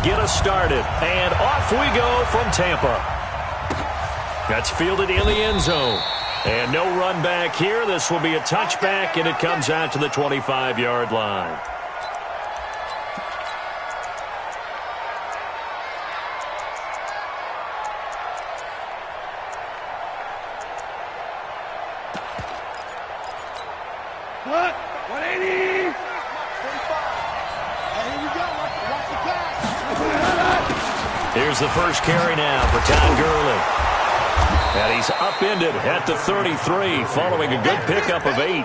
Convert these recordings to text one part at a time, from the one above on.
get us started. And off we go from Tampa. That's fielded in the end zone. And no run back here. This will be a touchback, and it comes out to the 25-yard line. Here's the first carry now for Todd Gurley. And he's upended at the 33 following a good pickup of 8.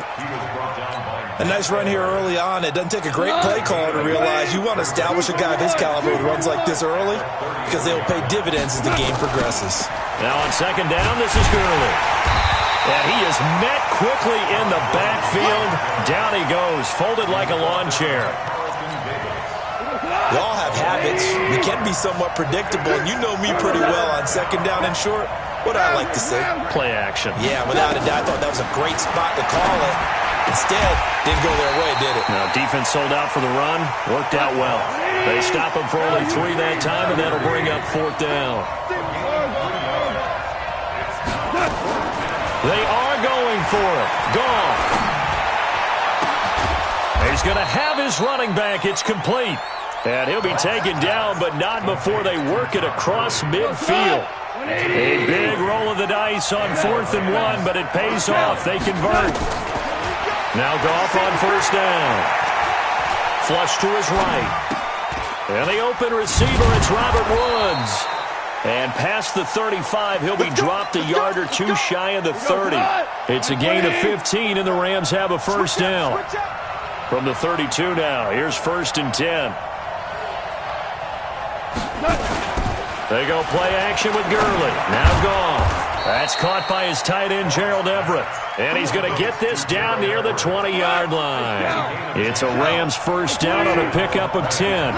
A nice run here early on. It doesn't take a great play caller to realize you want to establish a guy of his caliber who runs like this early because they will pay dividends as the game progresses. Now on second down, this is Gurley. And he is met quickly in the backfield. Down he goes, folded like a lawn chair. We all have habits. We can be somewhat predictable, and you know me pretty well on second down and short. What I like to say? Play action. Yeah, without a doubt, I thought that was a great spot to call it. Instead, didn't go their way, did it? Now, defense sold out for the run. Worked out well. They stop him for only 3 that time, and that'll bring up 4th down. They are going for it. Gone. He's going to have his running back. It's complete. And he'll be taken down, but not before they work it across midfield. A big roll of the dice on 4th and 1, but it pays off. They convert. Now Goff on 1st down. Flush to his right. And the open receiver, it's Robert Woods. And past the 35, he'll be dropped a yard or 2 shy of the 30. It's a gain of 15, and the Rams have a 1st down. From the 32 now, here's 1st and 10. They go play action with Gurley. Now Goff. That's caught by his tight end, Gerald Everett. And he's going to get this down near the 20-yard line. It's a Rams 1st down on a pickup of 10.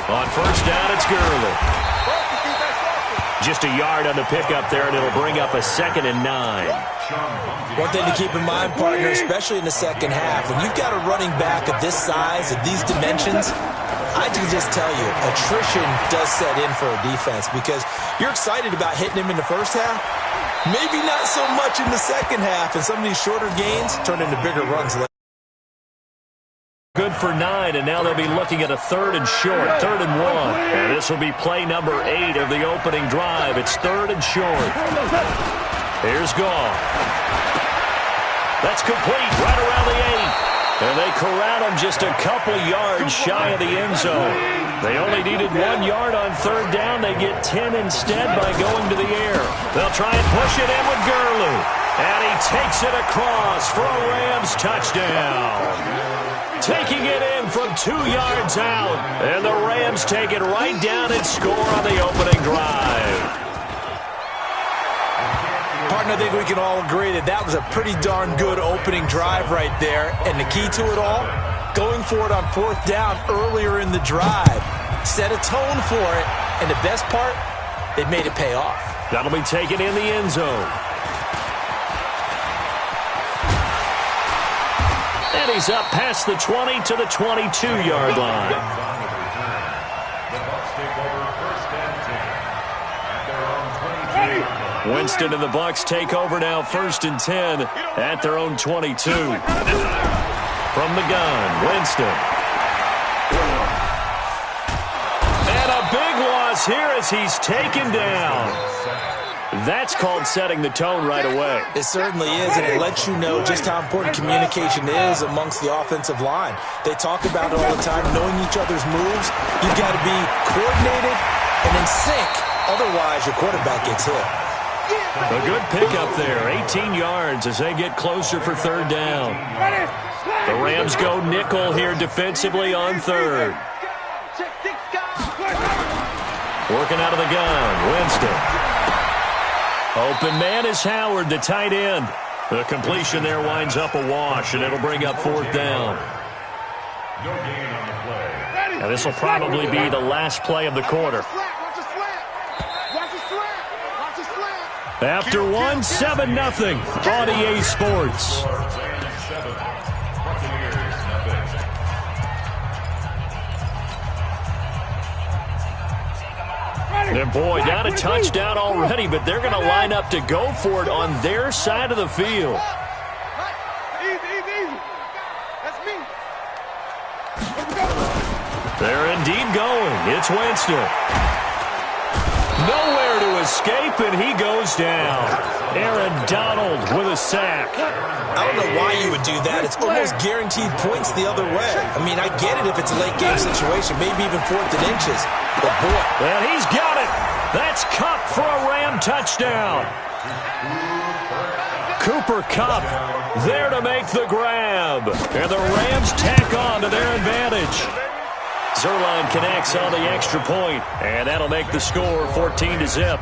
On 1st down, it's Gurley. Just a yard on the pickup there, and it'll bring up a 2nd and 9. One thing to keep in mind, partner, especially in the second half, when you've got a running back of this size, of these dimensions, I can just tell you, attrition does set in for a defense because you're excited about hitting him in the first half. Maybe not so much in the second half, and some of these shorter gains turn into bigger runs later. Good for 9, and now they'll be looking at a 3rd and short, 3rd and 1. And this will be play number 8 of the opening drive. It's 3rd and short. Here's Goff. That's complete right around the 8. And they corral him just a couple yards shy of the end zone. They only needed 1 yard on 3rd down. They get 10 instead by going to the air. They'll try and push it in with Gurley. And he takes it across for a Rams touchdown. Taking it in from 2 yards out. And the Rams take it right down and score on the opening drive. Partner, I think we can all agree that that was a pretty darn good opening drive right there. And the key to it all, going for it on 4th down earlier in the drive. Set a tone for it. And the best part, it made it pay off. That'll be taken in the end zone. And he's up past the 20 to the 22-yard line. Winston and the Bucs take over now, 1st and 10 at their own 22. From the gun, Winston. And a big loss here as he's taken down. That's called setting the tone right away. It certainly is, and it lets you know just how important communication is amongst the offensive line. They talk about it all the time, knowing each other's moves. You've got to be coordinated and in sync. Otherwise, your quarterback gets hit. A good pickup there, 18 yards as they get closer for 3rd down. The Rams go nickel here defensively on 3rd. Working out of the gun, Winston. Open man is Howard, the tight end. The completion there winds up a wash, and it'll bring up 4th down. Now this will probably be the last play of the quarter. After one, 7-0 on EA Sports. And boy, not a touchdown already, but they're going to line up to go for it on their side of the field. They're indeed going. It's Winston. Nowhere to escape, and he goes down. Aaron Donald with a sack. I don't know why you would do that. It's almost guaranteed points the other way. I mean, I get it if it's a late-game situation, maybe even 4th and inches. But, boy. And he's got it. That's Kupp for a Ram touchdown. Cooper Kupp there to make the grab. And the Rams tack on to their advantage. Zerline connects on the extra point, and that'll make the score 14-0.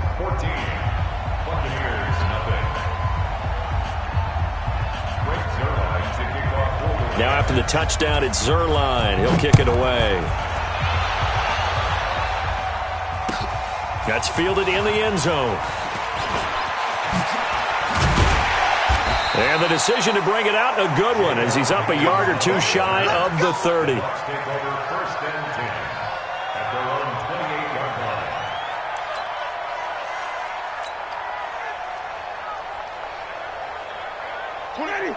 Now after the touchdown, it's Zerline. He'll kick it away. That's fielded in the end zone. And the decision to bring it out, a good one, as he's up a yard or two shy of the 30.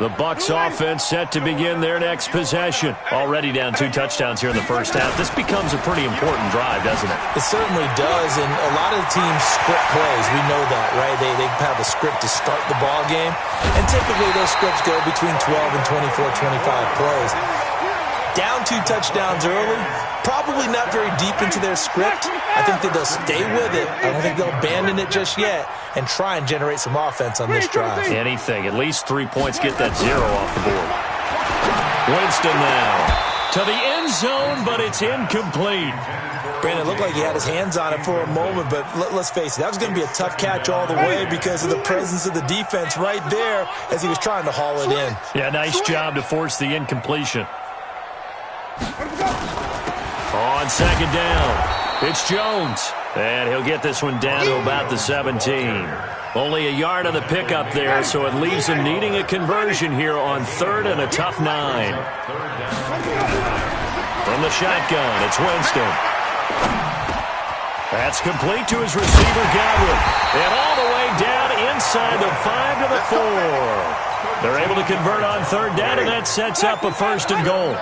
The Bucs offense set to begin their next possession. Already down 2 touchdowns here in the first half. This becomes a pretty important drive, doesn't it? It certainly does, and a lot of the teams script plays. We know that, right? They have a script to start the ball game, and typically those scripts go between 12 and 24, 25 plays. Down 2 touchdowns early, probably not very deep into their script. I think that they'll stay with it. I don't think they'll abandon it just yet and try and generate some offense on this drive. Anything. At least 3 points. Get that 0 off the board. Winston now to the end zone, but it's incomplete. Brandon, it looked like he had his hands on it for a moment, but let's face it, that was going to be a tough catch all the way because of the presence of the defense right there as he was trying to haul it in. Yeah, nice job to force the incompletion. On second down, it's Jones. And he'll get this one down to about the 17. Only a yard on the pickup there, so it leaves him needing a conversion here on 3rd and a tough 9. From the shotgun, it's Winston. That's complete to his receiver, Godwin. And all the way down inside the 5 to the 4. They're able to convert on 3rd down, and that sets up a 1st and goal.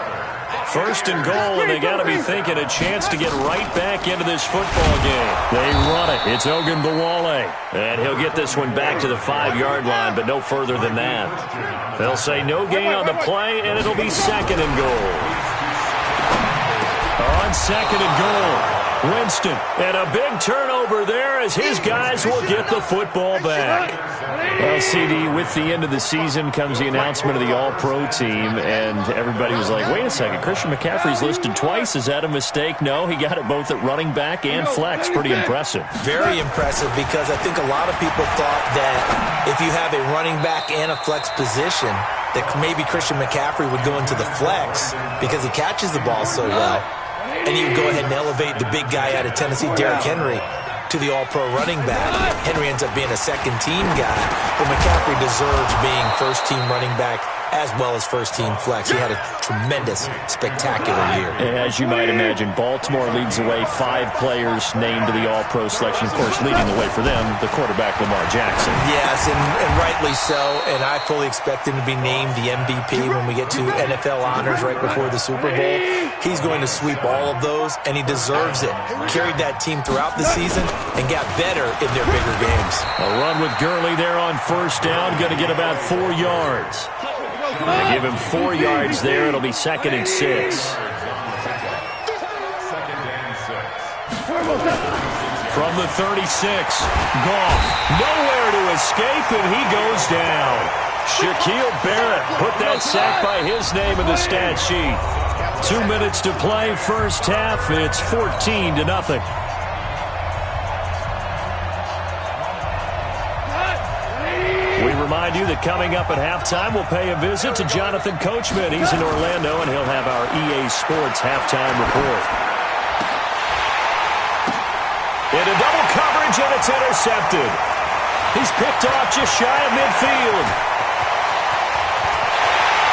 1st and goal, and they got to be thinking a chance to get right back into this football game. They run it. It's Ogunbowale. And he'll get this one back to the 5-yard line, but no further than that. They'll say no gain on the play, and it'll be 2nd and goal. On 2nd and goal, Winston. And a big turnover there as his guys will get the football back. Well, CD, with the end of the season comes the announcement of the All-Pro team, and everybody was like, wait a second, Christian McCaffrey's listed twice. Is that a mistake? No, he got it both at running back and flex. Pretty impressive. Very impressive, because I think a lot of people thought that if you have a running back and a flex position, that maybe Christian McCaffrey would go into the flex because he catches the ball so well, and he would go ahead and elevate the big guy out of Tennessee, Derrick Henry, to the All-Pro running back. Henry ends up being a second-team guy, but McCaffrey deserves being first-team running back as well as first-team flex. He had a tremendous, spectacular year. As you might imagine, Baltimore leads the way. 5 players named to the All-Pro selection. Of course, leading the way for them, the quarterback, Lamar Jackson. Yes, and rightly so, and I fully expect him to be named the MVP when we get to NFL honors right before the Super Bowl. He's going to sweep all of those, and he deserves it. Carried that team throughout the season and got better in their bigger games. A run with Gurley there on 1st down, going to get about 4 yards. They give him 4 yards there. It'll be 2nd and 6. From the 36, Goff, nowhere to escape, and he goes down. Shaquille Barrett put that sack by his name in the stat sheet. 2 minutes to play, first half. It's 14-0. We remind you that coming up at halftime, we'll pay a visit to Jonathan Coachman. He's in Orlando, and he'll have our EA Sports halftime report. Into double coverage, and it's intercepted. He's picked off just shy of midfield.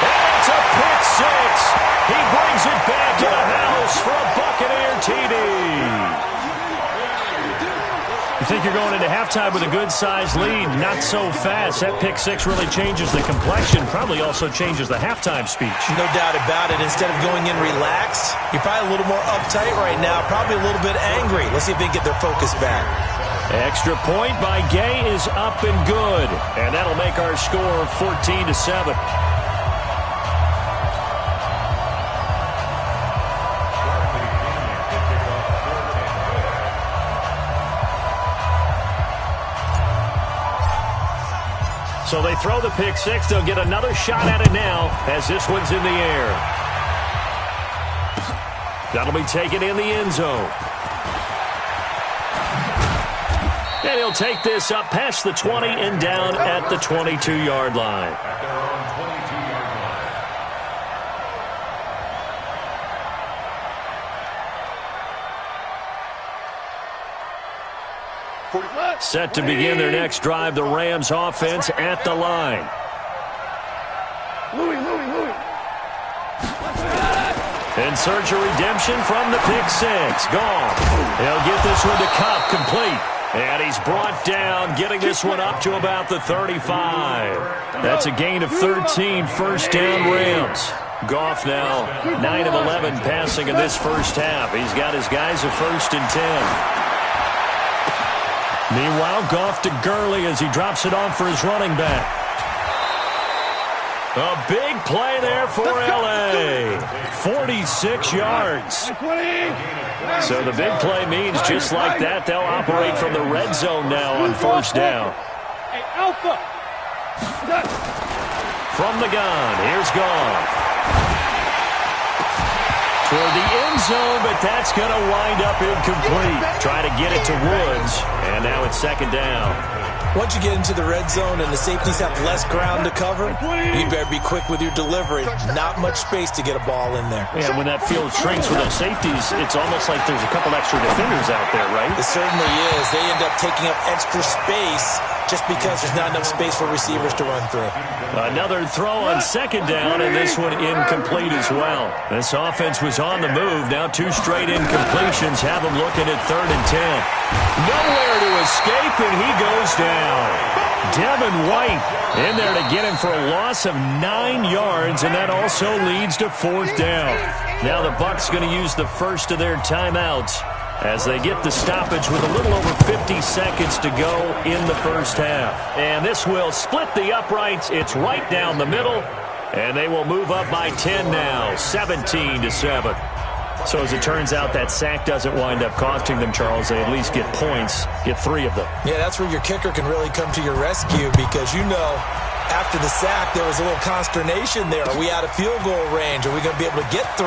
And it's a pick six. He brings it back to the house for a Buccaneer TD. You think you're going into halftime with a good-sized lead. Not so fast. That pick six really changes the complexion. Probably also changes the halftime speech. No doubt about it. Instead of going in relaxed, you're probably a little more uptight right now. Probably a little bit angry. Let's see if they can get their focus back. Extra point by Gay is up and good. And that'll make our score 14-7. So they throw the pick six. They'll get another shot at it now as this one's in the air. That'll be taken in the end zone. And he'll take this up past the 20 and down at the 22-yard line. Set to begin their next drive, the Rams offense at the line. In search of redemption from the pick six. Gone. He'll get this one to Cup, complete. And he's brought down, getting this one up to about the 35. That's a gain of 13, first down Rams. Goff now 9 of 11 passing in this first half. He's got his guys a first and 10. Meanwhile, Goff to Gurley as he drops it off for his running back. A big play there for L.A. 46 yards. So the big play means just like that, they'll operate from the red zone now on first down. From the gun, here's Goff. Toward the end zone, but that's going to wind up incomplete. Try to get it to Woods, and now it's second down. Once you get into the red zone and the safeties have less ground to cover, you better be quick with your delivery. Not much space to get a ball in there. Yeah, when that field shrinks with those safeties, it's almost like there's a couple extra defenders out there, right? It certainly is. They end up taking up extra space just because there's not enough space for receivers to run through. Another throw on second down, and this one incomplete as well. This offense was on the move. Now two straight incompletions have them looking at 3rd and 10. Nowhere to escape, and he goes down. Devin White in there to get him for a loss of 9 yards, and that also leads to 4th down. Now the Bucs going to use the first of their timeouts as they get the stoppage with a little over 50 seconds to go in the first half. And this will split the uprights. It's right down the middle, and they will move up by 10 now, 17-7. So as it turns out, that sack doesn't wind up costing them, Charles. They at least get points, get 3 of them. Yeah, that's where your kicker can really come to your rescue because, you know, after the sack, there was a little consternation there. Are we out of field goal range? Are we going to be able to get 3?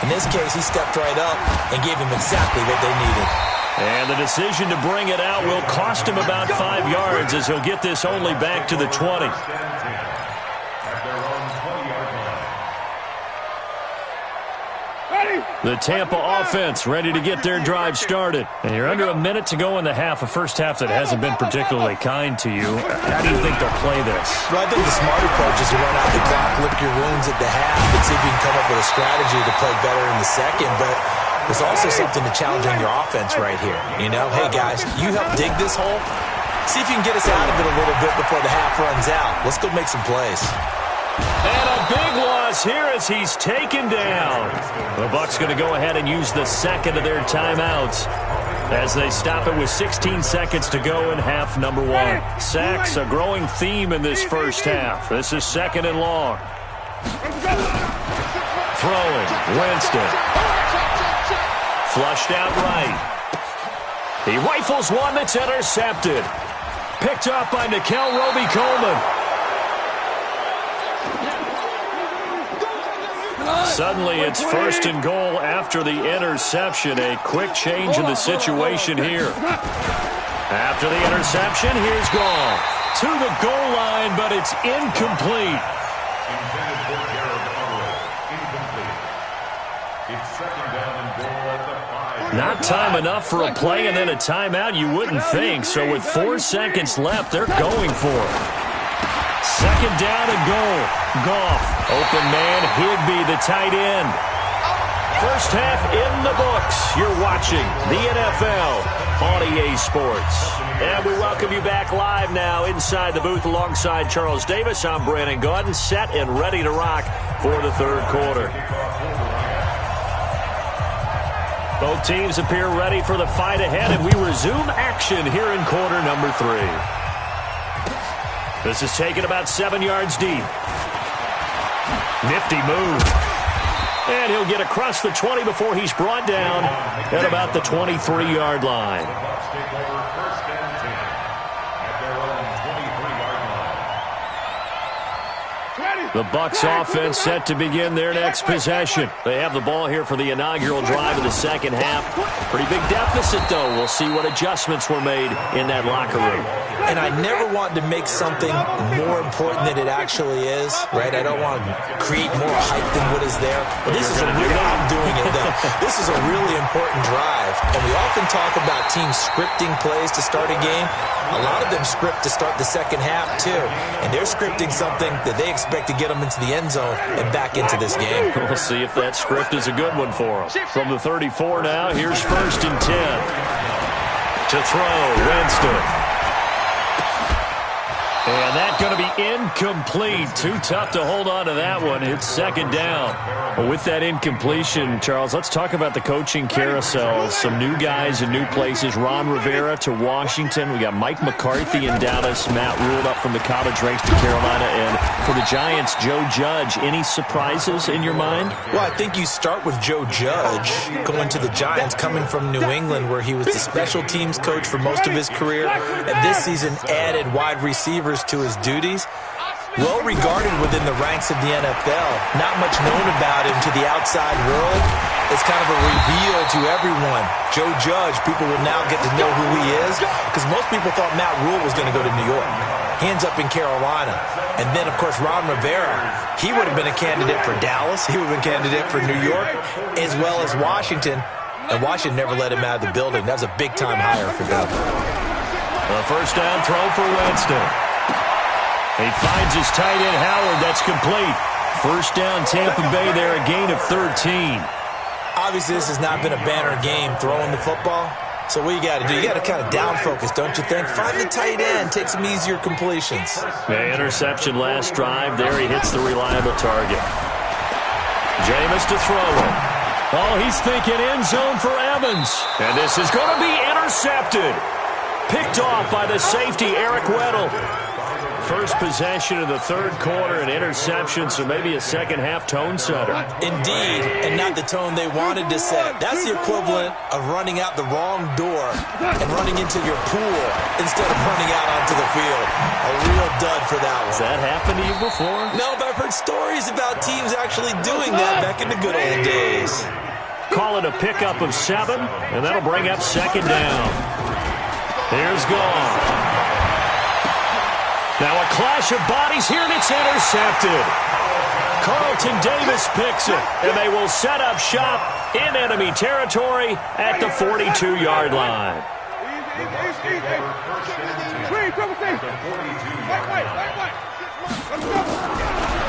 In this case, he stepped right up and gave them exactly what they needed. And the decision to bring it out will cost him about 5 yards as he'll get this only back to the 20. The Tampa offense ready to get their drive started. And you're under a minute to go in the half, a first half that hasn't been particularly kind to you. How do you think they'll play this? Well, I think the smart approach is to run out the clock, lick your wounds at the half, and see if you can come up with a strategy to play better in the second. But there's also something to challenging your offense right here. You know, hey, guys, you help dig this hole. See if you can get us out of it a little bit before the half runs out. Let's go make some plays. And a big loss here as he's taken down. The Bucs going to go ahead and use the second of their timeouts as they stop it with 16 seconds to go in half number 1. Sacks, a growing theme in this first half. This is 2nd and long. Throwing, Winston. Flushed out right. He rifles one that's intercepted. Picked up by Nikel Roby-Coleman. Suddenly, it's 1st and goal after the interception. A quick change in the situation here. After the interception, here's Goff to the goal line, but it's incomplete. Intended for Garrett Otto. Incomplete. It's 2nd down and goal at the 5. Not time enough for a play and then a timeout, you wouldn't think. So with 4 seconds left, they're going for it. Second down and goal. Goff, open man, Higbee, the tight end. First half in the books. You're watching the NFL on EA Sports. And we welcome you back live now inside the booth alongside Charles Davis. I'm Brandon Gaudin, set and ready to rock for the third quarter. Both teams appear ready for the fight ahead, and we resume action here in quarter number 3. This is taken about 7 yards deep. Nifty move. And he'll get across the 20 before he's brought down at about the 23-yard line. The Bucs offense set to begin their next possession. They have the ball here for the inaugural drive of the second half. Pretty big deficit, though. We'll see what adjustments were made in that locker room. And I never want to make something more important than it actually is, right? I don't want to create more hype than what is there. But this is a really, I'm doing it, though. This is a really important drive. And we often talk about teams scripting plays to start a game. A lot of them script to start the second half, too. And they're scripting something that they expect to get them into the end zone and back into this game. We'll see if that script is a good one for them. From the 34 now, here's 1st and 10. To throw, Winston. And that's going to be incomplete. Too tough to hold on to that one. It's second down. Well, with that incompletion, Charles, let's talk about the coaching carousel. Some new guys in new places. Ron Rivera to Washington. We got Mike McCarthy in Dallas. Matt Rule up from the college ranks to Carolina. And for the Giants, Joe Judge. Any surprises in your mind? Well, I think you start with Joe Judge going to the Giants, coming from New England, where he was the special teams coach for most of his career. And this season added wide receivers to his duties. Well regarded within the ranks of the NFL. Not much known about him to the outside world. It's kind of a reveal to everyone. Joe Judge, people will now get to know who he is, because most people thought Matt Rule was going to go to New York. He ends up in Carolina. And then, of course, Ron Rivera, he would have been a candidate for Dallas. He would have been a candidate for New York, as well as Washington. And Washington never let him out of the building. That was a big-time hire for them. The first down throw for Winston. He finds his tight end, Howard. That's complete. First down, Tampa Bay there, a gain of 13. Obviously, this has not been a banner game throwing the football. So what you got to do, you got to kind of down focus, don't you think? Find the tight end, take some easier completions. The interception last drive. There he hits the reliable target. Jameis to throw it. Oh, he's thinking end zone for Evans. And this is going to be intercepted. Picked off by the safety, Eric Weddle. First possession of the third quarter, an interception, so maybe a second-half tone setter. Indeed, and not the tone they wanted to set. That's the equivalent of running out the wrong door and running into your pool instead of running out onto the field. A real dud for that one. Has that happened to you before? No, but I've heard stories about teams actually doing that back in the good old days. Call it a pickup of 7, and that'll bring up second down. Here's Goff. Now a clash of bodies here, and it's intercepted. Carlton Davis picks it, and they will set up shop in enemy territory at the 42-yard line.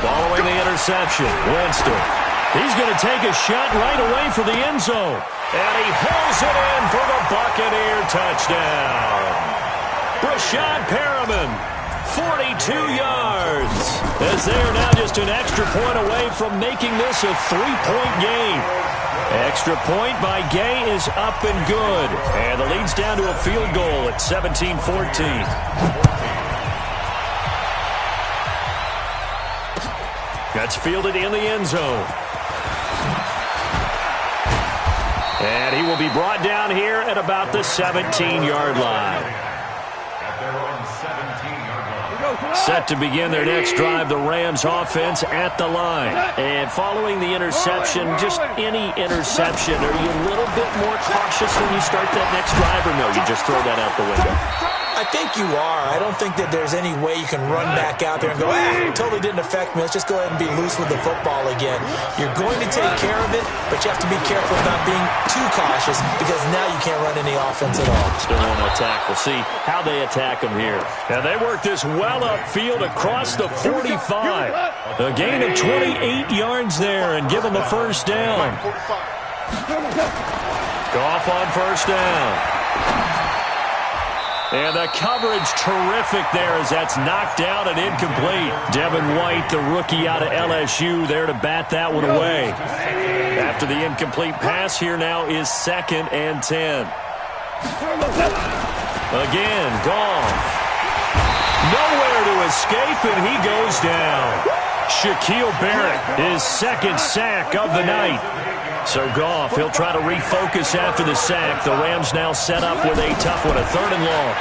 Following the interception, Winston. He's going to take a shot right away for the end zone. And he hauls it in for the Buccaneer touchdown. Brashad Perriman, 42 yards. As they are now just an extra point away from making this a 3-point game. Extra point by Gay is up and good. And the lead's down to a field goal at 17-14. That's fielded in the end zone. And he will be brought down here at about the 17-yard line. Set to begin their next drive, the Rams offense at the line. And following the interception, just any interception, are you a little bit more cautious cautious when you start that next drive, or no, you just throw that out the window? I think you are. I don't think that there's any way you can run back out there and go, it totally didn't affect me. Let's just go ahead and be loose with the football again. You're going to take care of it, but you have to be careful about being too cautious because now you can't run any offense at all. Still on attack. We'll see how they attack them here. And they work this well upfield across the 45. A gain of 28 yards there and give them a first down. Goff on first down. And the coverage terrific there as that's knocked down and incomplete. Devin White, the rookie out of LSU, there to bat that one away. After the incomplete pass, here now is 2nd and 10. Again, Goff. Nowhere to escape, and he goes down. Shaquille Barrett, his 2nd sack of the night. So Goff, he'll try to refocus after the sack. The Rams now set up with a tough one, a 3rd and long.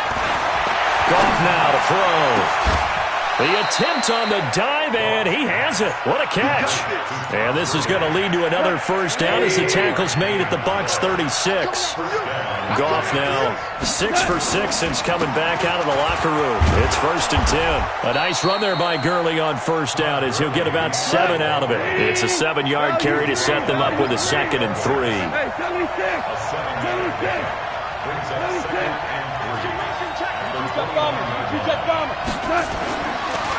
Goff now to throw. The attempt on the dive, and he has it. What a catch. And this is going to lead to another first down as the tackle's made at the Bucs 36. Goff now 6 for 6 since coming back out of the locker room. It's 1st and 10. A nice run there by Gurley on first down as he'll get about 7 out of it. It's a 7-yard carry to set them up with a 2nd and 3.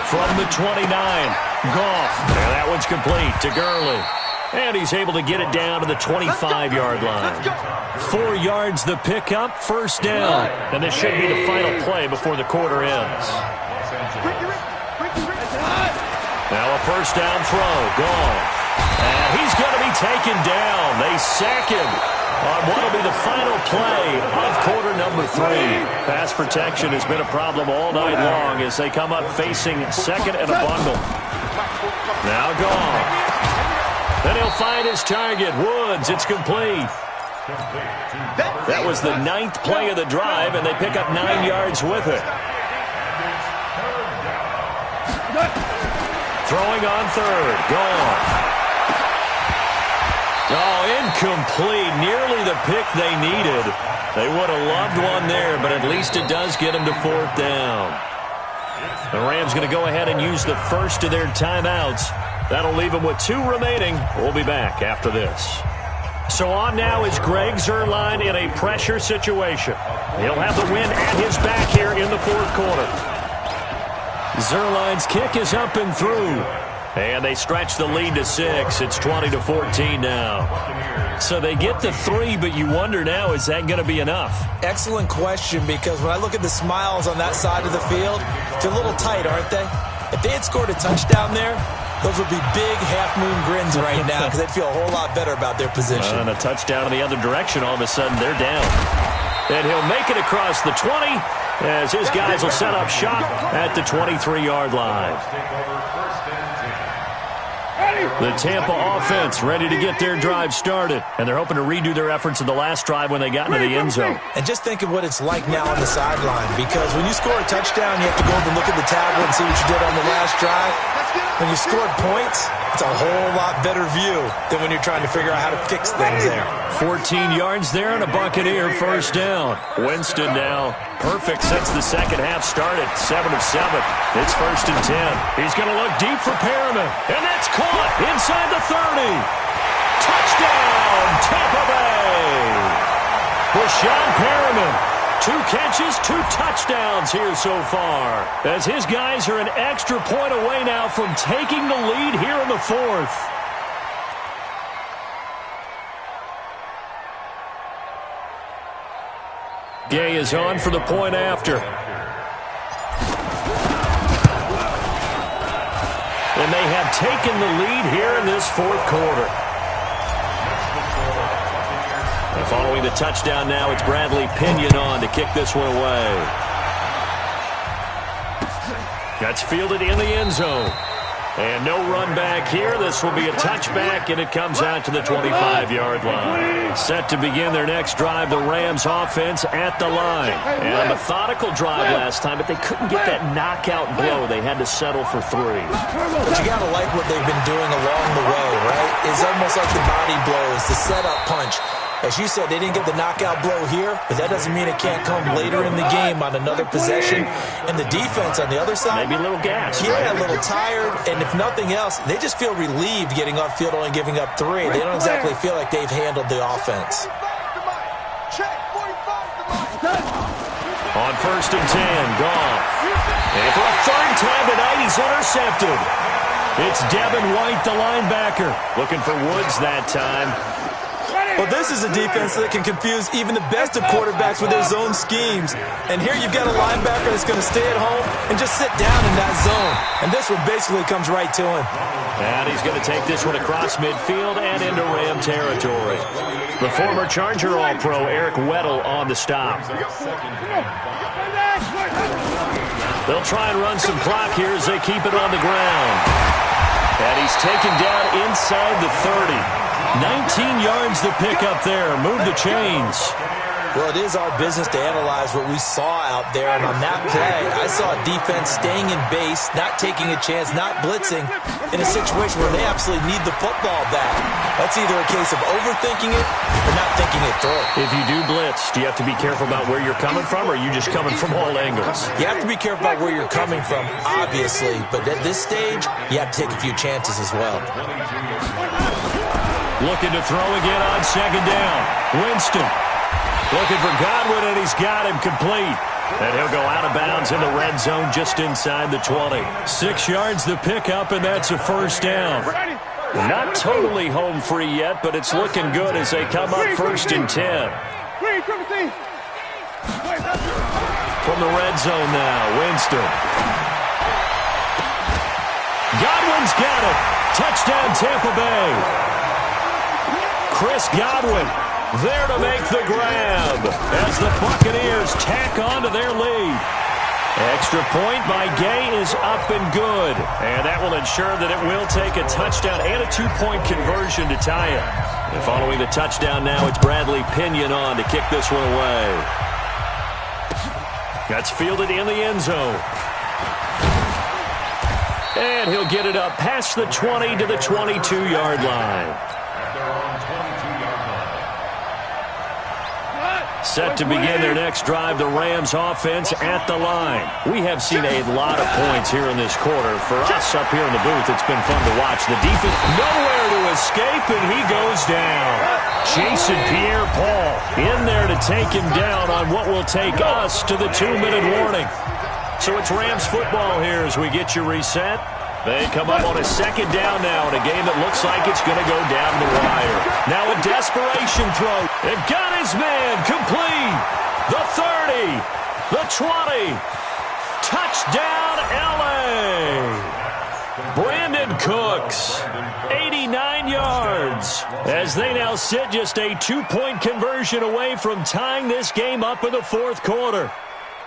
From the 29, Goff. And that one's complete to Gurley. And he's able to get it down to the 25-yard line. 4 yards the pickup, first down. And this should be the final play before the quarter ends. Now a first down throw, Goff. And he's going to be taken down. They sack him on what will be the final play of quarter number 3. Pass protection has been a problem all night long as they come up facing 2nd and a bundle. Now Goff. Then he'll find his target, Woods. It's complete. That was the 9th play of the drive, and they pick up 9 yards with it. Throwing on 3rd, Goff. Oh, incomplete. Nearly the pick they needed. They would have loved one there, but at least it does get them to 4th down. The Rams going to go ahead and use the first of their timeouts. That'll leave them with 2 remaining. We'll be back after this. So on now is Greg Zuerlein in a pressure situation. He'll have the win at his back here in the 4th quarter. Zuerlein's kick is up and through. And they stretch the lead to 6. It's 20-14 now. So they get the 3, but you wonder now, is that going to be enough? Excellent question, because when I look at the smiles on that side of the field, they're a little tight, aren't they? If they had scored a touchdown there, those would be big half-moon grins right now because they'd feel a whole lot better about their position. And a touchdown in the other direction, all of a sudden they're down. And he'll make it across the 20 as his guys will set up shop at the 23-yard line. The Tampa offense ready to get their drive started. And they're hoping to redo their efforts in the last drive when they got into the end zone. And just think of what it's like now on the sideline. Because when you score a touchdown, you have to go over and look at the tablet and see what you did on the last drive. When you scored points, it's a whole lot better view than when you're trying to figure out how to fix things there. 14 yards there and a Buccaneer first down. Winston now perfect since the second half started. 7 of 7. It's 1st and 10. He's going to look deep for Perriman. And that's caught inside the 30. Touchdown, Tampa Bay. Rashawn Perriman. 2 catches, 2 touchdowns here so far. As his guys are an extra point away now from taking the lead here in the 4th. Gay is on for the point after. And they have taken the lead here in this 4th quarter. And following the touchdown now, it's Bradley Pinion on to kick this one away. That's fielded in the end zone. And no run back here. This will be a touchback, and it comes out to the 25-yard line. Set to begin their next drive, the Rams offense at the line. And a methodical drive last time, but they couldn't get that knockout blow. They had to settle for 3. But you got to like what they've been doing along the way, right? It's almost like the body blows, the setup punch. As you said, they didn't get the knockout blow here, but that doesn't mean it can't come later in the game on another possession. And the defense on the other side, maybe a little gas. Yeah, a little tired, and if nothing else, they just feel relieved getting upfield, only giving up 3. They don't exactly feel like they've handled the offense. On 1st and 10, Goff. And for a 3rd time tonight, he's intercepted. It's Devin White, the linebacker, looking for Woods that time. Well, this is a defense that can confuse even the best of quarterbacks with their zone schemes. And here you've got a linebacker that's going to stay at home and just sit down in that zone. And this one basically comes right to him. And he's going to take this one across midfield and into Ram territory. The former Charger All-Pro Eric Weddle on the stop. They'll try and run some clock here as they keep it on the ground. And he's taken down inside the 30. 19 yards to pick up there. Move the chains. Well, it is our business to analyze what we saw out there. And on that play, I saw a defense staying in base, not taking a chance, not blitzing, in a situation where they absolutely need the football back. That's either a case of overthinking it or not thinking it through. If you do blitz, do you have to be careful about where you're coming from, or are you just coming from all angles? You have to be careful about where you're coming from, obviously. But at this stage, you have to take a few chances as well. Looking to throw again on 2nd down. Winston looking for Godwin, and he's got him complete. And he'll go out of bounds in the red zone just inside the 20. 6 yards to pick up, and that's a 1st down. Not totally home free yet, but it's looking good as they come up 1st and 10. From the red zone now, Winston. Godwin's got it. Touchdown, Tampa Bay. Chris Godwin there to make the grab as the Buccaneers tack on to their lead. Extra point by Gay is up and good. And that will ensure that it will take a touchdown and a 2-point conversion to tie it. And following the touchdown now, it's Bradley Pinion on to kick this one away. That's fielded in the end zone. And he'll get it up past the 20 to the 22-yard line. Set to begin their next drive, the Rams offense at the line. We have seen a lot of points here in this quarter. For us up here in the booth, it's been fun to watch. The defense nowhere to escape, and he goes down. Jason Pierre-Paul in there to take him down on what will take us to the 2-minute warning. So it's Rams football here as we get you reset. They come up on a 2nd down now in a game that looks like it's going to go down the wire. Now a desperation throw. They've got his man complete. The 30, the 20. Touchdown, L.A. Brandon Cooks, 89 yards. As they now sit just a 2-point conversion away from tying this game up in the 4th quarter.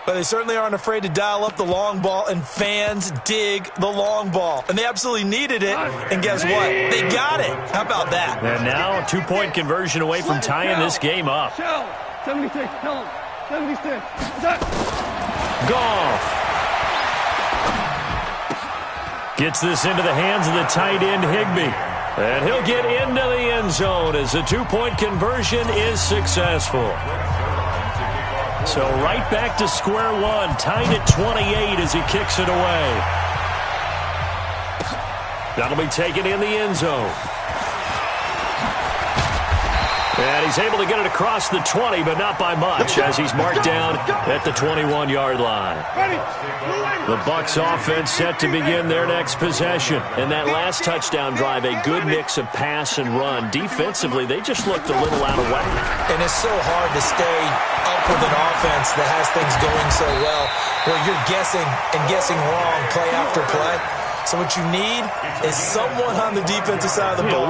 But they certainly aren't afraid to dial up the long ball, and fans dig the long ball. And they absolutely needed it, and guess what? They got it. How about that? And now a 2-point conversion away from tying this game up. 76, tell him. 76. Goff gets this into the hands of the tight end, Higbee. And he'll get into the end zone as the 2-point conversion is successful. So right back to square one, tied at 28 as he kicks it away. That'll be taken in the end zone. And he's able to get it across the 20, but not by much, as he's marked down at the 21-yard line. The Bucs offense set to begin their next possession. And that last touchdown drive, a good mix of pass and run. Defensively, they just looked a little out of whack. And it's so hard to stay up with an offense that has things going so well, where you're guessing and guessing wrong play after play. So what you need is someone on the defensive side of the ball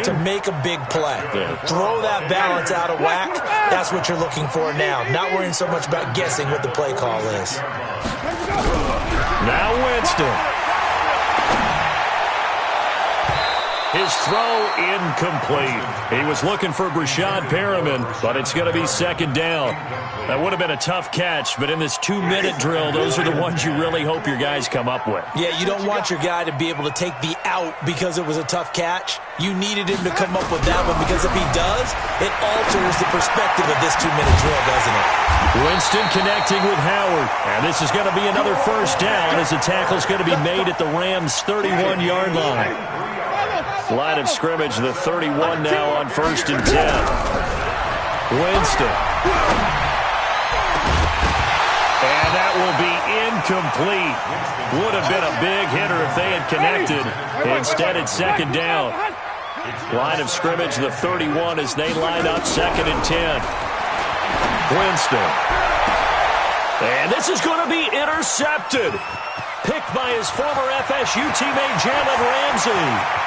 to make a big play. Yeah. Throw that balance out of whack. That's what you're looking for now. Not worrying so much about guessing what the play call is. Now Winston. His throw incomplete. He was looking for Brashad Perriman, but it's going to be second down. That would have been a tough catch, but in this 2-minute drill, those are the ones you really hope your guys come up with. Yeah, you don't want your guy to be able to take the out because it was a tough catch. You needed him to come up with that one because if he does, it alters the perspective of this 2-minute drill, doesn't it? Winston connecting with Howard, and this is going to be another first down as the tackle's going to be made at the Rams' 31-yard line. Line of scrimmage, the 31 now on 1st and 10. Winston. And that will be incomplete. Would have been a big hitter if they had connected. Instead, it's second down. Line of scrimmage, the 31 as they line up 2nd and 10. Winston. And this is going to be intercepted. Picked by his former FSU teammate, Jalen Ramsey.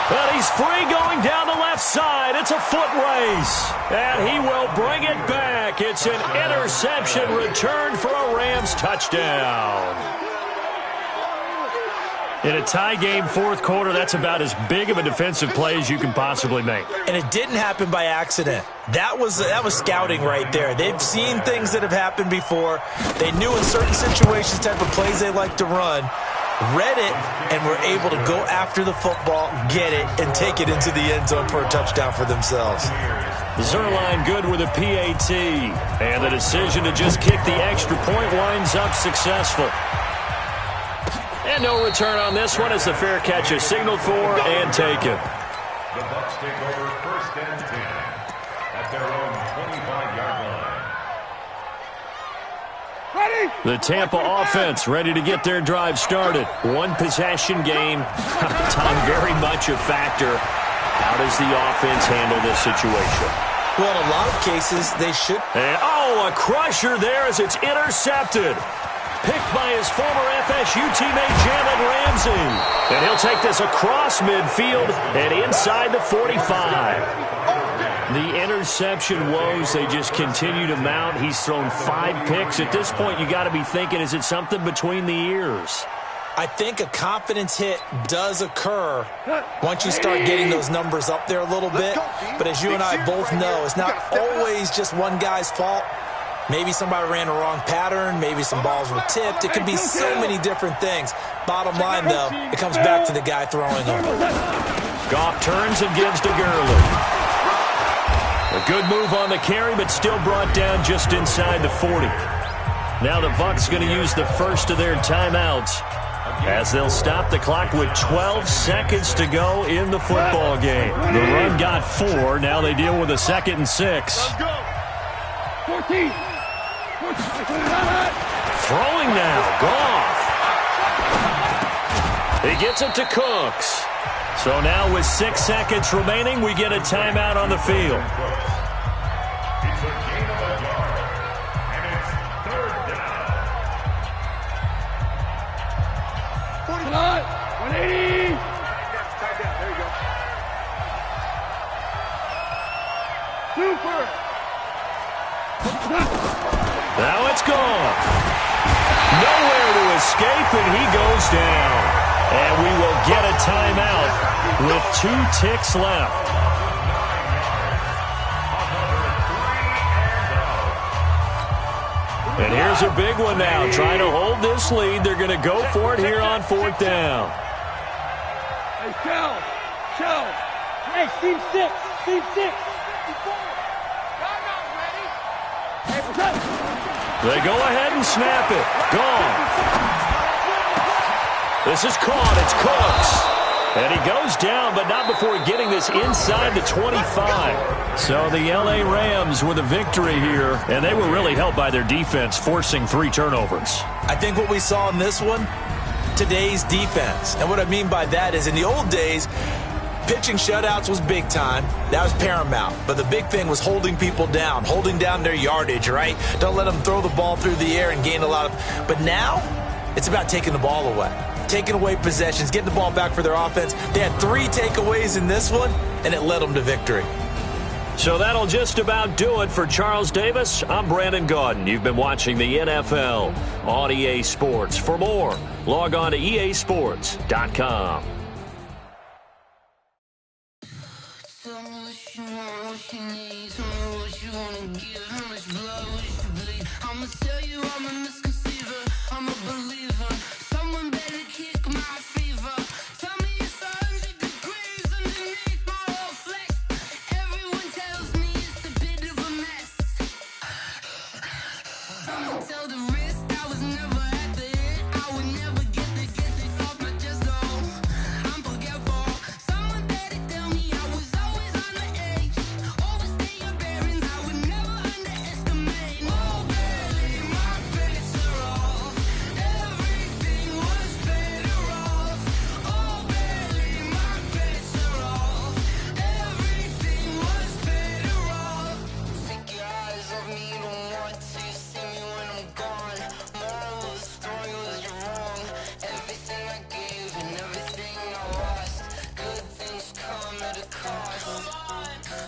But he's free going down the left side. It's a foot race. And he will bring it back. It's an interception return for a Rams touchdown. In a tie game, 4th quarter, that's about as big of a defensive play as you can possibly make. And it didn't happen by accident. That was scouting right there. They've seen things that have happened before. They knew in certain situations type of plays they like to run. Read it, and were able to go after the football, get it, and take it into the end zone for a touchdown for themselves. Zerline good with a PAT. And the decision to just kick the extra point winds up successful. And no return on this one as the fair catch is signaled for and taken. The Bucs take over 1st and 10 at their own 25-yard line. The Tampa offense ready to get their drive started. One possession game. Time very much a factor. How does the offense handle this situation? Well, in a lot of cases, they should. And, a crusher there as it's intercepted. Picked by his former FSU teammate, Jalen Ramsey. And he'll take this across midfield and inside the 45. The interception woes, they just continue to mount. He's thrown 5 picks. At this point, you got to be thinking, is it something between the ears? I think a confidence hit does occur once you start getting those numbers up there a little bit. But as you and I both know, it's not always just one guy's fault. Maybe somebody ran the wrong pattern. Maybe some balls were tipped. It could be so many different things. Bottom line, though, it comes back to the guy throwing them. Goff turns and gives to Gurley. A good move on the carry, but still brought down just inside the 40. Now the Bucs going to use the first of their timeouts as they'll stop the clock with 12 seconds to go in the football game. The run got 4. Now they deal with a 2nd and 6. 14. Throwing now, Goff. He gets it to Cooks. So now with 6 seconds remaining, we get a timeout on the field. It's a gain of a yard, and it's 3rd down. 180. There you go. Super. Now it's gone. Nowhere to escape, and he goes down. And we will get a timeout with 2 ticks left. And here's a big one now. Trying to hold this lead. They're going to go for it here on 4th down. Hey, Shell. Hey, Team 6. They go ahead and snap it. Gone. This is caught. It's Cooks. And he goes down, but not before getting this inside the 25. So the L.A. Rams with a victory here, and they were really helped by their defense, forcing 3 turnovers. I think what we saw in this one, today's defense. And what I mean by that is in the old days, pitching shutouts was big time. That was paramount. But the big thing was holding people down, holding down their yardage, right? Don't let them throw the ball through the air and gain a lot of... But now, it's about taking the ball away. Taking away possessions, getting the ball back for their offense. They had 3 takeaways in this one, and it led them to victory. So that'll just about do it for Charles Davis. I'm Brandon Gaudin. You've been watching the NFL on EA Sports. For more, log on to easports.com. I'ma tell you I'm a misconceiver, I'm a believer. Someone better kick my fever. Tell me it's 100 degrees underneath my whole flesh. Everyone tells me it's a bit of a mess. Someone tell the wrist I was never at the hit. I would never get this off my chest though. I'm forgetful. Someone better tell me I was always on the edge. Overstay your bearings, I would never underestimate. Oh baby, my bets are off. Everything was better off. Oh baby, my bets are off. Everything was better off. Take your eyes off me, you don't want to see me when I'm gone. Moral of the story was you're wrong. Everything I gave and everything I lost. Good things come at a cost.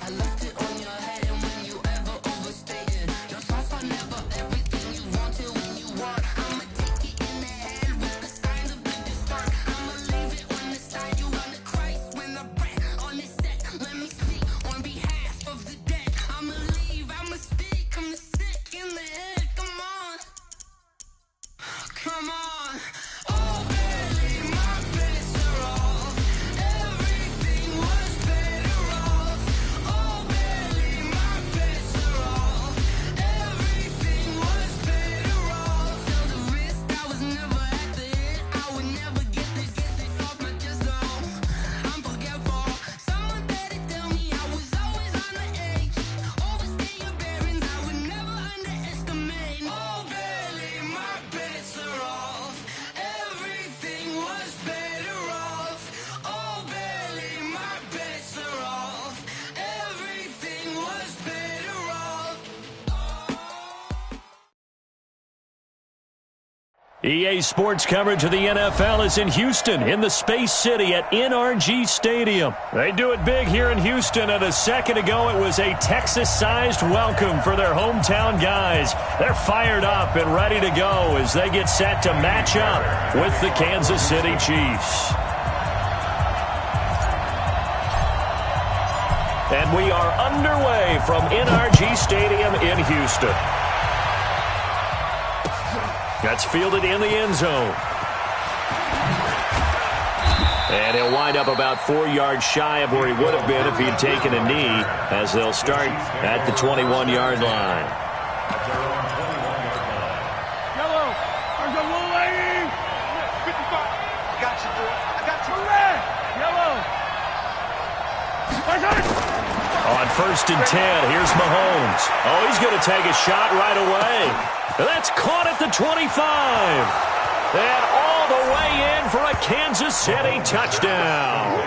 I left it on your head and when you ever overstated. Your thoughts are never everything you wanted when you want. I'ma take it in the head with the signs of the distort. I'ma leave it on the side. You on the Christ when I breath on this set. Let me speak on behalf of the dead. I'ma leave, I'ma speak. I'm the sick in the head. Come on. Come on. Oh baby, my bets are off. Everything was better off. Oh baby, my bets are off. Everything was better off. Tell the wrist I was never at the hit. I would never get this off my chest though. I'm forgetful. Someone better tell me I was always on the edge. Overstay your bearings, I would never underestimate. Oh baby, my bets are off. Everything was better off. Oh baby, my bets are off. Everything was better off. EA Sports coverage of the NFL is in Houston, in the Space City at NRG Stadium. They do it big here in Houston, and a second ago it was a Texas-sized welcome for their hometown guys. They're fired up and ready to go as they get set to match up with the Kansas City Chiefs. And we are underway from NRG Stadium in Houston. That's fielded in the end zone. And he'll wind up about 4 yards shy of where he would have been if he had taken a knee, as they'll start at the 21-yard line. Yellow. There's a little lady. 55. I got you, boy. I got you. Red. Yellow. On 1st and 10, here's Mahomes. Oh, he's going to take a shot right away. That's caught at the 25. And all the way in for a Kansas City touchdown.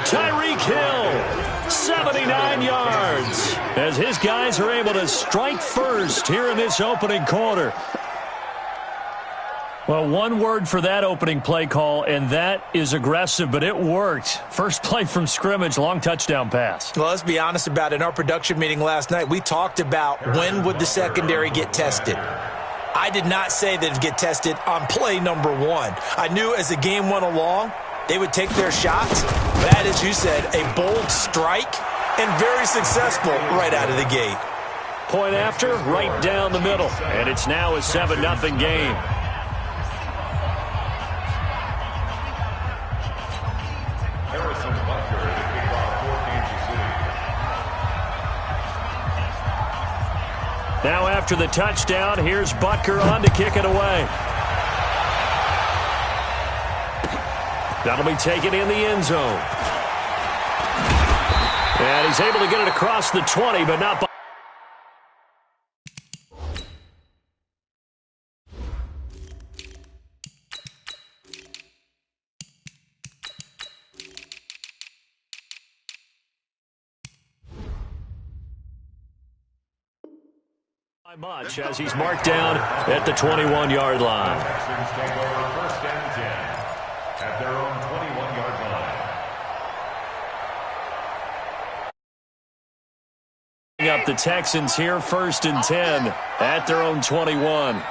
Tyreek Hill, 79 yards, as his guys are able to strike first here in this opening quarter. Well, one word for that opening play call, and that is aggressive, but it worked. First play from scrimmage, long touchdown pass. Well, let's be honest about it. In our production meeting last night, we talked about when would the secondary get tested. I did not say that it'd get tested on play number 1. I knew as the game went along, they would take their shots. That, as you said, a bold strike and very successful right out of the gate. Point after, right down the middle, and it's now a 7-0 game. Now after the touchdown, here's Butker on to kick it away. That'll be taken in the end zone. And he's able to get it across the 20, but not by. Much as he's marked down at the 21-yard line. Texans take over 1st and 10 at their own 21-yard line. the Texans here 1st and 10 at their own 21.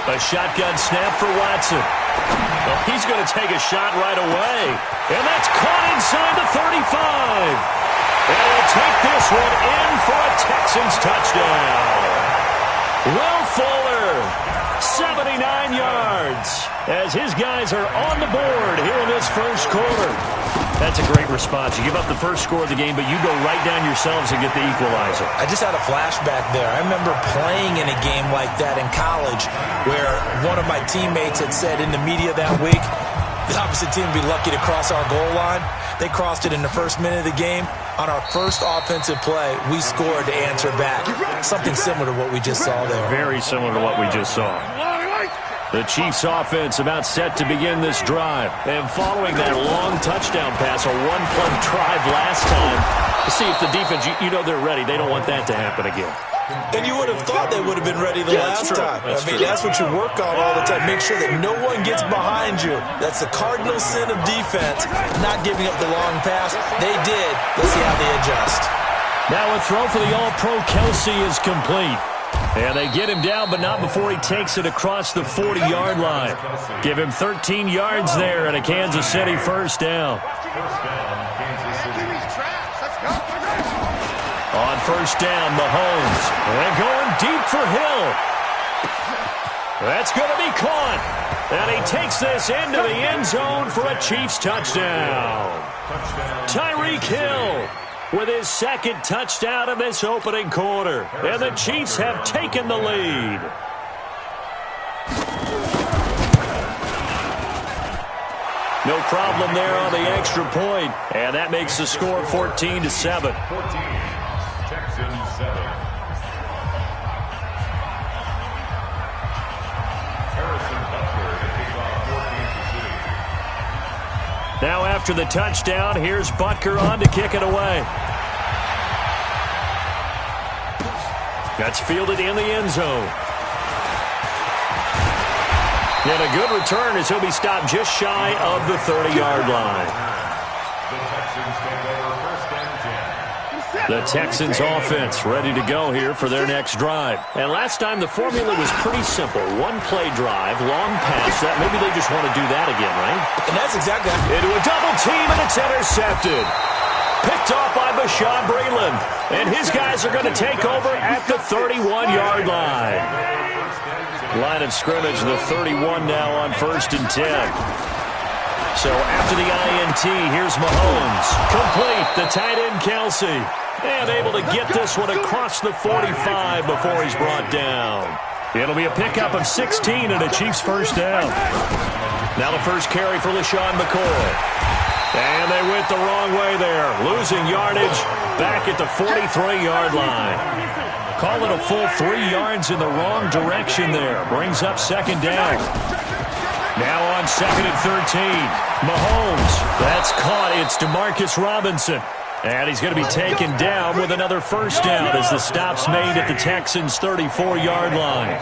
A shotgun snap for Watson. Well, he's going to take a shot right away. And that's caught inside the 35. And he'll take this one in for a Texans touchdown. Will Fuller, 79 yards, as his guys are on the board here in this first quarter. That's a great response. You give up the first score of the game, but you go right down yourselves and get the equalizer. I just had a flashback there. I remember playing in a game like that in college where one of my teammates had said in the media that week, the opposite team would be lucky to cross our goal line. They crossed it in the first minute of the game. On our first offensive play, we scored to answer back. Something similar to what we just saw there. Very similar to what we just saw. The Chiefs offense about set to begin this drive. And following that long touchdown pass, a one-play drive last time, to see if the defense, you know they're ready. They don't want that to happen again. And you would have thought they would have been ready the last time. That's what you work on all the time. Make sure that no one gets behind you. That's the cardinal sin of defense, not giving up the long pass. They did. Let's see how they adjust. Now a throw for the All-Pro Kelsey is complete. And they get him down, but not before he takes it across the 40-yard line. Give him 13 yards there and a Kansas City first down. On first down, Mahomes. And going deep for Hill. That's going to be caught. And he takes this into the end zone for a Chiefs touchdown. Tyreek Hill with his second touchdown in this opening quarter. And the Chiefs have taken the lead. No problem there on the extra point. And that makes the score 14-7. 14, Texans 7. Harrison Butler to kick off for Kansas City. Now after the touchdown, here's Butker on to kick it away. That's fielded in the end zone. And a good return as he'll be stopped just shy of the 30-yard line. The Texans take over first and 10. The Texans offense ready to go here for their next drive. And last time the formula was pretty simple. One-play drive, long pass. That maybe they just want to do that again, right? And that's exactly into a double team, and it's intercepted. Picked off by Bashaud Breeland. And his guys are going to take over at the 31-yard line. Line of scrimmage, the 31 now on first and 10. So after the INT, here's Mahomes. Complete, the tight end Kelsey. And able to get this one across the 45 before he's brought down. It'll be a pickup of 16 and a Chiefs first down. Now the first carry for LaShawn McCoy. And they went the wrong way there. Losing yardage back at the 43-yard line. Call it a full 3 yards in the wrong direction there. Brings up second down. Now on second and 13. Mahomes. That's caught. It's Demarcus Robinson. And he's going to be taken down with another first down as the stop's made at the Texans' 34-yard line.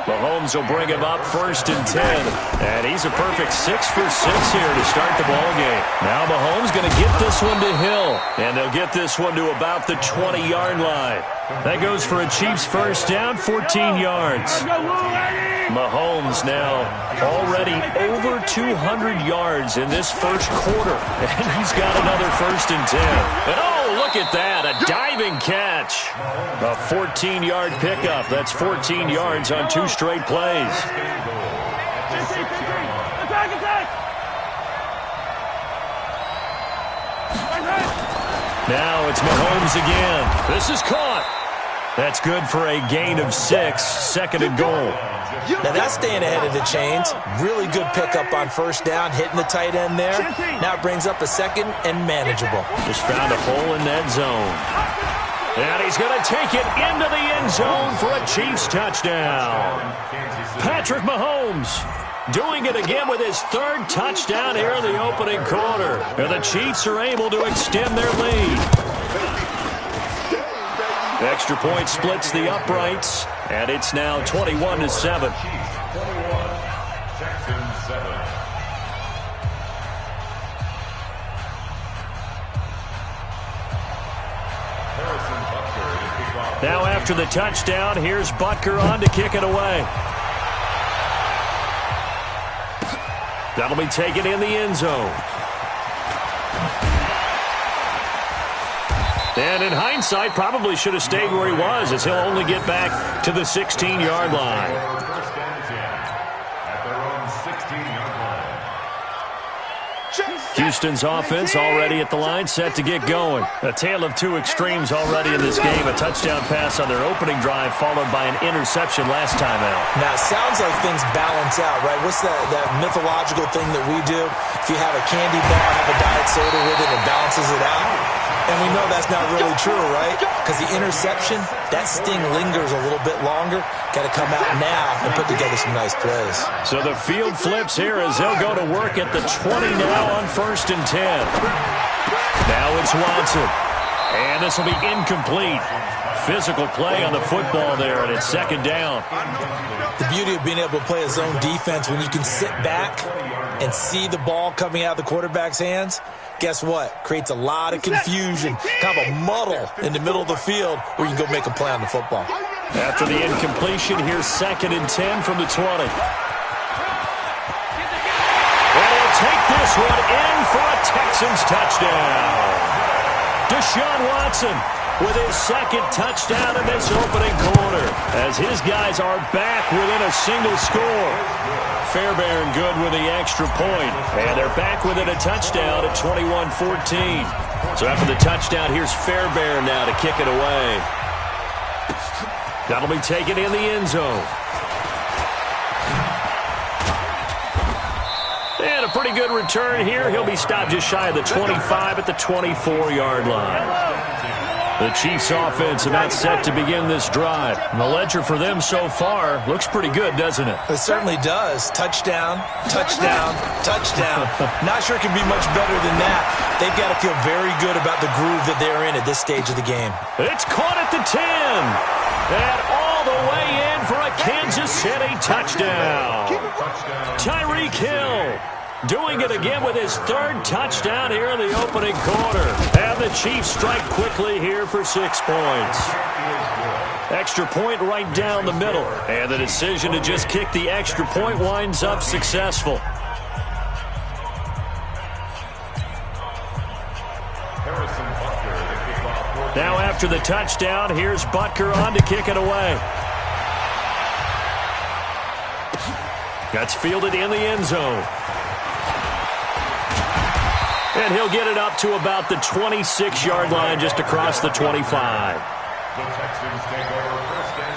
Mahomes will bring him up first and 10. And he's a perfect 6 for 6 here to start the ball game. Now Mahomes going to get this one to Hill. And they'll get this one to about the 20-yard line. That goes for a Chiefs first down, 14 yards. Mahomes now already over 200 yards in this first quarter. And he's got another first and 10. And oh, look at that, a diving catch. A 14-yard pickup. That's 14 yards on 2 straight plays. Now it's Mahomes again. This is caught. That's good for a gain of 6, second and goal. Now that's staying ahead of the chains. Really good pickup on first down, hitting the tight end there. Now it brings up a second and manageable. Just found a hole in that zone. And he's going to take it into the end zone for a Chiefs touchdown. Patrick Mahomes doing it again with his 3rd touchdown here in the opening quarter. And the Chiefs are able to extend their lead. Extra point splits the uprights, and it's now 21-7. 21, Texans 7. Now after the touchdown, here's Butker on to kick it away. That'll be taken in the end zone. And in hindsight, probably should have stayed where he was, as he'll only get back to the 16-yard line. First and 10 at their own 16-yard line. Houston's offense already at the line, set to get going. A tale of two extremes already in this game. A touchdown pass on their opening drive, followed by an interception last time out. Now, it sounds like things balance out, right? What's that mythological thing that we do? If you have a candy bar, have a diet soda with it, it balances it out. And we know that's not really true, right? Because the interception, that sting lingers a little bit longer. Got to come out now and put together some nice plays. So the field flips here as they'll go to work at the 20 now on 1st and 10. Now it's Watson. And this will be incomplete. Physical play on the football there, and it's 2nd down. The beauty of being able to play a zone defense when you can sit back and see the ball coming out of the quarterback's hands, guess what? Creates a lot of confusion, kind of a muddle in the middle of the field where you can go make a play on the football. After the incompletion, here's 2nd and 10 from the 20. And he'll take this one in for a Texans touchdown. Deshaun Watson with his 2nd touchdown in this opening quarter, as his guys are back within a single score. Fairbairn good with the extra point, and they're back within a touchdown at 21-14. So after the touchdown, here's Fairbairn now to kick it away. That'll be taken in the end zone. And a pretty good return here. He'll be stopped just shy of the 25 at the 24-yard line. The Chiefs' offense about set to begin this drive. And the ledger for them so far looks pretty good, doesn't it? It certainly does. Touchdown, touchdown, touchdown. Not sure it can be much better than that. They've got to feel very good about the groove that they're in at this stage of the game. It's caught at the 10. And all the way in for a Kansas City touchdown. Tyreek Hill doing it again with his 3rd touchdown here in the opening quarter. And the Chiefs strike quickly here for 6 points. Extra point right down the middle. And the decision to just kick the extra point winds up successful. Now after the touchdown, here's Butker on to kick it away. That's fielded in the end zone. And he'll get it up to about the 26-yard line, just across the 25. The Texans take over 1st and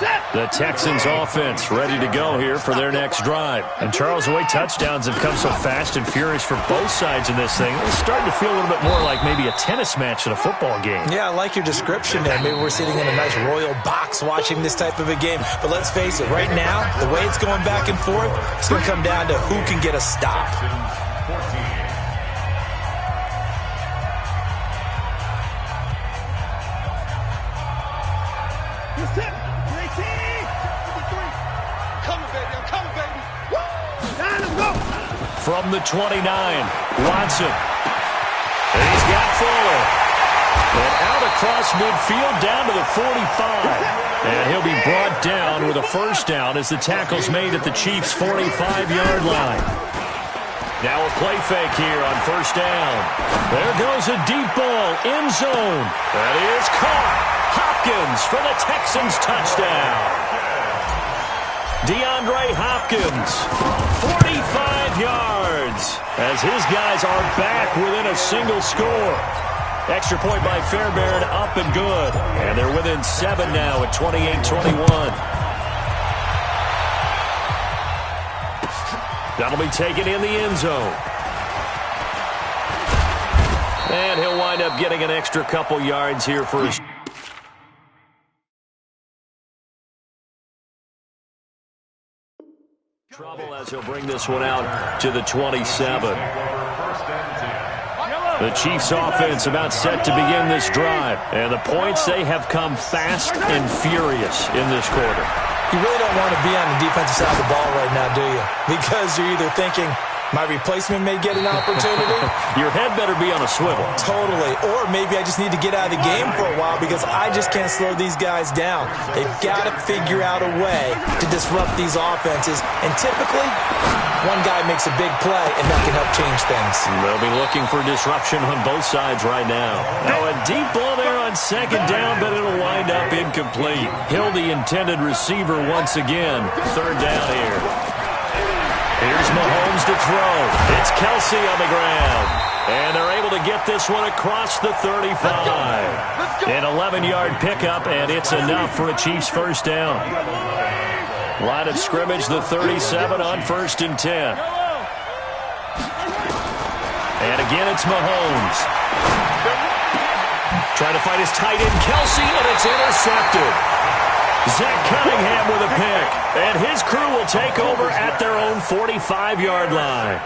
10. The Texans offense ready to go here for their next drive. And Charles, the way touchdowns have come so fast and furious for both sides in this thing, it's starting to feel a little bit more like maybe a tennis match in a football game. Yeah, I like your description there. Maybe we're sitting in a nice royal box watching this type of a game. But let's face it, right now, the way it's going back and forth, it's going to come down to who can get a stop. 14. From the 29, Watson. And he's got Fuller. And out across midfield down to the 45. And he'll be brought down with a 1st down as the tackle's made at the Chiefs' 45-yard line. Now a play fake here on 1st down. There goes a deep ball, end zone. That is caught. Hopkins for the Texans touchdown. DeAndre Hopkins, 45 yards, as his guys are back within a single score. Extra point by Fairbairn, up and good. And they're within 7 now at 28-21. That'll be taken in the end zone. And he'll wind up getting an extra couple yards here for his... trouble as he'll bring this one out to the 27. The Chiefs offense about set to begin this drive. And the points, they have come fast and furious in this quarter. You really don't want to be on the defensive side of the ball right now, do you? Because you're either thinking, my replacement may get an opportunity. Your head better be on a swivel. Totally. Or maybe I just need to get out of the game for a while because I just can't slow these guys down. They've got to figure out a way to disrupt these offenses. And typically, one guy makes a big play, and that can help change things. They'll be looking for disruption on both sides right now. Now a deep ball there on second down, but it'll wind up incomplete. Hill, the intended receiver once again. Third down here. Here's Mahomes to throw. It's Kelsey on the ground. And they're able to get this one across the 35. An 11-yard pickup, and it's enough for a Chiefs first down. Line of scrimmage, the 37 on 1st and 10. And again, it's Mahomes. Trying to find his tight end, Kelsey, and it's intercepted. Zach Cunningham with a pick, and his crew will take over at their own 45-yard line.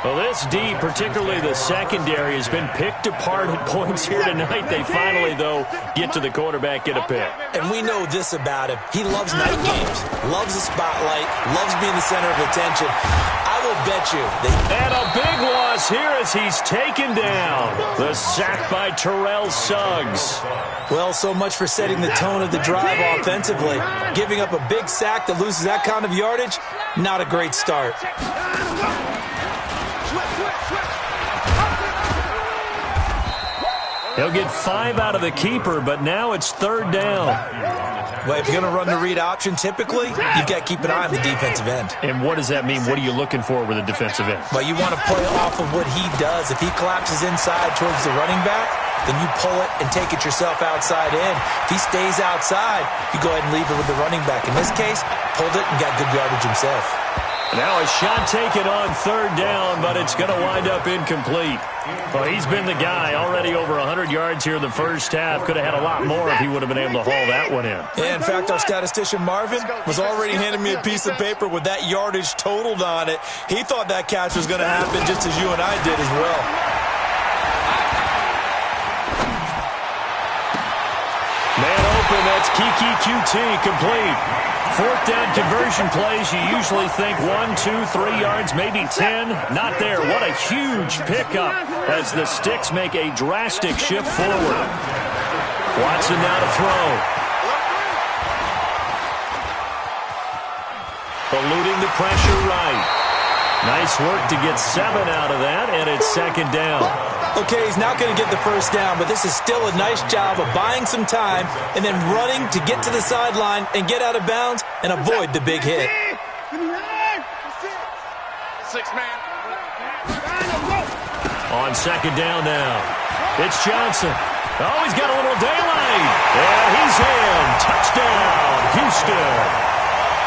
Well, this D, particularly the secondary, has been picked apart at points here tonight. They finally, though, get to the quarterback, get a pick. And we know this about him. He loves night games, loves the spotlight, loves being the center of attention. I will bet you. And a big loss here as he's taken down. The sack by Terrell Suggs. Well, so much for setting the tone of the drive offensively. Giving up a big sack that loses that kind of yardage, not a great start. He'll get 5 out of the keeper, but now it's third down. Well, if you're going to run the read option, typically, you've got to keep an eye on the defensive end. And what does that mean? What are you looking for with a defensive end? Well, you want to play off of what he does. If he collapses inside towards the running back, then you pull it and take it yourself outside in. If he stays outside, you go ahead and leave it with the running back. In this case, pulled it and got good yardage himself. Now a shot taken on third down, but it's going to wind up incomplete. Well, he's been the guy already over 100 yards here in the first half. Could have had a lot more if he would have been able to haul that one in. Yeah, in fact, our statistician Marvin was already handing me a piece of paper with that yardage totaled on it. He thought that catch was going to happen just as you and I did as well. Man open, that's Kiki QT complete. Fourth down conversion plays, you usually think 1, 2, 3 yards, maybe 10. Not there. What a huge pickup as the Sticks make a drastic shift forward. Watson now to throw. Eluding the pressure right. Nice work to get 7 out of that, and it's second down. Okay, he's not going to get the first down, but this is still a nice job of buying some time and then running to get to the sideline and get out of bounds and avoid the big hit. 6 man. On second down now. It's Johnson. Oh, he's got a little daylight. And he's in. Touchdown, Houston.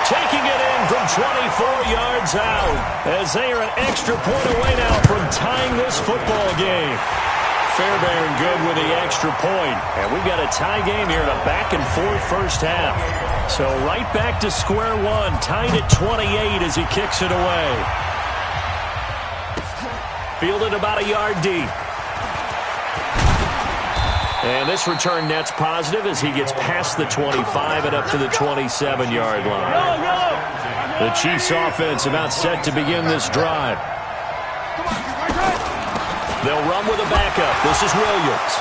Taking it in from 24 yards out as they are an extra point away now from tying this football game. Fairbairn good with the extra point. And we've got a tie game here in a back-and-forth first half. So right back to square one, tied at 28 as he kicks it away. Fielded about a yard deep. And this return net's positive as he gets past the 25 and up to the 27-yard line. The Chiefs offense about set to begin this drive. They'll run with a backup. This is Williams.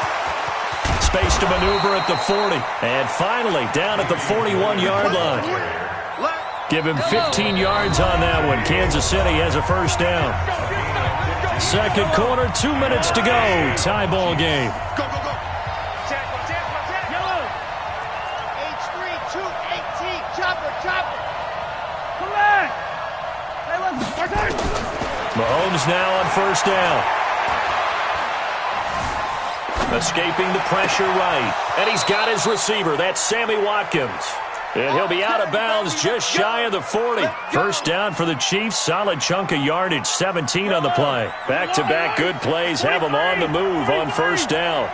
Space to maneuver at the 40. And finally down at the 41-yard line. Give him 15 yards on that one. Kansas City has a first down. Second quarter, 2 minutes to go. Tie ball game. Mahomes now on first down. Escaping the pressure right. And he's got his receiver. That's Sammy Watkins. And he'll be out of bounds just shy of the 40. First down for the Chiefs. Solid chunk of yardage. 17 on the play. Back-to-back good plays have them on the move on first down.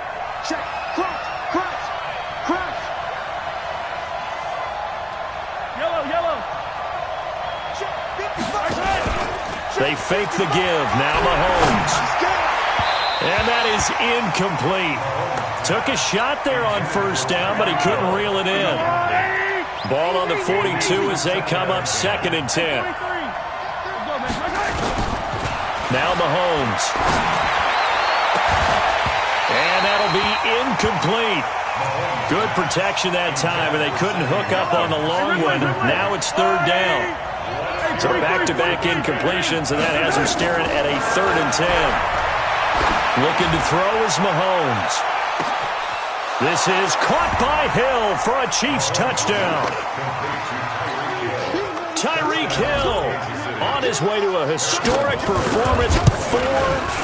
They fake the give. Now Mahomes. And that is incomplete. Took a shot there on first down, but he couldn't reel it in. Ball on the 42 as they come up 2nd and 10. Now Mahomes. And that'll be incomplete. Good protection that time, and they couldn't hook up on the long one. Now it's 3rd down. So back-to-back incompletions, and that has him staring at a 3rd and 10. Looking to throw is Mahomes. This is caught by Hill for a Chiefs touchdown. Tyreek Hill on his way to a historic performance, 4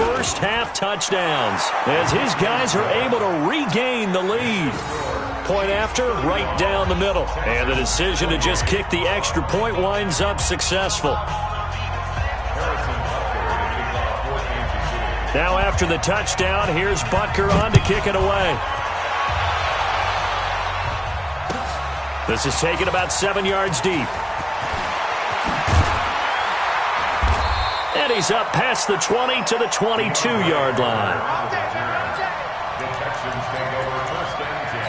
first-half touchdowns, as his guys are able to regain the lead. Point after, right down the middle. And the decision to just kick the extra point winds up successful. Now after the touchdown, here's Butker on to kick it away. This is taken about 7 yards deep. And he's up past the 20 to the 22-yard line. The Texans take over 1st and 10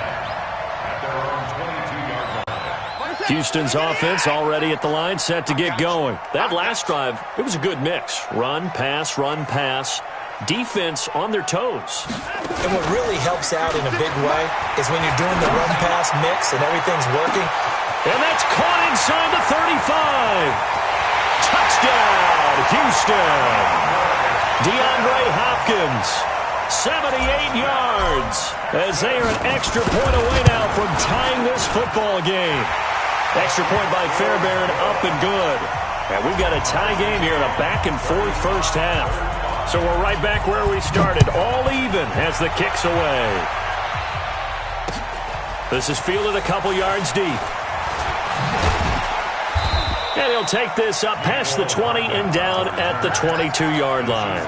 at their own 22-yard line. Houston's offense already at the line, set to get going. That last drive, it was a good mix. Run, pass, run, pass. Defense on their toes. And what really helps out in a big way is when you're doing the run-pass mix and everything's working. And that's caught inside the 35. Touchdown, Houston. DeAndre Hopkins, 78 yards, as they are an extra point away now from tying this football game. Extra point by Fairbairn, up and good. And we've got a tie game here in a back-and-forth first half. So we're right back where we started, all even as the kick's away. This is fielded a couple yards deep. And he'll take this up past the 20 and down at the 22-yard line.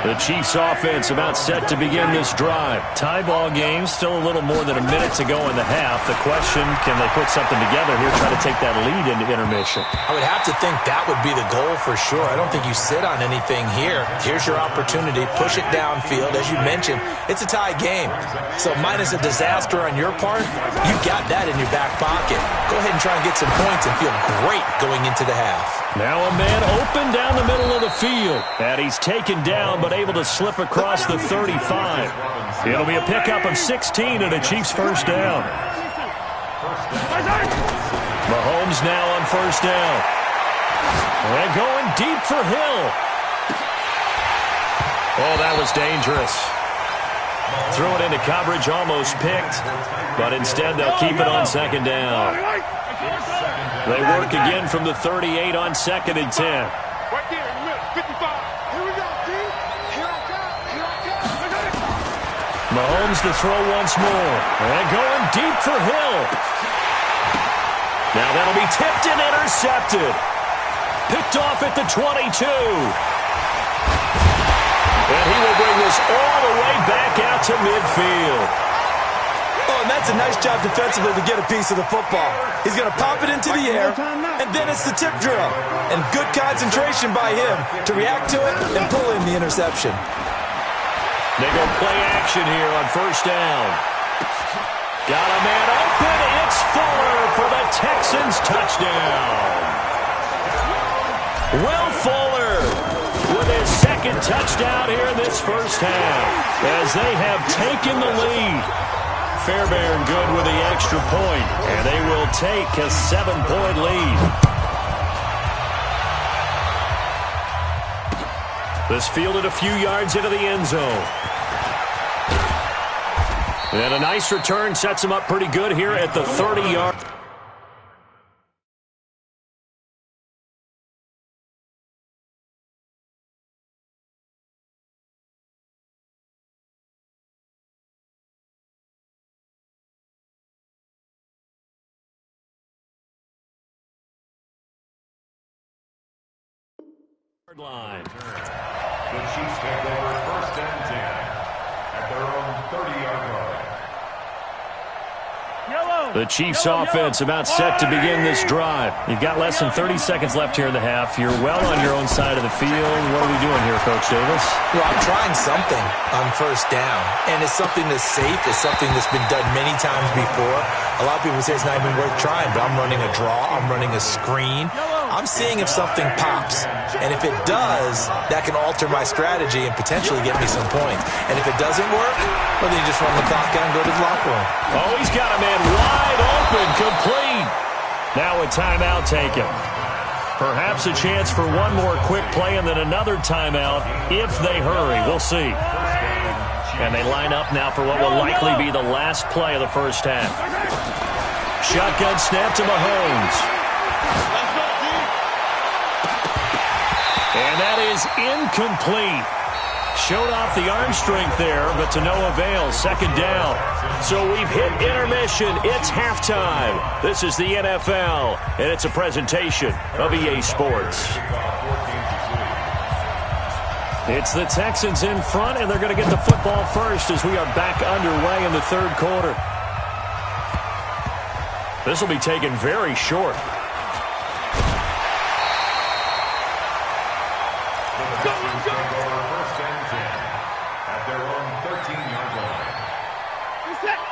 The Chiefs offense about set to begin this drive. Tie ball game, still a little more than a minute to go in the half. The question, can they put something together here, try to take that lead into intermission? I would have to think that would be the goal for sure. I don't think you sit on anything here. Here's your opportunity. Push it downfield. As you mentioned, it's a tie game. So minus a disaster on your part, you got that in your back pocket. Go ahead and try and get some points and feel great going into the half. Now a man open down the middle of the field. And he's taken down, but able to slip across the 35. It'll be a pickup of 16 and a Chiefs first down. Mahomes now on first down. And going deep for Hill. Oh, that was dangerous. Threw it into coverage, almost picked. But instead they'll keep it on 2nd down. They work again from the 38 on 2nd and 10. Right there in the middle, 55. Here we go, D. Here I come. Here I come. Mahomes to throw once more. And going deep for Hill. Now that'll be tipped and intercepted. Picked off at the 22. And he will bring this all the way back out to midfield. Oh, and that's a nice job defensively to get a piece of the football. He's going to pop it into the air, and then it's the tip drill. And good concentration by him to react to it and pull in the interception. They go play action here on first down. Got a man open. It's Fuller for the Texans touchdown. Will Fuller with his 2nd touchdown here in this first half as they have taken the lead. Fairbairn good with the extra point, and they will take a 7-point lead. This fielded a few yards into the end zone. And a nice return sets him up pretty good here at the 30-yard. Line. The Chiefs take over 1st and 10 at their own 30-yard line. The Chiefs offense about set to begin this drive. You've got less than 30 seconds left here in the half. You're well on your own side of the field. What are we doing here, Coach Davis? Well, I'm trying something on first down, and it's something that's safe. It's something that's been done many times before. A lot of people say it's not even worth trying, but I'm running a draw. I'm running a screen. I'm seeing if something pops, and if it does, that can alter my strategy and potentially get me some points. And if it doesn't work, well, then you just run the clock out and go to the locker room. Oh, he's got a man wide open, complete. Now a timeout taken. Perhaps a chance for one more quick play and then another timeout if they hurry. We'll see. And they line up now for what will likely be the last play of the first half. Shotgun snap to Mahomes. And that is incomplete. Showed off the arm strength there, but to no avail. Second down. So we've hit intermission. It's halftime. This is the NFL, and it's a presentation of EA Sports. It's the Texans in front, and they're going to get the football first as we are back underway in the third quarter. This will be taken very short.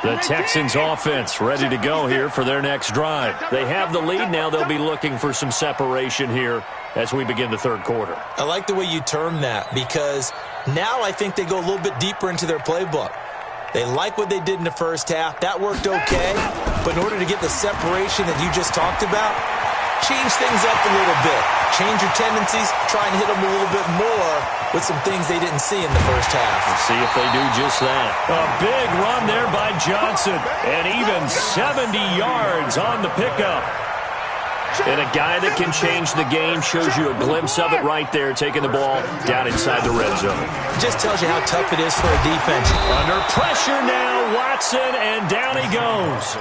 The Texans offense ready to go here for their next drive. They have the lead now. They'll be looking for some separation here as we begin the third quarter. I like the way you term that because now I think they go a little bit deeper into their playbook. They like what they did in the first half. That worked okay. But in order to get the separation that you just talked about, change things up a little bit. Change your tendencies. Try and hit them a little bit more with some things they didn't see in the first half. Let's see if they do just that. A big run there by Johnson. And even 70 yards on the pickup. And a guy that can change the game shows you a glimpse of it right there, taking the ball down inside the red zone. Just tells you how tough it is for a defense. Under pressure now, Watson, and down he goes.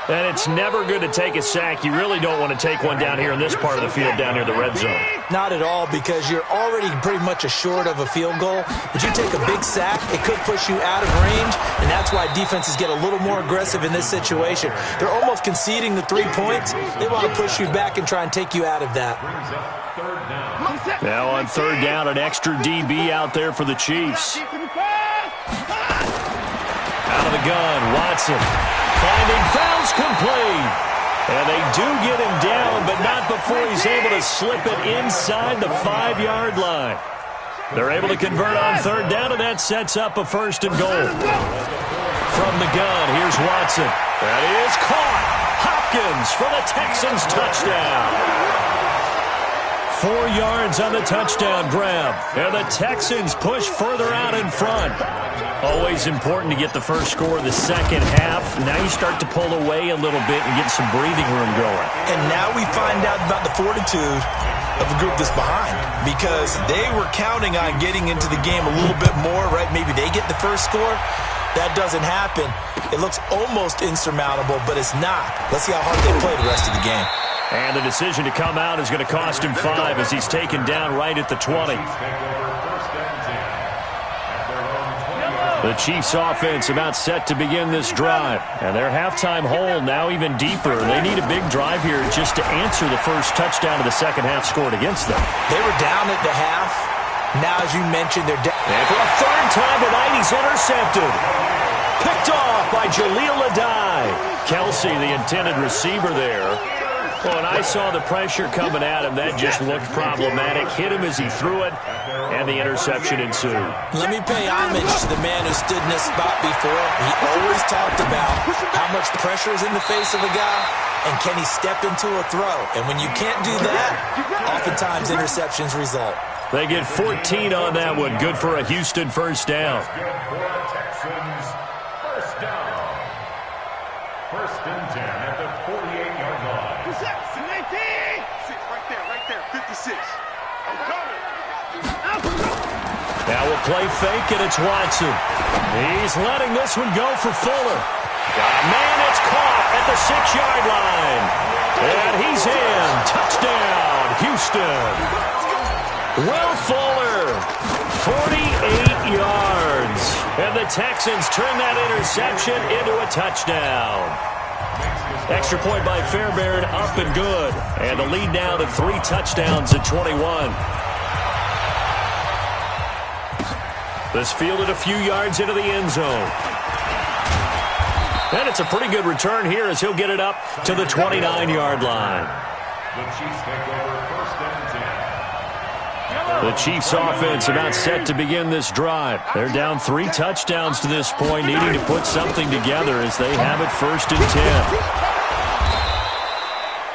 And it's never good to take a sack. You really don't want to take one down here in this part of the field, down near the red zone. Not at all, because you're already pretty much assured of a field goal. But you take a big sack, it could push you out of range, and that's why defenses get a little more aggressive in this situation. They're almost conceding the 3 points. They want to push you back and try and take you out of that. Now on third down, an extra DB out there for the Chiefs. Out of the gun, Watson. Finding fouls complete. And they do get him down, but not before he's able to slip it inside the 5-yard line. They're able to convert on third down, and that sets up a first and goal. From the gun, here's Watson. That is caught. Hopkins for the Texans touchdown. 4 yards on the touchdown grab. And the Texans push further out in front. Always important to get the first score of the second half. Now you start to pull away a little bit and get some breathing room going. And now we find out about the fortitude of a group that's behind, because they were counting on getting into the game a little bit more, right? Maybe they get the first score. That doesn't happen. It looks almost insurmountable, but it's not. Let's see how hard they play the rest of the game. And the decision to come out is going to cost him 5 as he's taken down right at the 20. The Chiefs offense about set to begin this drive. And their halftime hole now even deeper. They need a big drive here just to answer the first touchdown of the second half scored against them. They were down at the half. Now, as you mentioned, they're down. And for a third time tonight, he's intercepted. Picked off by Jaleel Adai. Kelsey, the intended receiver there. Well, and I saw the pressure coming at him. That just looked problematic. Hit him as he threw it, and the interception ensued. Let me pay homage to the man who stood in this spot before. He always talked about how much pressure is in the face of a guy, and can he step into a throw. And when you can't do that, oftentimes interceptions result. They get 14 on that one. Good for a Houston first down. Texans first down. First and 10 at the 48-yard line. Right there, 56. I'm coming. Now we'll play fake, and it's Watson. He's letting this one go for Fuller. Man, it's caught at the 6-yard line. And he's in. Touchdown, Houston. Will Fuller, 48 yards. And the Texans turn that interception into a touchdown. Extra point by Fairbairn, up and good. And the lead now to 3 touchdowns at 21. This fielded a few yards into the end zone. And it's a pretty good return here as he'll get it up to the 29-yard line. The Chiefs take over first and 10. The Chiefs offense about set to begin this drive. They're down 3 touchdowns to this point, needing to put something together as they have it first and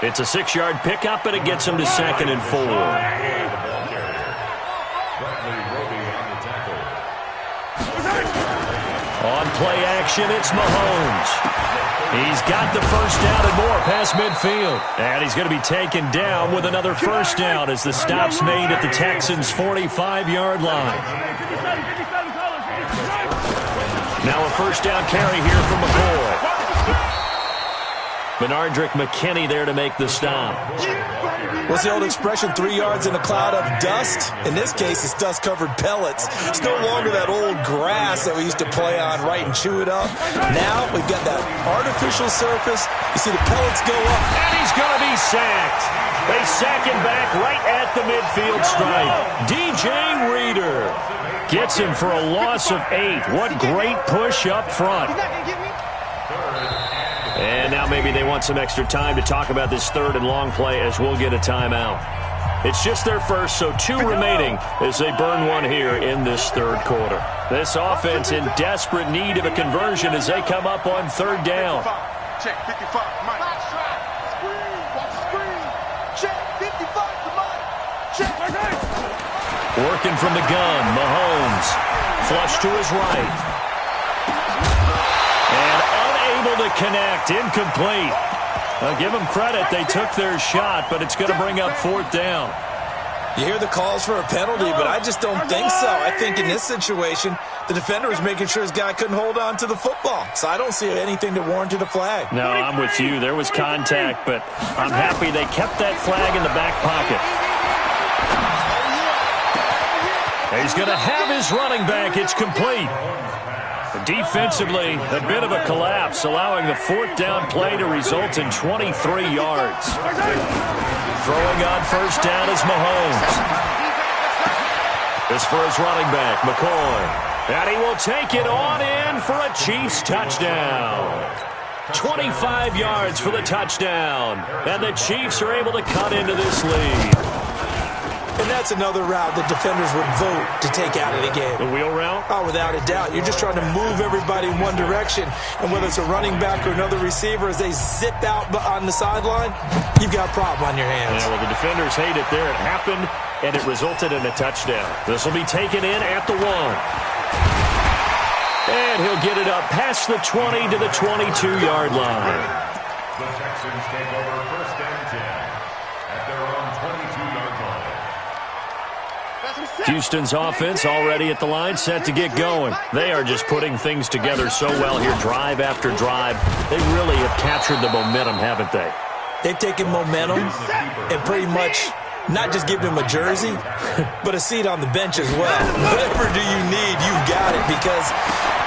10. It's a 6-yard pickup, and it gets them to second and 4. On play action, it's Mahomes. He's got the first down and more past midfield. And he's going to be taken down with another first down as the stop's made at the Texans' 45-yard line. Now a first down carry here from McCoy. Benardrick McKinney there to make the stop. What's the old expression, 3 yards in a cloud of dust? In this case, it's dust-covered pellets. It's no longer that old grass that we used to play on, right, and chew it up. Now we've got that artificial surface. You see the pellets go up. And he's going to be sacked. They sack him back right at the midfield stripe. DJ Reader gets him for a loss of 8. What great push up front. And now maybe they want some extra time to talk about this third and long play as we'll get a timeout. It's just their first, so 2 remaining as they burn one here in this third quarter. This offense in desperate need of a conversion as they come up on third down. Check 55, Mike. Screen, watch the screen. Check 55, Mike. Check. Working from the gun, Mahomes. Flush to his right. And unable to connect, incomplete. I'll give them credit, they took their shot, but it's going to bring up fourth down. You hear the calls for a penalty, but I just don't think so. I think in this situation, the defender was making sure his guy couldn't hold on to the football. So I don't see anything that warranted a flag. No, I'm with you. There was contact, but I'm happy they kept that flag in the back pocket. He's going to have his running back. It's complete. Defensively, a bit of a collapse, allowing the fourth down play to result in 23 yards. Throwing on first down is Mahomes. This for his running back, McCoy. And he will take it on in for a Chiefs touchdown. 25 yards for the touchdown. And the Chiefs are able to cut into this lead. And that's another route that defenders would vote to take out of the game. The wheel route? Oh, without a doubt. You're just trying to move everybody in one direction. And whether it's a running back or another receiver, as they zip out on the sideline, you've got a problem on your hands. Yeah, well, the defenders hate it there. It happened, and it resulted in a touchdown. This will be taken in at the 1. And he'll get it up past the 20 to the 22-yard line. The Texans take over first and 10 at their own 22-yard line. Houston's offense already at the line, set to get going. They are just putting things together so well here, drive after drive. They really have captured the momentum, haven't they? They've taken momentum and pretty much not just given him a jersey, but a seat on the bench as well. Whatever do you need, you've got it, because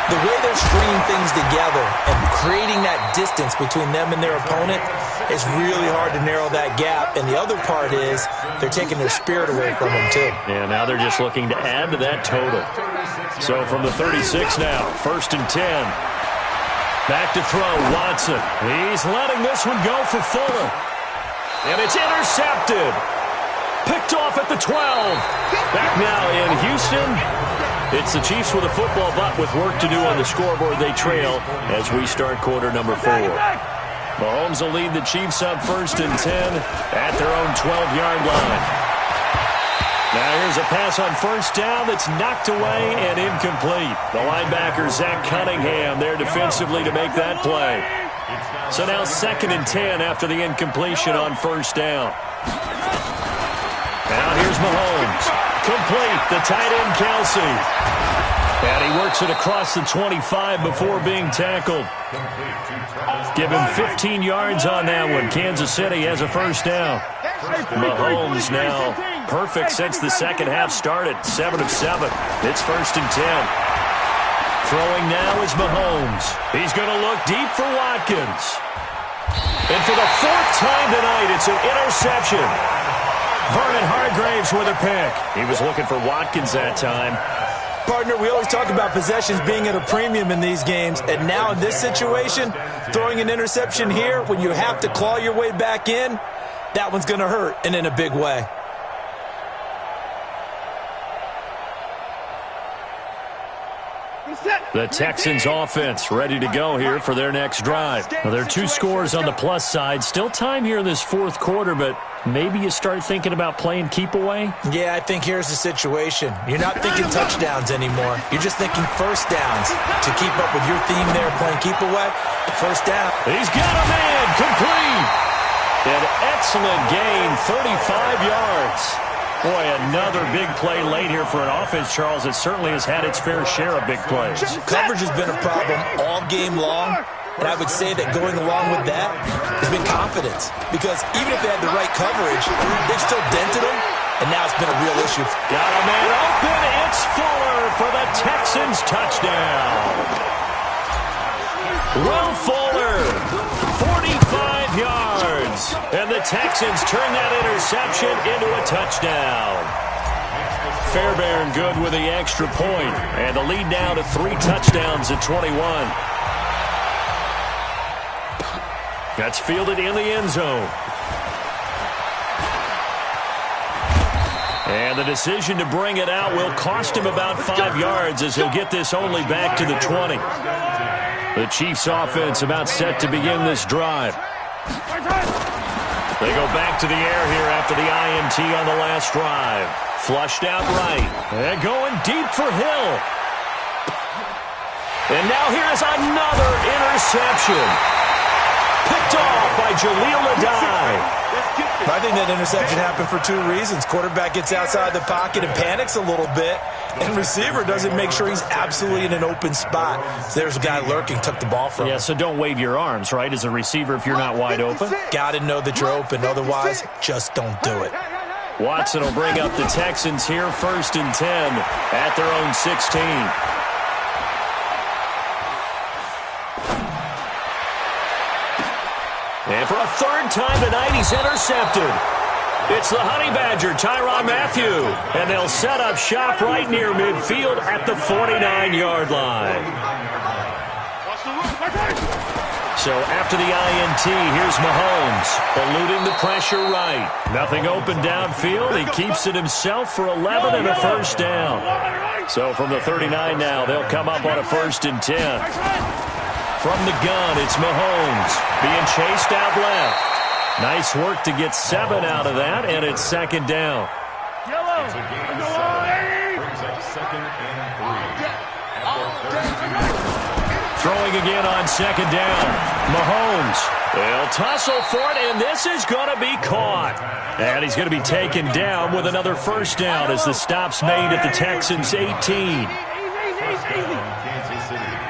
the way they're stringing things together and creating that distance between them and their opponent, it's really hard to narrow that gap. And the other part is they're taking their spirit away from them, too. Yeah, now they're just looking to add to that total. So from the 36 now, first and 10. Back to throw, Watson. He's letting this one go for Fuller. And it's intercepted. Picked off at the 12. Back now in Houston. It's the Chiefs with a football, but with work to do on the scoreboard, they trail as we start quarter number 4. Mahomes will lead the Chiefs up first and 10 at their own 12-yard line. Now here's a pass on first down that's knocked away and incomplete. The linebacker, Zach Cunningham, there defensively to make that play. So now second and 10 after the incompletion on first down. Now here's Mahomes. Complete, the tight end, Kelsey. And he works it across the 25 before being tackled. Give him 15 yards on that one. Kansas City has a first down. Mahomes now perfect since the second half started. 7 of 7. It's first and 10. Throwing now is Mahomes. He's going to look deep for Watkins. And for the fourth time tonight, it's an interception. Vernon Hargraves with a pick. He was looking for Watkins that time. Partner, we always talk about possessions being at a premium in these games, and now in this situation, throwing an interception here when you have to claw your way back in, that one's going to hurt, and in a big way. The Texans offense ready to go here for their next drive. Now, there are 2 scores on the plus side. Still time here in this fourth quarter, but maybe you start thinking about playing keep away? Yeah, I think here's the situation. You're not thinking touchdowns anymore. You're just thinking first downs. To keep up with your theme there, playing keep away, first down. He's got a man, complete. An excellent gain, 35 yards. Boy, another big play late here for an offense, Charles. It certainly has had its fair share of big plays. Coverage has been a problem all game long, and I would say that going along with that has been confidence. Because even if they had the right coverage, they've still dented them, and now it's been a real issue. Got a man open. It's Fuller for the Texans touchdown. Will Fuller, 45 yards. And the Texans turn that interception into a touchdown. Fairbairn good with the extra point. And the lead now to 3 touchdowns at 21. That's fielded in the end zone. And the decision to bring it out will cost him about 5 yards as he'll get this only back to the 20. The Chiefs offense about set to begin this drive. They go back to the air here after the INT on the last drive. Flushed out right. And going deep for Hill. And now here's another interception. Picked off by Jaleel Adai. I think that interception happened for 2 reasons. Quarterback gets outside the pocket and panics a little bit, and receiver doesn't make sure he's absolutely in an open spot. So there's a guy lurking, took the ball from him. Yeah, so don't wave your arms, right, as a receiver if you're not wide open. Got to know that you're open. Otherwise, just don't do it. Watson will bring up the Texans here, 1st and 10 at their own 16. And for a 3rd time tonight, he's intercepted. It's the Honey Badger, Tyrann Mathieu. And they'll set up shop right near midfield at the 49-yard line. So after the INT, here's Mahomes, eluding the pressure right. Nothing open downfield. He keeps it himself for 11 and a 1st down. So from the 39 now, they'll come up on a 1st and 10. From the gun, it's Mahomes being chased out left. Nice work to get 7 out of that, and it's 2nd down. It's a gain of 7. Brings up 2nd and 3. Throwing again on 2nd down. Mahomes. They'll tussle for it, and this is going to be caught. And he's going to be taken down with another 1st down as the stop's made at the Texans' 18. Kansas City.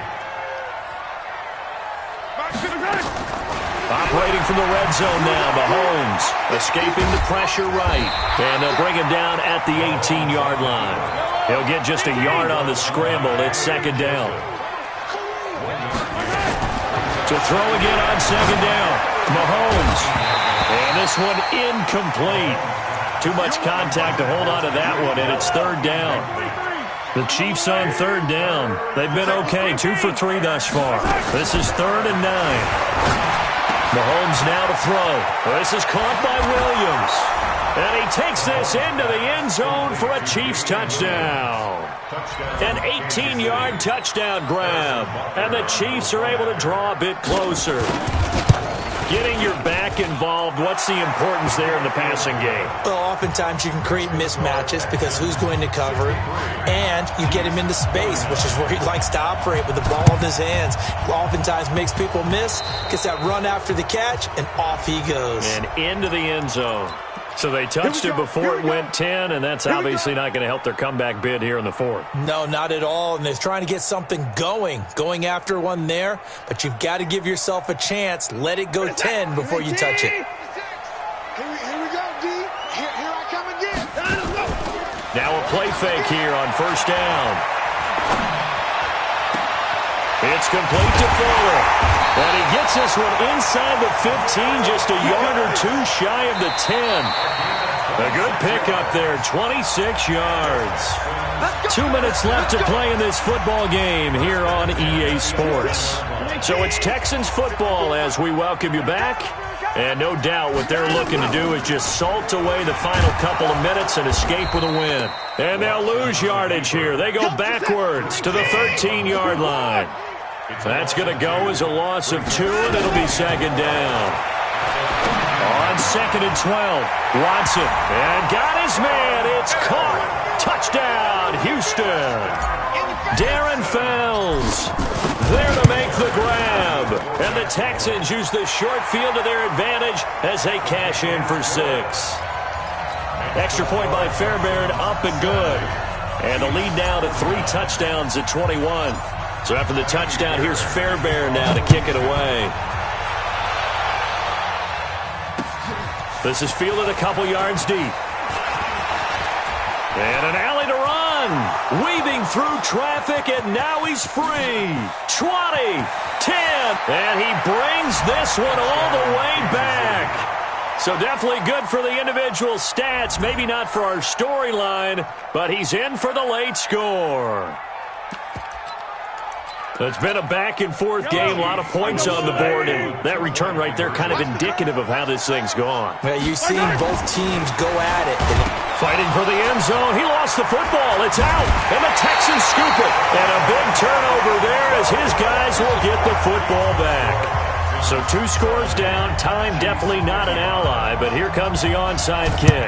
Operating from the red zone now, Mahomes escaping the pressure right. And they'll bring him down at the 18-yard line. He'll get just a yard on the scramble. It's 2nd down. To throw again on 2nd down, Mahomes. And this one incomplete. Too much contact to hold on to that one, and it's 3rd down. The Chiefs on 3rd down. They've been okay, 2 for 3 thus far. This is 3rd and 9. Mahomes now to throw. This is caught by Williams. And he takes this into the end zone for a Chiefs touchdown. An 18-yard touchdown grab. And the Chiefs are able to draw a bit closer. Getting your back involved, what's the importance there in the passing game? Well, oftentimes you can create mismatches because who's going to cover it, and you get him into space, which is where he likes to operate with the ball in his hands. Oftentimes makes people miss, gets that run after the catch, and off he goes. And into the end zone. So they touched it before it went 10, and that's obviously not going to help their comeback bid here in the 4th. No, not at all, and they're trying to get something going after one there, but you've got to give yourself a chance. Let it go 10 before you touch it. Here we go, D. Here I come again. Let's go. Now a play fake here on 1st down. It's complete to Fuller. And he gets this one inside the 15, just a yard or two shy of the 10. A good pickup there, 26 yards. 2 minutes left to play in this football game here on EA Sports. So it's Texans football as we welcome you back. And no doubt what they're looking to do is just salt away the final couple of minutes and escape with a win. And they'll lose yardage here. They go backwards to the 13-yard line. That's going to go as a loss of 2, and it'll be second down. On 2nd and 12, Watson. And got his man. It's caught. Touchdown, Houston. Darren Fells there to make the grab. And the Texans use the short field to their advantage as they cash in for 6. Extra point by Fairbairn, up and good. And the lead now to 3 touchdowns at 21. So after the touchdown, here's Fairbairn now to kick it away. This is fielded a couple yards deep. And an alley to run. Weaving through traffic, and now he's free. 20, 10, and he brings this one all the way back. So definitely good for the individual stats. Maybe not for our storyline, but he's in for the late score. It's been a back-and-forth game, a lot of points on the board, and that return right there kind of indicative of how this thing's gone. Yeah, you've seen both teams go at it. Fighting for the end zone. He lost the football. It's out, and the Texans scoop it. And a big turnover there as his guys will get the football back. So 2 scores down. Time definitely not an ally, but here comes the onside kick.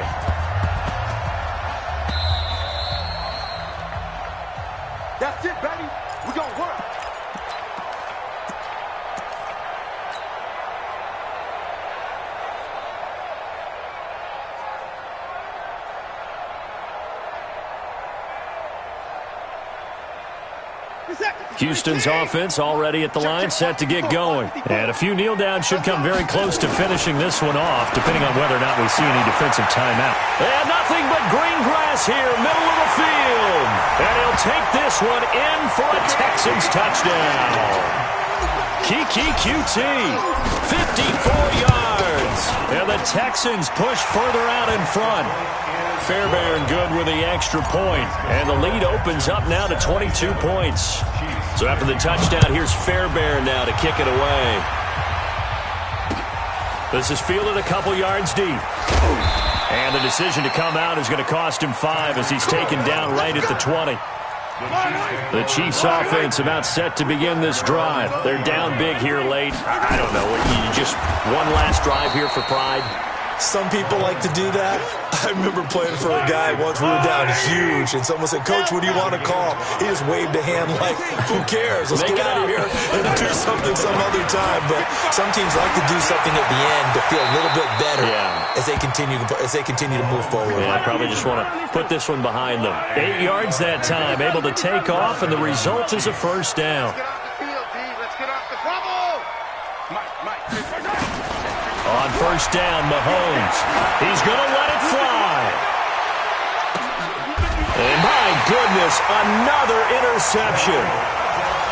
That's it, baby. We're going to work. Houston's offense already at the line, set to get going. And a few kneel downs should come very close to finishing this one off, depending on whether or not we see any defensive timeout. And nothing but green grass here, middle of the field. And he'll take this one in for a Texans touchdown. Kiki QT, 54 yards. And the Texans push further out in front. Fairbairn good with the extra point. And the lead opens up now to 22 points. So after the touchdown, here's Fairbairn now to kick it away. This is fielded a couple yards deep. And the decision to come out is going to cost him 5 as he's taken down right at the 20. The Chiefs offense about set to begin this drive. They're down big here late. I don't know. Just one last drive here for pride. Some people like to do that. I remember playing for a guy once. We were down huge, and someone said, "Coach, what do you want to call?" He just waved a hand like, "Who cares? Let's get out of here and do something some other time." But some teams like to do something at the end to feel a little bit better as they continue to move forward. Yeah, I probably just want to put this one behind them. 8 yards that time, able to take off, and the result is a first down. Get off the field, D. Let's get off the bubble. Mike. On first down, Mahomes. He's going to let it fly. And my goodness, another interception.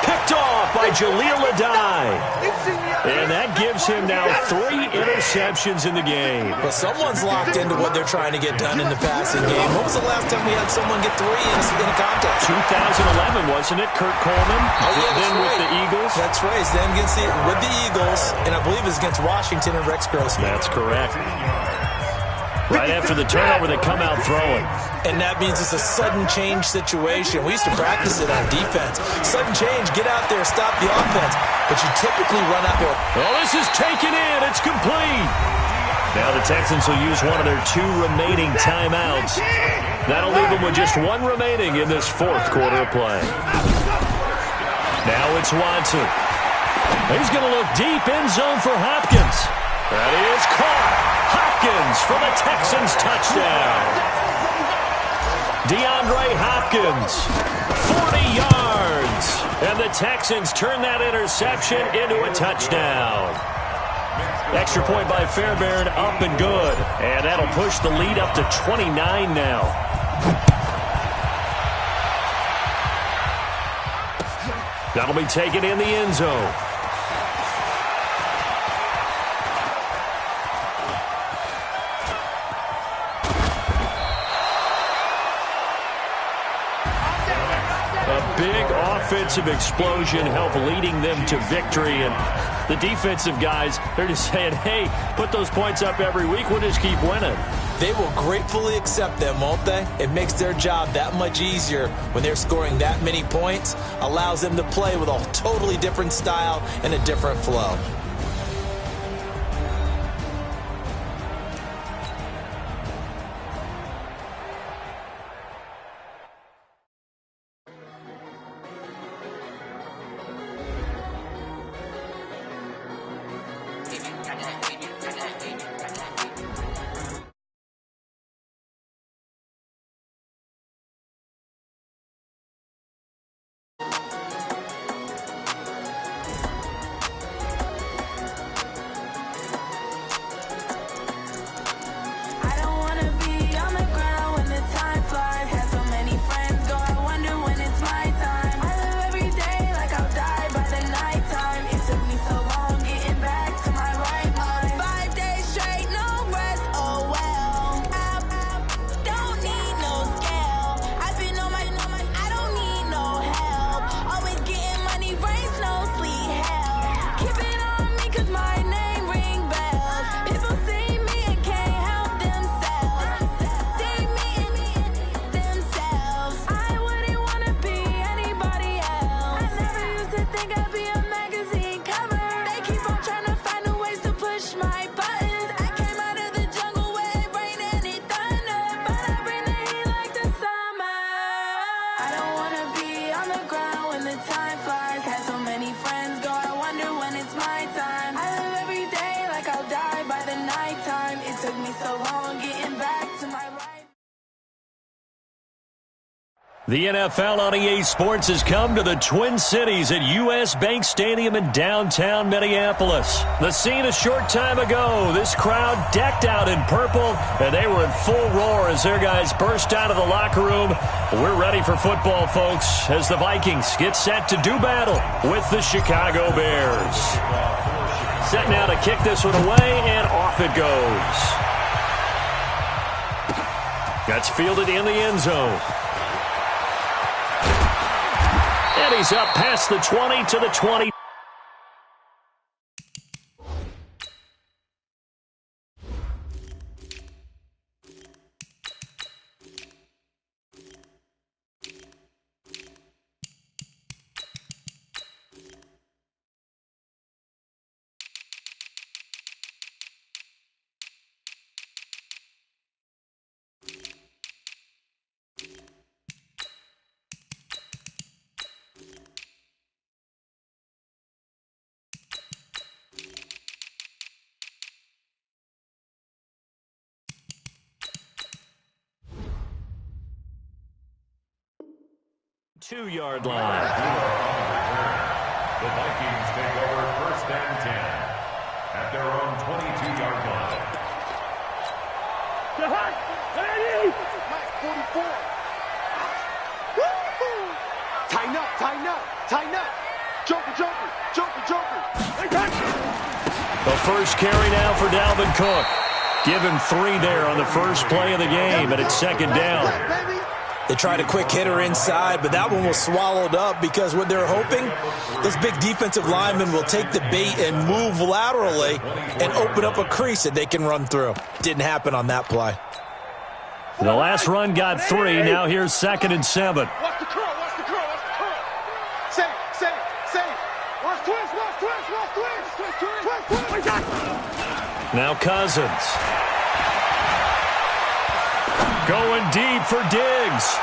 Picked off by Jaleel Adai. And that gives him now 3 interceptions in the game. But someone's locked into what they're trying to get done in the passing game. When was the last time we had someone get 3 in a contest? 2011, wasn't it? Kurt Coleman. Then with the Eagles. That's right. Then with the Eagles, and I believe it's against Washington and Rex Grossman. That's correct. Right after the turnover, they come out throwing. And that means it's a sudden change situation. We used to practice it on defense. Sudden change, get out there, stop the offense. But you typically run out there. Well, this is taken in. It's complete. Now the Texans will use one of their 2 remaining timeouts. That'll leave them with just 1 remaining in this 4th quarter of play. Now it's Watson. He's going to look deep end zone for Hopkins. That is caught. Hopkins for the Texans touchdown. DeAndre Hopkins, 40 yards. And the Texans turn that interception into a touchdown. Extra point by Fairbairn, up and good. And that'll push the lead up to 29 now. That'll be taken in the end zone. A big offensive explosion helped leading them to victory. And the defensive guys, they're just saying, hey, put those points up every week. We'll just keep winning. They will gratefully accept them, won't they? It makes their job that much easier when they're scoring that many points. Allows them to play with a totally different style and a different flow. The NFL on EA Sports has come to the Twin Cities at U.S. Bank Stadium in downtown Minneapolis. The scene a short time ago, this crowd decked out in purple, and they were in full roar as their guys burst out of the locker room. We're ready for football, folks, as the Vikings get set to do battle with the Chicago Bears. Set now to kick this one away, and off it goes. That's fielded in the end zone. And he's up past the 20 to the 20. Two-yard line. The Vikings take over first and 10 at their own 22-yard line. Tighten up, tighten up, tighten up. Joker, joker, joker, joker. The first carry now for Dalvin Cook. Give him 3 there on the first play of the game, and it's second down. They tried a quick hitter inside, but that one was swallowed up because what they're hoping, those big defensive linemen will take the bait and move laterally and open up a crease that they can run through. Didn't happen on that play. The last run got 3. Now here's 2nd and 7. Watch the curl, watch the curl, watch the curl. Save. Watch twist, watch twist, watch twist. Twist. Now Cousins. Going deep for Diggs.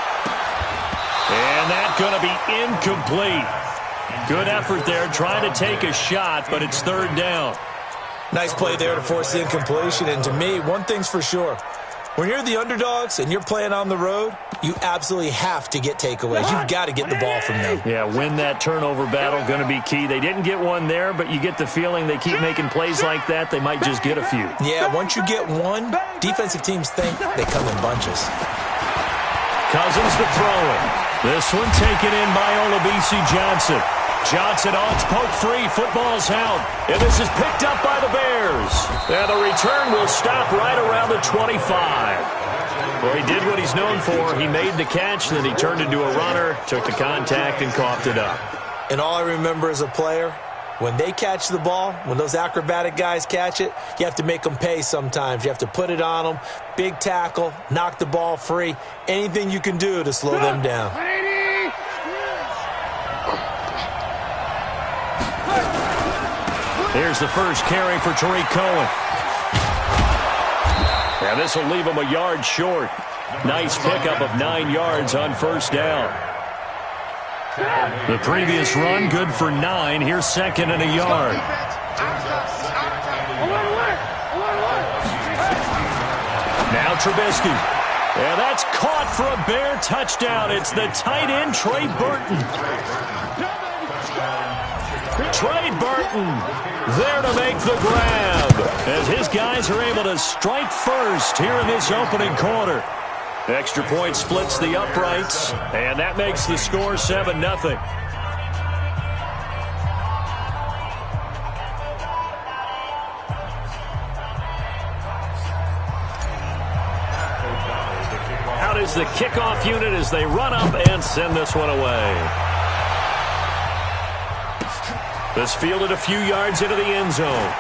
And that's going to be incomplete. Good effort there, trying to take a shot, but it's third down. Nice play there to force the incompletion. And to me, one thing's for sure. When you're the underdogs and you're playing on the road, you absolutely have to get takeaways. You've got to get the ball from them. Yeah, win that turnover battle, going to be key. They didn't get one there, but you get the feeling they keep making plays like that, they might just get a few. Yeah, once you get one, defensive teams think they come in bunches. Cousins to throw it. This one taken in by Olabisi Johnson. Johnson on, it's poked free, football's out, and this is picked up by the Bears. And the return will stop right around the 25. Well, he did what he's known for. He made the catch, then he turned into a runner, took the contact, and coughed it up. And all I remember as a player, when they catch the ball, when those acrobatic guys catch it, you have to make them pay sometimes. You have to put it on them, big tackle, knock the ball free, anything you can do to slow them down. Here's the first carry for Tariq Cohen. And this will leave him a yard short. Nice pickup of 9 yards on first down. The previous run, good for 9. Here's second and a yard. Now Trubisky. And that's caught for a Bear touchdown. It's the tight end, Trey Burton. Trey Burton there to make the grab as his guys are able to strike first here in this opening quarter. Extra point splits the uprights, and that makes the score 7-0. Out is the kickoff unit as they run up and send this one away. This fielded a few yards into the end zone.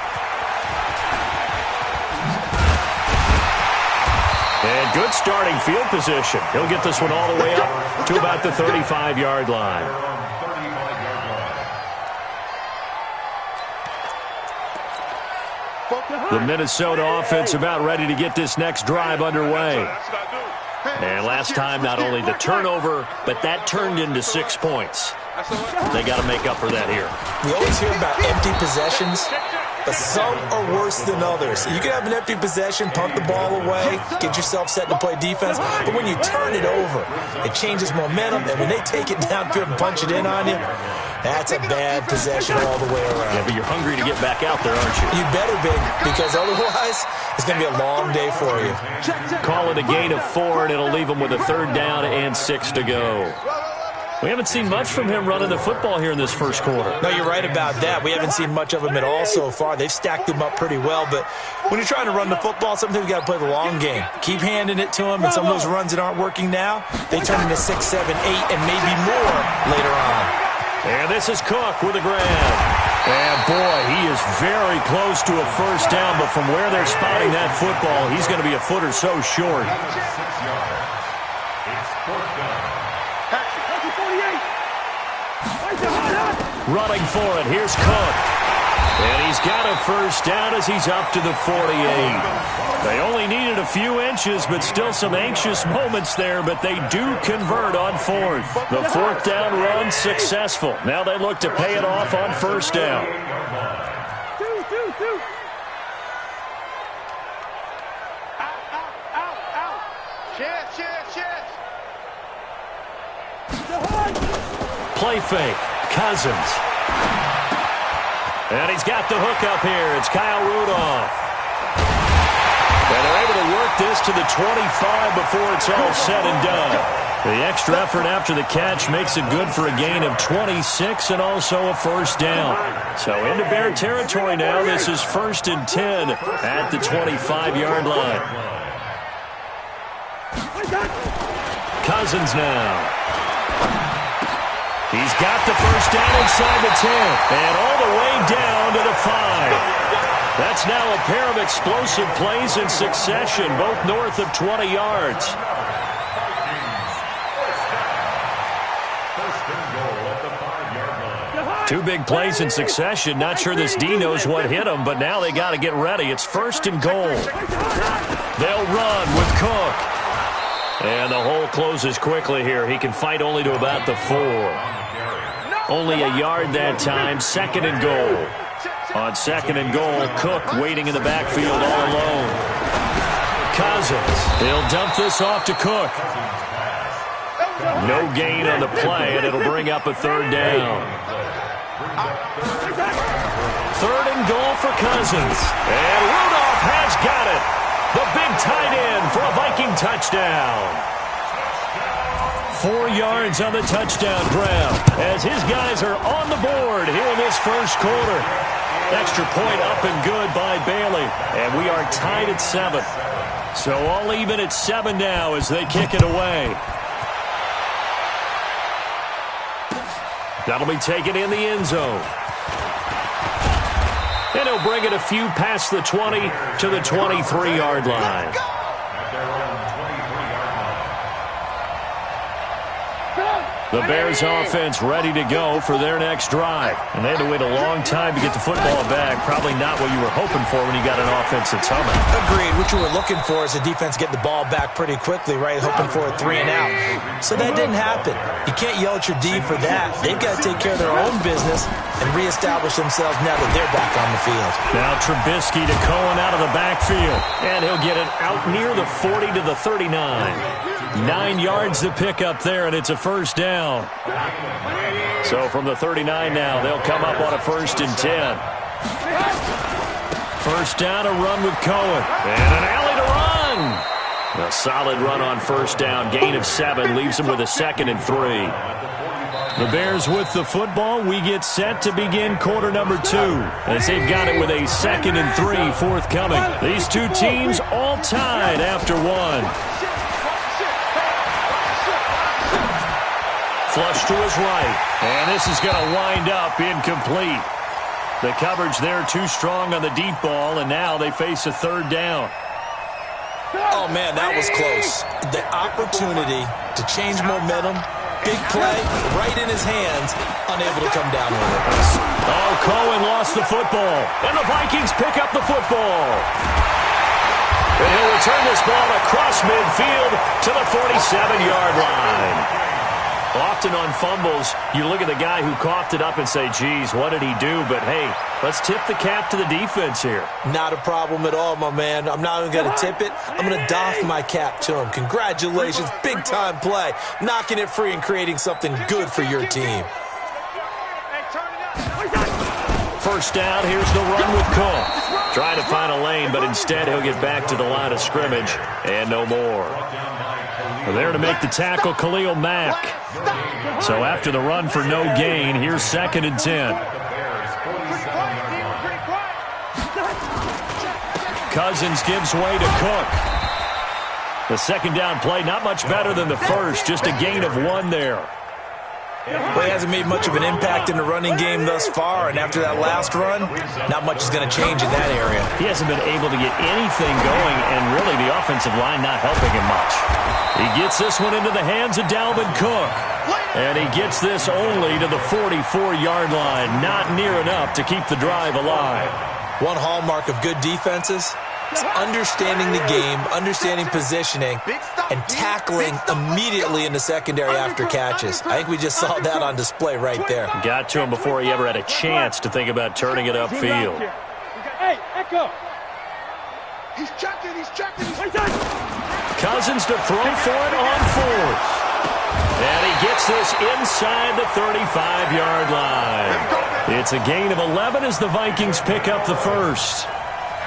And good starting field position. He'll get this one all the way up to about the 35-yard line. The Minnesota offense about ready to get this next drive underway. And last time, not only the turnover, but that turned into 6 points. They got to make up for that here. We always hear about empty possessions, but some are worse than others. You can have an empty possession, punt the ball away, get yourself set to play defense, but when you turn it over, it changes momentum, and when they take it downfield and punch it in on you, that's a bad possession all the way around. Yeah, but you're hungry to get back out there, aren't you? You better be, because otherwise, it's going to be a long day for you. Call it a gain of 4, and it'll leave them with a 3rd down and 6 to go. We haven't seen much from him running the football here in this first quarter. No, you're right about that. We haven't seen much of him at all so far. They've stacked him up pretty well, but when you're trying to run the football, sometimes you've got to play the long game. Keep handing it to him, and some of those runs that aren't working now, they turn into 6, 7, 8, and maybe more later on. And this is Cook with a grab. And, boy, he is very close to a first down, but from where they're spotting that football, he's going to be a foot or so short. Running for it, here's Cook. And he's got a first down as he's up to the 48. They only needed a few inches, but still some anxious moments there, but they do convert on 4th. The 4th down run successful. Now they look to pay it off on first down. Play fake. Cousins. And he's got the hook up here. It's Kyle Rudolph. And they're able to work this to the 25 before it's all said and done. The extra effort after the catch makes it good for a gain of 26 and also a first down. So into Bear territory now. This is 1st and 10 at the 25-yard line. Cousins now. He's got the first down inside the 10 and all the way down to the 5. That's now a pair of explosive plays in succession, both north of 20 yards. Two big plays in succession. Not sure this D knows what hit him, but now they got to get ready. It's 1st and goal. They'll run with Cook. And the hole closes quickly here. He can fight only to about the 4. Only a yard that time. 2nd and goal. On 2nd and goal, Cook waiting in the backfield all alone. Cousins. He'll dump this off to Cook. No gain on the play, and it'll bring up a 3rd down. 3rd and goal for Cousins. And Rudolph has got it. The big tight end for a Viking touchdown. 4 yards on the touchdown grab as his guys are on the board here in this first quarter. Extra point up and good by Bailey, and we are tied at 7. So all even at 7 now as they kick it away. That'll be taken in the end zone. And he'll bring it a few past the 20 to the 23-yard line. The Bears offense ready to go for their next drive. And they had to wait a long time to get the football back. Probably not what you were hoping for when you got an offense that's humming. Agreed. What you were looking for is the defense getting the ball back pretty quickly, right? Hoping for a 3 and out. So that didn't happen. You can't yell at your D for that. They've got to take care of their own business and reestablish themselves now that they're back on the field. Now Trubisky to Cohen out of the backfield. And he'll get it out near the 40 to the 39. 9 yards to pick up there, and it's a first down. So from the 39 now, they'll come up on a 1st and 10. First down, a run with Cohen. And an alley to run. A solid run on first down. Gain of 7 leaves them with a 2nd and 3. The Bears with the football. We get set to begin quarter number 2 as they've got it with a 2nd and 3 forthcoming. These two teams all tied after 1. Flush to his right, and this is going to wind up incomplete. The coverage there too strong on the deep ball, and now they face a 3rd down. Oh, man, that was close. The opportunity to change momentum, big play, right in his hands, unable to come down with it. Oh, Cohen lost the football, and the Vikings pick up the football. And he'll return this ball across midfield to the 47-yard line. Often on fumbles, you look at the guy who coughed it up and say, geez, what did he do? But, hey, let's tip the cap to the defense here. Not a problem at all, my man. I'm not even going to tip it. I'm going to doff my cap to him. Congratulations. Big-time play. Knocking it free and creating something good for your team. First down, here's the run with Cook. Trying to find a lane, but instead he'll get back to the line of scrimmage and no more. There to make the tackle, Khalil Mack. So after the run for no gain, here's 2nd and 10. Cousins gives way to Cook. The 2nd down play, not much better than the first, just a gain of 1 there. Well, he hasn't made much of an impact in the running game thus far, and after that last run, not much is going to change in that area. He hasn't been able to get anything going, and really the offensive line not helping him much. He gets this one into the hands of Dalvin Cook, and he gets this only to the 44-yard line. Not near enough to keep the drive alive. One hallmark of good defenses is understanding the game, understanding positioning, and tackling immediately in the secondary after catches. I think we just saw that on display right there. Got to him before he ever had a chance to think about turning it upfield. Hey, Echo. He's checking, he's checking. Cousins to throw for it on 4th. And he gets this inside the 35-yard line. It's a gain of 11 as the Vikings pick up the first.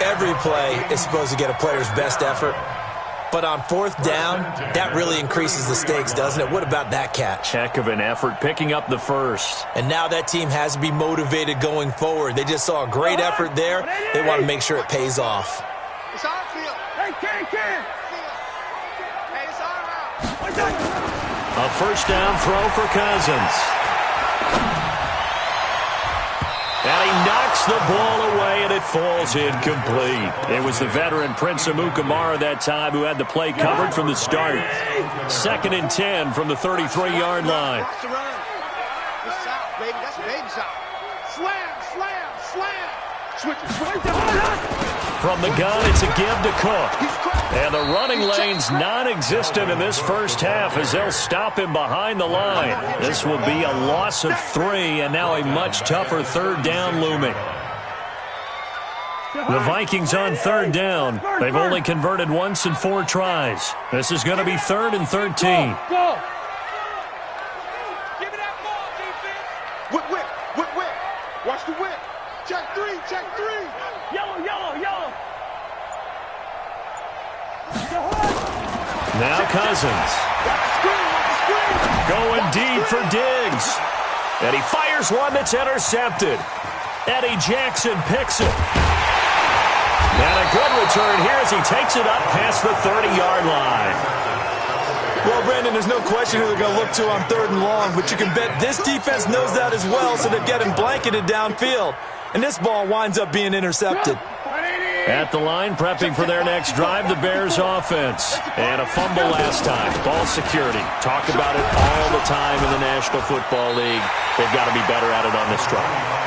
Every play is supposed to get a player's best effort. But on 4th down, that really increases the stakes, doesn't it? What about that catch? Heck of an effort picking up the first. And now that team has to be motivated going forward. They just saw a great effort there. They want to make sure it pays off. It's our field. Hey, Ken. Hey, it's our route. A first down throw for Cousins. And he knocks the ball away, and it falls incomplete. It was the veteran Prince Amukamara that time who had the play covered from the start. 2nd and 10 from the 33-yard line. Watch the run. It's out, baby. That's a baby shot. Slam, slam, slam. Switch. From the gun, it's a give to Cook. And the running lane's non-existent in this first half as they'll stop him behind the line. This will be a loss of 3, and now a much tougher 3rd down looming. The Vikings on 3rd down. They've only converted once in 4 tries. This is going to be 3rd and 13. Go. Give me that ball, defense. Whip. Watch the whip. Check 3. Yellow. Now Cousins. Going deep for Diggs. And he fires one that's intercepted. Eddie Jackson picks it. And a good return here as he takes it up past the 30-yard line. Well, Brandon, there's no question who they're going to look to on 3rd and long, but you can bet this defense knows that as well, so they're getting blanketed downfield. And this ball winds up being intercepted. At the line, prepping for their next drive, the Bears offense. And a fumble last time. Ball security. Talk about it all the time in the National Football League. They've got to be better at it on this drive.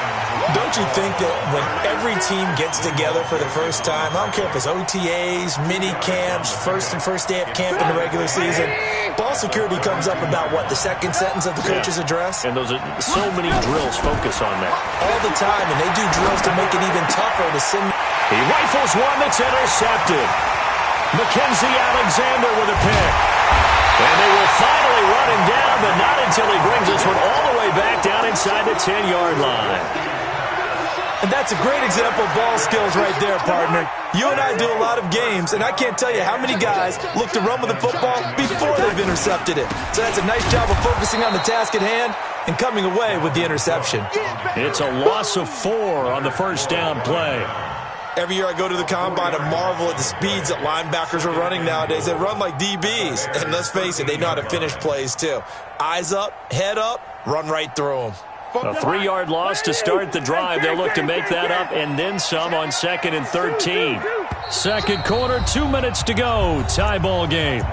Don't you think that when every team gets together for the first time, I don't care if it's OTAs, mini camps, first day of camp in the regular season, ball security comes up about what, the second sentence of the coach's address? And those are so many drills focus on that. All the time, and they do drills to make it even tougher to send. He rifles one that's intercepted. Mackenzie Alexander with a pick. And they will finally run him down, but not until he brings this one all the way back down inside the 10-yard line. And that's a great example of ball skills right there, partner. You and I do a lot of games, and I can't tell you how many guys look to run with the football before they've intercepted it. So that's a nice job of focusing on the task at hand and coming away with the interception. It's a loss of 4 on the first down play. Every year I go to the combine and marvel at the speeds that linebackers are running nowadays. They run like DBs. And let's face it, they know how to finish plays too. Eyes up, head up, run right through them. A 3-yard loss to start the drive. They'll look to make that up and then some on 2nd and 13. Second quarter, 2 minutes to go. Tie ball game.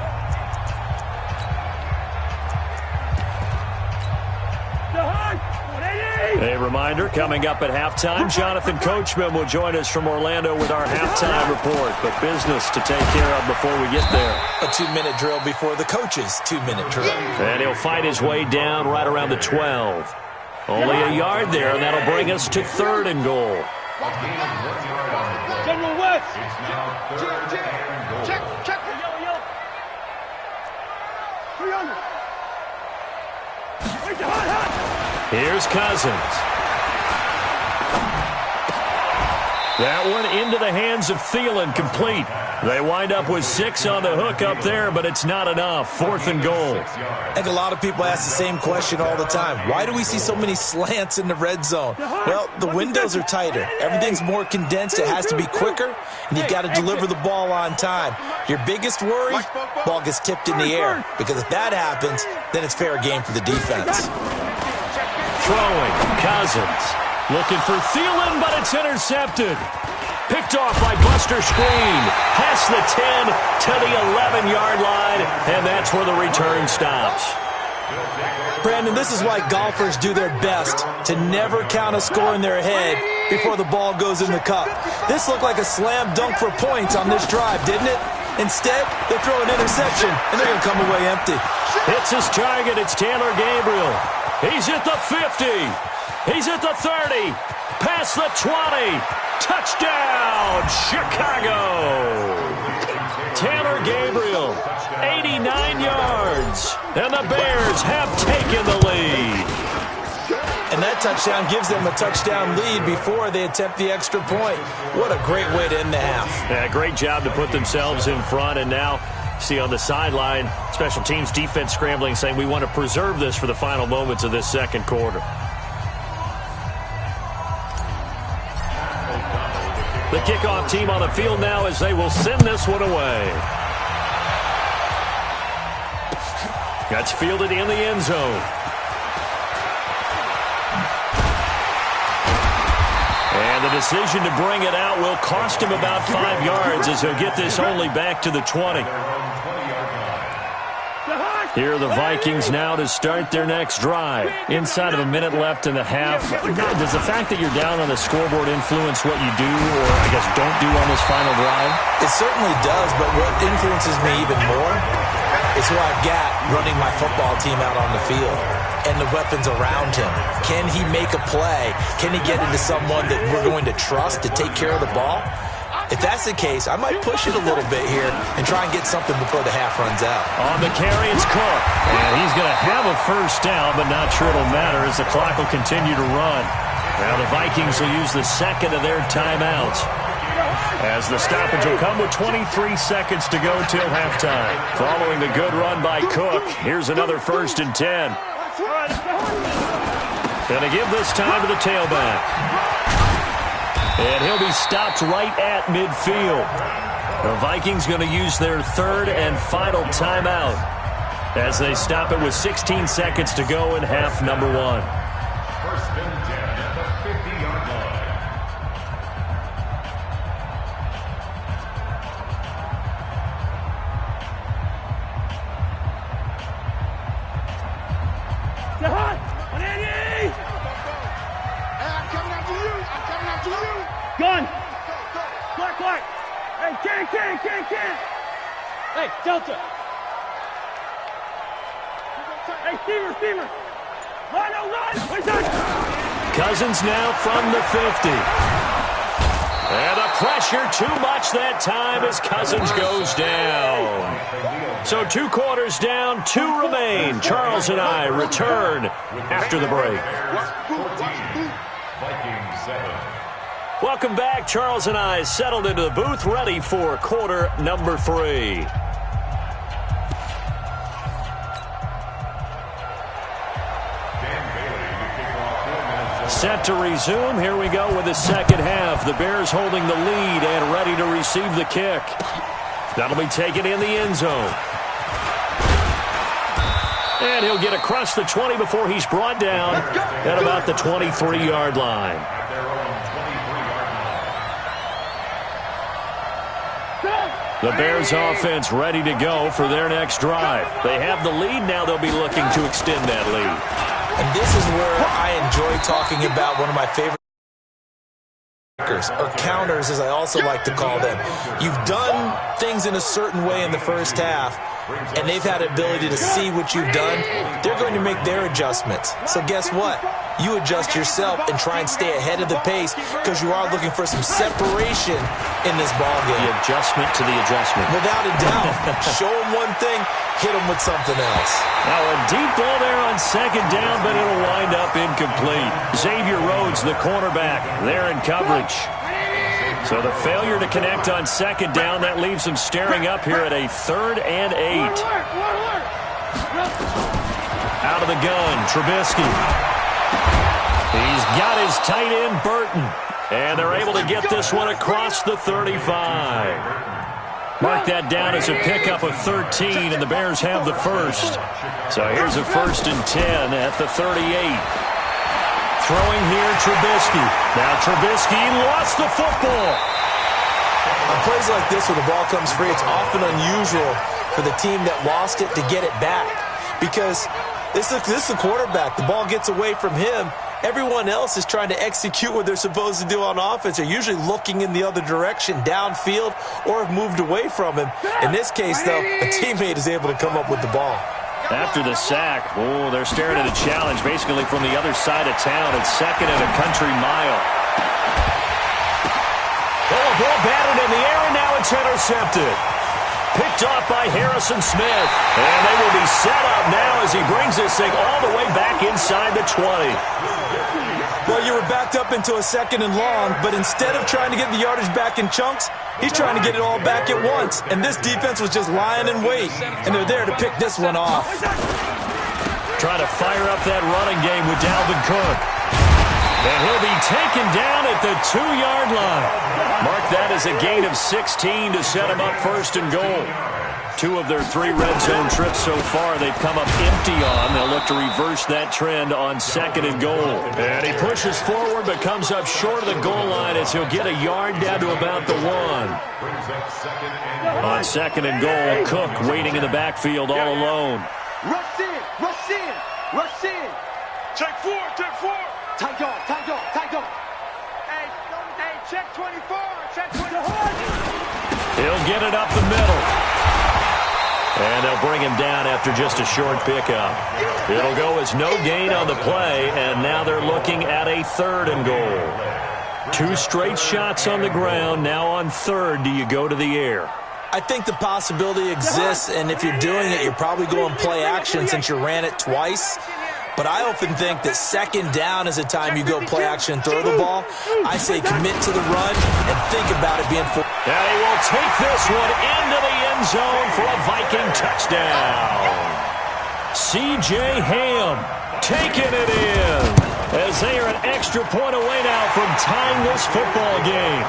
A reminder, coming up at halftime, Jonathan Coachman will join us from Orlando with our halftime report. But business to take care of before we get there. A 2-minute drill before the coach's 2-minute drill. And he'll fight his way down right around the 12. Only a yard there, and that'll bring us to 3rd and goal. General West. Check. 300. Here's Cousins. That one into the hands of Thielen, complete. They wind up with 6 on the hook up there, but it's not enough. 4th and goal. I think a lot of people ask the same question all the time. Why do we see so many slants in the red zone? Well, the windows are tighter. Everything's more condensed. It has to be quicker, and you've got to deliver the ball on time. Your biggest worry, ball gets tipped in the air, because if that happens, then it's fair game for the defense. Throwing, Cousins. Looking for Thielen, but it's intercepted. Picked off by Buster Screen. Past the 10 to the 11-yard line, and that's where the return stops. Brandon, this is why golfers do their best to never count a score in their head before the ball goes in the cup. This looked like a slam dunk for points on this drive, didn't it? Instead, they throw an interception, and they're going to come away empty. Hits his target. It's Taylor Gabriel. He's at the 50. He's at the 30. Past the 20. Touchdown, Chicago. Taylor Gabriel, 89 yards. And the Bears have taken the lead. And that touchdown gives them a touchdown lead before they attempt the extra point. What a great way to end the half. Yeah, great job to put themselves in front. And now, see on the sideline, special teams defense scrambling, saying we want to preserve this for the final moments of this second quarter. The kickoff team on the field now as they will send this one away. That's fielded in the end zone. And the decision to bring it out will cost him about 5 yards as he'll get this only back to the 20. Here are the Vikings now to start their next drive. Inside of a minute left in the half. Does the fact that you're down on the scoreboard influence what you do, or I guess don't do on this final drive? It certainly does, but what influences me even more is who I've got running my football team out on the field and the weapons around him. Can he make a play? Can he get into someone that we're going to trust to take care of the ball? If that's the case, I might push it a little bit here and try and get something before the half runs out. On the carry, it's Cook. And he's going to have a first down, but not sure it'll matter as the clock will continue to run. Now the Vikings will use the second of their timeouts. As the stoppage will come with 23 seconds to go till halftime. Following the good run by Cook, here's another 1st and 10. Going to give this time to the tailback. And he'll be stopped right at midfield. The Vikings going to use their 3rd and final timeout as they stop it with 16 seconds to go in half number 1. 1st and 10 at the 50-yard line. Gun! Clark! Hey, can! Hey, Delta! Hey, Steamer! Run! Cousins now from the 50. And the pressure too much that time as Cousins goes down. So 2 quarters down, 2 remain. Charles and I return after the break. Vikings 7. Welcome back. Charles and I settled into the booth, ready for quarter number 3. Set to resume. Here we go with the second half. The Bears holding the lead and ready to receive the kick. That'll be taken in the end zone. And he'll get across the 20 before he's brought down at about the 23-yard line. The Bears offense ready to go for their next drive. They have the lead. Now they'll be looking to extend that lead. And this is where I enjoy talking about one of my favorite or counters, as I also like to call them. You've done things in a certain way in the first half, and they've had the ability to see what you've done. They're going to make their adjustments. So guess what? You adjust yourself and try and stay ahead of the pace because you are looking for some separation in this ball game. The adjustment to the adjustment. Without a doubt. Show them one thing, hit them with something else. Now a deep ball there on second down, but it'll wind up incomplete. Xavier Rhodes, the cornerback, there in coverage. So the failure to connect on second down, that leaves them staring up here at a 3rd and 8. Out of the gun, Trubisky. He's got his tight end, Burton. And they're able to get this one across the 35. Mark that down as a pickup of 13, and the Bears have the first. So here's a 1st and 10 at the 38. Throwing here, Trubisky. Now Trubisky lost the football. On plays like this where the ball comes free, it's often unusual for the team that lost it to get it back. Because this is the quarterback. The ball gets away from him. Everyone else is trying to execute what they're supposed to do on offense. They're usually looking in the other direction, downfield, or have moved away from him. In this case, though, a teammate is able to come up with the ball. After the sack, they're staring at a challenge basically from the other side of town. It's 2nd and a country mile. A ball batted in the air, and now it's intercepted. Picked off by Harrison Smith. And they will be set up now as he brings this thing all the way back inside the 20. Well, you were backed up into a 2nd and long, but instead of trying to get the yardage back in chunks, he's trying to get it all back at once. And this defense was just lying in wait, and they're there to pick this one off. Trying to fire up that running game with Dalvin Cook. And he'll be taken down at the 2-yard line. Mark that as a gain of 16 to set him up 1st and goal. 2 of their 3 red zone trips so far they've come up empty on. They'll look to reverse that trend on 2nd and goal. And he pushes forward but comes up short of the goal line as he'll get a yard down to about the 1. On 2nd and goal, Cook waiting in the backfield all alone. Rush in. Check 4. Tight dog. Hey, check 24. He'll get it up the middle. And they'll bring him down after just a short pickup. It'll go as no gain on the play, and now they're looking at a 3rd and goal. 2 straight shots on the ground. Now on 3rd, do you go to the air? I think the possibility exists, and if you're doing it, you're probably going play action since you ran it twice. But I often think that second down is a time you go play action and throw the ball. I say commit to the run and think about it being full. And he will take this one into the end zone for a Viking touchdown. C.J. Ham taking it in as they are an extra point away now from tying this football game.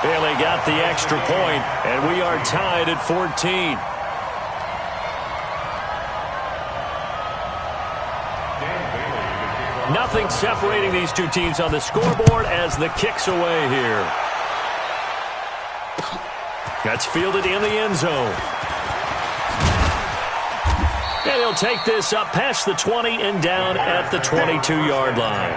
Bailey got the extra point, and we are tied at 14. Nothing separating these two teams on the scoreboard as the kick's away here. That's fielded in the end zone. And he'll take this up past the 20 and down at the 22-yard line.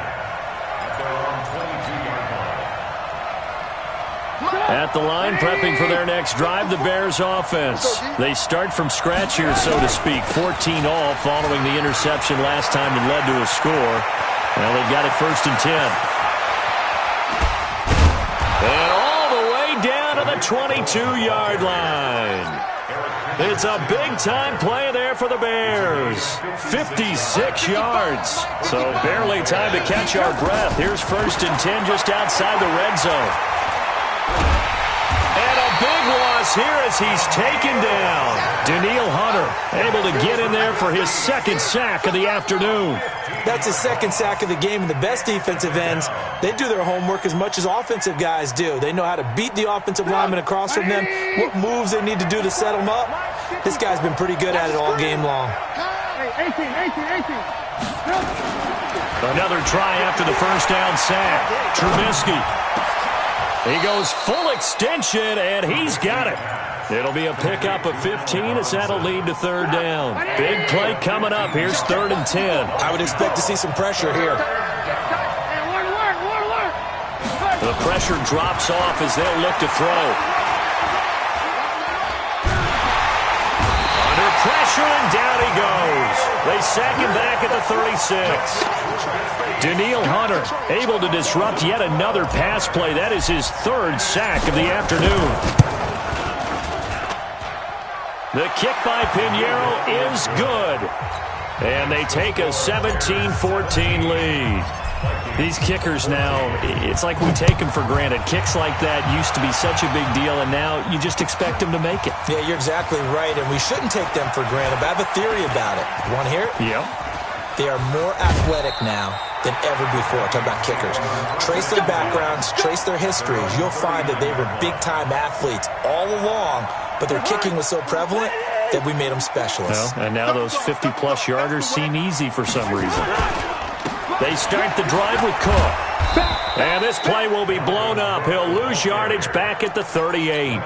At the line, prepping for their next drive, the Bears offense. They start from scratch here, so to speak. 14 all following the interception last time that led to a score. Well, they've got it 1st and 10. And all the way down to the 22-yard line. It's a big-time play there for the Bears. 56 yards. So barely time to catch our breath. Here's 1st and 10 just outside the red zone. And a big loss here as he's taken down. Daniil Hunter able to get in there for his 2nd sack of the afternoon. That's his 2nd sack of the game, and the best defensive ends, they do their homework as much as offensive guys do. They know how to beat the offensive lineman across from them, what moves they need to do to set them up. This guy's been pretty good at it all game long. 18. Another try after the 1st down sack. Trubisky. He goes full extension, and he's got it. It'll be a pickup of 15 as that'll lead to 3rd down. Big play coming up. Here's 3rd and 10. I would expect to see some pressure here. The pressure drops off as they'll look to throw. Under pressure, and down he goes. They sack him back at the 36. Daniil Hunter able to disrupt yet another pass play. That is his 3rd sack of the afternoon. The kick by Pinheiro is good. And they take a 17-14 lead. These kickers now, it's like we take them for granted. Kicks like that used to be such a big deal, and now you just expect them to make it. Yeah, you're exactly right, and we shouldn't take them for granted. But I have a theory about it. You want to hear it? Yep. They are more athletic now than ever before. Talk about kickers. Trace their backgrounds, trace their histories. You'll find that they were big-time athletes all along, but their kicking was so prevalent that we made them specialists. Well, and now those 50-plus yarders seem easy for some reason. They start the drive with Cook. And this play will be blown up. He'll lose yardage back at the 38.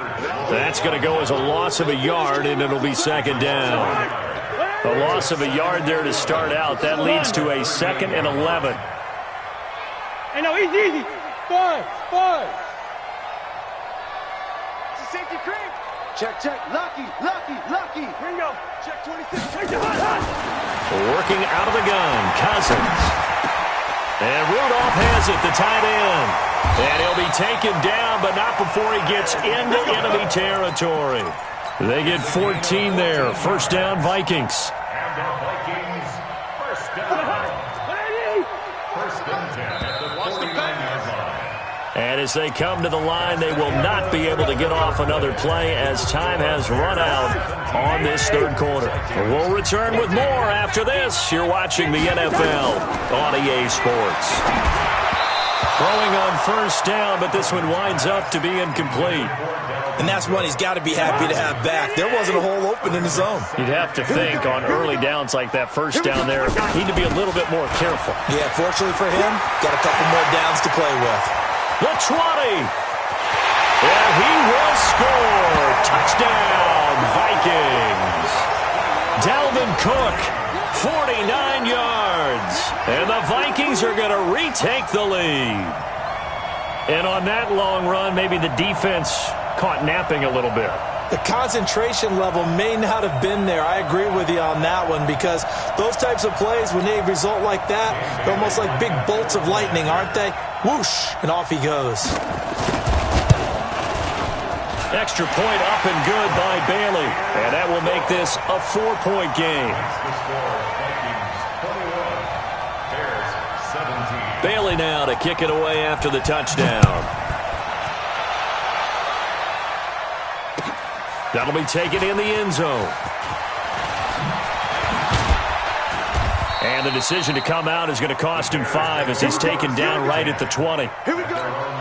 That's going to go as a loss of a yard, and it'll be 2nd down. A loss of a yard there to start out. That leads to a 2nd and 11. Hey, no, easy. 5. It's a safety cream. Check. Lucky. Ringo. Check 26. Working out of the gun, Cousins. And Rudolph has it, the tight end. And he'll be taken down, but not before he gets into enemy territory. They get 14 there. 1st down, Vikings. And the Vikings, 1st down. 1st and 10 at the 49-yard line. And as they come to the line, they will not be able to get off another play as time has run out on this 3rd quarter. We'll return with more after this. You're watching the NFL on EA Sports. Throwing on 1st down, but this one winds up to be incomplete. And that's one he's got to be happy to have back. There wasn't a hole open in the zone. You'd have to think on early downs like that 1st down there, need to be a little bit more careful. Yeah, fortunately for him, got a couple more downs to play with. The 20. And he will score. Touchdown, Vikings. Dalvin Cook, 49 yards. And the Vikings are going to retake the lead. And on that long run, maybe the defense caught napping a little bit. The concentration level may not have been there. I agree with you on that one because those types of plays, when they result like that, they're almost like big bolts of lightning, aren't they? Whoosh, and off he goes. Extra point up and good by Bailey. And that will make this a 4-point game. The score, Vikings 21, Bailey now to kick it away after the touchdown. That'll be taken in the end zone. And the decision to come out is going to cost him 5 as he's taken down right at the 20. Here we go.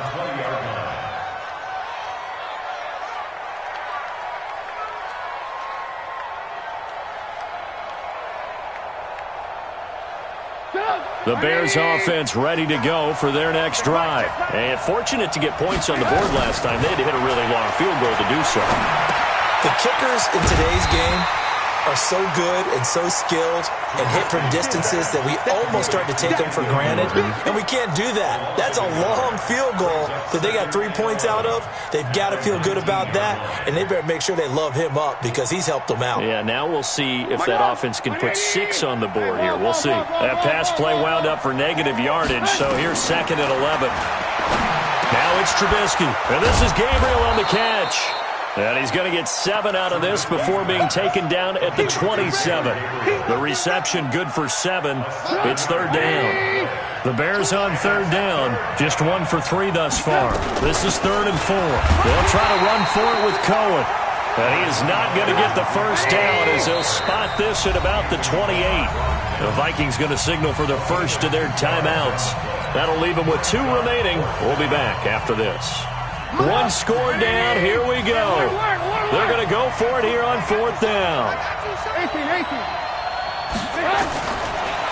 The Bears offense ready to go for their next drive. And fortunate to get points on the board last time. They had to hit a really long field goal to do so. The kickers in today's game are so good and so skilled and hit from distances that we almost start to take them for granted, and we can't do that. That's a long field goal that they got 3 points out of. They've got to feel good about that, and they better make sure they love him up because he's helped them out. Yeah, now we'll see if that offense can put 6 on the board here. We'll see. That pass play wound up for negative yardage, so here's 2nd and 11. Now it's Trubisky, and this is Gabriel on the catch. And he's going to get 7 out of this before being taken down at the 27. The reception good for 7. It's 3rd down. The Bears on 3rd down. Just 1 for 3 thus far. This is 3rd and 4. They'll try to run for it with Cohen. And he is not going to get the first down as they'll spot this at about the 28. The Vikings going to signal for the first of their timeouts. That'll leave them with 2 remaining. We'll be back after this. 1 score down. Here we go. They're going to go for it here on 4th down.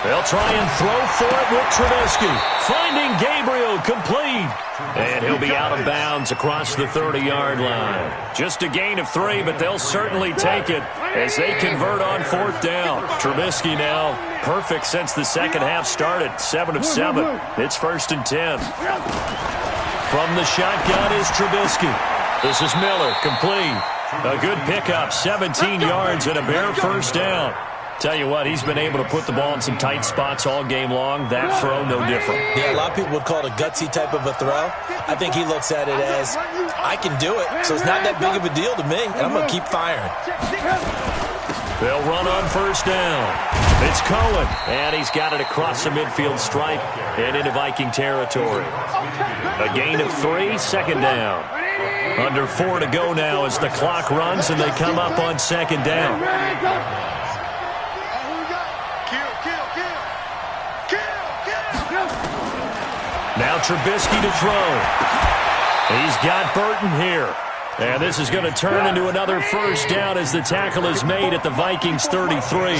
They'll try and throw for it with Trubisky. Finding Gabriel complete. And he'll be out of bounds across the 30-yard line. Just a gain of 3, but they'll certainly take it as they convert on 4th down. Trubisky now perfect since the second half started. 7 of 7. It's 1st and 10. From the shotgun is Trubisky. This is Miller, complete. A good pickup, 17 yards and a Bear first down. Tell you what, he's been able to put the ball in some tight spots all game long. That throw, no different. Yeah, a lot of people would call it a gutsy type of a throw. I think he looks at it as, I can do it, so it's not that big of a deal to me, and I'm going to keep firing. They'll run on 1st down. It's Cohen, and he's got it across the midfield stripe and into Viking territory. A gain of 3, 2nd down. Under 4 to go now as the clock runs, and they come up on 2nd down. Now Trubisky to throw. He's got Burton here. And this is going to turn into another first down as the tackle is made at the Vikings 33.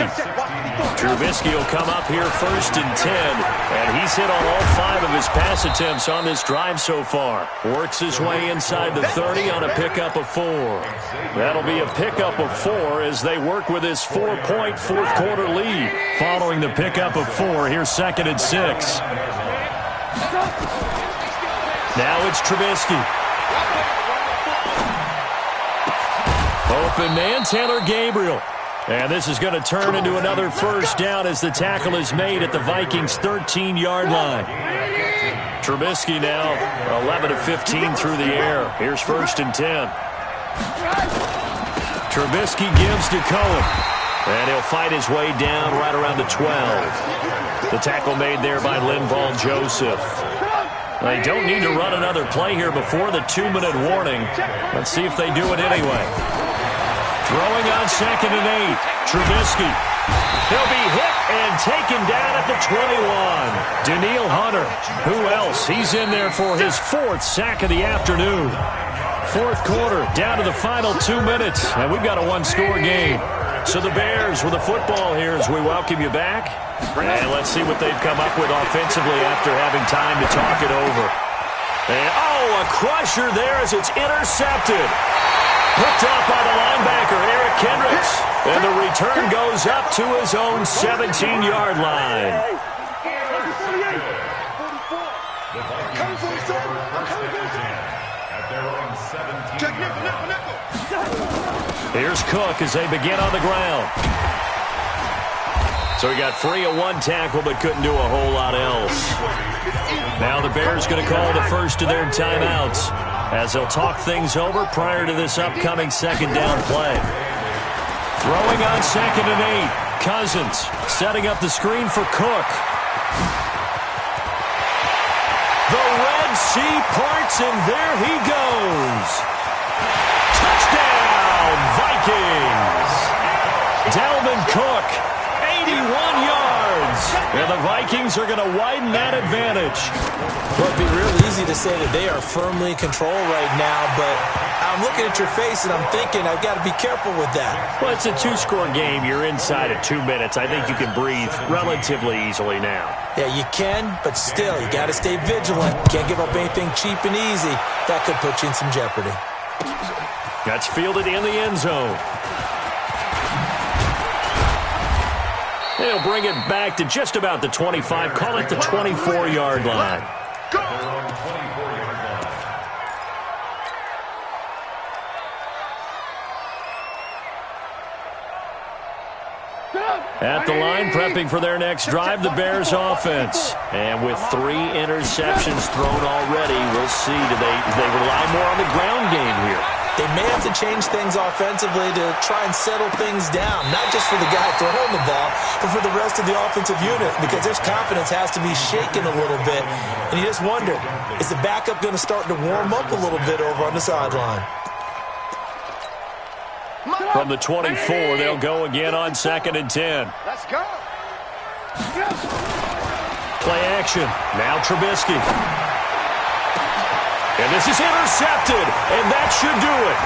Trubisky will come up here 1st and 10. And he's hit on all 5 of his pass attempts on this drive so far. Works his way inside the 30 on a pickup of 4. That'll be a pickup of 4 as they work with his 4-point 4th quarter lead. Following the pickup of 4, here's 2nd and 6. Now it's Trubisky. Open man, Taylor Gabriel. And this is going to turn into another first down as the tackle is made at the Vikings' 13-yard line. Trubisky now 11 of 15 through the air. Here's 1st and 10. Trubisky gives to Cohen. And he'll fight his way down right around the 12. The tackle made there by Linval Joseph. They don't need to run another play here before the 2-minute warning. Let's see if they do it anyway. Throwing on 2nd and 8. Trubisky. He'll be hit and taken down at the 21. Daniil Hunter. Who else? He's in there for his 4th sack of the afternoon. 4th quarter, down to the final 2 minutes. And we've got a 1-score game. So the Bears with the football here as we welcome you back. And let's see what they've come up with offensively after having time to talk it over. And, a crusher there as it's intercepted. Picked off by the linebacker, Eric Kendricks. And the return goes up to his own 17-yard line. Here's Cook as they begin on the ground. So he got free of 1 tackle but couldn't do a whole lot else. Now the Bears going to call the first of their timeouts as they'll talk things over prior to this upcoming 2nd down play. Throwing on 2nd and 8. Cousins setting up the screen for Cook. sea parts, and there he goes. Touchdown, Vikings. Dalvin Cook, 81 yards. And the Vikings are going to widen that advantage. Well, it'd be real easy to say that they are firmly in control right now, but I'm looking at your face and I'm thinking I've got to be careful with that. Well, it's a two-score game. You're inside of 2 minutes. I think you can breathe relatively easily now. Yeah, you can, but still, you got to stay vigilant. Can't give up anything cheap and easy. That could put you in some jeopardy. That's fielded in the end zone. They'll bring it back to just about the 25. Call it the 24-yard line. At the line, prepping for their next drive, the Bears offense. And with 3 interceptions thrown already, we'll see. Do they rely more on the ground game here? They may have to change things offensively to try and settle things down, not just for the guy throwing the ball, but for the rest of the offensive unit, because their confidence has to be shaken a little bit. And you just wonder, is the backup going to start to warm up a little bit over on the sideline? From the 24, they'll go again on 2nd and 10. Let's go. Play action. Now Trubisky. And this is intercepted, and that should do it.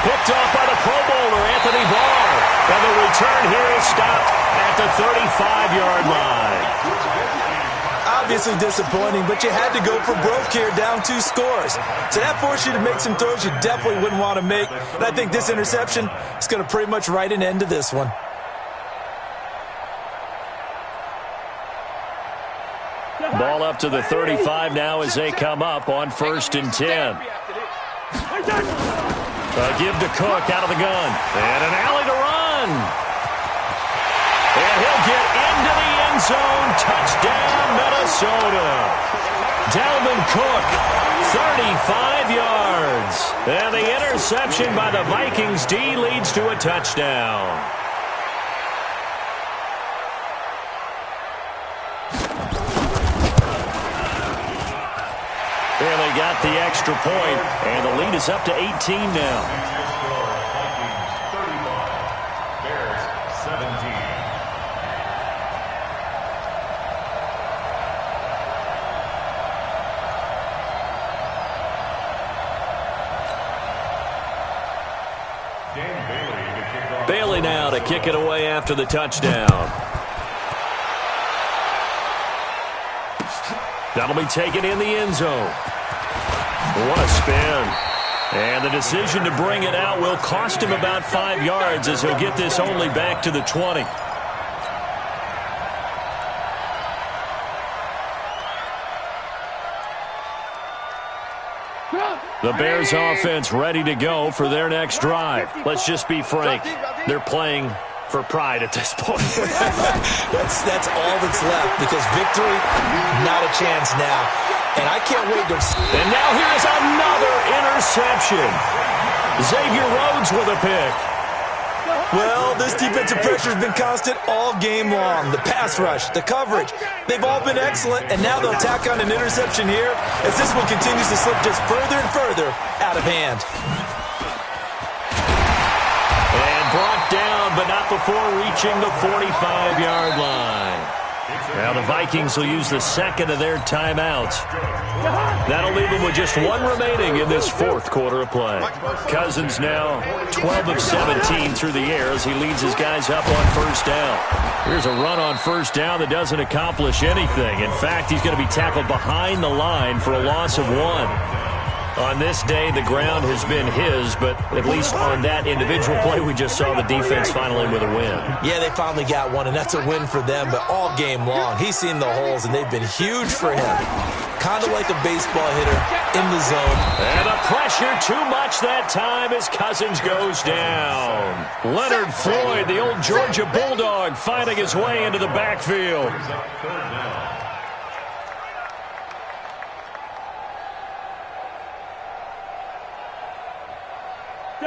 Picked off by the Pro Bowler, Anthony Barr. And the return here is stopped at the 35-yard line. Obviously disappointing, but you had to go for broke here, down 2 scores. So that forced you to make some throws you definitely wouldn't want to make. And I think this interception is going to pretty much write an end to this one. Ball up to the 35 now as they come up on 1st and 10. A give to Cook out of the gun. And an alley to run. And he'll get into the end zone. Touchdown, Minnesota. Dalvin Cook, 35 yards. And the interception by the Vikings D leads to a touchdown. And they got the extra point, and the lead is up to 18 now. Vikings 35, Bears 17. Bailey now to kick it away after the touchdown. That'll be taken in the end zone. What a spin. And the decision to bring it out will cost him about 5 yards as he'll get this only back to the 20. The Bears offense ready to go for their next drive. Let's just be frank. They're playing for pride at this point. That's all that's left, because victory, not a chance now. And I can't wait to... And now here's another interception. Xavier Rhodes with a pick. Well, this defensive pressure has been constant all game long. The pass rush, the coverage, they've all been excellent, and now they'll tack on an interception here as this one continues to slip just further and further out of hand. And brought down, but not before reaching the 45-yard line. Now the Vikings will use the second of their timeouts. That'll leave them with just 1 remaining in this 4th quarter of play. Cousins now 12 of 17 through the air as he leads his guys up on 1st down. Here's a run on 1st down that doesn't accomplish anything. In fact, he's going to be tackled behind the line for a loss of 1. On this day, the ground has been his, but at least on that individual play, we just saw the defense finally with a win. Yeah, they finally got one, and that's a win for them, but all game long, he's seen the holes, and they've been huge for him. Kind of like a baseball hitter in the zone. And the pressure too much that time as Cousins goes down. Leonard Floyd, the old Georgia Bulldog, finding his way into the backfield.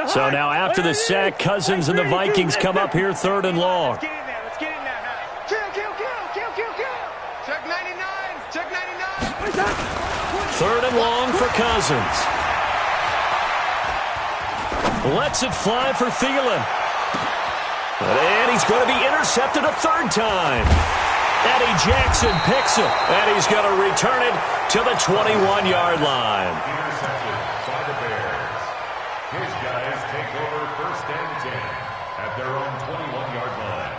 So now after the sack, Cousins and the Vikings come up here 3rd and long. Let's get in there. Let's get in there. Kill. Check 99. Check 99. 3rd and long for Cousins. Lets it fly for Thielen. And he's going to be intercepted a 3rd time. Eddie Jackson picks it, and he's going to return it to the 21-yard line. Intercepted by the Bears. His guys take over 1st and 10 at their own 21-yard line.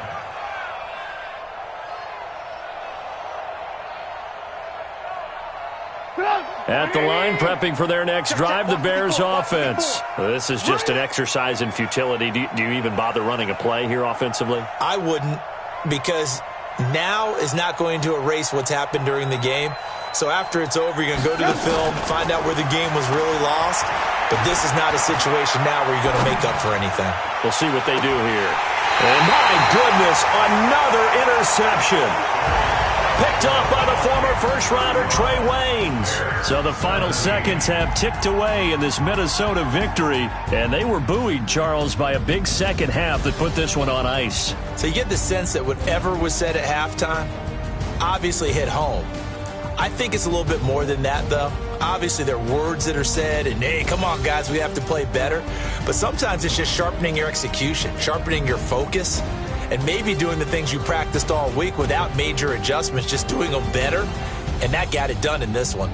At the line, prepping for their next drive, the Bears offense. This is just an exercise in futility. Do you even bother running a play here offensively? I wouldn't, because now is not going to erase what's happened during the game. So after it's over, you're going to go to the film, find out where the game was really lost. But this is not a situation now where you're going to make up for anything. We'll see what they do here. And my goodness, another interception. Picked off by the former first-rounder Trey Waynes. So the final seconds have ticked away in this Minnesota victory. And they were buoyed, Charles, by a big second half that put this one on ice. So you get the sense that whatever was said at halftime obviously hit home. I think it's a little bit more than that, though. Obviously, there are words that are said, and, hey, come on, guys, we have to play better. But sometimes it's just sharpening your execution, sharpening your focus, and maybe doing the things you practiced all week without major adjustments, just doing them better. And that got it done in this one.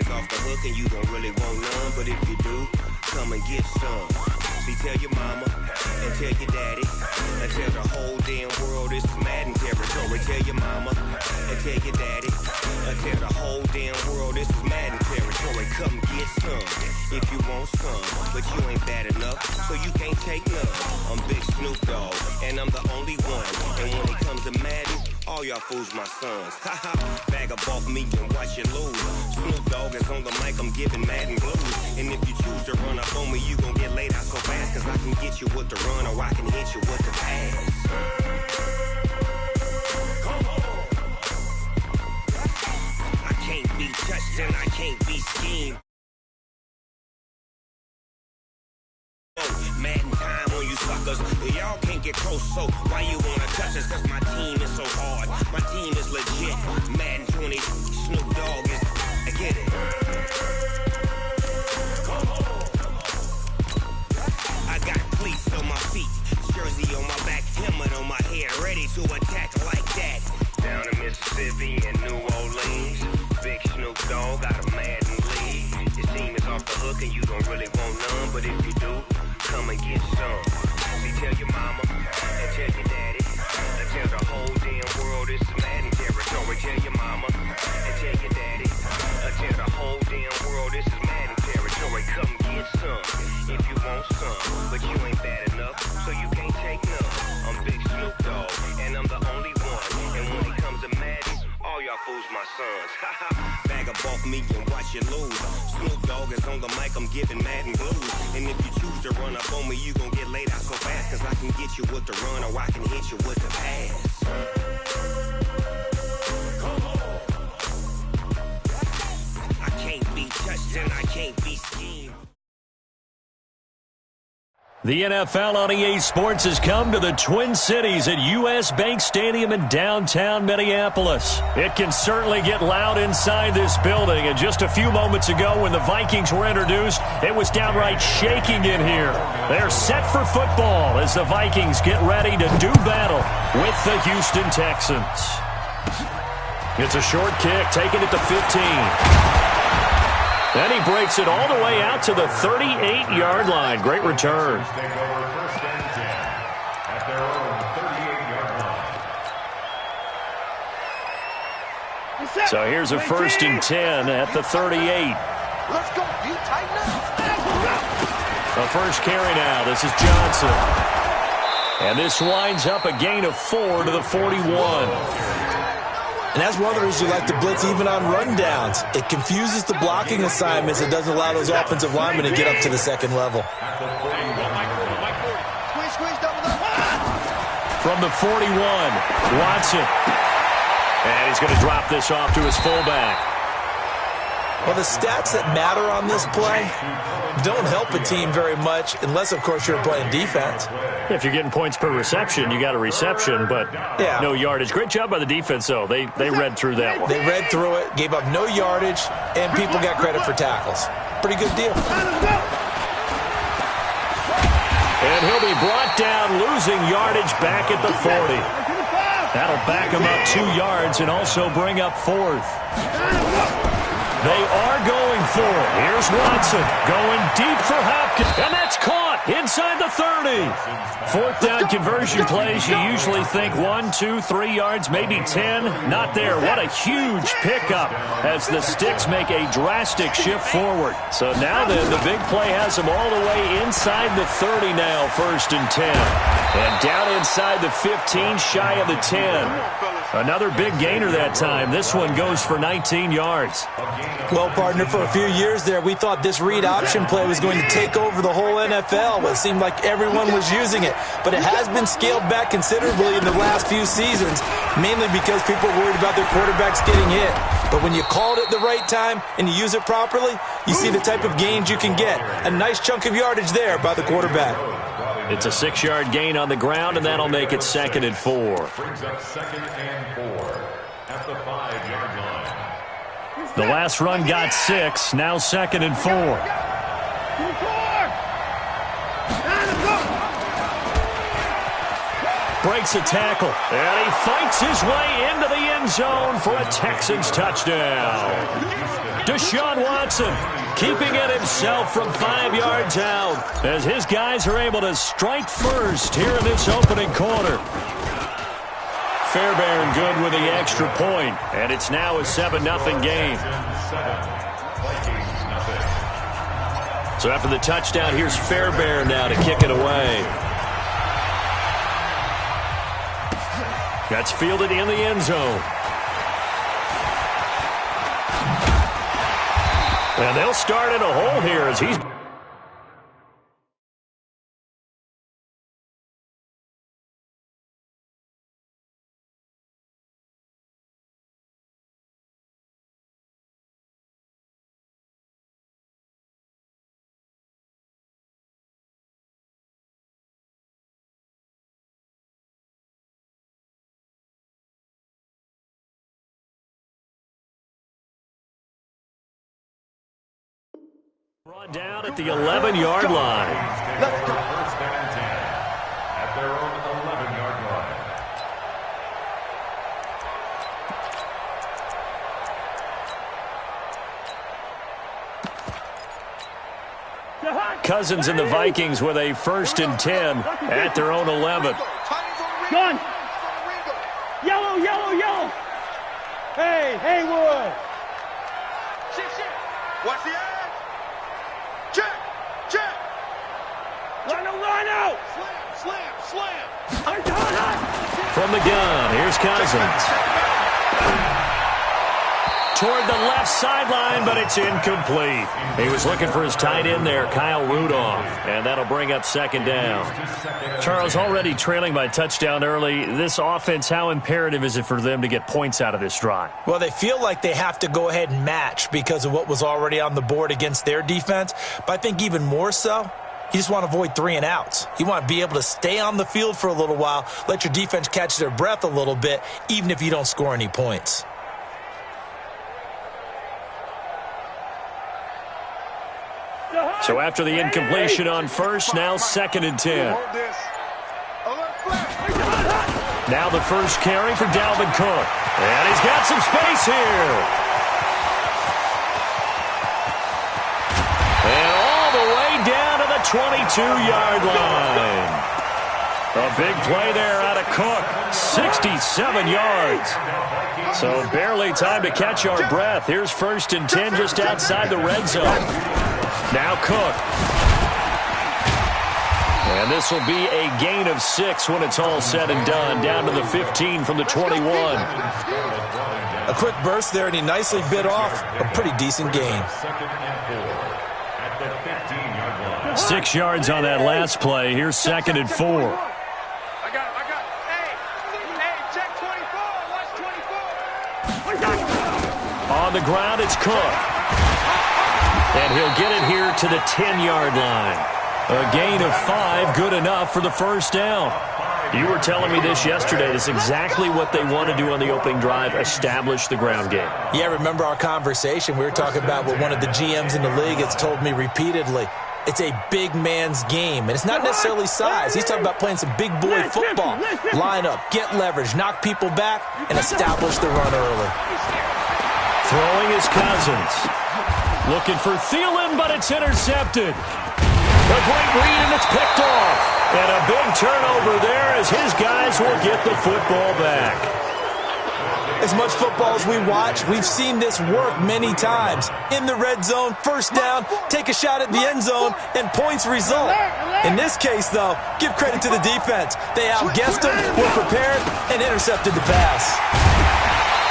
is off the hook and you don't really want none, but if you do, come and get some. See, tell your mama and tell your daddy and tell the whole damn world this is Madden territory. Tell your mama and tell your daddy and tell the whole damn world this is Madden territory. Come get some if you want some, but you ain't bad enough, so you can't take none. I'm Big Snoop Dogg, and I'm the only one. And when it comes to Madden, all y'all fools my sons. Haha, bag up off me and watch you lose. Snoop Dogg is on the mic, I'm giving Madden blues. And if you choose to run up on me, you gon' get laid out so fast, cause I can get you with the run or I can hit you with the pass. I can't be touched and I can't be schemed. Madden time on you suckers. Y'all can't get close, so why you wanna touch us? Cause my team is so hard. My team is legit. Madden 20, Snoop Dogg is. I get it. I got cleats on my feet, jersey on my back, helmet on my head, ready to attack like that. Down in Mississippi and New Orleans, Big Snoop Dogg got a Madden league. Your team is off the hook and you don't really want none, but if you do, come and get some. See, tell your mama and tell your daddy and tell the whole damn world this is Madden territory. Tell your mama and tell your daddy and tell the whole damn world this is Madden territory. Come get some if you want some, but you ain't bad enough, so you can't take none. I'm Big Snoop Dogg, and I'm the only one. And when it comes to Madden, all y'all fools my sons. Haha, bag up off me and watch you lose. Snoop Dogg is on the mic, I'm giving Madden blues. And if you choose to run up on me, you gon' get laid out so fast, cause I can get you with the run or I can hit you with the pass. I can't be touched and I can't be schemed. The NFL on EA Sports has come to the Twin Cities at US Bank Stadium in downtown Minneapolis. It can certainly get loud inside this building, and just a few moments ago when the Vikings were introduced, it was downright shaking in here. They're set for football as the Vikings get ready to do battle with the Houston Texans. It's a short kick, taken at the 15. And he breaks it all the way out to the 38-yard line. Great return. So here's a 1st and 10 at the 38. Let's go. You tighten up. The first carry now. This is Johnson. And this winds up a gain of 4 to the 41. And that's one of the reasons you like to blitz even on rundowns. It confuses the blocking assignments. It doesn't allow those offensive linemen to get up to the second level. From the 41, Watson. And he's going to drop this off to his fullback. Well, the stats that matter on this play don't help a team very much unless, of course, you're playing defense. If you're getting points per reception, you got a reception, but no yardage. Great job by the defense, though. They read through that one. They read through it, gave up no yardage, and people got credit for tackles. Pretty good deal. And he'll be brought down, losing yardage back at the 40. That'll back him up 2 yards and also bring up 4th. They are going for it. Here's Watson going deep for Hopkins. And that's caught inside the 30. 4th down conversion plays, you usually think 1, 2, 3 yards, maybe 10. Not there. What a huge pickup as the Sticks make a drastic shift forward. So now then, the big play has them all the way inside the 30 now, 1st and 10. And down inside the 15, shy of the 10. Another big gainer that time. This one goes for 19 yards. Well, partner, for a few years there, we thought this read option play was going to take over the whole NFL. It seemed like everyone was using it. But it has been scaled back considerably in the last few seasons, mainly because people are worried about their quarterbacks getting hit. But when you call it at the right time and you use it properly, you see the type of gains you can get. A nice chunk of yardage there by the quarterback. It's a 6-yard gain on the ground, and that'll make it 2nd and 4. Brings up 2nd and 4 at the 5-yard line. The last run got 6, now 2nd and 4. breaks a tackle. And he fights his way into the end zone for a Texans touchdown. Deshaun Watson keeping it himself from 5 yards out as his guys are able to strike first here in this opening quarter. Fairbairn good with the extra point, and it's now a 7-0 game. So after the touchdown, here's Fairbairn now to kick it away. That's fielded in the end zone. And they'll start in a hole here as he's... Brought down at the 11-yard line. Let's go. First and 10 at their own 11-yard line. Cousins and the Vikings with a 1st and 10 at their own 11. Gun. Yellow, yellow, yellow. Hey, Haywood. Shit. Watch the edge. Check. Line out. Slam. From the gun, here's Cousins. Toward the left sideline, but it's incomplete. He was looking for his tight end there, Kyle Rudolph, and that'll bring up 2nd down. Charles, already trailing by touchdown early. This offense, how imperative is it for them to get points out of this drive? Well, they feel like they have to go ahead and match because of what was already on the board against their defense. But I think even more so, you just want to avoid 3 and outs. You want to be able to stay on the field for a little while, let your defense catch their breath a little bit, even if you don't score any points. So after the incompletion on first, now 2nd and 10. Now the first carry for Dalvin Cook. And he's got some space here. And all the way down to the 22-yard line. A big play there out of Cook. 67 yards. So barely time to catch our breath. Here's 1st and 10 just outside the red zone. Now Cook. And this will be a gain of 6 when it's all said and done. Down to the 15 from the 21. A quick burst there, and he nicely bit off a pretty decent gain. 6 yards on that last play. Here's 2nd and 4. I got it. Hey, check 24. Watch 24. On the ground, it's Cook. And he'll get it here to the 10-yard line. A gain of 5, good enough for the 1st down. You were telling me this yesterday. This is exactly what they want to do on the opening drive, establish the ground game. Yeah, remember our conversation? We were talking about what one of the GMs in the league has told me repeatedly. It's a big man's game, and it's not necessarily size. He's talking about playing some big boy football. Line up, get leverage, knock people back, and establish the run early. Throwing is Cousins. Looking for Thielen, but it's intercepted. A great read, and it's picked off. And a big turnover there as his guys will get the football back. As much football as we watch, we've seen this work many times. In the red zone, 1st down, take a shot at the end zone, and points result. In this case, though, give credit to the defense. They outguessed them, were prepared, and intercepted the pass.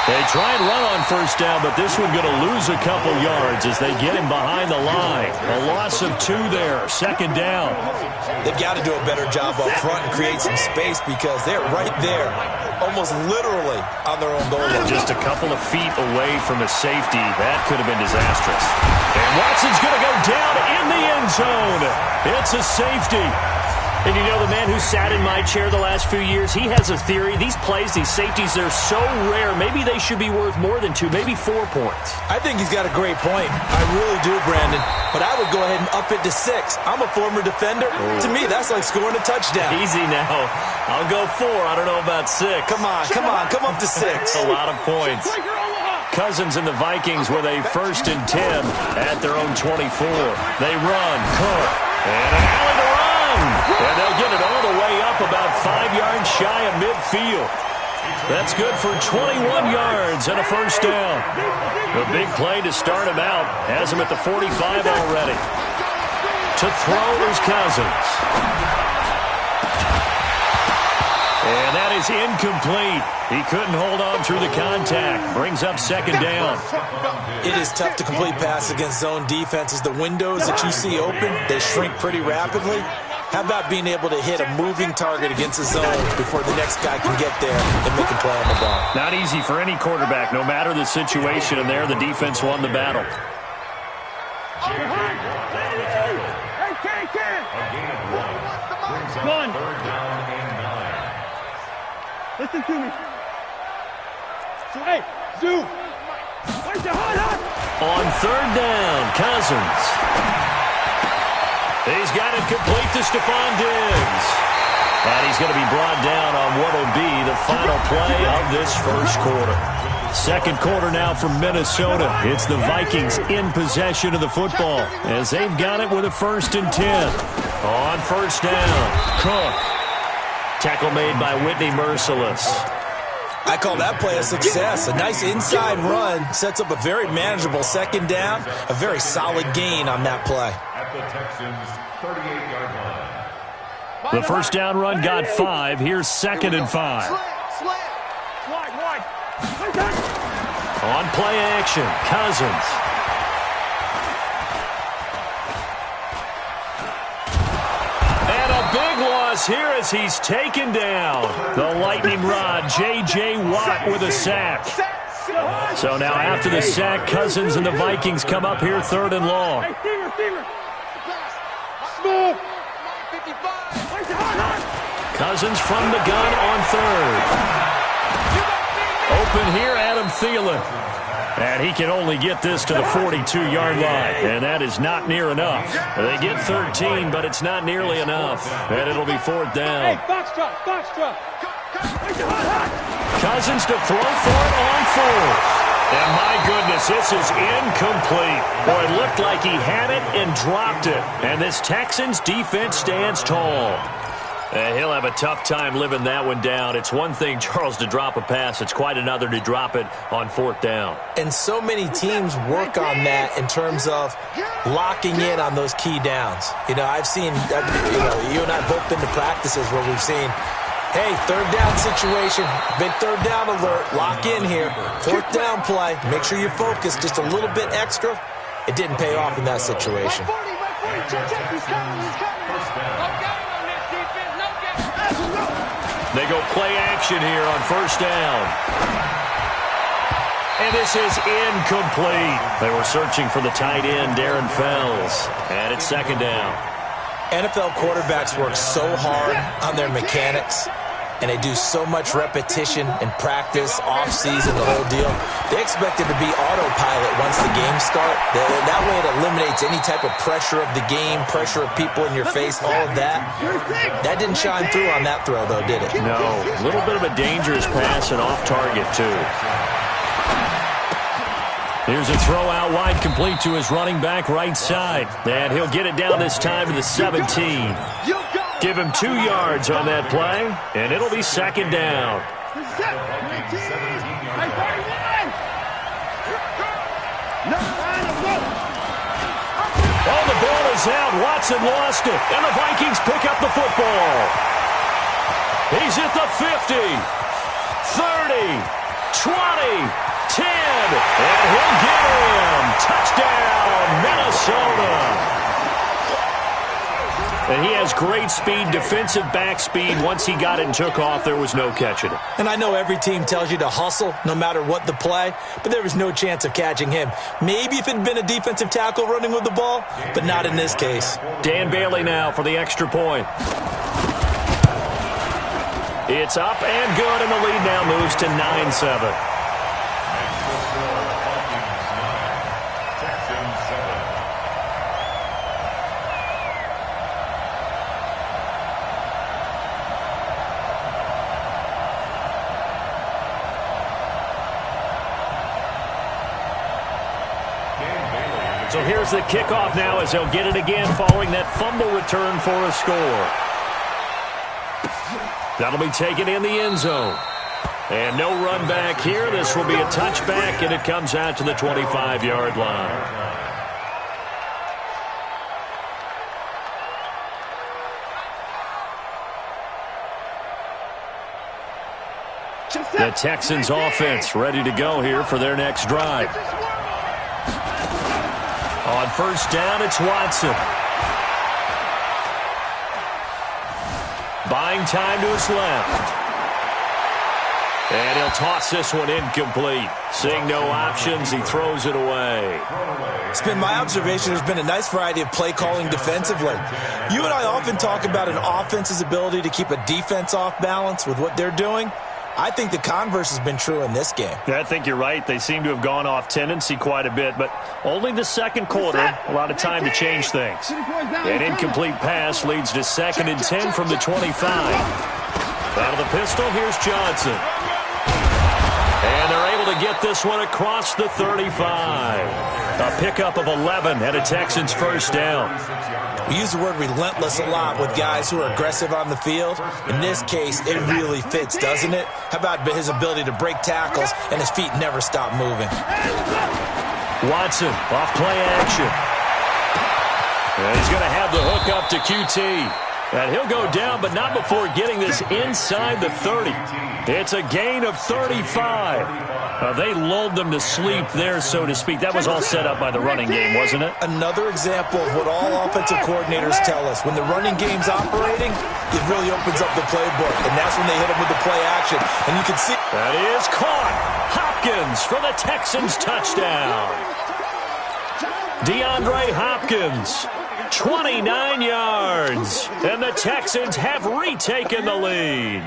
They try and run on 1st down, but this one going to lose a couple yards as they get him behind the line. A loss of 2 there, 2nd down. They've got to do a better job up front and create some space because they're right there, almost literally on their own goal line. Just a couple of feet away from a safety. That could have been disastrous. And Watson's going to go down in the end zone. It's a safety. And you know, the man who sat in my chair the last few years, he has a theory. These plays, these safeties, they're so rare. Maybe they should be worth more than 2, maybe 4 points. I think he's got a great point. I really do, Brandon. But I would go ahead and up it to 6. I'm a former defender. To me, that's like scoring a touchdown. Easy now. I'll go 4. I don't know about 6. Come on. Come up to 6. A lot of points. Cousins and the Vikings with a 1st and 10 at their own 24. They run. Cook. And an alley to run. And they'll get it all the way up about 5 yards shy of midfield. That's good for 21 yards and a 1st down. The big play to start him out has him at the 45 already. To throw is Cousins. And that is incomplete. He couldn't hold on through the contact. Brings up 2nd down. It is tough to complete passes against zone defenses. The windows that you see open, they shrink pretty rapidly. How about being able to hit a moving target against a zone before the next guy can get there and make a play on the ball? Not easy for any quarterback, no matter the situation. And there, the defense won the battle. Come on. Listen to me. So, hey, Zoo. Where's the hot? On 3rd down, Cousins. He's got it complete to Stephon Diggs. And he's going to be brought down on what will be the final play of this 1st quarter. 2nd quarter now from Minnesota. It's the Vikings in possession of the football as they've got it with a 1st and 10. On 1st down, Cook. Tackle made by Whitney Merciless. I call that play a success. A nice inside run sets up a very manageable 2nd down. A very solid gain on that play. At the Texans' 38-yard line. The 1st down run got 5. Here's 2nd and 5. On play action, Cousins. And a big loss here as he's taken down. The lightning rod, J.J. Watt with a sack. So now after the sack, Cousins and the Vikings come up here 3rd and long. Cousins from the gun on 3rd. Open here, Adam Thielen. And he can only get this to the 42-yard line. And that is not near enough. They get 13, but it's not nearly enough. And it'll be 4th down. Hey, box truck. Cousins to throw for it on 4th. And my goodness, this is incomplete. Boy, it looked like he had it and dropped it. And this Texans defense stands tall. He'll have a tough time living that one down. It's one thing, Charles, to drop a pass. It's quite another to drop it on 4th down. And so many teams work on that in terms of locking in on those key downs. You know, I've seen, you and I have both been to practices where we've seen, hey, 3rd down situation, big 3rd down alert, lock in here. 4th down play, make sure you focus just a little bit extra. It didn't pay off in that situation. They go play action here on 1st down. And this is incomplete. They were searching for the tight end, Darren Fells. And it's 2nd down. NFL quarterbacks work so hard on their mechanics, and they do so much repetition and practice, off-season, the whole deal. They expect it to be autopilot once the games start. That way it eliminates any type of pressure of the game, pressure of people in your face, all of that. That didn't shine through on that throw, though, did it? No. A little bit of a dangerous pass and off target, too. Here's a throw out wide, complete to his running back right side. And he'll get it down this time to the 17. Give him 2 yards on that play, and it'll be 2nd down. Oh, the ball is out. Watson lost it, and the Vikings pick up the football. He's at the 50, 30, 20, 10, and he'll get him. Touchdown, Minnesota. And he has great speed, defensive back speed. Once he got it and took off, there was no catching it. And I know every team tells you to hustle no matter what the play, but there was no chance of catching him. Maybe if it had been a defensive tackle running with the ball, but not in this case. Dan Bailey now for the extra point. It's up and good, and the lead now moves to 9-7. So here's the kickoff now as they'll get it again following that fumble return for a score. That'll be taken in the end zone. And no run back here. This will be a touchback, and it comes out to the 25-yard line. The Texans offense ready to go here for their next drive. On first down, it's Watson. Buying time to his left. And he'll toss this one incomplete. Seeing no options, he throws it away. It's been my observation there's been a nice variety of play calling defensively. You and I often talk about an offense's ability to keep a defense off balance with what they're doing. I think the converse has been true in this game. Yeah, I think you're right. They seem to have gone off tendency quite a bit, but only the second quarter, a lot of time to change things. An incomplete pass leads to 2nd and 10 from the 25. Out of the pistol, here's Johnson. And they're able to get this one across the 35. A pickup of 11 and a Texans first down. We use the word relentless a lot with guys who are aggressive on the field. In this case, it really fits, doesn't it? How about his ability to break tackles and his feet never stop moving? Watson off play action. And he's going to have the hook up to QT. And he'll go down, but not before getting this inside the 30. It's a gain of 35. They lulled them to sleep there, so to speak. That was all set up by the running game, wasn't it? Another example of what all offensive coordinators tell us. When the running game's operating, it really opens up the playbook. And that's when they hit him with the play action. And you can see... That is caught. Hopkins for the Texans touchdown. DeAndre Hopkins, 29 yards. And the Texans have retaken the lead.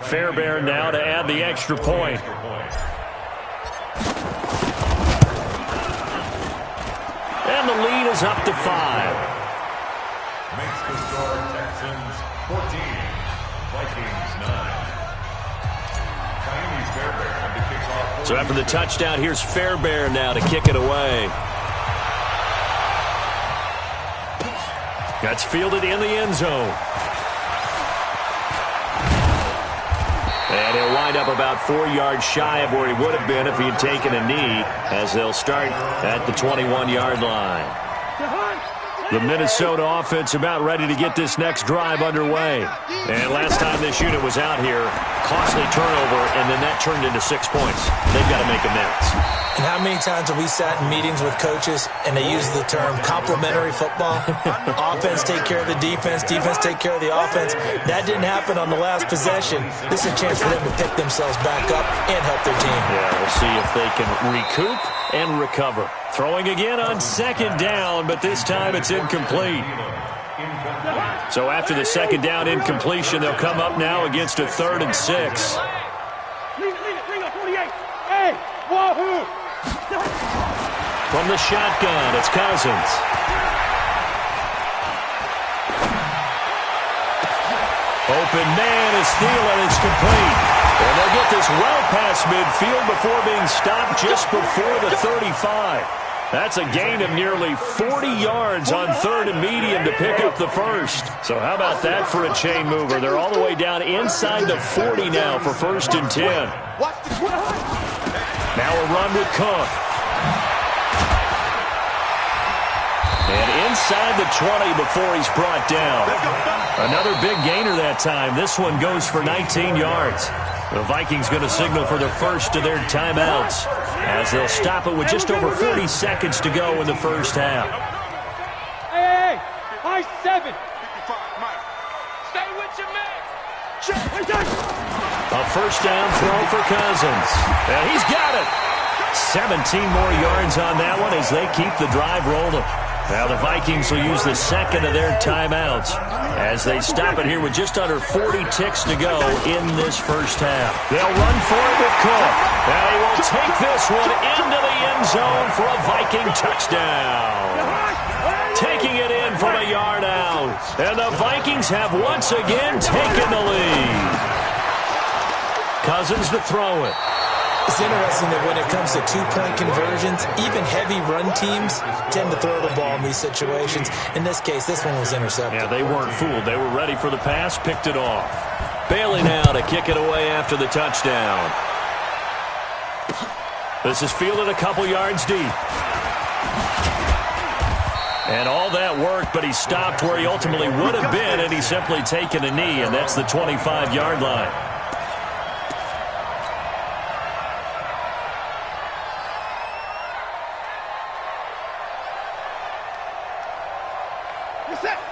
Fairbairn now to add the extra point. And the lead is up to 5. Makes the score Texans 14, Vikings 9. Fairbairn to kick off. So after the touchdown, here's Fairbairn now to kick it away. That's fielded in the end zone. And he'll wind up about 4 yards shy of where he would have been if he had taken a knee, as they'll start at the 21-yard line. The Minnesota offense about ready to get this next drive underway. And last time this unit was out here, costly turnover, and then that turned into 6 points. They've got to make amends. And how many times have we sat in meetings with coaches and they use the term complementary football? Offense take care of the defense, defense take care of the offense. That didn't happen on the last possession. This is a chance for them to pick themselves back up and help their team. Yeah, we'll see if they can recoup and recover. Throwing again on 2nd down, but this time it's incomplete. So after the 2nd down incompletion, they'll come up now against a 3rd and 6. Leave it, 48. Hey, wahoo! From the shotgun, it's Cousins. Open man is Thielen. It's complete. And they'll get this well past midfield before being stopped just before the 35. That's a gain of nearly 40 yards on 3rd and medium to pick up the first. So how about that for a chain mover? They're all the way down inside the 40 now for 1st and 10. Now a run with Cook. And inside the 20 before he's brought down. Another big gainer that time. This one goes for 19 yards. The Vikings going to signal for the first of their timeouts as they'll stop it with just over 40 seconds to go in the first half. Hey, high 7. Stay with your man. A first down throw for Cousins. And he's got it. 17 more yards on that one as they keep the drive rolling. Now the Vikings will use the second of their timeouts as they stop it here with just under 40 ticks to go in this first half. They'll run for it with Cook. Now he will take this one into the end zone for a Viking touchdown. Taking it in from a yard out. And the Vikings have once again taken the lead. Cousins to throw it. It's interesting that when it comes to two-point conversions, even heavy run teams tend to throw the ball in these situations. In this case, this one was intercepted. Yeah, they weren't fooled. They were ready for the pass, picked it off. Bailey now to kick it away after the touchdown. This is fielded a couple yards deep. And all that worked, but he stopped where he ultimately would have been, and he's simply taken a knee, and that's the 25-yard line.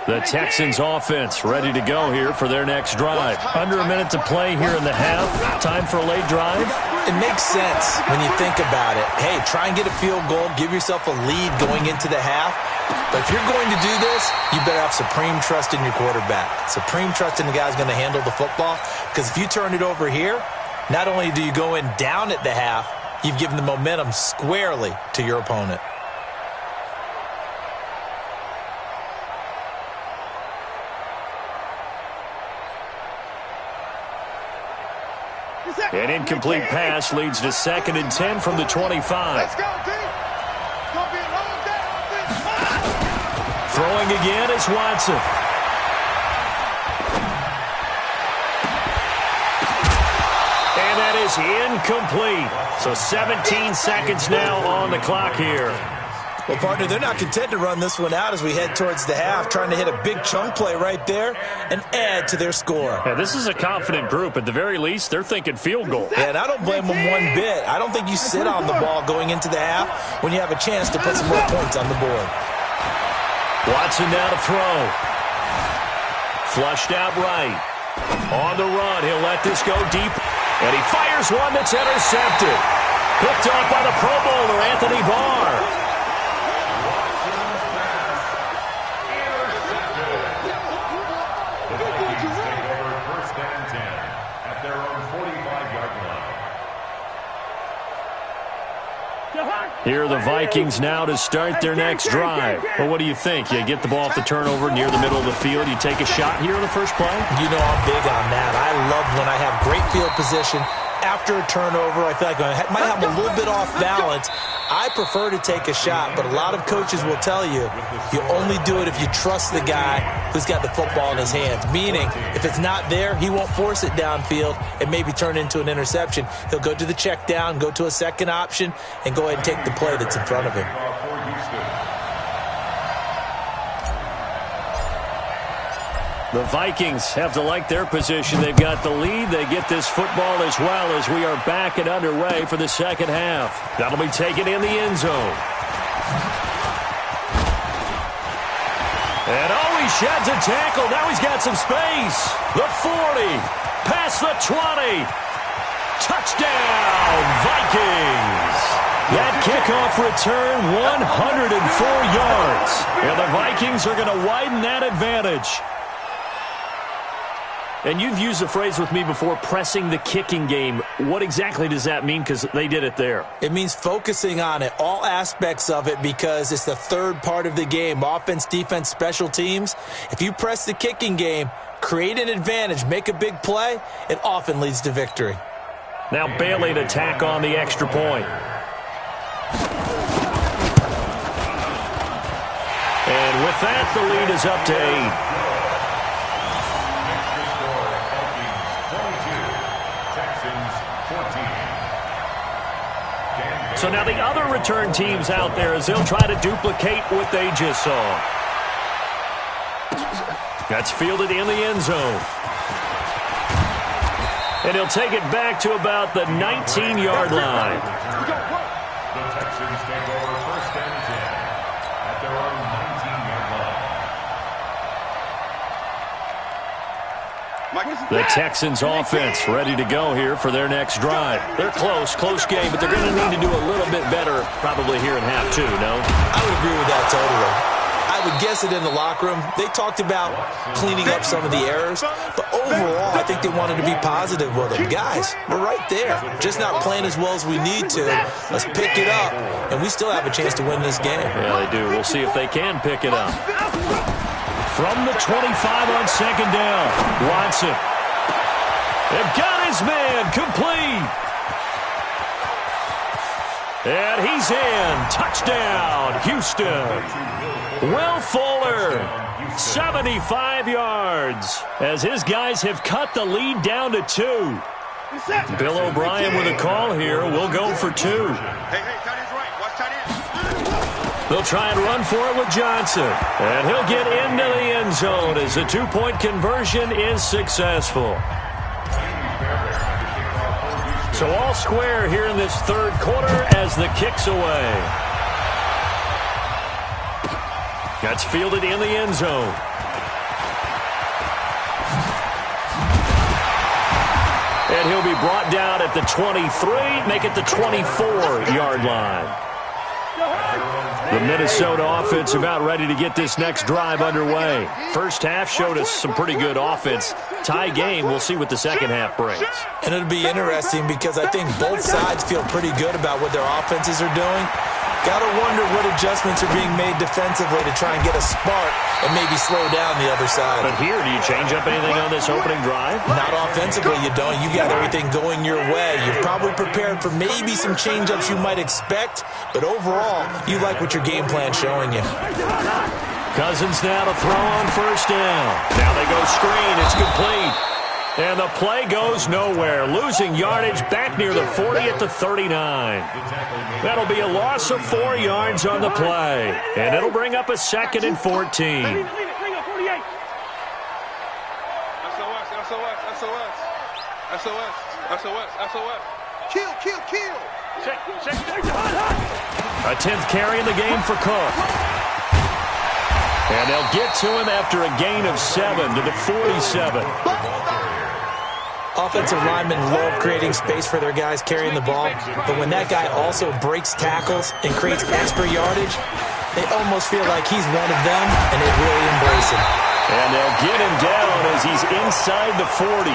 The Texans offense ready to go here for their next drive. Under a minute to play here in the half. Time for a late drive. It makes sense when you think about it. Hey, try and get a field goal. Give yourself a lead going into the half. But if you're going to do this, you better have supreme trust in your quarterback. Supreme trust in the guy who's going to handle the football. Because if you turn it over here, not only do you go in down at the half, you've given the momentum squarely to your opponent. An incomplete pass leads to 2nd and 10 from the 25. Let's go, team. It's gonna be a long day on this. Throwing again is Watson. And that is incomplete. So 17 seconds now on the clock here. Well, partner, they're not content to run this one out as we head towards the half, trying to hit a big chunk play right there and add to their score. Yeah, this is a confident group. At the very least, they're thinking field goal. Yeah, and I don't blame them one bit. I don't think you sit on the ball going into the half when you have a chance to put some more points on the board. Watson now to throw. Flushed out right. On the run, he'll let this go deep. And he fires one that's intercepted. Picked off by the Pro Bowler, Anthony Barr. Here are the Vikings now to start their next drive. Well, what do you think? You get the ball off the turnover near the middle of the field. You take a shot here in the first play? You know I'm big on that. I love when I have great field position. After a turnover, I feel like I might have a little bit off balance. I prefer to take a shot, but a lot of coaches will tell you, you only do it if you trust the guy who's got the football in his hands. Meaning, if it's not there, he won't force it downfield and maybe turn it into an interception. He'll go to the check down, go to a second option, and go ahead and take the play that's in front of him. The Vikings have to like their position. They've got the lead. They get this football as well as we are back and underway for the second half. That'll be taken in the end zone. And he sheds a tackle. Now he's got some space. The 40. Past the 20. Touchdown, Vikings. That kickoff return, 104 yards. And the Vikings are going to widen that advantage. And you've used the phrase with me before, pressing the kicking game. What exactly does that mean? Because they did it there. It means focusing on it, all aspects of it, because it's the third part of the game. Offense, defense, special teams. If you press the kicking game, create an advantage, make a big play, it often leads to victory. Now Bailey to tack on the extra point. And with that, the lead is up to 8. So now the other return teams out there as they'll try to duplicate what they just saw. That's fielded in the end zone. And he'll take it back to about the 19-yard line. The Texans take over 1st and 10 at their own 19-yard The Texans offense ready to go here for their next drive. They're close game, but they're going to need to do a little bit better probably here in half two, no? I would agree with that totally. I would guess it in the locker room. They talked about cleaning up some of the errors, but overall, I think they wanted to be positive with them. Guys, we're right there. Just not playing as well as we need to. Let's pick it up, and we still have a chance to win this game. Yeah, they do. We'll see if they can pick it up. From the 25 on second down, Watson. They've got his man complete. And he's in. Touchdown, Houston. Will Fuller, 75 yards, as his guys have cut the lead down to 2. Bill O'Brien with a call here. We'll go for 2. Hey, tight end's right. Watch tight end. They'll try and run for it with Johnson. And he'll get into the end zone as the 2-point conversion is successful. So all square here in this third quarter as the kick's away. That's fielded in the end zone. And he'll be brought down at the 23, make it the 24-yard line. The Minnesota offense about ready to get this next drive underway. First half showed us some pretty good offense. Tie game, we'll see what the second half brings. And it'll be interesting because I think both sides feel pretty good about what their offenses are doing. Got to wonder what adjustments are being made defensively to try and get a spark and maybe slow down the other side. But here, do you change up anything on this opening drive? Not offensively, you don't. You got everything going your way. You're probably prepared for maybe some change-ups you might expect, but overall, you like what your game plan's showing you. Cousins now to throw on first down. Now they go screen. It's complete. And the play goes nowhere. Losing yardage back near the 40 at the 39. That'll be a loss of 4 yards on the play. And it'll bring up a 2nd and 14. SOS. Kill. A 10th carry in the game for Cook. And they'll get to him after a gain of 7 to the 47. Offensive linemen love creating space for their guys carrying the ball, but when that guy also breaks tackles and creates extra yardage, they almost feel like he's one of them, and they really embrace him. And they'll get him down as he's inside the 40.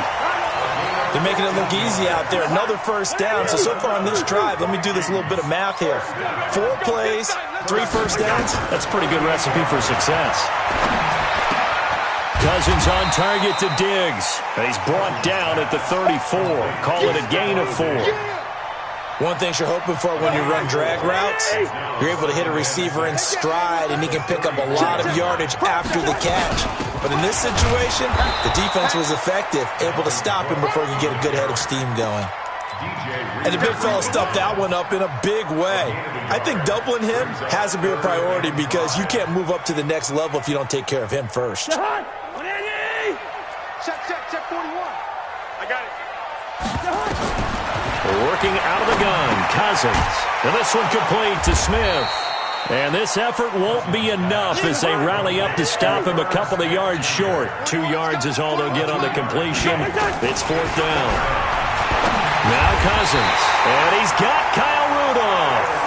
They're making it look easy out there. Another first down. So far on this drive, let me do this little bit of math here. 4 plays, 3 first downs. That's a pretty good recipe for success. Cousins on target to Diggs. And he's brought down at the 34. Call it a gain of 4. One thing you're hoping for when you run drag routes, you're able to hit a receiver in stride, and he can pick up a lot of yardage after the catch. But in this situation, the defense was effective, able to stop him before he could get a good head of steam going. And the big fella stuffed that one up in a big way. I think doubling him has to be a priority because you can't move up to the next level if you don't take care of him first. Check 41. I got it. Working out of the gun, Cousins. And this one complete to Smith. And this effort won't be enough as they rally up to stop him a couple of yards short. 2 yards is all they'll get on the completion. It's 4th down. Now Cousins. And he's got Kyle Rudolph.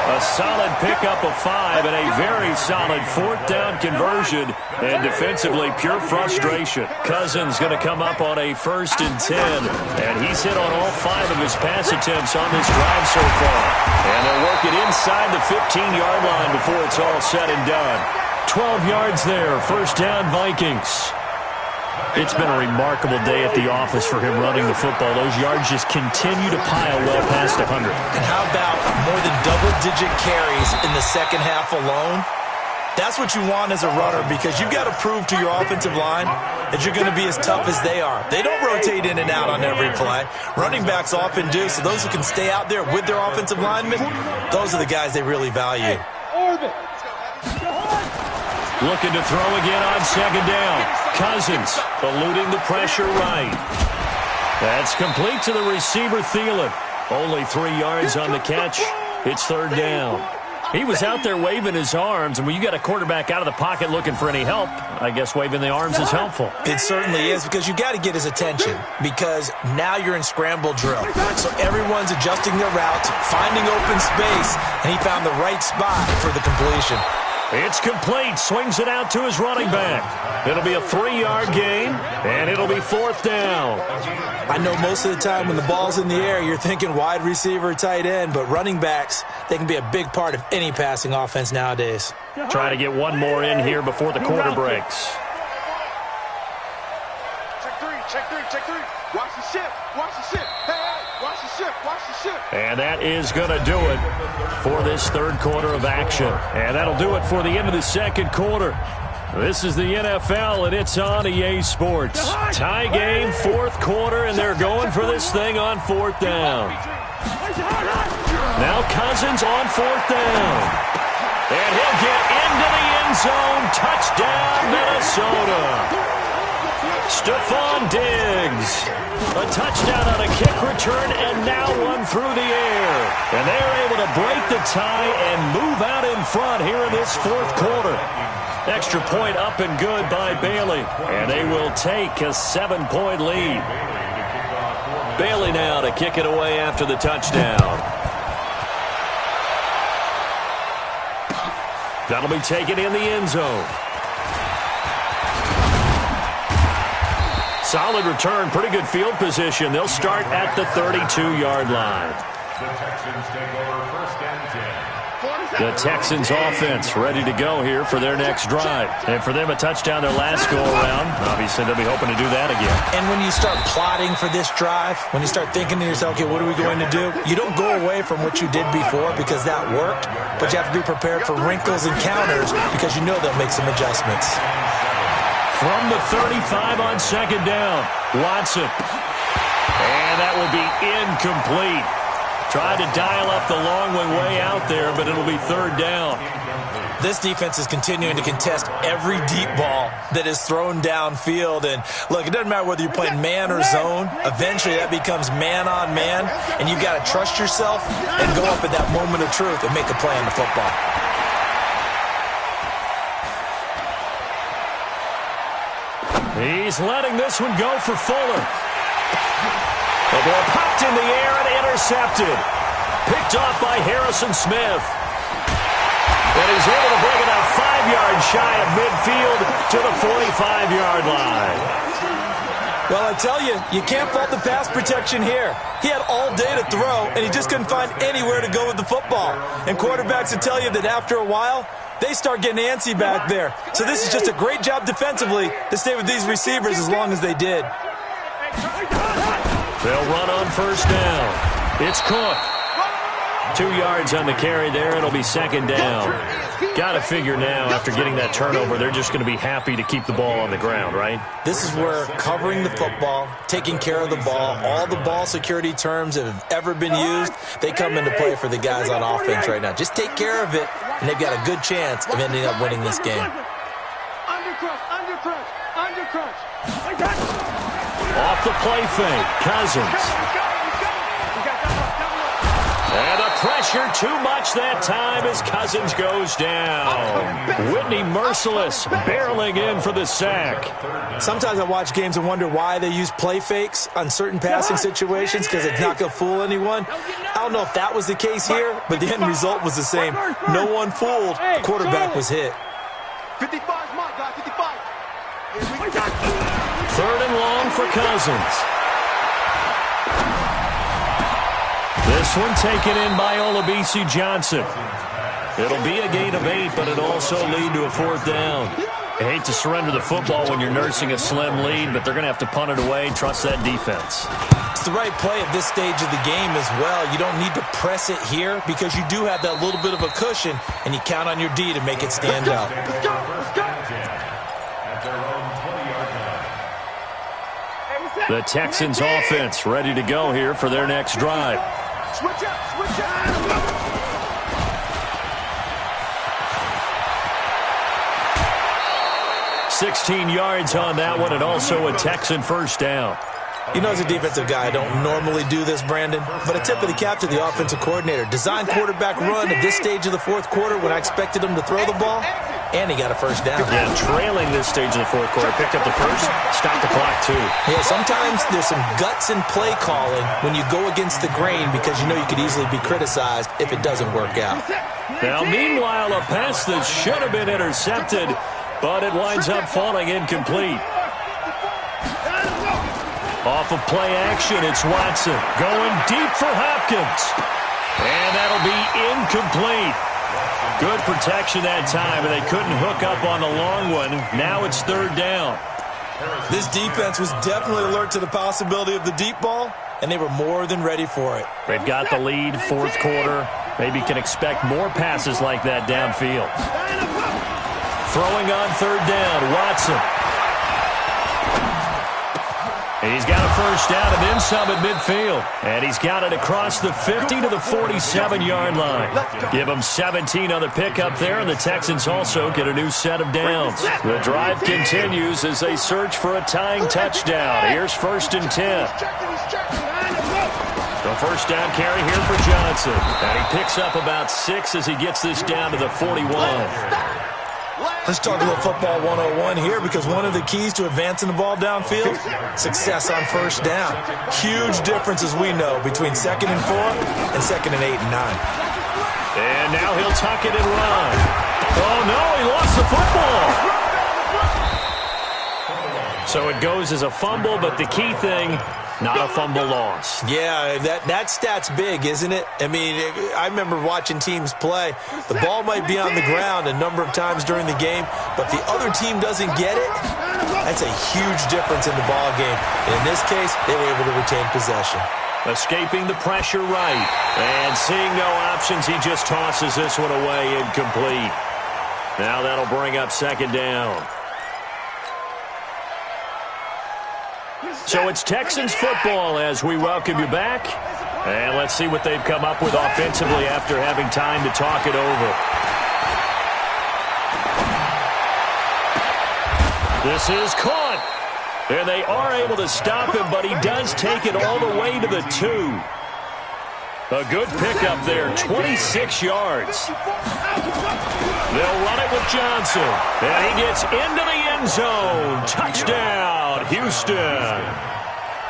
A solid pickup of 5 and a very solid 4th down conversion. And defensively, pure frustration. Cousins going to come up on a 1st and 10. And he's hit on all 5 of his pass attempts on this drive so far. And they'll work it inside the 15-yard line before it's all said and done. 12 yards there, 1st down Vikings. It's been a remarkable day at the office for him running the football. Those yards just continue to pile well past 100. And how about more than double-digit carries in the second half alone? That's what you want as a runner because you've got to prove to your offensive line that you're going to be as tough as they are. They don't rotate in and out on every play. Running backs often do, so those who can stay out there with their offensive linemen, those are the guys they really value. Looking to throw again on second down. Cousins eluding the pressure right. That's complete to the receiver, Thielen. Only 3 yards on the catch. It's 3rd down. He was out there waving his arms, and when you got a quarterback out of the pocket looking for any help, I guess waving the arms is helpful. It certainly is, because you got to get his attention, because now you're in scramble drill. So everyone's adjusting their routes, finding open space, and he found the right spot for the completion. It's complete. Swings it out to his running back. It'll be a 3-yard gain, and it'll be 4th down. I know most of the time when the ball's in the air, you're thinking wide receiver, tight end, but running backs, they can be a big part of any passing offense nowadays. Try to get one more in here before the quarter breaks. Check three. Watch the ship. Hey, watch the ship. And that is going to do it for this third quarter of action. And that'll do it for the end of the second quarter. This is the NFL, and it's on EA Sports. Tie game, 4th quarter, and they're going for this thing on 4th down. Now Cousins on 4th down. And he'll get into the end zone. Touchdown, Minnesota. Stephon Diggs. A touchdown on a kick return, and now one through the air. And they're able to break the tie and move out in front here in this 4th quarter. Extra point up and good by Bailey. And they will take a 7-point lead. Bailey now to kick it away after the touchdown. That'll be taken in the end zone. Solid return, pretty good field position. They'll start at the 32-yard line. The Texans take over 1st and 10. The Texans offense ready to go here for their next drive. And for them, a touchdown their last go-around. Obviously, they'll be hoping to do that again. And when you start plotting for this drive, when you start thinking to yourself, okay, what are we going to do? You don't go away from what you did before because that worked, but you have to be prepared for wrinkles and counters because you know they'll make some adjustments. From the 35 on 2nd down, Watson. And that will be incomplete. Tried to dial up the long way out there, but it'll be 3rd down. This defense is continuing to contest every deep ball that is thrown downfield. And, look, it doesn't matter whether you're playing man or zone. Eventually, that becomes man on man, and you've got to trust yourself and go up at that moment of truth and make a play on the football. He's letting this one go for Fuller. The ball popped in the air and intercepted. Picked off by Harrison Smith. And he's able to bring it out 5 yards shy of midfield to the 45-yard line. Well, I tell you, you can't fault the pass protection here. He had all day to throw, and he just couldn't find anywhere to go with the football. And quarterbacks will tell you that after a while, they start getting antsy back there. So this is just a great job defensively to stay with these receivers as long as they did. They'll run on 1st down. It's Cook. 2 yards on the carry there. It'll be 2nd down. Got to figure now, after getting that turnover, they're just going to be happy to keep the ball on the ground, right? This is where covering the football, taking care of the ball, all the ball security terms that have ever been used, they come into play for the guys on offense right now. Just take care of it, and they've got a good chance of ending up winning this game. Undercrush. Off the play fake, Cousins. And the pressure too much that time as Cousins goes down. Whitney Merciless barreling in for the sack. Sometimes I watch games and wonder why they use play fakes on certain passing situations because it's not going to fool anyone. I don't know if that was the case here, but the end result was the same. No one fooled. The quarterback was hit. 55 mark, guys, 55. 3rd and long for Cousins. This one taken in by Olabisi Johnson. It'll be a gain of 8, but it'll also lead to a 4th down. I hate to surrender the football when you're nursing a slim lead, but they're going to have to punt it away and trust that defense. It's the right play at this stage of the game as well. You don't need to press it here because you do have that little bit of a cushion, and you count on your D to make it stand out. The Texans offense ready to go here for their next drive. Switch up. 16 yards on that one, and also a Texan 1st down. You know, as a defensive guy, I don't normally do this, Brandon, but a tip of the cap to the offensive coordinator. Design quarterback run at this stage of the fourth quarter when I expected him to throw the ball, and he got a first down. Yeah, trailing this stage of the fourth quarter. Picked up the first, stopped the clock, too. Yeah, sometimes there's some guts in play calling when you go against the grain because you know you could easily be criticized if it doesn't work out. Now, meanwhile, a pass that should have been intercepted, but it winds up falling incomplete. Off of play action, it's Watson going deep for Hopkins. And that'll be incomplete. Good protection that time, and they couldn't hook up on the long one. Now it's third down. This defense was definitely alert to the possibility of the deep ball, and they were more than ready for it. They've got the lead, fourth quarter. Maybe can expect more passes like that downfield. Throwing on third down, Watson. He's got a first down and then some at midfield. And he's got it across the 50 to the 47-yard line. Give him 17 on the pickup there, and the Texans also get a new set of downs. The drive continues as they search for a tying touchdown. Here's first and 10. The first down carry here for Johnson. And he picks up about 6 as he gets this down to the 41. Let's talk a little football 101 here because one of the keys to advancing the ball downfield, success on first down. Huge difference, as we know, between 2nd and 4 and 2nd and 8 and 9. And now he'll tuck it and run. Oh, no, he lost the football. So it goes as a fumble, but the key thing, not a fumble loss. Yeah, that stat's big, isn't it? I mean, I remember watching teams play. The ball might be on the ground a number of times during the game, but the other team doesn't get it. That's a huge difference in the ball game. And in this case, they were able to retain possession. Escaping the pressure right. And seeing no options, he just tosses this one away incomplete. Now that'll bring up second down. So it's Texans football as we welcome you back. And let's see what they've come up with offensively after having time to talk it over. This is caught. And they are able to stop him, but he does take it all the way to the 2. A good pickup there, 26 yards. They'll run it with Johnson. And he gets into the end zone. Touchdown, Houston.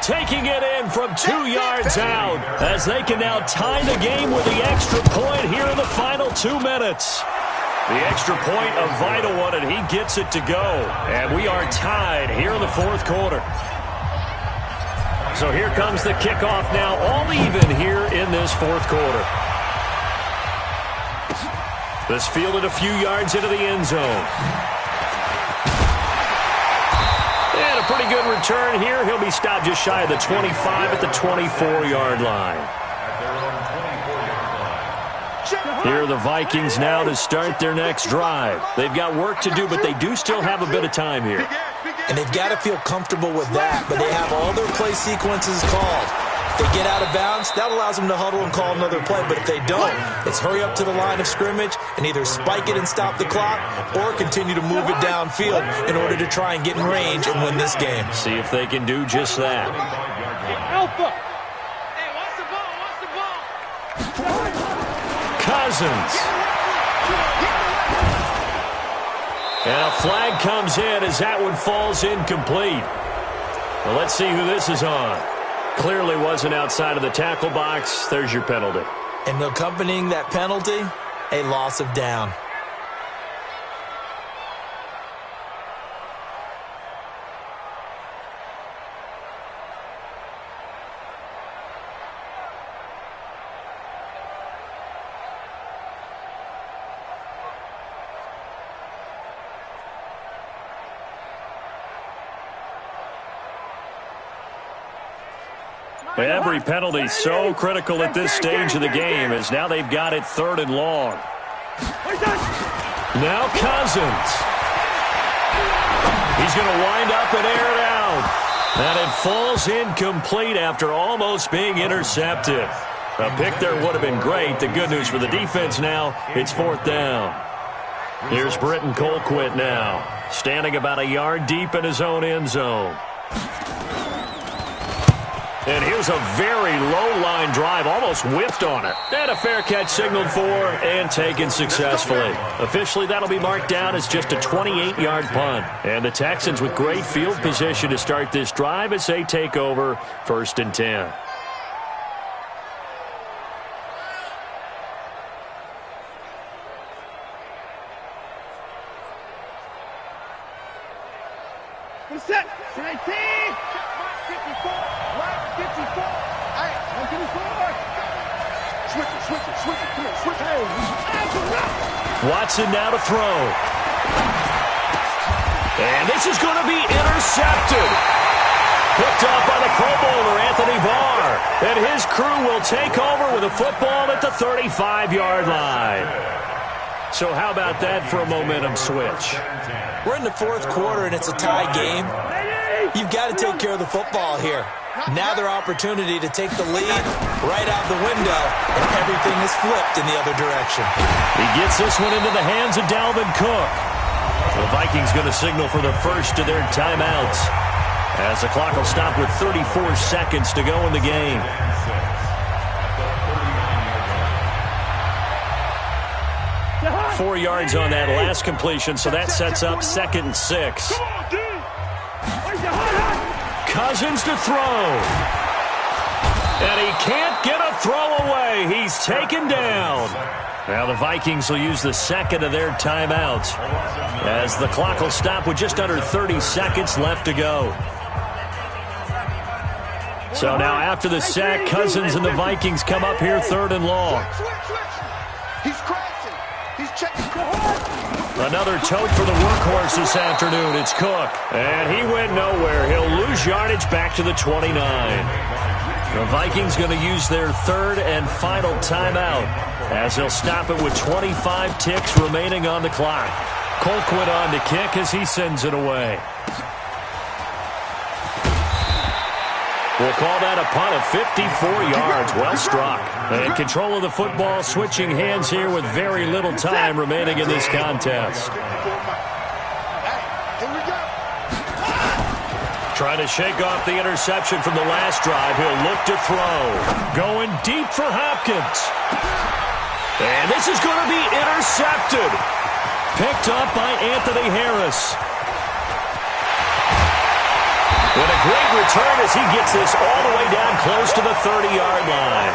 Taking it in from 2 yards out as they can now tie the game with the extra point here in the final 2 minutes. The extra point, a vital one, and he gets it to go. And we are tied here in the fourth quarter. So here comes the kickoff now, all even here in this fourth quarter. This fielded a few yards into the end zone. And a pretty good return here. He'll be stopped just shy of the 25 at the 24-yard line. Here are the Vikings now to start their next drive. They've got work to do, but they do still have a bit of time here. And they've got to feel comfortable with that, but they have all their play sequences called. If they get out of bounds, that allows them to huddle and call another play. But if they don't, it's hurry up to the line of scrimmage and either spike it and stop the clock or continue to move it downfield in order to try and get in range and win this game. See if they can do just that. Alpha. Cousins. And a flag comes in as that one falls incomplete. Well, let's see who this is on. Clearly wasn't outside of the tackle box. There's your penalty. And accompanying that penalty, a loss of down. Every penalty so critical at this stage of the game as now they've got it 3rd and long. Now Cousins. He's going to wind up and air it out. And it falls incomplete after almost being intercepted. A pick there would have been great. The good news for the defense now, it's 4th down. Here's Britton Colquitt now, standing about a yard deep in his own end zone. And here's a very low-line drive, almost whiffed on it. And a fair catch signaled for and taken successfully. Officially, that'll be marked down as just a 28-yard punt. And the Texans with great field position to start this drive as they take over 1st and 10. Set. 18. 54. Right 54. Hey, 154. Switch it. Come on, switch it. Watson now to throw. And this is going to be intercepted. Picked up by the Pro Bowler, Anthony Barr. And his crew will take over with a football at the 35-yard line. So how about that for a momentum switch? We're in the 4th quarter, and it's a tie game. You've got to take care of the football here. Now their opportunity to take the lead right out the window, and everything is flipped in the other direction. He gets this one into the hands of Dalvin Cook. The Vikings going to signal for the first of their timeouts, as the clock will stop with 34 seconds to go in the game. 4 yards on that last completion, so that sets up 2nd and 6. Cousins to throw. And he can't get a throw away. He's taken down. Now the Vikings will use the 2nd of their timeouts, as the clock will stop with just under 30 seconds left to go. So now after the sack, Cousins and the Vikings come up here 3rd and long. He's crashing. He's checking. Another tote for the workhorse this afternoon. It's Cook. And he went nowhere. He'll lose yardage back to the 29. The Vikings going to use their 3rd and final timeout, as they'll stop it with 25 ticks remaining on the clock. Colquitt on to kick as he sends it away. We'll call that a punt of 54 yards. Well struck. And control of the football switching hands here with very little time remaining in this contest. Trying to shake off the interception from the last drive. He'll look to throw. Going deep for Hopkins. And this is going to be intercepted. Picked up by Anthony Harris. And a great return as he gets this all the way down close to the 30-yard line.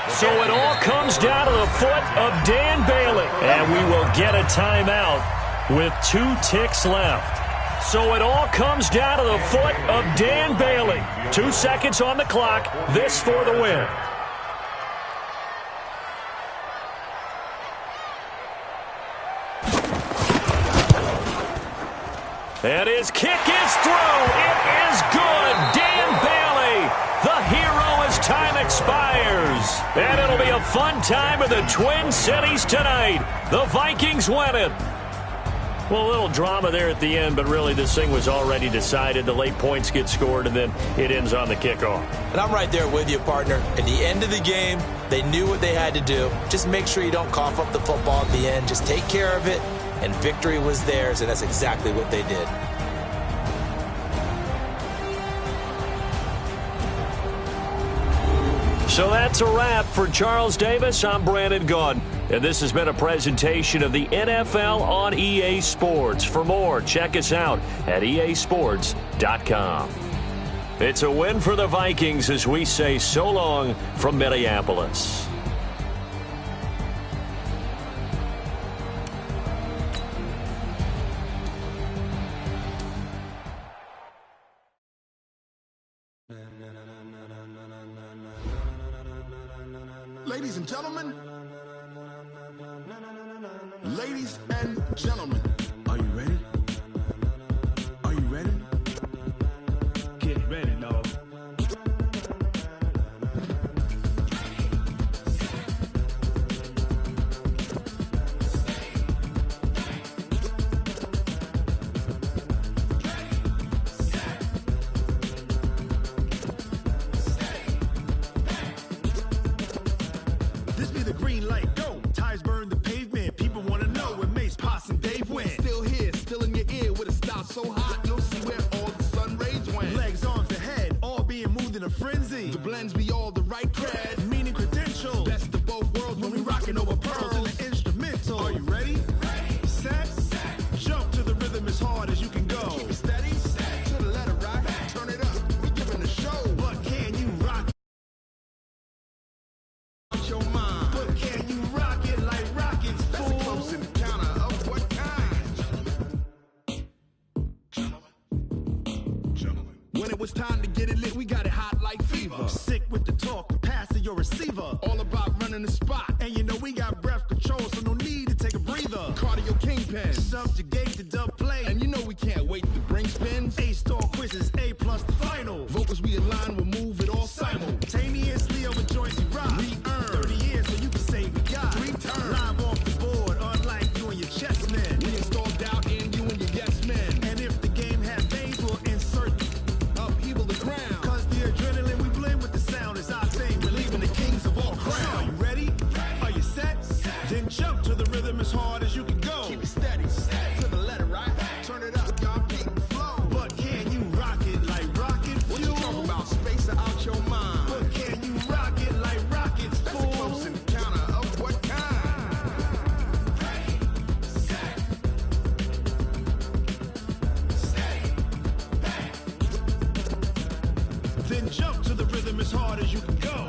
So it all comes down to the foot of Dan Bailey. And we will get a timeout with 2 ticks left. So it all comes down to the foot of Dan Bailey. 2 seconds on the clock. This for the win. And his kick is through. It is good. Dan Bailey, the hero as time expires. And it'll be a fun time in the Twin Cities tonight. The Vikings win it. Well, a little drama there at the end, but really this thing was already decided. The late points get scored, and then it ends on the kickoff. And I'm right there with you, partner. At the end of the game, they knew what they had to do. Just make sure you don't cough up the football at the end. Just take care of it. And victory was theirs, and that's exactly what they did. So that's a wrap for Charles Davis. I'm Brandon Gunn, and this has been a presentation of the NFL on EA Sports. For more, check us out at easports.com. It's a win for the Vikings as we say so long from Minneapolis. Ladies and gentlemen, ladies and gentlemen, are you ready? Are you ready? Get ready, dog. This be the green light, go. Tires burn the pavement. People want to know where Mace, Poss, and Dave went. Still here, still in your ear with a style so hot, you'll see where all the sun rays went. Legs, arms, and head. blends me all the right cred. Meaning credentials. Best of both worlds when we rockin' over pearls in the instrumental. Are you ready? Set. Jump to the rhythm as hard as you can go. Keep it steady. To the letter rock. Turn it up. We giving a show. But can you rock your mind? But can you rock it like rockets, fool? That's a close encounter of what kind? Gentlemen. When it was time to get it lit, we got it hot like fever. Sick with the talk, the pass of your receiver. All about running the spot. And you know we got breath control, so no need to take a breather. Cardio kingpin, subjugate the dub play. And you know we can't wait to bring spins. A-star quizzes, A+ the final. Vocals we align, we'll move it all simultaneously over joints we rock. We earn 30 years, so you can say we got 3 turns. Live off the board, unlike you and your chess men. We installed doubt in you and your yes men. And if the game had veins, we'll insert upheaval the ground. Cause the adrenaline we blend with the sound is our thing. Relieving the kings of all crowns. Are you ready? Are you set? Then jump to the rhythm as hard as you can go. Keep it steady. To the letter, right? Turn it up, y'all keep the flow. But can you rock it like rocket fuel? What you talking about? Space out your mind. But can you rock it like rockets, fool? That's a close encounter of what kind? Then jump to the rhythm as hard as you can go.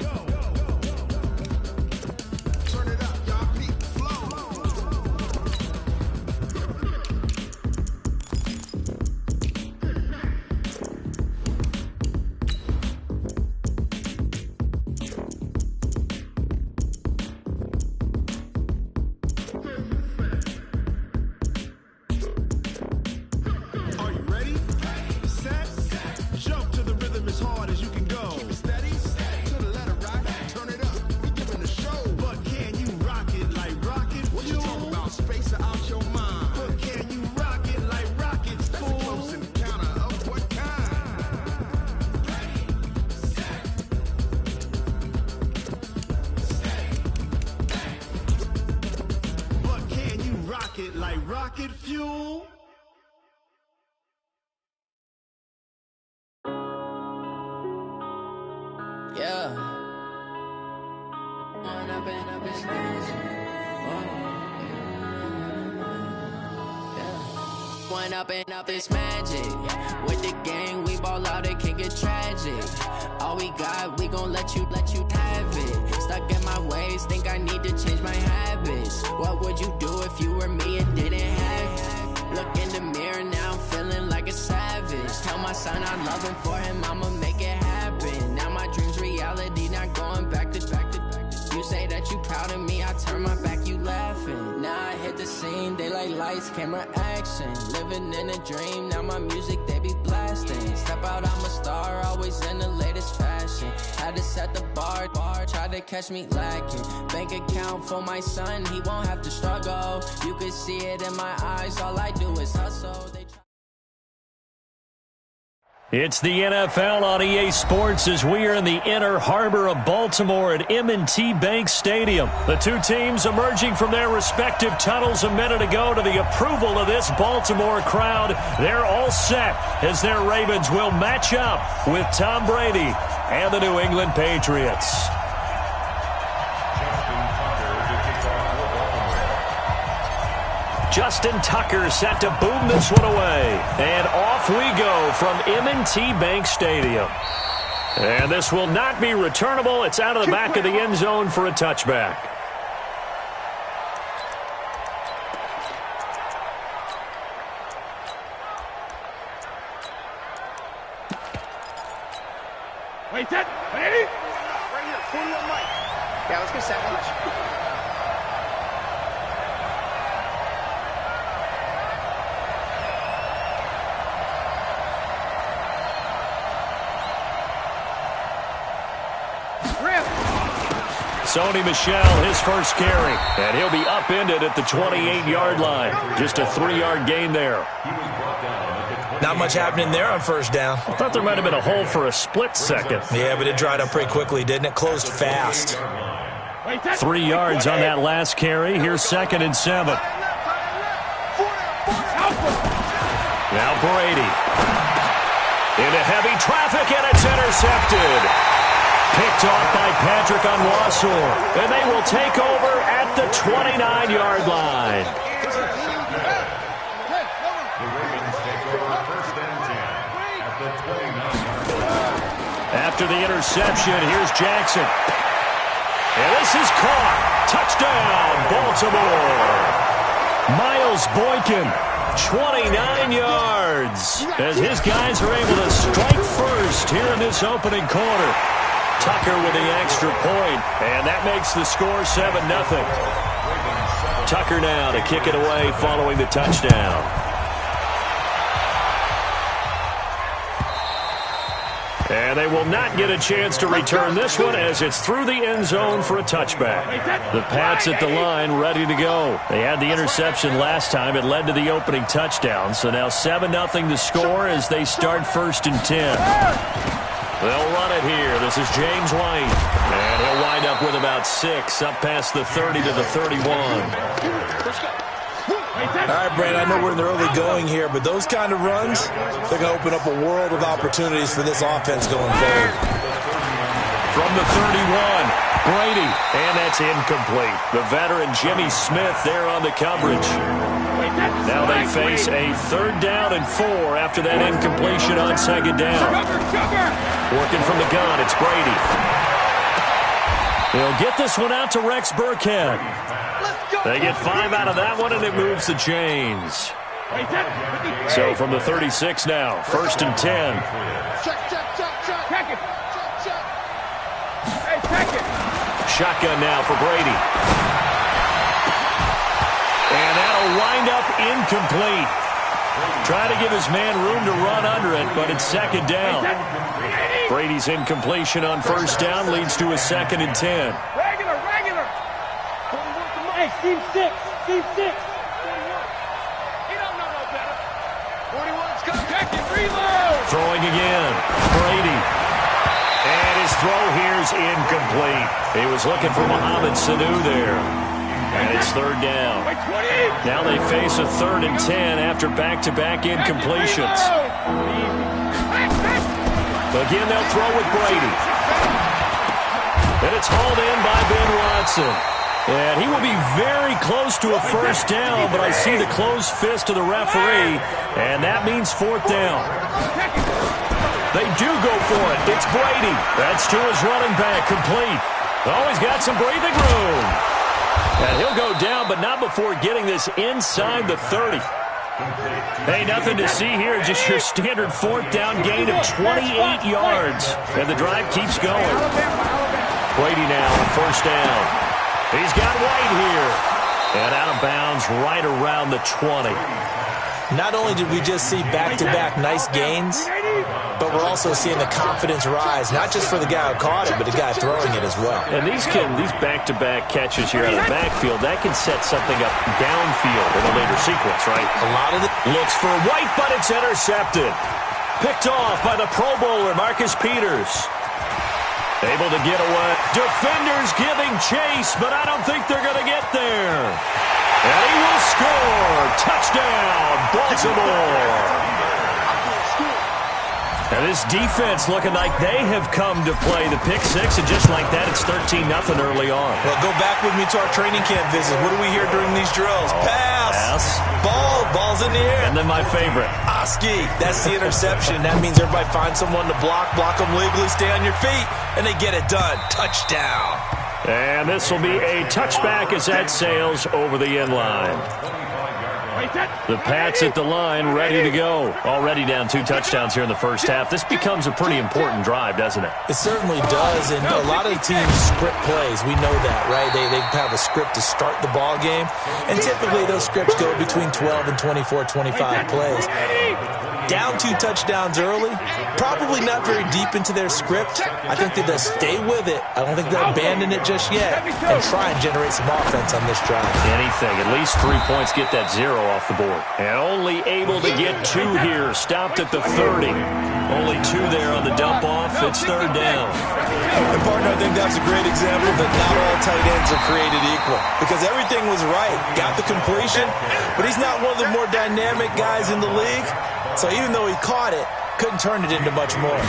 Turn it up, y'all keep the flow. Are you ready? Set. Jump to the rhythm as hard as you can go. Keep it steady. To the letter rock. Turn it up. We giving a show. But can you rock it like rocket? What you talking about? Space out your mind. But can you rock it like rockets, fool? That's a close encounter of what kind? But can you rock it like rocket fuel? Yeah. One up and up is magic. With the gang, we ball out, it can get tragic. All we got, we gon' let you have it. Stuck in my ways, think I need to change my habits. What would you do if you were me and didn't have it? Look in the mirror, now I'm feeling like a savage. Tell my son I love him, for him I'ma make it happen. Now my dream's reality, not going back to. You say that you proud of me, I turn my back, you laughing. Now I hit the scene, they like lights, camera, action. Living in a dream, now my music, they be blasting. Step out, I'm a star, always in the latest fashion. Had to set the bar, try to catch me lacking. Bank account for my son, he won't have to struggle. You could see it in my eyes, all I do is hustle. It's the NFL on EA Sports as we are in the inner harbor of Baltimore at M&T Bank Stadium. The two teams emerging from their respective tunnels a minute ago to the approval of this Baltimore crowd. They're all set as their Ravens will match up with Tom Brady and the New England Patriots. Justin Tucker set to boom this one away. And off we go from M&T Bank Stadium. And this will not be returnable. It's out of the back of the end zone for a touchback. Wait, that, ready? Right here, 41 Mike. Yeah, let's get set. Watch. Sony Michel, his first carry. And he'll be upended at the 28-yard line. Just a 3-yard gain there. Not much happening there on first down. I thought there might have been a hole for a split second. Yeah, but it dried up pretty quickly, didn't it? Closed fast. 3 yards on that last carry. Here's 2nd and 7. Now Brady. Into heavy traffic, and it's intercepted. Picked off by Patrick on Wassor. And they will take over at the 29-yard line. The Ravens take over first and 10 at the 29-yard line. After the interception, here's Jackson. And this is caught. Touchdown, Baltimore. Miles Boykin, 29 yards, as his guys are able to strike first here in this opening quarter. Tucker with the extra point, and that makes the score 7-0. Tucker now to kick it away following the touchdown. And they will not get a chance to return this one as it's through the end zone for a touchback. The Pats at the line ready to go. They had the interception last time. It led to the opening touchdown. So now 7-0 to score as they start 1st and 10. They'll run it here. This is James White. And he'll wind up with about 6 up past the 30 to the 31. All right, Brandon, I know we're in the early going here, but those kind of runs, they're going to open up a world of opportunities for this offense going forward. From the 31, Brady, and that's incomplete. The veteran Jimmy Smith there on the coverage. Now they face a 3rd down and 4 after that incompletion on 2nd down. Working from the gun, it's Brady. He'll get this one out to Rex Burkhead. They get 5 out of that one, and it moves the chains. So from the 36 now, 1st and 10. Shotgun now for Brady. And that'll wind up incomplete. Trying to give his man room to run under it, but it's 2nd down. Brady's incompletion on 1st down leads to a 2nd and 10. Hey, team 6. Team 6. 41. He don't know no better. 41's got back and reload. Throwing again. Brady. And his throw here's incomplete. He was looking for Mohamed Sanu there. And it's 3rd down. Now they face a 3rd and 10 after back-to-back incompletions. Again, they'll throw with Brady. And it's hauled in by Ben Watson. And he will be very close to a 1st down, but I see the closed fist of the referee, and that means 4th down. They do go for it. It's Brady. That's to his running back, complete. Always got some breathing room. And he'll go down, but not before getting this inside the 30. Hey, nothing to see here, just your standard 4th down gain of 28 yards. And the drive keeps going. Brady now on 1st down. He's got White here. And out of bounds right around the 20. Not only did we just see back-to-back nice gains, but we're also seeing the confidence rise, not just for the guy who caught it, but the guy throwing it as well. And these back-to-back catches here out of the backfield, that can set something up downfield in a later sequence, right? A lot of it looks for White, but it's intercepted. Picked off by the Pro Bowler, Marcus Peters. Able to get away. Defenders giving chase, but I don't think they're going to get there. And he will score. Touchdown, Baltimore. And this defense looking like they have come to play the pick 6, and just like that, it's 13-0 early on. Well, go back with me to our training camp visit. What do we hear during these drills? Pass. Ball's in the air. And then my favorite. Oski. That's the interception. That means everybody finds someone to block them legally, stay on your feet, and they get it done. Touchdown. And this will be a touchback as that sails over the end line. The Pats at the line, ready to go. Already down 2 touchdowns here in the 1st half. This becomes a pretty important drive, doesn't it? It certainly does, and a lot of the teams script plays. We know that, right? They have a script to start the ball game, and typically those scripts go between 12 and 24, 25 plays. Down 2 touchdowns early, probably not very deep into their script. I think that they'll stay with it. I don't think they'll abandon it just yet and try and generate some offense on this drive. Anything, at least 3 points, get that 0 off the board. And only able to get 2 here, stopped at the 30. Only 2 there on the dump off. It's 3rd down. And partner, I think that's a great example that not all tight ends are created equal, because everything was right. Got the completion, but he's not one of the more dynamic guys in the league. So even though he caught it, couldn't turn it into much more.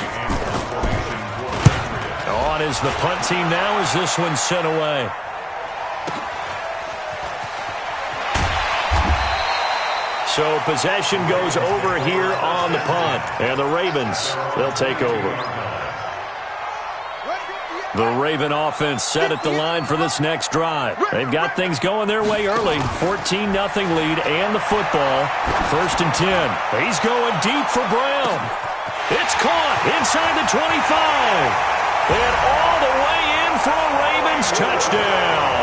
On on is the punt team now as this one's sent away. So possession goes over here on the punt. And the Ravens, they'll take over. The Raven offense set at the line for this next drive. They've got things going their way early. 14-0 lead and the football. 1st and 10. He's going deep for Brown. It's caught inside the 25. And all the way in for a Ravens touchdown.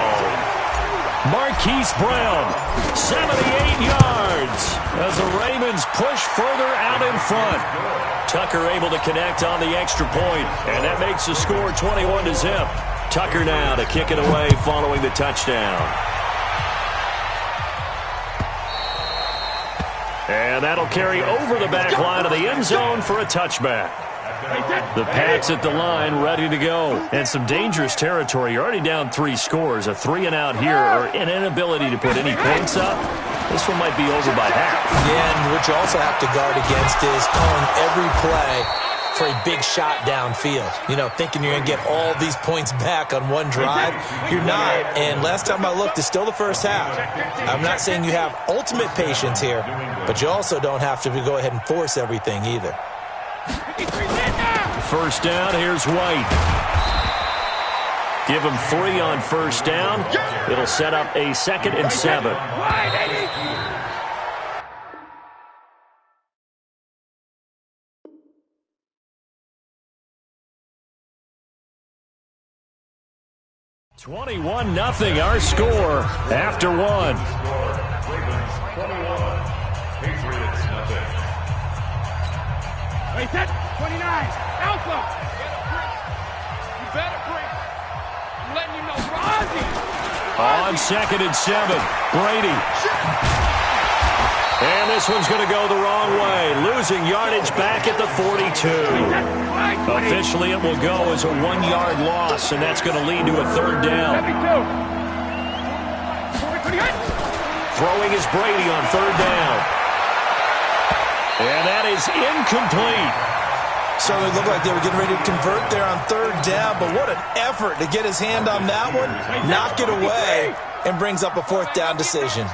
Marquise Brown, 78 yards as the Ravens push further out in front. Tucker able to connect on the extra point, and that makes the score 21-0. Tucker now to kick it away following the touchdown. And that'll carry over the back line of the end zone for a touchback. The Pats at the line, ready to go. And some dangerous territory. You're already down 3 scores. A 3-and-out here, or an inability to put any points up. This one might be over by half. Yeah, and what you also have to guard against is calling every play for a big shot downfield. You know, thinking you're going to get all these points back on one drive. You're not. And last time I looked, it's still the first half. I'm not saying you have ultimate patience here, but you also don't have to go ahead and force everything either. First down, here's White. Give him 3 on first down. It'll set up a 2nd and 7. $21-0 our score after 1. Wait, set. 29. Alpha. You better bring. I'm letting you know. Razi. On 2nd and 7. Brady. And this one's going to go the wrong way. Losing yardage back at the 42. Officially, it will go as a 1-yard loss, and that's going to lead to a 3rd down. Throwing is Brady on 3rd down. And that is incomplete. So it looked like they were getting ready to convert there on 3rd down, but what an effort to get his hand on that one, knock it away, and brings up a 4th down decision.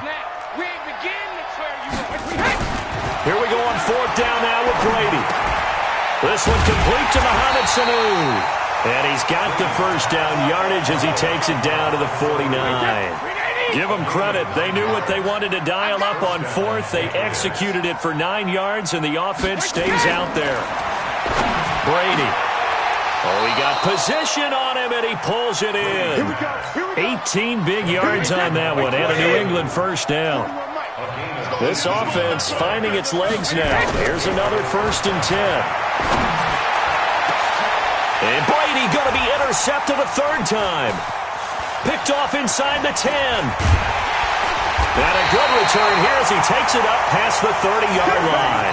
Here we go on 4th down now with Brady. This one complete to Mohamed Sanu. And he's got the first down yardage as he takes it down to the 49. Give them credit. They knew what they wanted to dial up on 4th. They executed it for 9 yards, and the offense stays out there. Brady. Oh, he got position on him, and he pulls it in. 18 big yards on that one, and a New England first down. This offense finding its legs now. Here's another 1st and 10. And Brady going to be intercepted a 3rd time. Picked off inside the 10. And a good return here as he takes it up past the 30-yard line.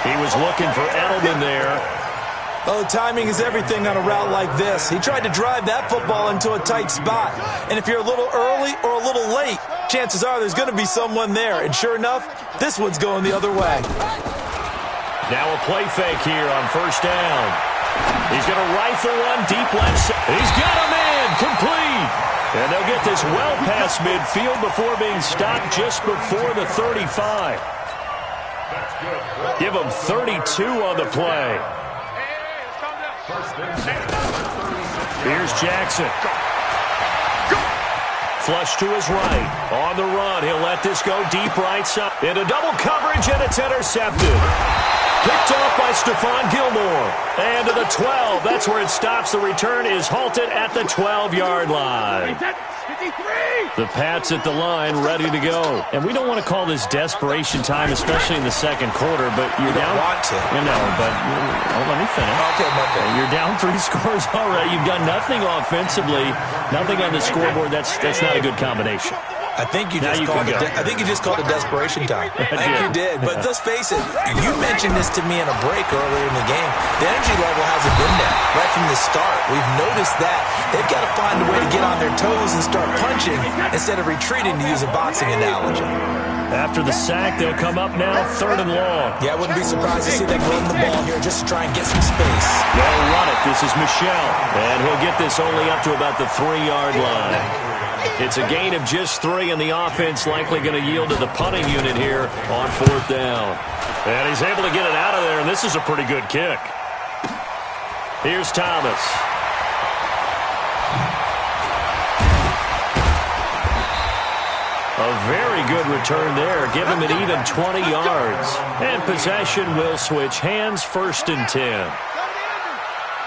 He was looking for Edelman there. Oh, timing is everything on a route like this. He tried to drive that football into a tight spot. And if you're a little early or a little late, chances are there's going to be someone there. And sure enough, this one's going the other way. Now a play fake here on 1st down. He's going to rifle one deep left side. He's got him in, complete. And they'll get this well past midfield before being stopped just before the 35. Give him 32 on the play. Here's Jackson. Flush to his right. On the run, he'll let this go deep right side. Into double coverage, and it's intercepted. Picked off by Stephon Gilmore. And to the 12. That's where it stops. The return is halted at the 12-yard line. The Pats at the line, ready to go. And we don't want to call this desperation time, especially in the 2nd quarter, but you're down. Want to. You know, but let me finish. Okay, okay. You're down 3 scores already. You've done nothing offensively, nothing on the scoreboard. That's not a good combination. I think you just called it desperation time. I think you did. But let's face it, you mentioned this to me in a break earlier in the game. The energy level hasn't been there right from the start. We've noticed that. They've got to find a way to get on their toes and start punching instead of retreating, to use a boxing analogy. After the sack, they'll come up now 3rd and long. Yeah, I wouldn't be surprised to see them run the ball here just to try and get some space. They'll run it. This is Michel. And he'll get this only up to about the 3-yard line. It's a gain of just 3, and the offense likely going to yield to the punting unit here on 4th down. And he's able to get it out of there, and this is a pretty good kick. Here's Thomas. A very good return there. Give him an even 20 yards. And possession will switch hands, 1st and 10.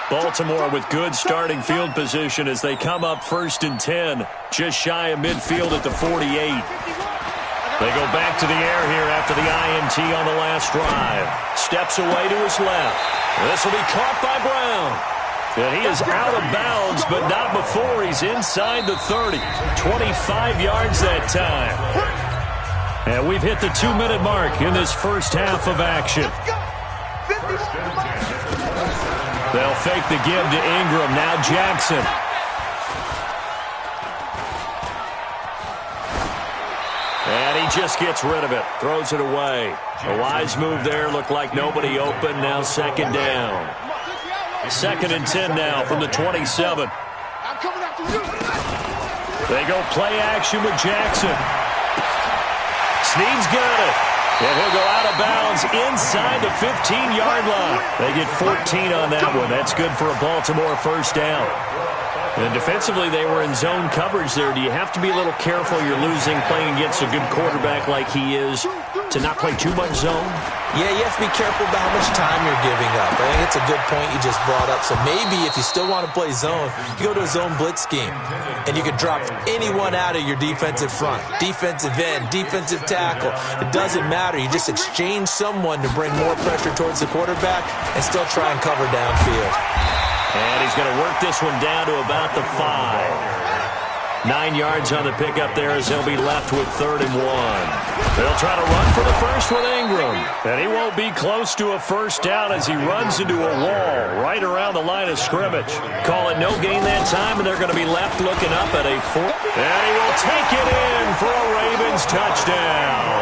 Baltimore with good starting field position as they come up 1st and 10. Just shy of midfield at the 48. They go back to the air here after the INT on the last drive. Steps away to his left. This will be caught by Brown. And he is out of bounds, but not before he's inside the 30. 25 yards that time. And we've hit the 2-minute mark in this first half of action. They'll fake the give to Ingram. Now Jackson. And he just gets rid of it. Throws it away. A wise move there. Looked like nobody open. Now 2nd down. 2nd and 10 now from the 27. They go play action with Jackson. Snead's got it. And he'll go out of bounds inside the 15-yard line. They get 14 on that one. That's good for a Baltimore 1st down. And defensively, they were in zone coverage there. Do you have to be a little careful? You're losing playing against a good quarterback like he is to not play too much zone? Yeah, you have to be careful about how much time you're giving up. I think it's a good point you just brought up. So maybe if you still want to play zone, you go to a zone blitz scheme. And you can drop anyone out of your defensive front. Defensive end, defensive tackle. It doesn't matter. You just exchange someone to bring more pressure towards the quarterback and still try and cover downfield. And he's going to work this one down to about the 5. 9 yards on the pickup there as he'll be left with 3rd and 1. They'll try to run for the first with Ingram. And he won't be close to a 1st down as he runs into a wall right around the line of scrimmage. Call it no gain that time, and they're going to be left looking up at a 4. And he will take it in for a Ravens touchdown.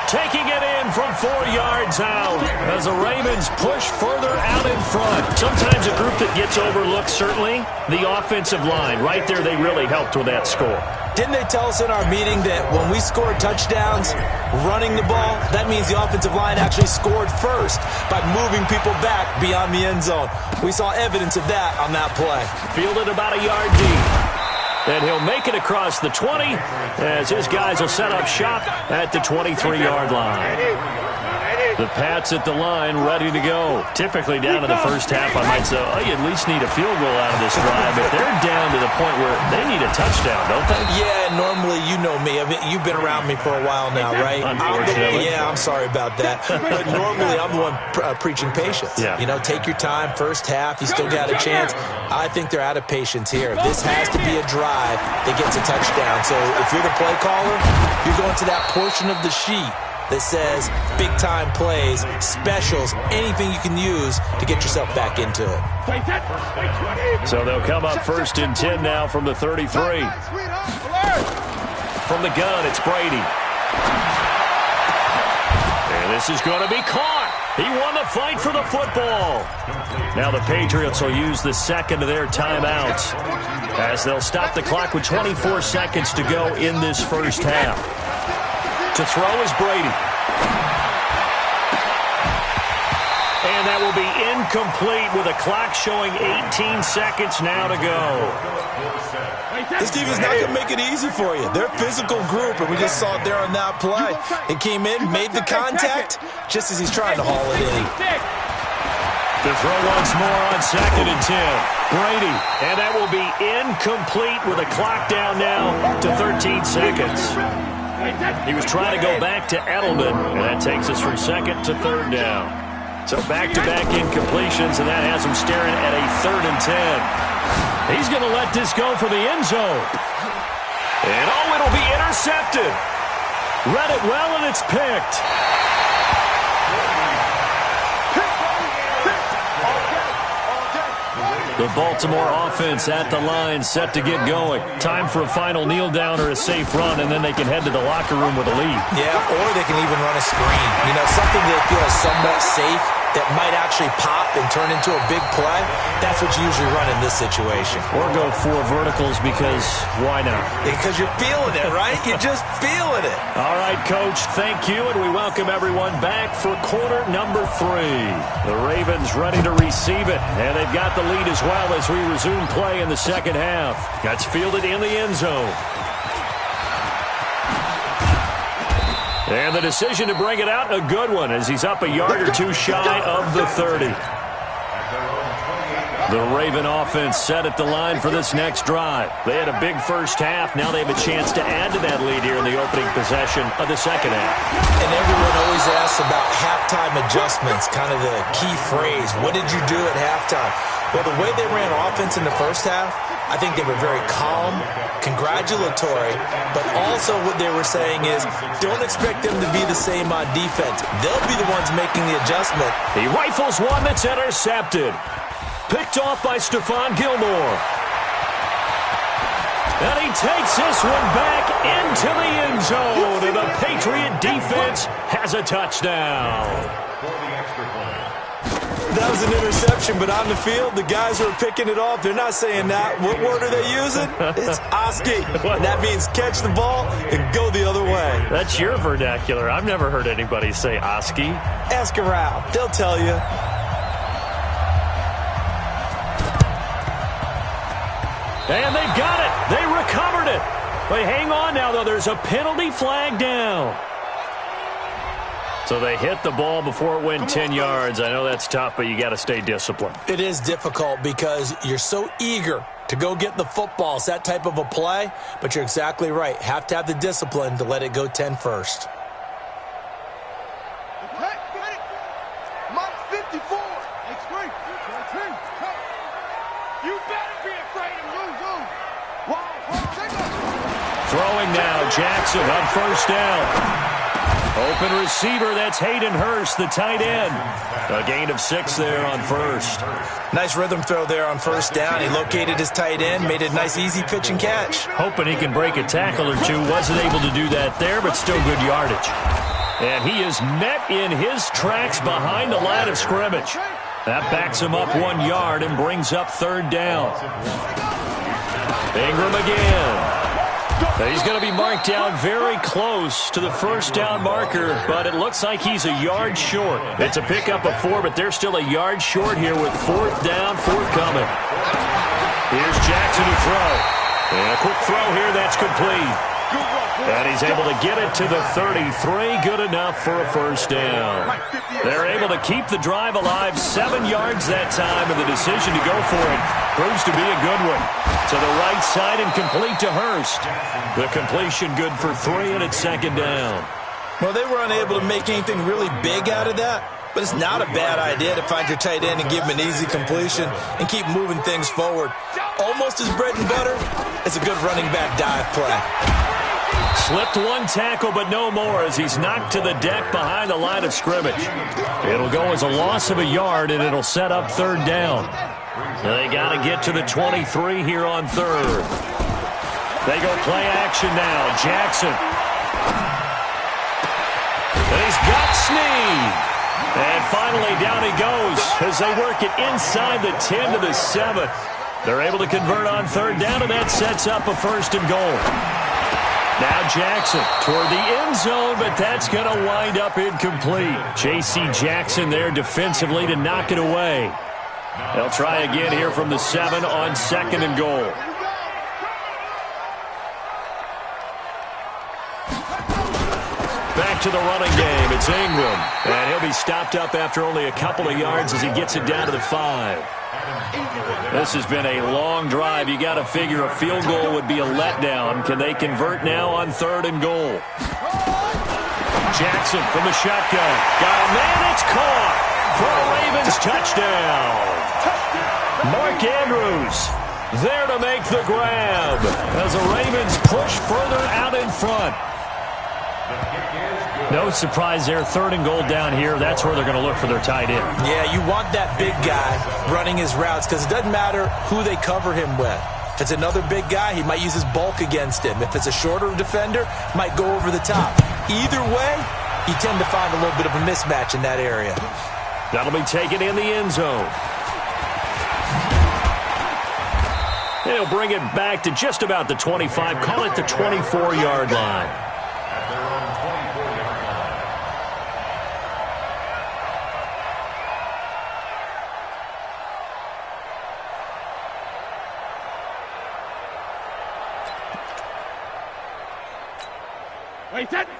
Taking it in from 4 yards out as the Ravens push further out in front. Sometimes a group that gets overlooked, certainly, the offensive line. Right there, they really helped with that score. Didn't they tell us in our meeting that when we scored touchdowns running the ball, that means the offensive line actually scored first by moving people back beyond the end zone? We saw evidence of that on that play. Fielded about a yard deep. And he'll make it across the 20 as his guys will set up shop at the 23-yard line. The Pats at the line, ready to go. Typically down in the first half, I might say, oh, you at least need a field goal out of this drive. But they're down to the point where they need a touchdown, don't they? Yeah, normally, you know me. I mean, you've been around me for a while now, right? Unfortunately. I'm sorry about that. But normally, I'm the one preaching patience. Yeah. You know, take your time. First half, you still got a chance. I think they're out of patience here. This has to be a drive that gets a touchdown. So if you're the play caller, you're going to that portion of the sheet that says big-time plays, specials, anything you can use to get yourself back into it. So they'll come up 1st and 10 now from the 33. From the gun, it's Brady. And this is going to be caught. He won the fight for the football. Now the Patriots will use the second of their timeouts as they'll stop the clock with 24 seconds to go in this first half. To throw is Brady. And that will be incomplete with a clock showing 18 seconds now to go. This team is not going to make it easy for you. They're a physical group, and we just saw it there on that play. It came in, made the contact, just as he's trying to haul it in. To throw once more on 2nd and 10. Brady. And that will be incomplete with a clock down now to 13 seconds. He was trying to go back to Edelman, and that takes us from 2nd to 3rd down. So back-to-back incompletions, and that has him staring at a 3rd and 10. He's going to let this go for the end zone. And, it'll be intercepted. Read it well, and it's picked. The Baltimore offense at the line, set to get going. Time for a final kneel down or a safe run, and then they can head to the locker room with a lead. Yeah, or they can even run a screen. You know, something they feel is somewhat safe that might actually pop and turn into a big play. That's what you usually run in this situation. Or go 4 verticals because why not? Because you're feeling it, right? You're just feeling it. All right, Coach, thank you, and we welcome everyone back for quarter number 3. The Ravens ready to receive it, and they've got the lead as well as we resume play in the second half. That's fielded in the end zone. And the decision to bring it out, a good one, as he's up a yard or 2 shy of the 30. The Raven offense set at the line for this next drive. They had a big first half. Now they have a chance to add to that lead here in the opening possession of the second half. And everyone always asks about halftime adjustments, kind of the key phrase. What did you do at halftime? Well, the way they ran offense in the first half, I think they were very calm, congratulatory, but also what they were saying is don't expect them to be the same on defense. They'll be the ones making the adjustment. He rifles one that's intercepted. Picked off by Stephon Gilmore. And he takes this one back into the end zone. And the Patriot defense has a touchdown. That was an interception, but on the field, the guys who are picking it off, they're not saying that. What word are they using? It's Oski. And that means catch the ball and go the other way. That's your vernacular. I've never heard anybody say Oski. Ask around. They'll tell you. And they've got it. They recovered it. But hang on now, though. There's a penalty flag down. So they hit the ball before it went 10 yards. I know that's tough, but you got to stay disciplined. It is difficult because you're so eager to go get the football. It's that type of a play, but you're exactly right. Have to have the discipline to let it go 10 first. Mike 54. Extreme. You better be afraid of lose. Throwing now, Jackson on first down. Open receiver, that's Hayden Hurst, the tight end. A gain of 6 there on first. Nice rhythm throw there on first down. He located his tight end, made a nice easy pitch and catch. Hoping he can break a tackle or two. Wasn't able to do that there, but still good yardage. And he is met in his tracks behind the line of scrimmage. That backs him up 1 yard and brings up third down. Ingram again. He's going to be marked down very close to the first down marker, but it looks like he's a yard short. It's a pickup of 4, but they're still a yard short here with fourth down, forthcoming. Here's Jackson to throw. And a quick throw here, that's complete. And he's able to get it to the 33. Good enough for a first down. They're able to keep the drive alive, 7 yards that time, and the decision to go for it proves to be a good one. To the right side and complete to Hurst. The completion good for 3, and it's second down. Well, they were unable to make anything really big out of that, but it's not a bad idea to find your tight end and give him an easy completion and keep moving things forward. Almost as bread and butter as a good running back dive play. Slipped 1 tackle, but no more as he's knocked to the deck behind the line of scrimmage. It'll go as a loss of a yard, and it'll set up third down. They got to get to the 23 here on third. They go play action now. Jackson. And he's got Snead. And finally down he goes as they work it inside the 10 to the 7. They're able to convert on third down, and that sets up a first and goal. Now Jackson toward the end zone, but that's going to wind up incomplete. J.C. Jackson there defensively to knock it away. They'll try again here from the 7 on second and goal. Back to the running game. It's Ingram. And he'll be stopped up after only a couple of yards as he gets it down to the 5. This has been a long drive. You got to figure a field goal would be a letdown. Can they convert now on third and goal? Jackson from the shotgun. Got a man, it's caught for a Ravens touchdown. Mark Andrews there to make the grab as the Ravens push further out in front. The kick is good. No surprise there. 3rd and goal down here. That's where they're going to look for their tight end. Yeah, you want that big guy running his routes because it doesn't matter who they cover him with. If it's another big guy, he might use his bulk against him. If it's a shorter defender, might go over the top. Either way, you tend to find a little bit of a mismatch in that area. That'll be taken in the end zone. And he'll bring it back to just about the 25. Call it the 24-yard line. At their own 24-yard line.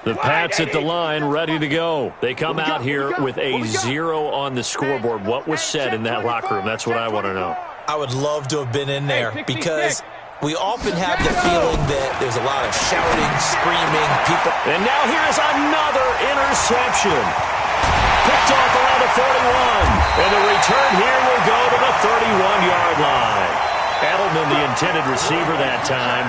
The Pats at the line, ready to go. They come out here with a 0 on the scoreboard. What was said in that locker room? That's what I want to know. I would love to have been in there because we often have the feeling that there's a lot of shouting, screaming, people. And now here is another interception. Picked off around the 41. And the return here will go to the 31-yard line. Edelman, the intended receiver that time.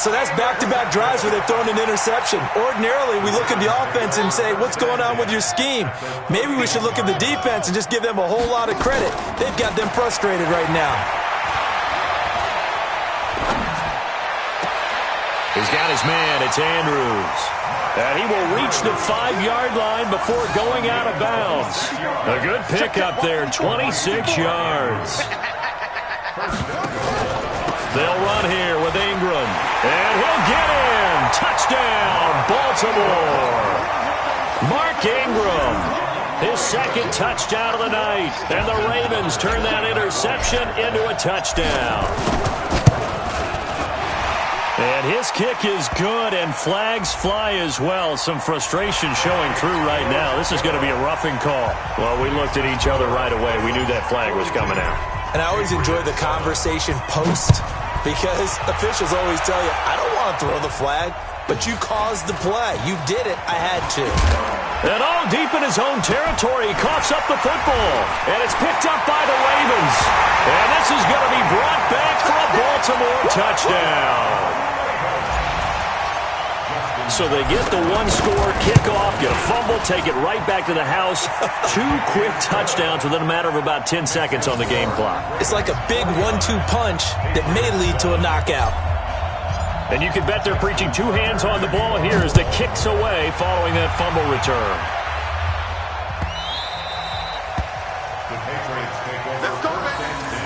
So that's back-to-back drives where they've thrown an interception. Ordinarily, we look at the offense and say, what's going on with your scheme? Maybe we should look at the defense and just give them a whole lot of credit. They've got them frustrated right now. He's got his man. It's Andrews. And he will reach the 5-yard line before going out of bounds. A good pickup there, 26 yards. They'll run here with Ingram. And he'll get in. Touchdown, Baltimore. Mark Ingram, his 2nd touchdown of the night. And the Ravens turn that interception into a touchdown. And his kick is good, and flags fly as well. Some frustration showing through right now. This is going to be a roughing call. Well, we looked at each other right away. We knew that flag was coming out. And I always enjoy the conversation post because officials always tell you, I don't want to throw the flag, but you caused the play. You did it. I had to. And all deep in his own territory, he coughs up the football. And it's picked up by the Ravens. And this is going to be brought back for a Baltimore touchdown. So they get the 1-score kickoff, get a fumble, take it right back to the house. 2 quick touchdowns within a matter of about 10 seconds on the game clock. It's like a big 1-2 punch that may lead to a knockout. And you can bet they're preaching 2 hands on the ball here as the kick's away following that fumble return. The Patriots take over first and 10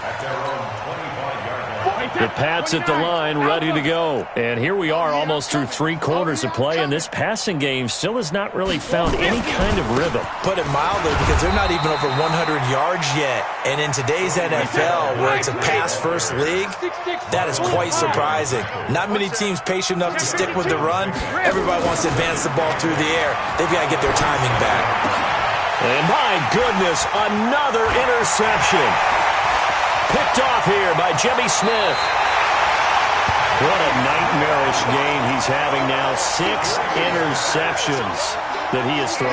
at their own 25-yard line. The Pats at the line, ready to go. And here we are almost through 3 quarters of play, and this passing game still has not really found any kind of rhythm. Put it mildly, because they're not even over 100 yards yet. And in today's NFL, where it's a pass-first league, that is quite surprising. Not many teams patient enough to stick with the run. Everybody wants to advance the ball through the air. They've got to get their timing back. And my goodness, another interception. Picked off here by Jimmy Smith. What a nightmarish game he's having now. 6 interceptions that he has thrown.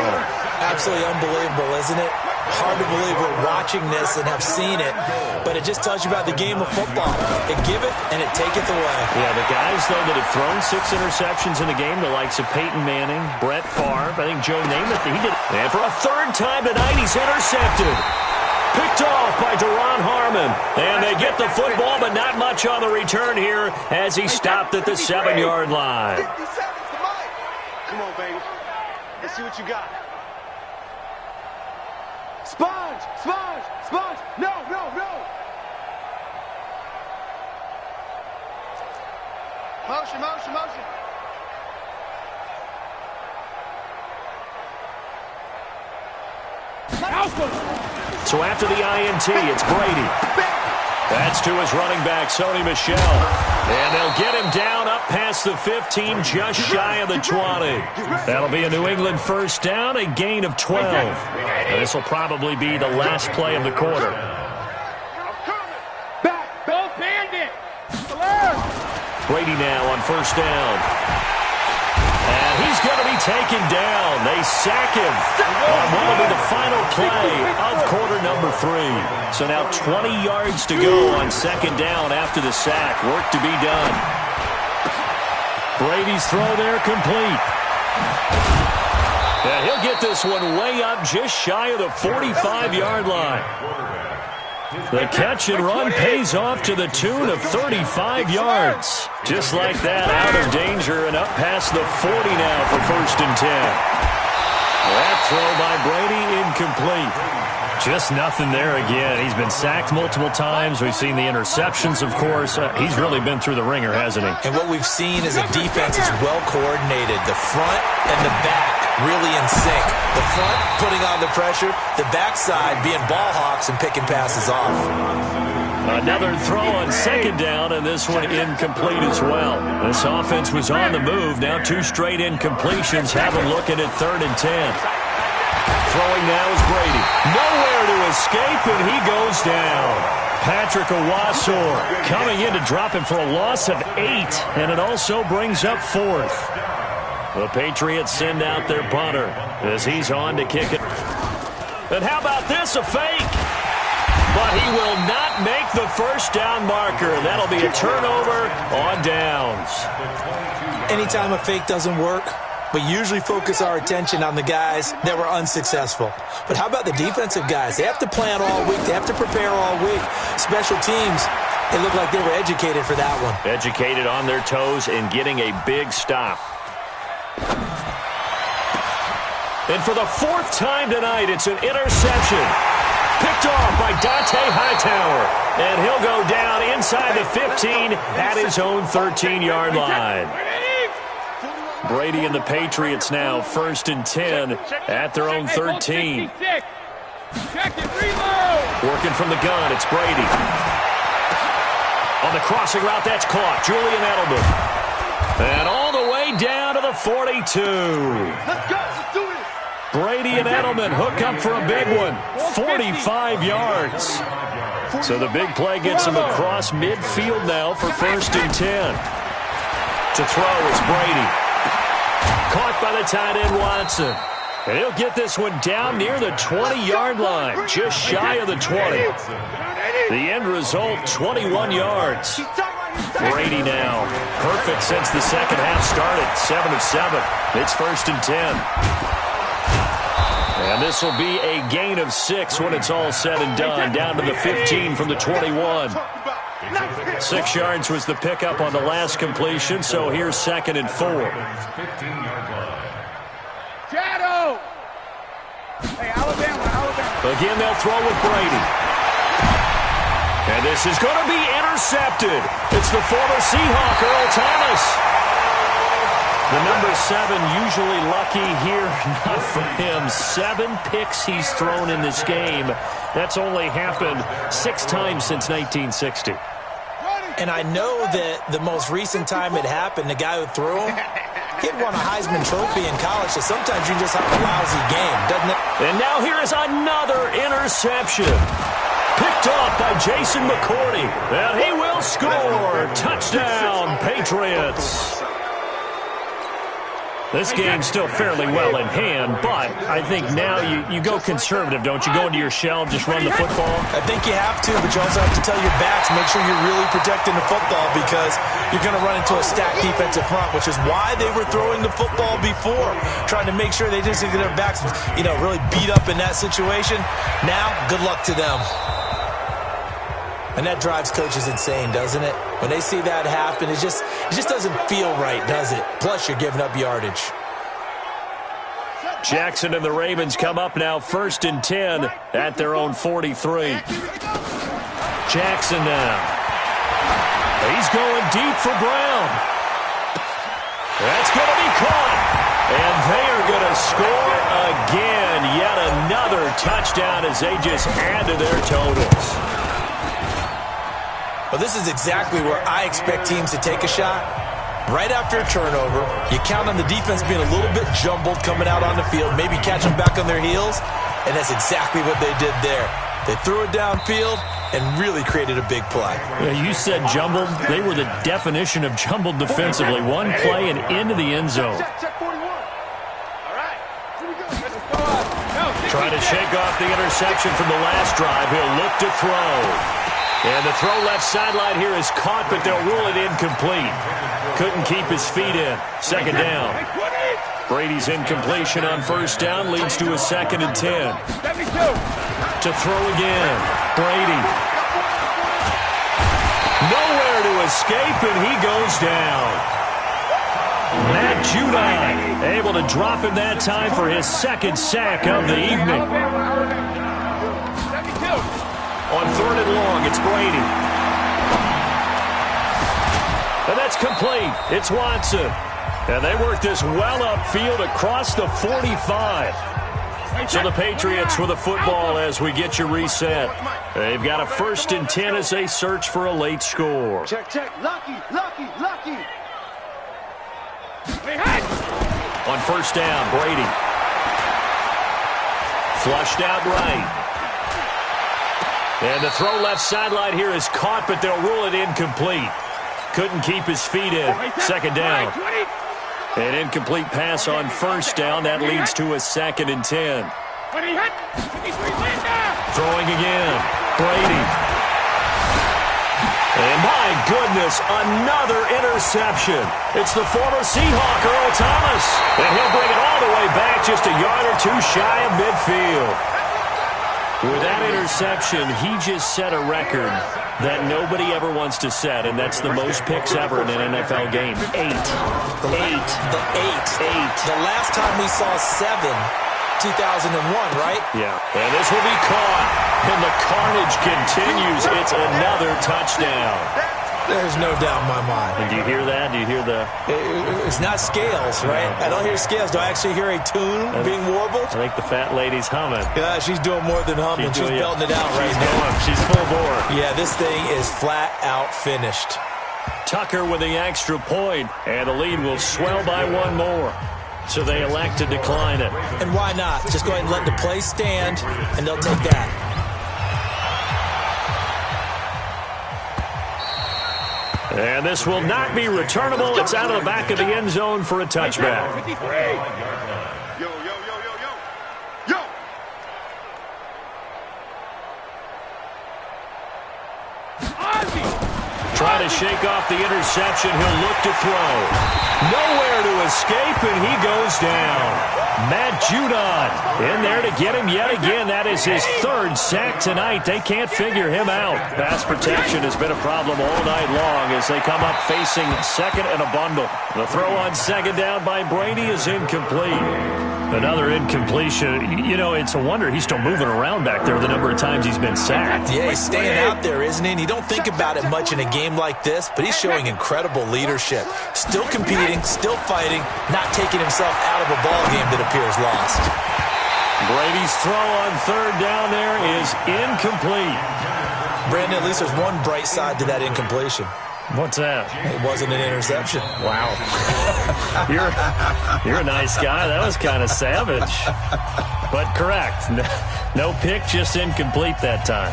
Absolutely unbelievable, isn't it? Hard to believe we're watching this and have seen it, but it just tells you about the game of football. It giveth and it taketh away. Yeah, the guys, though, that have thrown 6 interceptions in the game, the likes of Peyton Manning, Brett Favre, I think Joe Namath, he did it. And for a 3rd time tonight, he's intercepted. Picked off by Duron Harmon. And they get the football, but not much on the return here as he stopped at the 7-yard line. 57's the mic. Come on, baby. Let's see what you got. Sponge! Sponge! Sponge! No, no, no! Motion, motion, motion. So after the INT, it's Brady. That's to his running back, Sony Michel. And they'll get him down up past the 15, just shy of the 20. That'll be a New England 1st down, a gain of 12. And this will probably be the last play of the quarter. Back, both bandit. Brady now on 1st down. And he's going to be taken down. They sack him on what will be the final play of quarter number 3. So now 20 yards to go on 2nd down after the sack. Work to be done. Brady's throw there complete. And he'll get this one way up just shy of the 45-yard line. The catch and run pays off to the tune of 35 yards. Just like that, out of danger and up past the 40 now for 1st and 10. That throw by Brady incomplete. Just nothing there again. He's been sacked multiple times. We've seen the interceptions, of course. He's really been through the ringer, hasn't he? And what we've seen is a defense is well coordinated. The front and the back really in sync. The front putting on the pressure, the backside being ball hawks and picking passes off. Another throw on 2nd down, and this one incomplete as well. This offense was on the move. Now 2 straight incompletions. Have them looking at 3rd and 10. Throwing now is Brady. Nowhere to escape, and he goes down. Patrick Owasor coming in to drop him for a loss of 8, and it also brings up 4th. The Patriots send out their punter as he's on to kick it. And how about this, a fake? But he will not make the 1st down marker. That'll be a turnover on downs. Anytime a fake doesn't work, we usually focus our attention on the guys that were unsuccessful. But how about the defensive guys? They have to plan all week. They have to prepare all week. Special teams, they look like they were educated for that one. Educated on their toes and getting a big stop. And for the 4th time tonight, it's an interception. Picked off by Dante Hightower. And he'll go down inside the 15 at his own 13-yard line. Brady and the Patriots now 1st and 10 at their own 13. Working from the gun, it's Brady. On the crossing route, that's caught. Julian Edelman. And all the way down to the 42. Let's go. Let's do it. Brady and Edelman hook up for a big one. 45 yards. So the big play gets him across midfield now for 1st and 10. To throw is Brady. Caught by the tight end, Watson. And he'll get this one down near the 20-yard line, just shy of the 20. The end result, 21 yards. Brady now, perfect since the second half started, 7 of 7. It's 1st and 10. And this will be a gain of 6 when it's all said and done, down to the 15 from the 21. 6 yards was the pickup on the last completion, so here's 2nd and 4. Shadow! Hey, Alabama. Again, they'll throw with Brady. And this is going to be intercepted. It's the former Seahawk, Earl Thomas. The number 7 usually lucky here, not for him. 7 picks he's thrown in this game. That's only happened 6 times since 1960. And I know that the most recent time it happened, the guy who threw him, he had won a Heisman Trophy in college, so sometimes you just have a lousy game, doesn't it? And now here is another interception. Picked off by Jason McCourty. And he will score. Touchdown, Patriots. This game's still fairly well in hand, but I think now you go conservative, don't you? Go into your shell and just run the football? I think you have to, but you also have to tell your backs, make sure you're really protecting the football because you're going to run into a stacked defensive front, which is why they were throwing the football before, trying to make sure they didn't get their backs, really beat up in that situation. Now, good luck to them. And that drives coaches insane, doesn't it? When they see that happen, it just doesn't feel right, does it? Plus, you're giving up yardage. Jackson and the Ravens come up now 1st and 10 at their own 43. Jackson now. He's going deep for Brown. That's going to be caught. And they are going to score again. Yet another touchdown as they just add to their totals. Well, this is exactly where I expect teams to take a shot. Right after a turnover, you count on the defense being a little bit jumbled coming out on the field, maybe catch them back on their heels, and that's exactly what they did there. They threw it downfield and really created a big play. Yeah, you said jumbled. They were the definition of jumbled defensively. One play and into the end zone. Trying to shake off the interception from the last drive. He'll look to throw. And the throw left sideline here is caught, but they'll rule it incomplete. Couldn't keep his feet in. 2nd down. Brady's incompletion on first down leads to a 2nd and 10. 72. To throw again. Brady. Nowhere to escape, and he goes down. Matt Judon able to drop him that time for his 2nd sack of the evening. 72. On 3rd and long, it's Brady. And that's complete. It's Watson. And they work this well upfield across the 45. So the Patriots with the football as we get you reset. They've got a 1st and 10 as they search for a late score. Check, check. Lucky. On first down, Brady. Flushed out right. And the throw left sideline here is caught, but they'll rule it incomplete. Couldn't keep his feet in. 2nd down. An incomplete pass on first down. That leads to a 2nd and 10. Throwing again. Brady. And my goodness, another interception. It's the former Seahawk, Earl Thomas. And he'll bring it all the way back just a yard or two shy of midfield. With that interception, he just set a record that nobody ever wants to set, and that's the most picks ever in an NFL game. 8. The last time we saw 7, 2001, right? Yeah, and this will be caught, and the carnage continues. It's another touchdown. There's no doubt in my mind. And do you hear that? Do you hear the... It's not scales, right? I don't hear scales. Do I actually hear a tune being warbled? I think the fat lady's humming. Yeah, she's doing more than humming. She's belting it out right now. She's full bore. Yeah, this thing is flat out finished. Tucker with the extra point, and the lead will swell by 1 more. So they elect to decline it. And why not? Just go ahead and let the play stand, and they'll take that. And this will not be returnable. It's out of the back of the end zone for a touchback. Yo. Try to shake off the interception. He'll look to throw. Nowhere to escape, and he goes down. Matt Judon in there to get him yet again. That is his 3rd sack tonight. They can't figure him out. Pass protection has been a problem all night long as they come up facing 2nd and a bundle. The throw on 2nd down by Brady is incomplete. Another incompletion. You know, it's a wonder he's still moving around back there the number of times he's been sacked. Yeah, he's staying out there, isn't he? And you don't think about it much in a game like this, but he's showing incredible leadership. Still competing, still fighting, not taking himself out of a ball game that appears lost. Brady's throw on 3rd down there is incomplete. Brandon, at least there's one bright side to that incompletion. What's that? It wasn't an interception. Wow. You're a nice guy. That was kind of savage. But correct. No pick, just incomplete that time.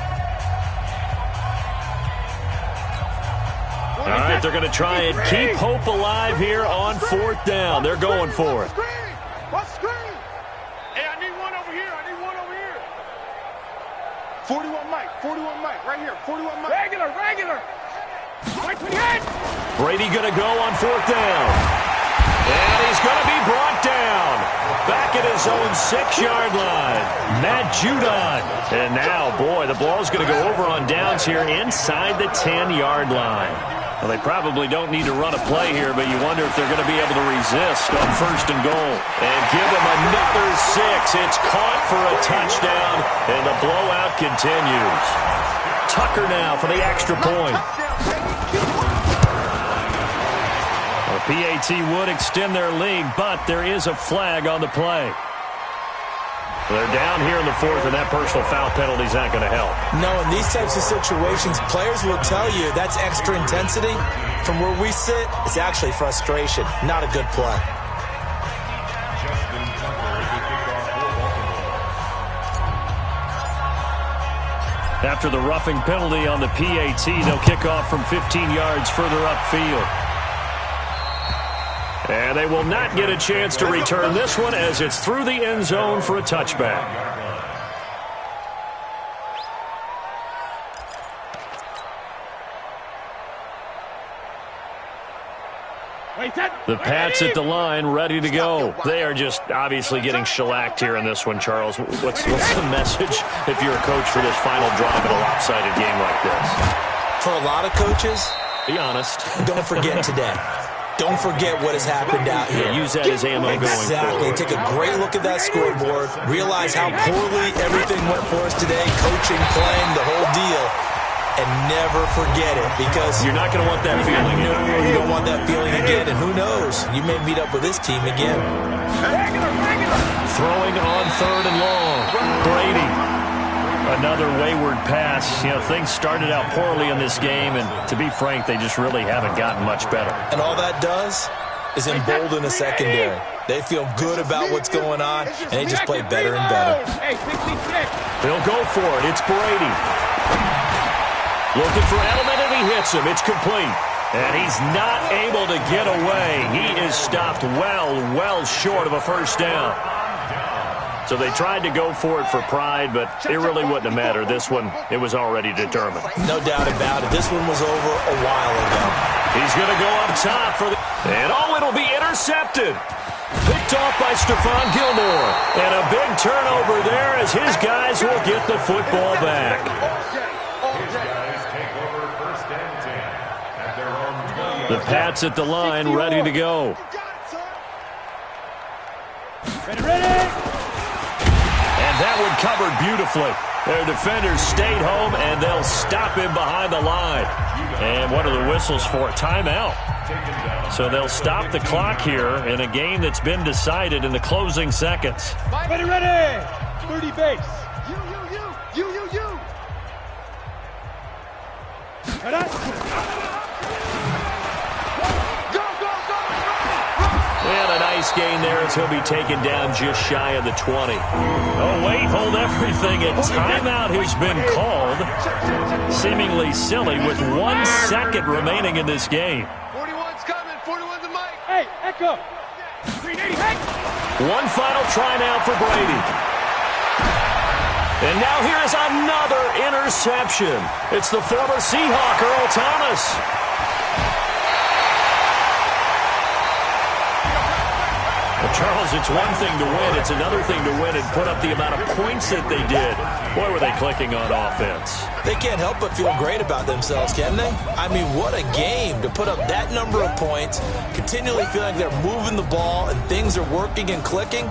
All right, they're going to try and keep hope alive here on 4th down. They're going for it. What's screen? Hey, I need one over here. 41 Mike, right here. 41 Mike. Regular. Brady going to go on 4th down. And he's going to be brought down. Back at his own 6-yard line. Matt Judon. And now, boy, the ball's going to go over on downs here inside the 10-yard line. Well, they probably don't need to run a play here, but you wonder if they're going to be able to resist on 1st and goal. And give them another 6. It's caught for a touchdown, and the blowout continues. Tucker now for the extra point. The PAT would extend their lead, but there is a flag on the play. They're down here in the 4th, and that personal foul penalty is not going to help. No, in these types of situations, players will tell you that's extra intensity. From where we sit, it's actually frustration, not a good play. After the roughing penalty on the PAT, they'll kick off from 15 yards further upfield. And they will not get a chance to return this one as it's through the end zone for a touchback. The Pats at the line, ready to go. They are just obviously getting shellacked here in this one, Charles. What's the message if you're a coach for this final drive in a lopsided game like this? For a lot of coaches, be honest. Don't forget today. Don't forget what has happened out here. Use that as ammo going forward. Exactly. Take a great look at that scoreboard. Realize how poorly everything went for us today. Coaching, playing, the whole deal. And never forget it, because you're not going to want that feeling. No, you don't want that feeling again. And who knows? You may meet up with this team again. Throwing on 3rd and long. Brady. Another wayward pass. You know, things started out poorly in this game, and to be frank, they just really haven't gotten much better. And all that does is embolden the secondary. They feel good about what's going on, and they just play better and better. They'll go for it. It's Brady. Looking for Edelman, and he hits him. It's complete. And he's not able to get away. He is stopped well short of a first down. So they tried to go for it for pride, but it really wouldn't have mattered. This one, it was already determined. No doubt about it. This one was over a while ago. He's going to go up top for the... And it'll be intercepted. Picked off by Stephon Gilmore. And a big turnover there as his guys will get the football back. The Pats at the line, ready to go. Ready! And that one covered beautifully. Their defenders stayed home, and they'll stop him behind the line. And what are the whistles for? Timeout. So they'll stop the clock here in a game that's been decided in the closing seconds. Ready! 30 base. You. And a nice gain there as he'll be taken down just shy of the 20. Oh, wait, hold everything. A timeout has been called. Seemingly silly with 1 second remaining in this game. 41's coming. 41's the mic. Hey, Echo. 380. Hey. One final try now for Brady. And now here is another interception. It's the former Seahawk, Earl Thomas. Charles, it's one thing to win. It's another thing to win and put up the amount of points that they did. Boy, were they clicking on offense. They can't help but feel great about themselves, can they? I mean, what a game to put up that number of points, continually feeling like they're moving the ball and things are working and clicking.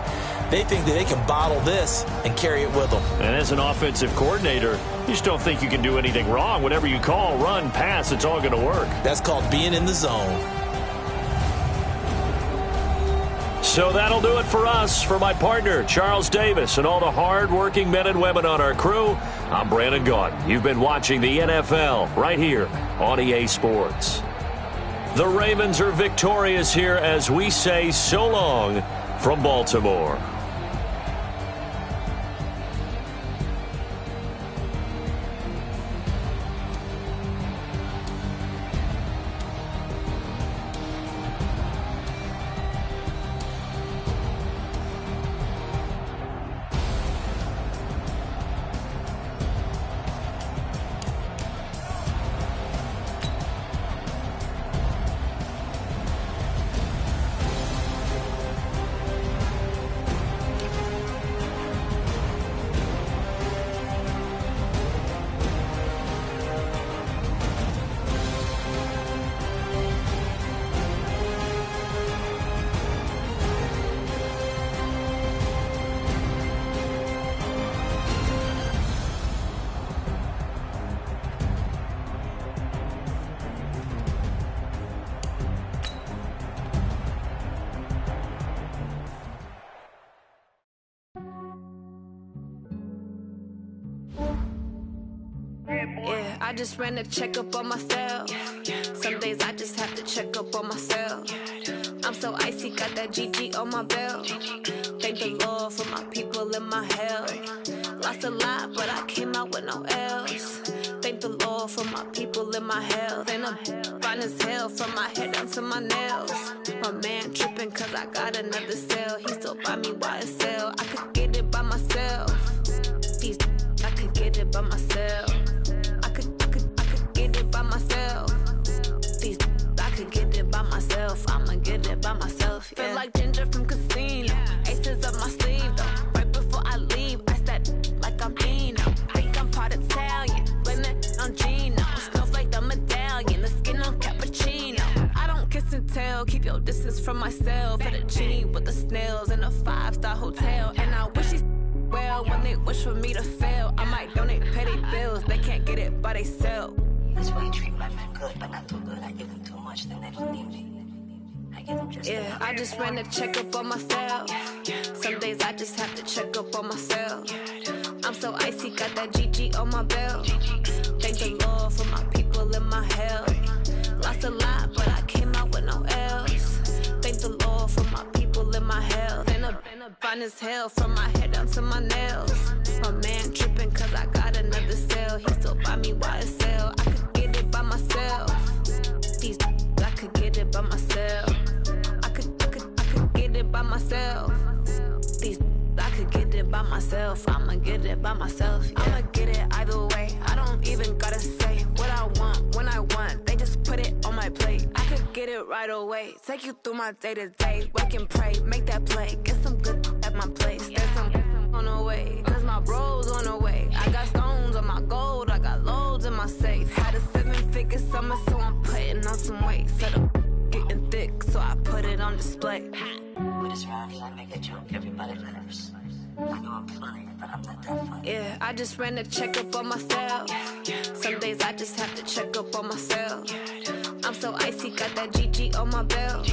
They think that they can bottle this and carry it with them. And as an offensive coordinator, you just don't think you can do anything wrong. Whatever you call, run, pass, it's all going to work. That's called being in the zone. So that'll do it for us. For my partner, Charles Davis, and all the hard-working men and women on our crew, I'm Brandon Gaudin. You've been watching the NFL right here on EA Sports. The Ravens are victorious here as we say so long from Baltimore. Yeah, I just ran a checkup on myself. Some days I just have to check up on myself. I'm so icy, got that GG on my belt. Thank the Lord for my people in my health. Lost a lot, but I came out with no else. Thank the Lord for my people in my health. And I'm fine as hell from my head down to my nails. My man tripping cause I got another cell. He still buy me YSL. I could get it by myself. These I could get it by myself. I could get it by myself. These I could get it by myself. I'm a by myself. Yeah. Feel like Ginger from Casino. Aces up my sleeve though. Right before I leave, I said like I'm Eno. Think I'm part Italian, blame it on Gino. Snowflake the medallion, the skin on cappuccino. I don't kiss and tell, keep your distance from myself. Fettuccine with the snails in a 5-star hotel. And I wish he's well when they wish for me to fail. I might donate petty bills, they can't get it by themselves. That's why you treat my men good, but not too good. I give them too much, then they don't need me. I give them just yeah, I just ran a checkup on myself. Some days I just have to check up on myself. I'm so icy, got that GG on my belt. Thank the Lord for my people in my health. Lost a lot, but I came out with no else. Thank the Lord for my people in my health. And a fine as hell from my head down to my nails. My man tripping cause I got another cell. He still buy me YSL. I could get it by myself. These I could get it by myself. I could get it by myself. These I could get it by myself. I'ma get it by myself. Yeah. I'ma get it either way. I don't even gotta say what I want when I want. They just put it on my plate. I could get it right away. Take you through my day to day. Wake and pray, make that play. Get some good at my place. There's some on the way. Cause my bro's on the way. I got stones on my gold. I got loads in my safe. Had a 7-figure summer, so I'm putting on some weight. Set up getting thick, so I put it on display. with this round, I make a joke, everybody laughs. I know I'm funny, but I'm not that funny. Yeah, I just ran a checkup on myself. Some days I just have to check up on myself. I'm so icy, got that GG on my belt.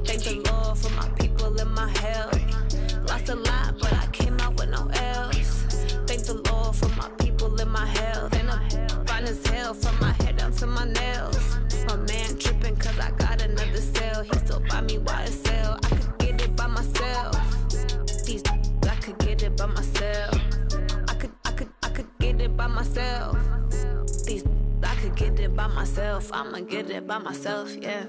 Thank the Lord for my people in my health. Lost a lot, but I came out with no else. Thank the Lord for my people in my health. And I'm fine as hell from my head down to my nails. My man tripping cause I got another cell. He still buy me YSL. I could get it by myself. These I could get it by myself. I could get it by myself. These I could get it by myself. I'ma get it by myself, yeah.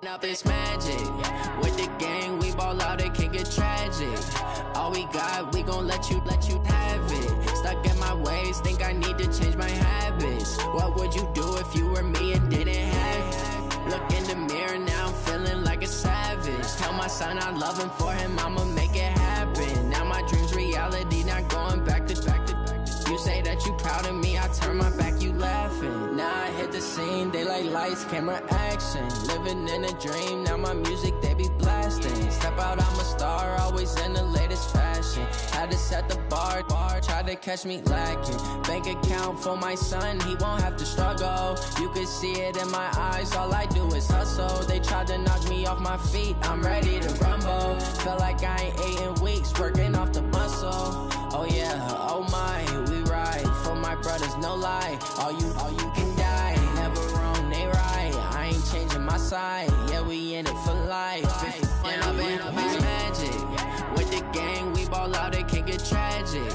Up this magic. With the gang, we ball out, it can get tragic. All we got, we gon' let you have it. Stuck in my ways, think I need to change my habits. What would you do if you were me and didn't have it? Look in the mirror, now I'm feeling like a savage. Tell my son I love him, for him I'ma make it happen. Now my dream's reality, not going back to. You say that you proud of me, I turn my back, you laughing. Now I hit the scene, they like lights, camera, action. Living in a dream, now my music, they be blasting. Step out, I'm a star, always in the latest fashion. Had to set the bar, try to catch me lacking. Bank account for my son, he won't have to struggle. You can see it in my eyes, all I do is hustle. They tried to knock me off my feet, I'm ready to rumble. Feel like I ain't ate in weeks, working off the muscle. Oh yeah, oh my, we ride for my brothers, no lie. All you can die, never wrong, they right. I ain't changing my side, yeah, we in it for life. And I've been magic. With the gang, we ball out, it can get tragic.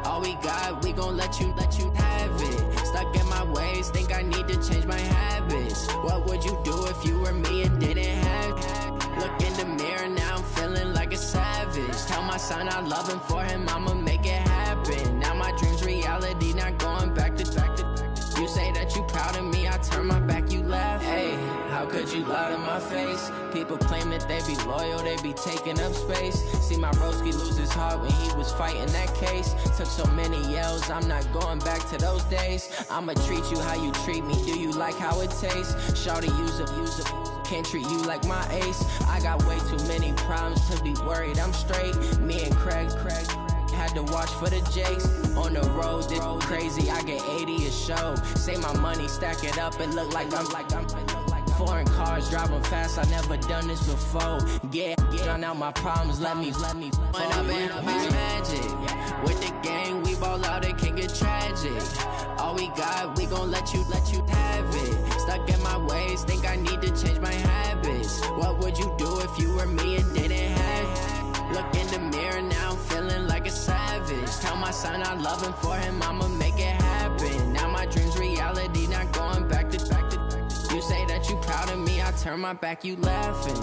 All we got, we gon' let you have it. Stuck in my ways, think I need to change my habits. What would you do if you were me and didn't have it? Look in the mirror, now I'm feeling like a savage. Tell my son I love him, for him I'ma make it happen. Now my dream's reality, not going back to. You say that you proud of me, I turn my back, you laugh. Hey, how could you lie to my face? People claim that they be loyal, they be taking up space. See my broski lose his heart when he was fighting that case. Took so many yells, I'm not going back to those days. I'ma treat you how you treat me, do you like how it tastes? Shawty, use it, can't treat you like my ace. I got way too many problems to be worried, I'm straight. Me and Craig had to watch for the Jakes. On the road, this crazy, I get 80 a show. Say my money, stack it up, it look like I'm foreign cars, driving fast, I never done this before. Get drown out my problems, let me When I've been magic. With the gang, we ball out, it can get tragic. All we got, we gon' let you have it. Stuck in my ways, think I need to change my habits. What would you were me and didn't have. Look in the mirror now, I'm feeling like a savage. Tell my son I love him, for him I'ma make it happen. Now my dreams reality, not going back to. You say that you proud of me, I turn my back, you laughing.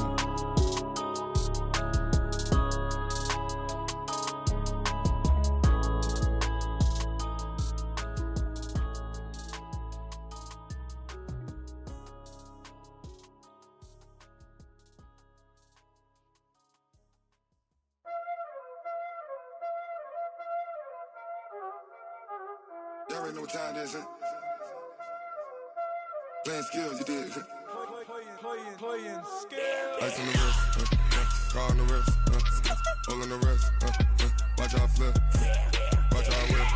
Y'all already know what time it is, huh? Playing skills, you did. Playing skills. Ice on the wrist, car on the wrist, hole in the wrist, watch out flip, watch out whip,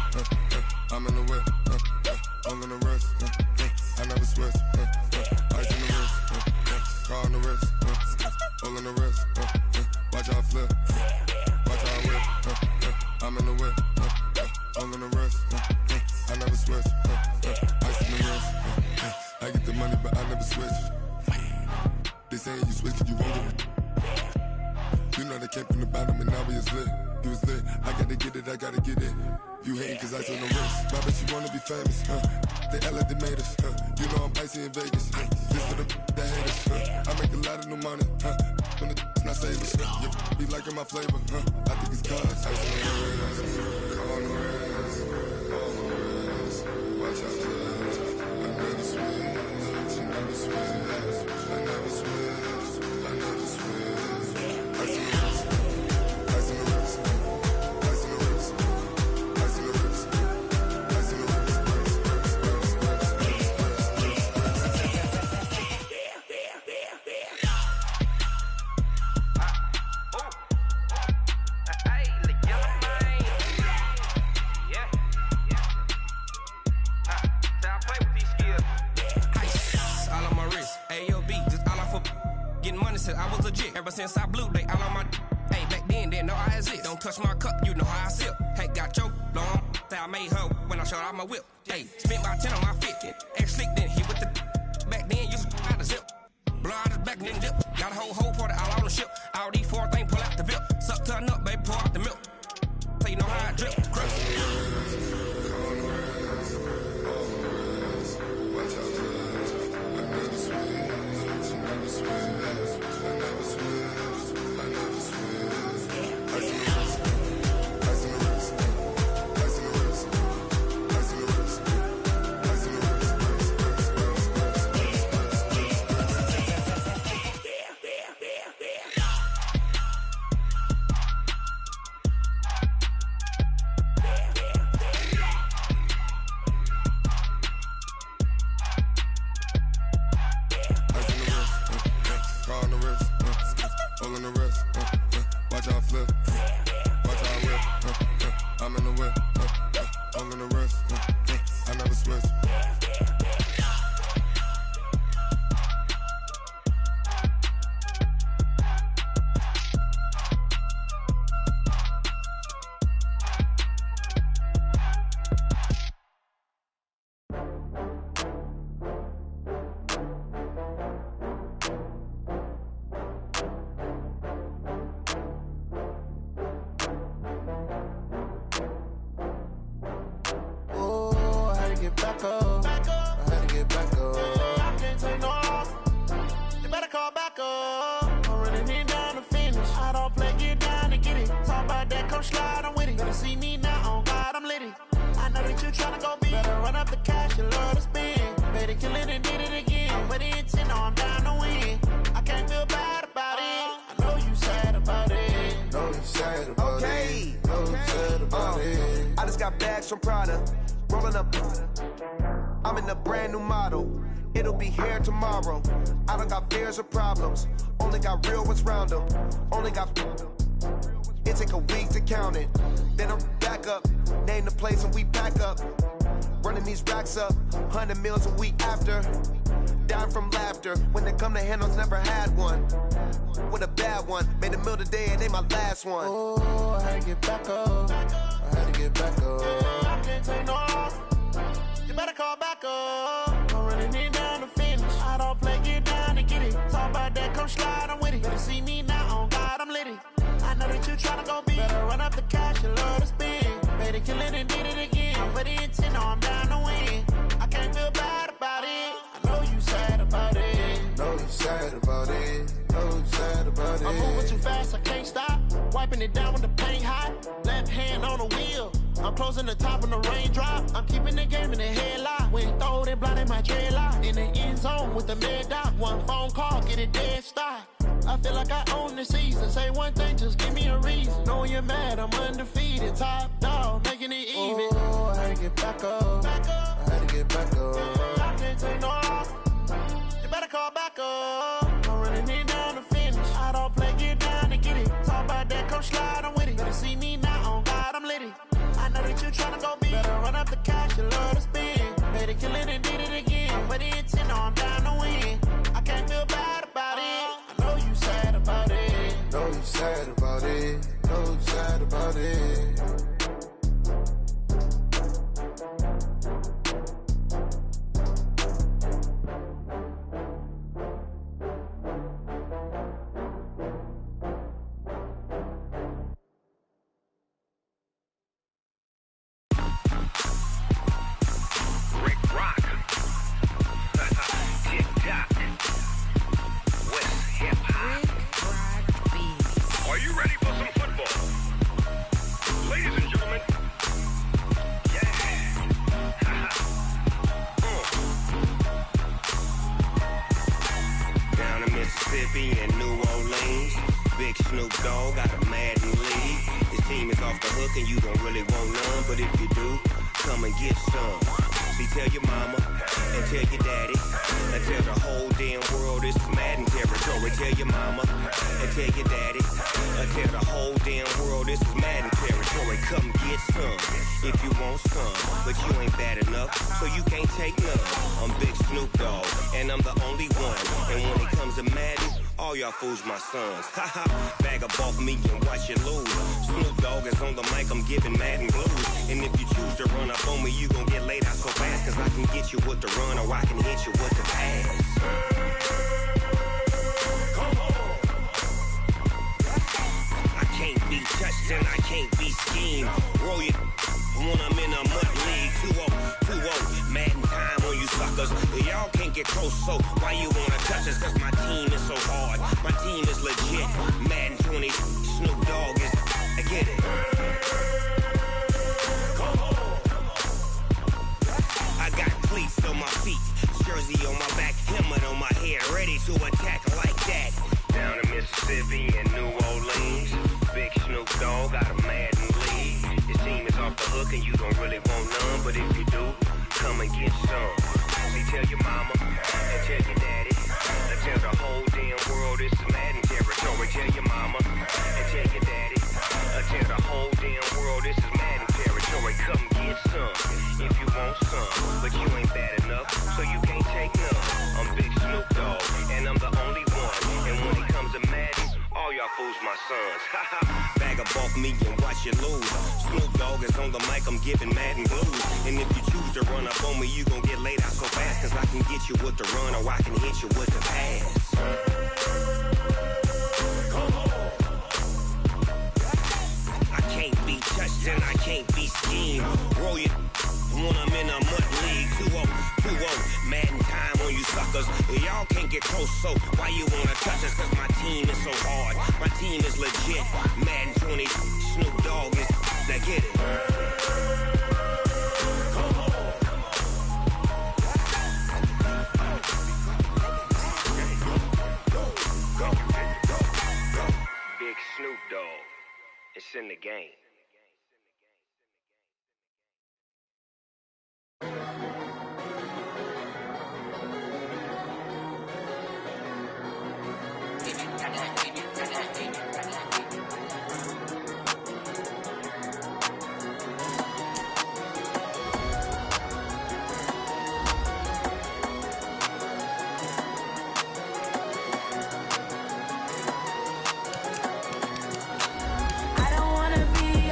I'm in the whip, hole in the wrist, I never switch, ice on the wrist, car on the wrist, hole in the wrist, watch out flip, watch out whip, I'm in the whip, hole in the wrist, I never switch, ice on the wrist, I get the money but I never switch. They saying you switch 'cause you won't get it. You know they came from the bottom and now we is lit. You was lit, I gotta get it, I gotta get it. You hating 'cause ice on the wrist. I bet you wanna be famous, They Ella, they made us, You know I'm icy in Vegas, This for the that hate us, I make a lot of new money, When the not savers, You be liking my flavor, I think it's cause ice on the wrist, on the wrist, on the wrist. Watch out, cuz I never switch, I never switch. I never switch, I never switch. Ice in the wrist, ice in the wrist, ice in the wrist, ice in the wrist, ice in the wrist, I was legit ever since I blew they all on my hey back then didn't know I exist. Don't touch my cup, you know how I sip. Hey, got your long that I made her when I showed out my whip. Hey, spent about 10 on my fit. Ex slick then hit with the back then used to out the zip. Blow out his back then dip. Got a whole party all on the ship. All these four things pull out the VIP. Suck turn up, baby, pour out the milk. So you know how I drip. Crush. watch out, cuz I never switch, I never switch. I never switch, I never switch. Ice in the wrist, ice in the wrist, ice in the wrist, ice in the wrist, ice in the wrist, car on the wrist, hole in the wrist, watch out flip, watch out whip, I'm in the whip, hole in the wrist, I never switch. get back up. I had to get back up. I can't take no loss. You better call back up. I'm running it down to finish. I don't play, get down to get it. Talk about that, come slide, I'm with it. Better see me now, on God, I'm litty. I know that you tryna go big. Better run up the cash, you love to spend. Better kill it and did it again. I'm with the intent, no, I'm down to win. I can't feel bad about it. I know you sad about it. Know you sad about it. Know you sad about it. I just got bags from Prada. Rolling up. I'm in a brand new model. It'll be here tomorrow. I don't got fears or problems. Only got real ones round them. Only got. It take a week to count it. Then I'm back up. Name the place and we back up. Running these racks up. 100 meals a week after. Down from laughter. When they come to handles, never had one. With a bad one. Made a meal today and ain't my last one. Oh, I had to get back up. I had to get back up. I can't take no loss. You better call back up. I'm running it down to finish. I don't play, get down to get it. Talk about that, come slide, I'm with it. Better see me now. up the cash, you love to spend. Made a killing and did it again. But the intent, no, I'm down to win. I can't feel bad about it. I know you sad about it. Know you sad about it. Know you sad about it. I'm moving too fast, I can't stop. Wiping it down with the paint hot. Left hand on the wheel. I'm closing the top when the raindrop. I'm keeping the game in the headlock. When throw it blind in my dreadlock. In the end zone with the mad dot. One phone call, get it dead stop. I feel like I own the season. Say one thing, just give me a reason. Knowing you're mad, I'm undefeated. Top dog, making it even. Oh, I had to get back up. I had to get back up. I can't take no off. You better call back up. I'm running it down to finish. I don't play, get down to get it. Talk about that, come slide, I'm with it. Better see me now, on God, I'm litty. I know that you tryna go big. Better run up the cash, you love to spend. Made a killing and did it again. But the intent, no, I'm down to win. I can't feel bad about it. I know you sad about it. Know you sad about it. Know you sad about it. Rick Rock. TikTok. West Hip Hop. Are you ready for some football? Ladies and gentlemen. Yeah. Down in Mississippi and New Orleans. Big Snoop Dogg got a Madden league. His team is off the hook and you don't really want none. But if you do, come and get some. See, tell your mama and tell your daddy and tell the whole damn world this is Madden territory. Tell your mama and tell your daddy and tell the whole damn world this is Madden territory. Come get some if you want some, but you ain't bad enough, so you can't take none. I'm Big Snoop Dogg and I'm the only one. And when it comes to Madden, all y'all fools my sons. Haha, bag up off me and watch you lose. Snoop Dogg is on the mic, I'm giving Madden blues. And if you choose to run up on me, you gon' get laid out so fast. Cause I can get you with the run or I can hit you with the pass. Come on. I can't be touched and I can't be schemed. Roll you when I'm in a mud league. 2-0, Madden time on you suckers. Y'all can't get close, so why you wanna touch us? Cause my team is so hard. My team is legit. Madden 20, Snoop Dogg is. I get it. Come on. I got cleats on my feet, jersey on my back, helmet on my head, ready to attack like that. Down in Mississippi and New Orleans, Big Snoop Dogg got a Madden league. His team is off the hook and you don't really want none, but if you do, come and get some. See, tell your mama and tell your daddy and tell the whole damn world this is Madden territory. Tell your mama and tell your daddy and tell the whole damn world this is Madden territory. Come get some if you want some, but you ain't bad enough, so you can't take none. I'm Big Snoop Dogg and I'm the only one. And when it comes to Madden, all y'all fools my sons. Bag up off me and watch you lose. Snoop Dogg is on the mic, I'm giving Madden blues. And if you choose to run up on me, you gon' get laid out so fast. Cause I can get you with the run or I can hit you with the pass. Come on. I can't be touched and I can't be schemed. Roll you when I'm in a mud league. 2-0, Madden time on you suckers. Y'all can't get close, so why you wanna touch us? Cause my team is so hard. My team is legit. Madden 20, Snoop Dogg is. Now get it. Come on. Go. Big Snoop Dogg. It's in the game. I don't wanna be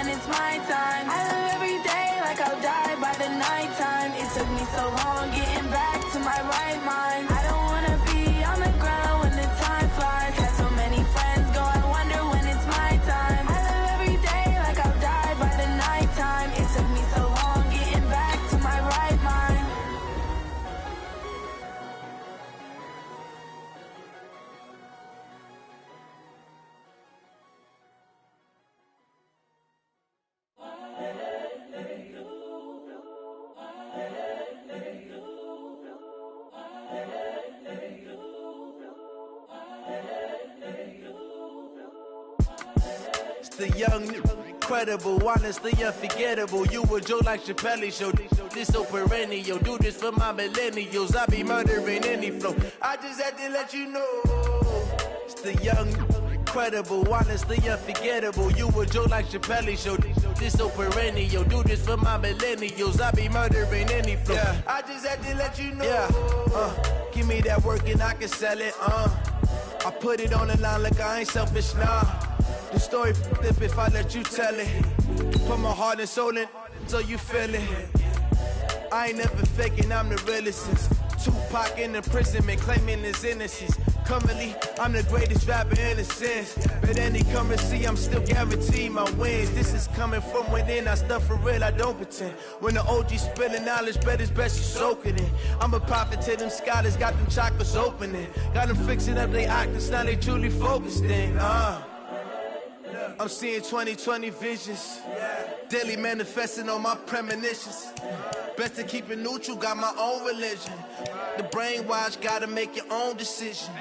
when it's my time. I live every day like I'll die by the nighttime. It took me so long getting back to my right mind. I don't wanna be on the ground when the time flies. Had so many friends go, I wonder when it's my time. I live every day like I'll die by the nighttime. It took me so long getting back to my right mind. The young, incredible, honestly unforgettable. You a Joe like Chappelle show. This so perennial. Do this for my millennials. I be murdering any flow. I just had to let you know. It's the young, incredible, honestly unforgettable. You a Joe like Chappelle show. This so perennial. Do this for my millennials. I be murdering any flow. Yeah. I just had to let you know. Yeah. Give me that work and I can sell it. I put it on the line like I ain't selfish, nah. The story f***ed if I let you tell it. Put my heart and soul in so you feel it. I ain't never faking, I'm the realest since Tupac in imprisonment, claiming his innocence. Currently, I'm the greatest rapper in a sense. But any currency, I'm still guaranteed my wins. This is coming from within, I stuff for real, I don't pretend. When the OG spilling knowledge, bet it's best you soak it in. I'm a prophet to them scholars, got them chakras opening. Got them fixing up they octaves, now they truly focused in. I'm seeing 2020 visions. Daily manifesting on my premonitions. Best to keep it neutral, got my own religion. The brainwash, gotta make your own decision.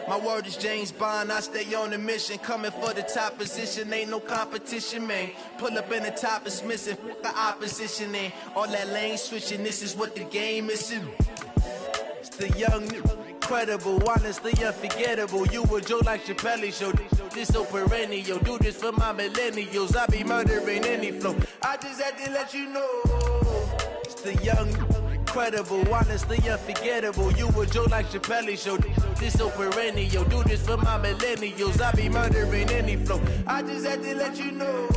My word is James Bond, I stay on a mission. Coming for the top position, ain't no competition, man. Pull up in the top is missing, the opposition in. All that lane switching, this is what the game is. It's the young, incredible, honestly unforgettable. You a Joe like Chappelle show. This so perennial. Do this for my millennials. I be murdering any flow. I just had to let you know. It's the young, incredible, honestly unforgettable. You a Joe like Chappelle show. This so perennial. Do this for my millennials. I be murdering any flow. I just had to let you know.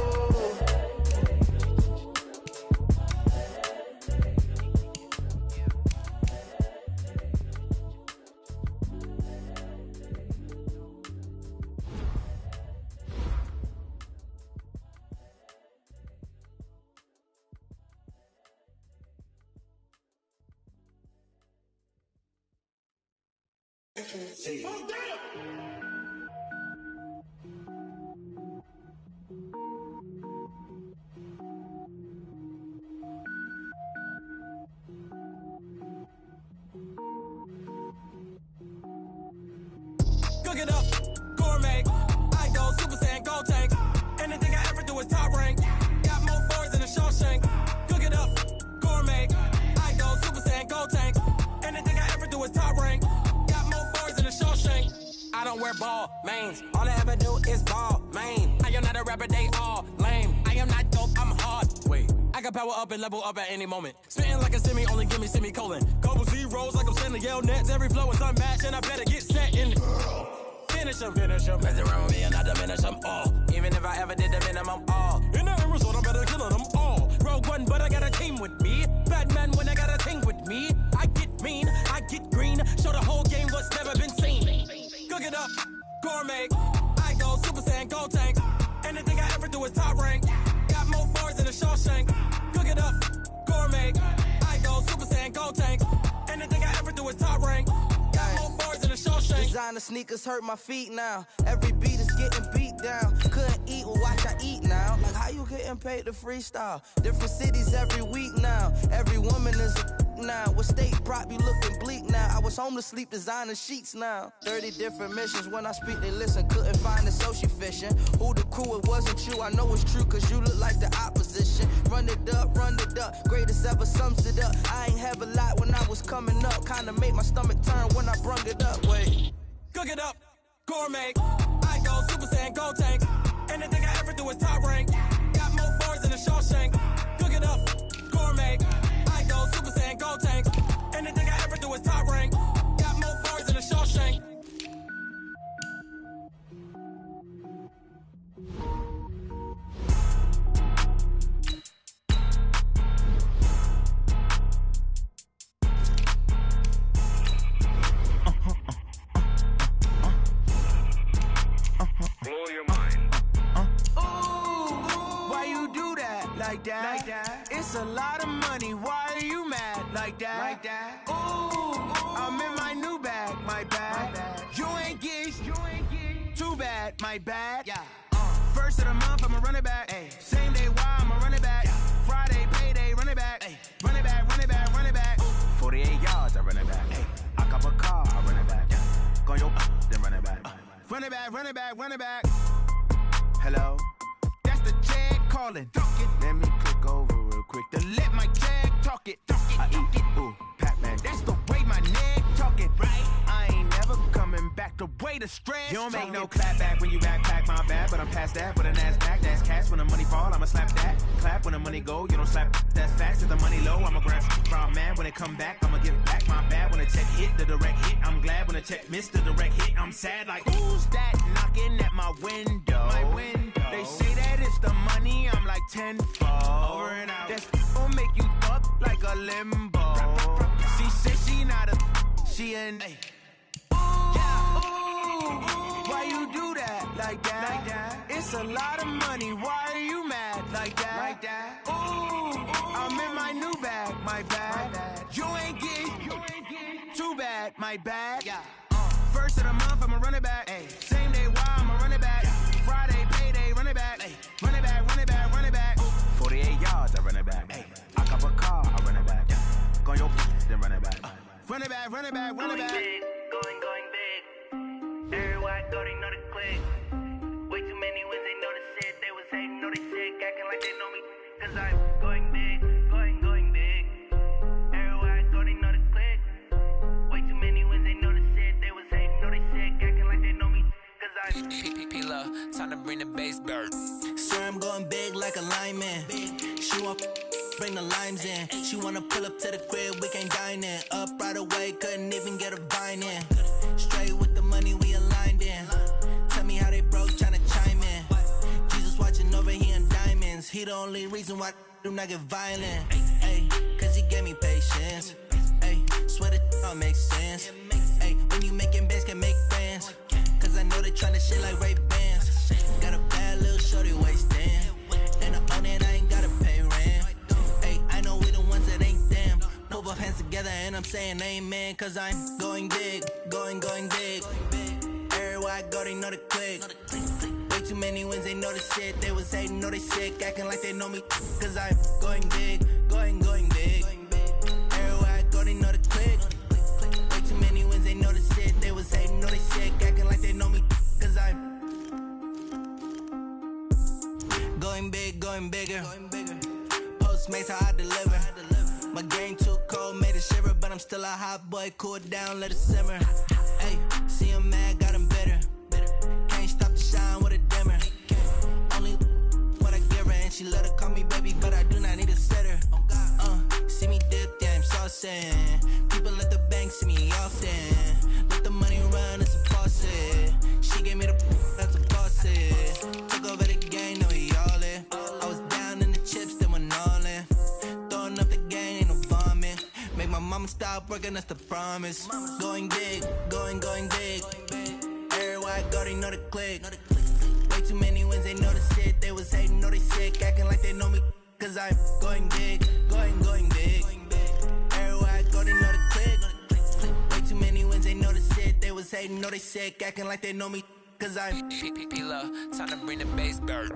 Cook it up, gourmet. I go Super Saiyan, gold tank. Anything I ever do is top rank. Got more boys than a Shawshank. Cook it up, gourmet. I go Super Saiyan, gold tank. Anything I ever do is top rank. Got more boys than a Shawshank. I don't wear ball mains. All I ever do is ball main. I am not a rapper, they all lame. I am not dope, I'm hard. Wait, I can power up and level up at any moment. Spitting like a semi, only give me semicolon. Couple zeros like I'm sending yell nets. Every flow is unmatched and I better get set in. Finish them. Mess around with me and I diminish them all. Even if I ever did the minimum all. In the end result, I'm better killing them all. Rogue One, but I got a team with me. Batman when I got a thing with me. I get mean, I get green. Show the whole game what's never been seen. Cook it up, gourmet. I go Super Saiyan, gold tank. Anything I ever do is top rank. Got more boys than a Shawshank. Cook it up, gourmet. I go Super Saiyan, gold tank. Anything I ever do is top rank. Got more boys than a Shawshank. Designer sneakers hurt my feet now. Every beat is getting beat down. Couldn't eat, well watch I eat now. Like how you getting paid to freestyle? Different cities every week now. Every woman is a now. What state prop you looking bleak now? I was home to sleep designer sheets now. 30 different missions. When I speak they listen. Couldn't find it so she fishing. Who the crew, it wasn't you. I know it's true cause you look like the opposition. Run it up. Greatest ever sums it up. I ain't have a lot when I was coming up. Kinda made my stomach turn when I brung it up. Wait. Cook it up, gourmet. I go Super Saiyan, gold tank. Anything I ever do is top rank. Got more boys than a Shawshank. Cook it up, gourmet. I go Super Saiyan, gold tank. Anything I ever do is top rank. Got more boys than a Shawshank. like that. It's a lot of money, why are you mad like that? Ooh, I'm in my new bag, my bad. You ain't get too bad, my bad. First of the month, I'ma run it back. Same day, why I'ma run it back. Friday, payday, run it back. Run it back, run it back, run it back. 48 yards, I run it back. I cop a car, I run it back. Go your then run it back. Run it back, run it back, run it back. Hello? That's the jag calling. Let me click over real quick to let my jag talk it. I eat it, ooh, Pac-Man. That's the way my neck talking. Right? I ain't never coming back the way the stress. You don't make no clap back when you backpack, my bad. But I'm past that with a NASDAQ. That's cash when the money fall, I'ma slap that. Clap when the money go, you don't slap. That's fast. If the money low, I'ma grab from man. When it come back, I'ma give it back. My bad when the check hit, the direct hit. I'm glad when the check missed the direct hit. I'm sad like, who's that knocking at my window? My window. They say that it's the money, I'm like tenfold. Over and out. That's gon' make you up like a limbo. She said she not a, she an. Why you do that like that? It's a lot of money, why are you mad like that? Ooh, I'm in my new bag, my bad. You ain't get too bad, my bad. First of the month, I'ma run it back. Same day, why I'ma run it back. Friday, payday, run it back. Run it back, run it back, run it back. 48 yards, I run it back. I cop a car, I run it back. Go your then run it back. Run it back, run it back, run it back. Going big. Everywhere I go, they know the click. Way too many wins, they know the shit. They was hating, know they shit, acting like they know me. Cause I'm going big, going big. Everywhere I go, they know the click. Way too many wins, they know the shit. They was hating, know they shit, acting like they know me. Cause I'm P-Love, time to bring the bass bird. Swear I'm going big like a lineman. She want bring the limes in. She wanna pull up to the crib, we can't dine in. Up right away, couldn't even get a vine in. Straight with the money we aligned in. Tell me how they broke, tryna chime in. Jesus watching over here in diamonds. He the only reason why do not get violent. Ay, cause he gave me patience. Ay, swear that all makes sense. Ay, when you making bands, can make friends. Cause I know they tryna shit like Ray-Bans. Got a bad little shorty wasting. And I own it, I ain't gotta pay rent. Ay, I know we the ones that ain't them. Put both hands together and I'm saying amen. Cause I'm going big, going big. Everywhere I go, they know the click. Way too many wins, they know the shit. They was hating, know they sick, acting like they know me. Cause I'm going big, going big. Everywhere I go, they know the click. Way too many wins, they know the shit. They was hating, know they sick, acting like they know me. Cause I'm going bigger. Postmates how I deliver. My game too cold, made it shiver, but I'm still a hot boy. Cool it down, let it simmer. Hey, see him mad, got him bitter. Can't stop the shine with a dimmer. Only what I give her, and she let her call me baby, but I do not need a sitter. See me dip, yeah, I'm saucing. People at the bank see me often. Let the money run, it's a faucet. She gave me the that's a faucet. Took over the game, now we all in. I was down in the chips, then went all in. Throwing up the game, ain't no vomit. Make my mama stop working, that's the promise. Going big, going big. Everywhere I go, they know the click. Way too many wins, they know the shit. They was hating, know they sick, acting like they know me. Cause I'm going big, going big. Everywhere I go, they know the click. Way too many wins, they know the shit. They was hating, know they sick, acting like they know me. Cause I'm P-Love, time to bring the bass bird.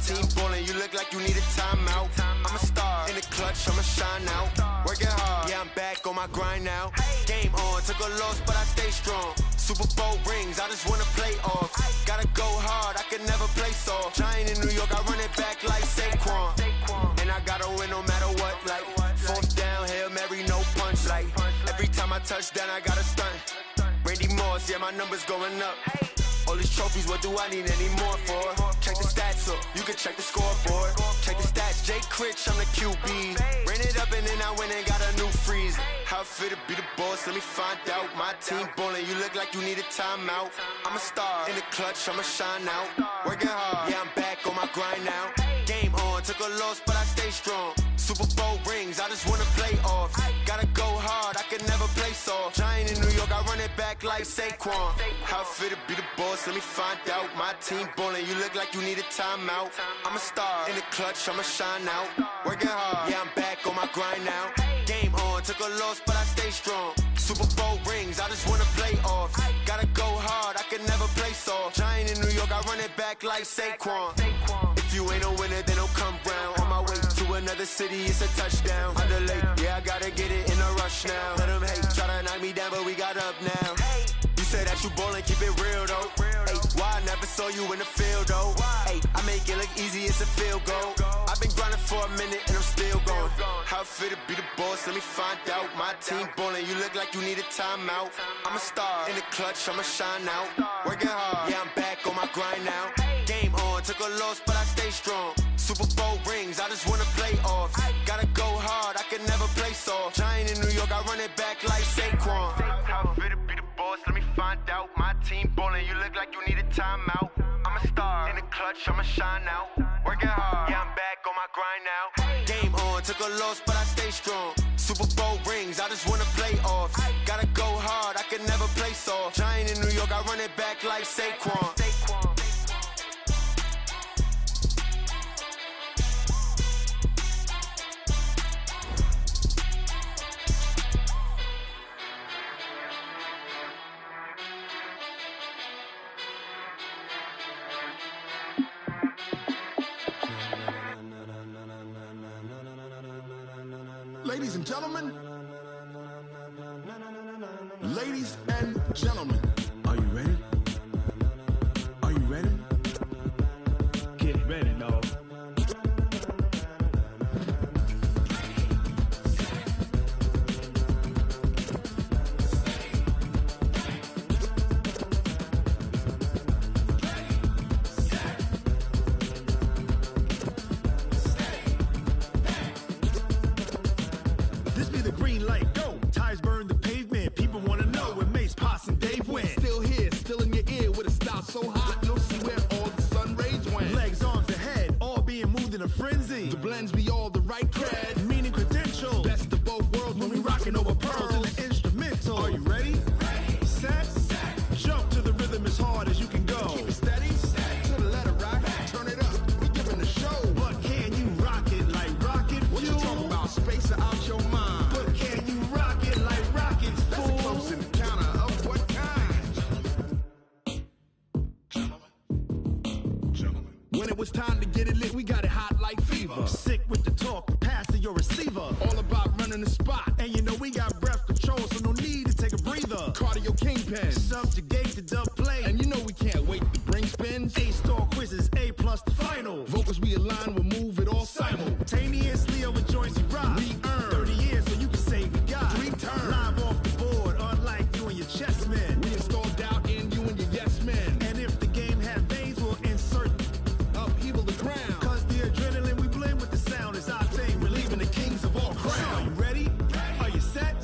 Team ballin', you look like you need a timeout. I'm a star in the clutch, I'ma shine out. Working hard, yeah, I'm back on my grind now. Game on, took a loss, but I stay strong. Super Bowl rings, I just wanna play off. Gotta go hard, I can never play soft. Giant in New York, I run it back like Saquon. And I gotta win no matter what, like fourth down, Hail Mary, no punch Like, every time I touch down, I got a stunt. Randy Moss, yeah, my numbers going up. All these trophies, what do I need any more for? Check the stats up, you can check the scoreboard. Check the stats, Jake Critch, I'm the QB. Ran it up and then I went and got a new freeze. How it feel to be the boss, let me find out. My team ballin', you look like you need a timeout. I'm a star, in the clutch, I'ma shine out. Working hard, yeah, I'm back on my grind now. Game on, took a loss, but I stay strong. Super Bowl rings, I just wanna play off. Gotta go hard, I can never play soft. Giant in New York, I run it back like Saquon. How it feel to be the boss, let me find out. My team ballin', you look like you need a timeout. I'm a star, in the clutch, I'ma shine out. Working hard, yeah, I'm back on my grind now. Game on, took a loss, but I stay strong. Super Bowl rings, I just wanna play off. Gotta go hard, I can never play soft. Giant in New York, I run it back like Saquon. If you ain't a winner, then don't come round. On my way to another city, it's a touchdown. Under late, yeah, I gotta get it in a rush now. Let them hate, try to knock me down, but we got up now. You say that you ballin', keep it real though. Hey, why I never saw you in the field though? Hey, I make it look easy, it's a field goal. I've been grinding for a minute and I'm still going. How it feel to be the boss, let me find out. My team ballin', you look like you need a timeout. I'm a star, in the clutch, I'ma shine out. Working hard, yeah, I'm back on my grind now. Game on, took a loss, but I stay strong. Super Bowl rings, I just wanna play off. Gotta go hard, I can never play soft. Giant in New York, I run it back like Saquon. How it feel to be the boss, let me find out. My team ballin', you look like you need a timeout. I'm a star, in the clutch, I'ma shine out. Working hard, yeah, I'm back on my grind now. Game on, took a loss, but I stay strong. Super Bowl rings, I just wanna play off. Gotta go hard, I can never play soft. Giant in New York, I run it back like Saquon. Ladies and gentlemen, ladies and gentlemen, are you ready? Are you ready? Get ready, dog. This be the green light, go. Tires burn the pavement. People wanna know where Mace, Potts, and Dave went. Still here, still in your ear with a style so hot, you'll see where all the sun rays went. Legs, arms, and head, all being moved in a frenzy. The blends be all the right cred, meaning credentials. Best of both worlds when we rockin' over pearls in the instrumental. Are you ready? Set, jump to the rhythm as hard as you can go. Keep it steady, to the letter rock, turn it up. We giving the show. But can you rock it like rocket fuel? What you talking about? Space out your mind. But can you rock it like rockets, fool? That's a close encounter of what kind? When it was time to get it lit, we got it hot like fever. Sick with the talk, passing your receiver. All about running the spot. And you know we got breath control, so no need to take a breather. Cardio kingpin, subjugate the dub play. And you know we can't wait to bring spins. A-star quizzes, A+ the final. Vocals we align, we'll move it all simultaneously over joints we rock. We earn 30 years, so you can say we got 3 turns. Live off the board, unlike you and your chess men. We install doubt in you and your yes men. And if the game had veins, we'll insert upheaval the ground. Cause the adrenaline we blend with the sound is our thing. Relieving the kings of all crowns. So are you ready? Are you set?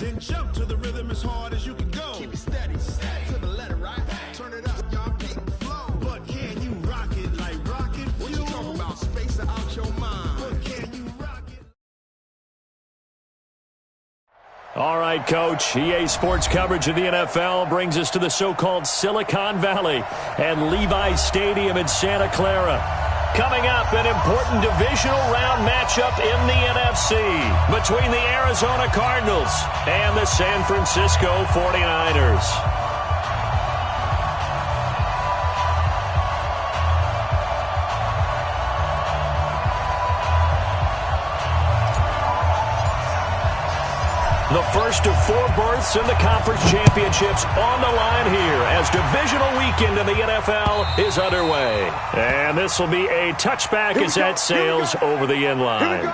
Then jump to the rhythm as hard as you can go. Keep it steady, to the letter, right? Turn it up, y'all keep the flow. But can you rock it like rocket fuel? What you talking about? Space out your mind. But can you rock it? All right, Coach. EA Sports coverage of the NFL brings us to the so-called Silicon Valley and Levi's Stadium in Santa Clara. Coming up, an important divisional round matchup in the NFC between the Arizona Cardinals and the San Francisco 49ers. The first of 4 berths in the conference championships on the line here as divisional weekend in the NFL is underway. And this will be a touchback as that sails over the end line.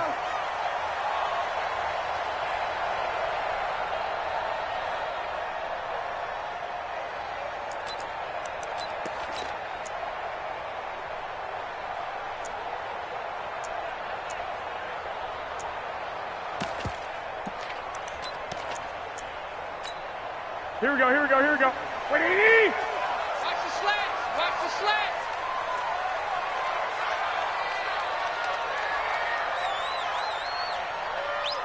Here we go, here we go, here we go. Wait, watch the slats, watch the slats.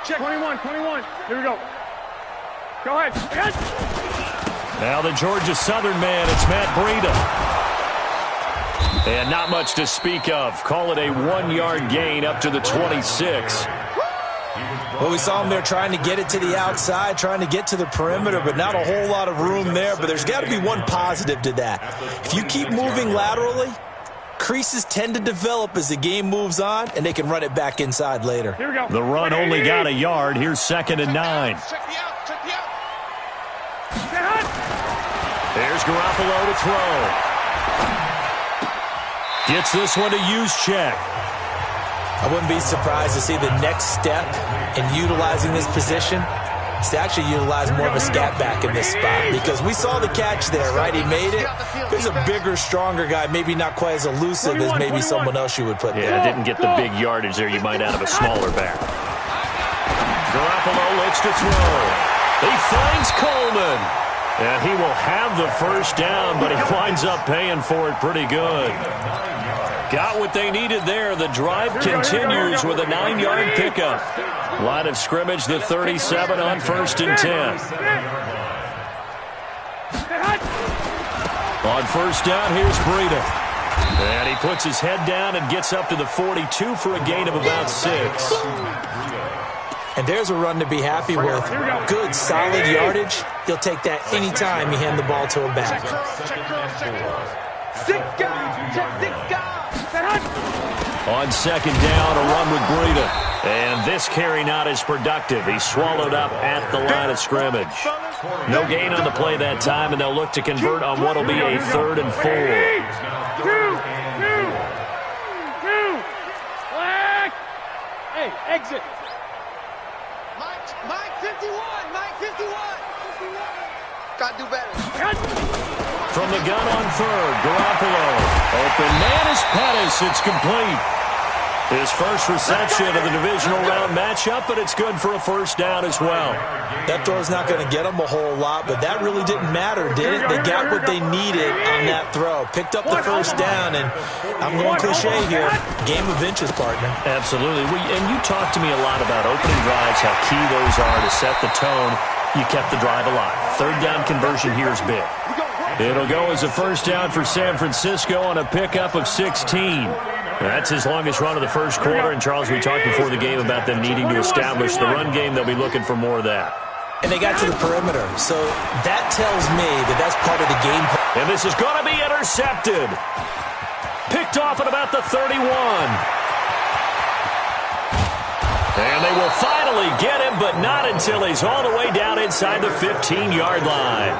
Check 21, 21. Here we go. Go ahead. Now the Georgia Southern man, it's Matt Breida. And not much to speak of. Call it a 1-yard gain up to the 26. Well, we saw him there trying to get it to the outside, trying to get to the perimeter, but not a whole lot of room there. But there's got to be one positive to that. If you keep moving laterally, creases tend to develop as the game moves on, and they can run it back inside later. Here we go. The run only got a yard. Here's 2nd and 9. Check the out, check the out. There's Garoppolo to throw. Gets this one to use check. I wouldn't be surprised to see the next step in utilizing this position is to actually utilize more of a scat back in this spot, because we saw the catch there, right? He made it. There's a bigger, stronger guy, maybe not quite as elusive as maybe someone else you would put there. Yeah, didn't get the big yardage there you might out of a smaller back. Garoppolo looks to throw. He finds Coleman. And he will have the first down, but he winds up paying for it pretty good. Got what they needed there. The drive continues with a 9-yard pickup. Line of scrimmage, the 37 on 1st and 10. On 1st down, here's Breida. And he puts his head down and gets up to the 42 for a gain of about 6. And there's a run to be happy with. Good, solid yardage. He'll take that anytime you hand the ball to a back. On 2nd down, a run with Breida. And this carry not as productive. He's swallowed up at the line of scrimmage. No gain on the play that time, and they'll look to convert on what will be a 3rd and 4. Hey, exit. Mike 51, Mike 51. Gotta do better. From the gun on 3rd, Garoppolo. Open man is Pettis. It's complete. His first reception of the divisional round matchup, but it's good for a first down as well. That throw's not going to get them a whole lot, but that really didn't matter, did it? They got what they needed on that throw. Picked up the first down, and I'm going cliche here. Game of inches, partner. Absolutely. And you talked to me a lot about opening drives, how key those are to set the tone. You kept the drive alive. 3rd down conversion here is big. It'll go as a first down for San Francisco on a pickup of 16. That's his longest run of the first quarter. And, Charles, we talked before the game about them needing to establish the run game. They'll be looking for more of that. And they got to the perimeter. So that tells me that that's part of the game. And this is going to be intercepted. Picked off at about the 31. And they will finally get him, but not until he's all the way down inside the 15-yard line.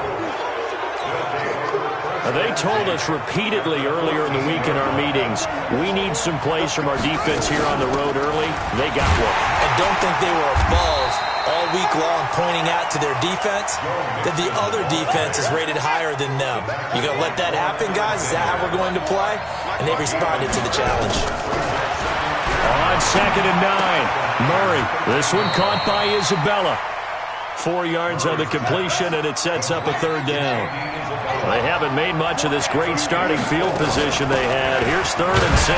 They told us repeatedly earlier in the week in our meetings, we need some plays from our defense here on the road early. They got one. And don't think they were above all week long pointing out to their defense that the other defense is rated higher than them. You going to let that happen, guys? Is that how we're going to play? And they responded to the challenge. On 2nd and 9, Murray. This one caught by Isabella. 4 yards on the completion, and it sets up a 3rd down. They haven't made much of this great starting field position they had. Here's 3rd and 6.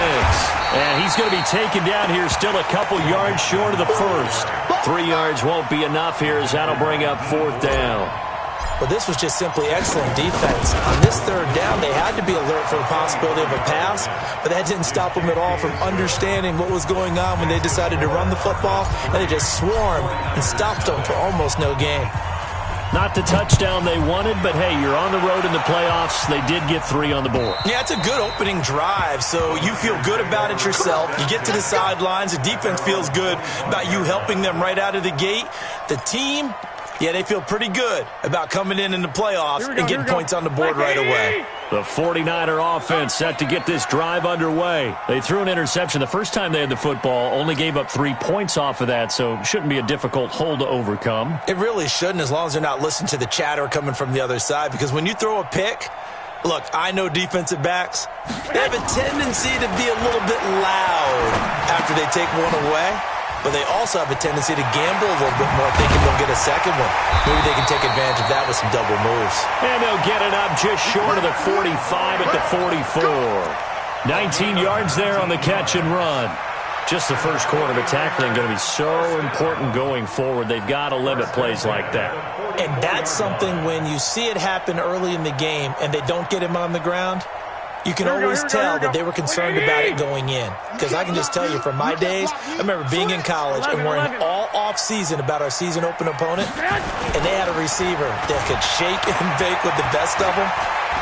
And he's going to be taken down here, still a couple yards short of the first. 3 yards won't be enough here, as that'll bring up 4th down. Well, this was just simply excellent defense. On this 3rd down, they had to be alert for the possibility of a pass, but that didn't stop them at all from understanding what was going on when they decided to run the football, and they just swarmed and stopped them for almost no gain. Not the touchdown they wanted, but hey, you're on the road in the playoffs. They did get 3 on the board. Yeah, it's a good opening drive, so you feel good about it yourself. You get to the sidelines. The defense feels good about you helping them right out of the gate. The team, yeah, they feel pretty good about coming in the playoffs and getting points on the board right away. The 49er offense set to get this drive underway. They threw an interception the first time they had the football, only gave up 3 points off of that, so it shouldn't be a difficult hole to overcome. It really shouldn't, as long as they're not listening to the chatter coming from the other side, because when you throw a pick, look, I know defensive backs, they have a tendency to be a little bit loud after they take one away. but they also have a tendency to gamble a little bit more, thinking they'll get a second one. Maybe they can take advantage of that with some double moves. And they'll get it up just short of the 45 at the 44. 19 yards there on the catch and run. Just the first quarter of tackling going to be so important going forward. They've got to limit plays like that. And that's something when you see it happen early in the game and they don't get him on the ground, you can always tell that they were concerned about it going in. Because I can just tell you from my days, I remember being in college and worrying all off-season about our season open opponent, and they had a receiver that could shake and bake with the best of them.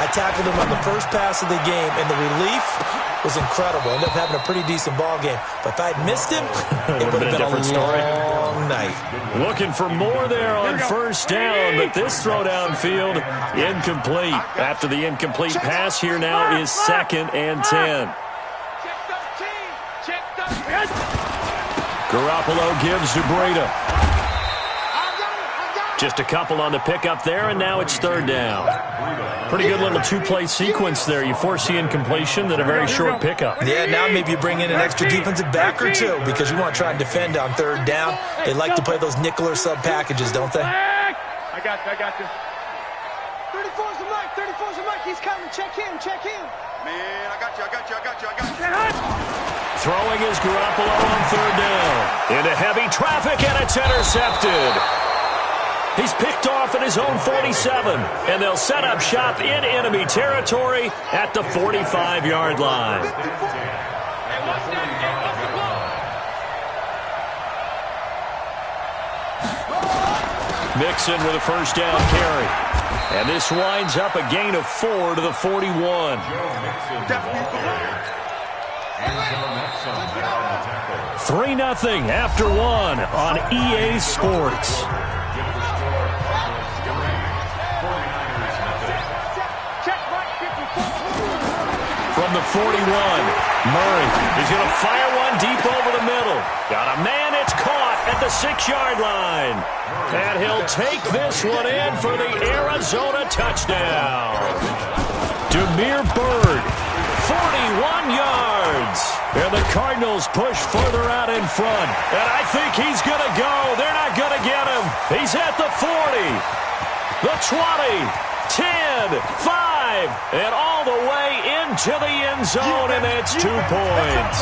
I tackled him on the first pass of the game, and the relief was incredible. Ended up having a pretty decent ball game. But if I'd missed him, it would have been a different story. Long night. Looking for more there on first down, but this throw downfield incomplete. After the incomplete pass, here now is 2nd and 10. Garoppolo gives to Breida. Just a couple on the pickup there, and now it's 3rd down. Pretty good little two-play sequence there. You force the incompletion, then a very short pickup. Yeah, now maybe you bring in an extra defensive back or two because you want to try and defend on 3rd down. They like to play those nickel or sub packages, don't they? I got this. 34's the mic, 34's the mic. He's coming. Check him. Man, I got you. Throwing is Garoppolo on 3rd down. Into heavy traffic, and it's intercepted. He's picked off at his own 47, and they'll set up shop in enemy territory at the 45-yard line. Mixon with a first down carry. And this winds up a gain of 4 to the 41. 3-0 after 1 on EA Sports. From the 41, Murray is going to fire one deep over the middle. Got a man, it's caught at the 6-yard line. And he'll take this one in for the Arizona touchdown. Demir Bird, 41 yards. And the Cardinals push further out in front. And I think he's going to go. They're not going to get him. He's at the 40, the 20, 10, 5, and all the way into the end zone, and it's 2 points.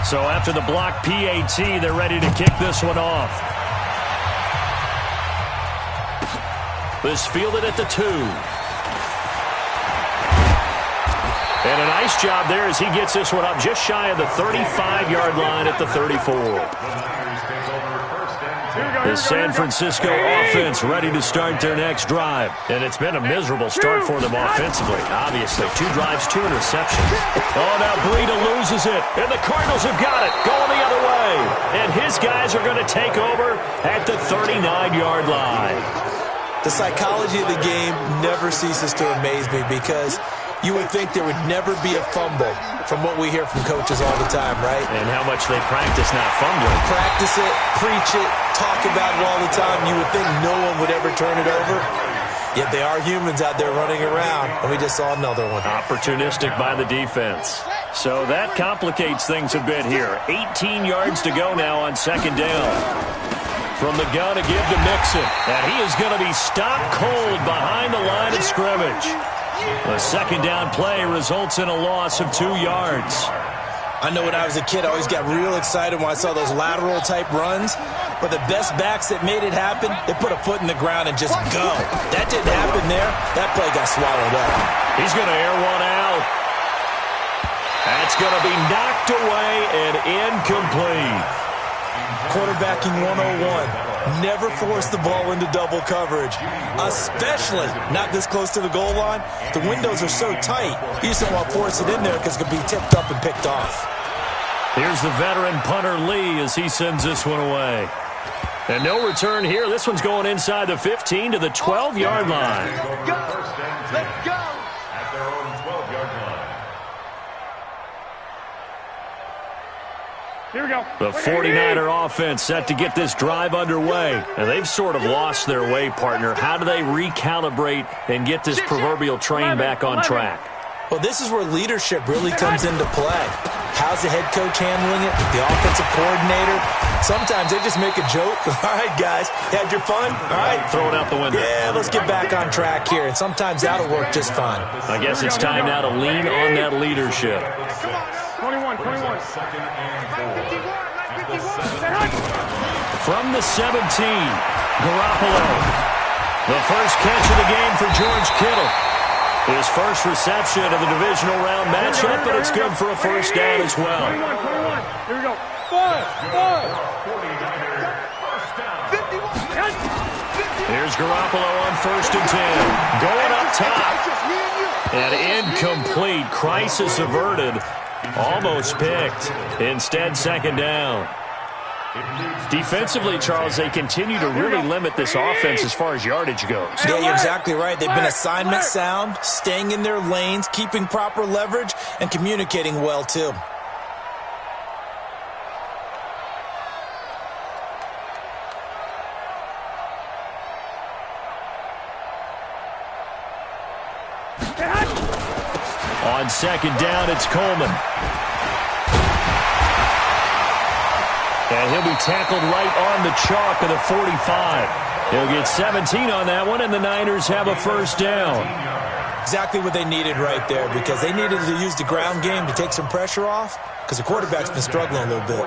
So after the block PAT, they're ready to kick this one off. This fielded at the 2. And a nice job there as he gets this one up just shy of the 35-yard line at the 34. The San Francisco offense ready to start their next drive. And it's been a miserable start for them offensively. Obviously, 2 drives, 2 interceptions. Oh, now Breida loses it. And the Cardinals have got it. Going the other way. And his guys are going to take over at the 39-yard line. The psychology of the game never ceases to amaze me because you would think there would never be a fumble from what we hear from coaches all the time, right? And how much they practice not fumbling. Practice it, preach it, talk about it all the time. You would think no one would ever turn it over. Yet they are humans out there running around, and we just saw another one. Opportunistic by the defense. So that complicates things a bit here. 18 yards to go now on 2nd down. From the gun to give to Mixon. And he is going to be stopped cold behind the line of scrimmage. The 2nd down play results in a loss of 2 yards. I know when I was a kid, I always got real excited when I saw those lateral-type runs. But the best backs that made it happen, they put a foot in the ground and just go. That didn't happen there. That play got swallowed up. He's going to air one out. That's going to be knocked away and incomplete. Quarterbacking 101. Never force the ball into double coverage, especially not this close to the goal line. The windows are so tight, you just don't want to force it in there because it could be tipped up and picked off. Here's the veteran punter Lee as he sends this one away. And no return here. This one's going inside the 15 to the 12-yard line. Let's go. At their own 12-yard line. Here we go. The 49er offense set to get this drive underway. And they've sort of lost their way, partner. How do they recalibrate and get this proverbial train back on track? Well, this is where leadership really comes into play. How's the head coach handling it? The offensive coordinator? Sometimes they just make a joke. All right, guys, had your fun? All right. Throw it out the window. Yeah, let's get back on track here, and sometimes that'll work just fine. I guess it's time now to lean on that leadership. 21. From the 17, Garoppolo. The first catch of the game for George Kittle. His first reception of the divisional round matchup, but it's good for a first down as well. 21. Here we go. 5. Here's Garoppolo on 1st and 10. Going up top. And incomplete. Crisis averted. Almost picked. Instead, 2nd down. Defensively, Charles, they continue to really limit this offense as far as yardage goes. Yeah, you're exactly right. They've been assignment sound, staying in their lanes, keeping proper leverage, and communicating well, too. On 2nd down, it's Coleman. And he'll be tackled right on the chalk of the 45. He'll get 17 on that one, and the Niners have a first down. Exactly what they needed right there, because they needed to use the ground game to take some pressure off, because the quarterback's been struggling a little bit.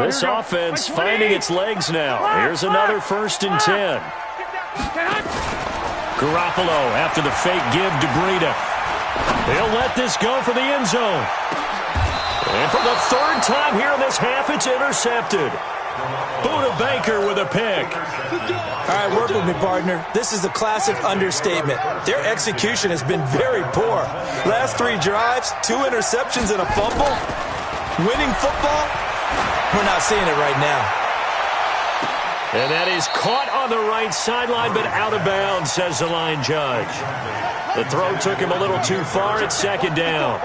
This offense finding its legs now. Here's another 1st and 10. Garoppolo after the fake give to Breida. They'll let this go for the end zone. And for the 3rd time here in this half, it's intercepted. Buda Baker with a pick. All right, work with me, partner. This is a classic understatement. Their execution has been very poor. Last 3 drives, 2 interceptions and a fumble. Winning football? We're not seeing it right now. And that is caught on the right sideline, but out of bounds, says the line judge. The throw took him a little too far. It's 2nd down.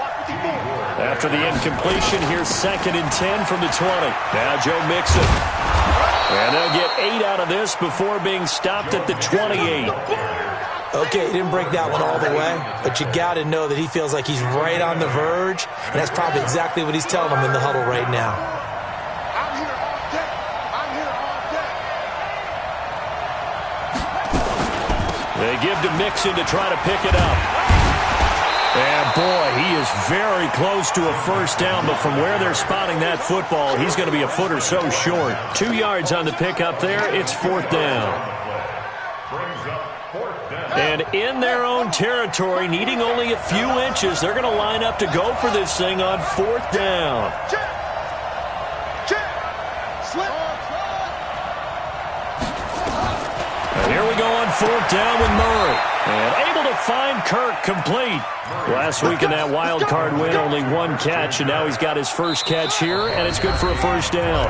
After the incompletion, here's 2nd and 10 from the 20. Now Joe Mixon. And they'll get 8 out of this before being stopped at the 28. Okay, he didn't break that one all the way, but you got to know that he feels like he's right on the verge, and that's probably exactly what he's telling them in the huddle right now. They give to Mixon to try to pick it up. And, boy, he is very close to a first down, but from where they're spotting that football, he's going to be a foot or so short. 2 yards on the pickup there. It's 4th down. And in their own territory, needing only a few inches, they're going to line up to go for this thing on 4th down. And here we go on 4th down with Murray. And able to find Kirk complete. Last week in that wild card win, only 1 catch, and now he's got his first catch here, and it's good for a first down.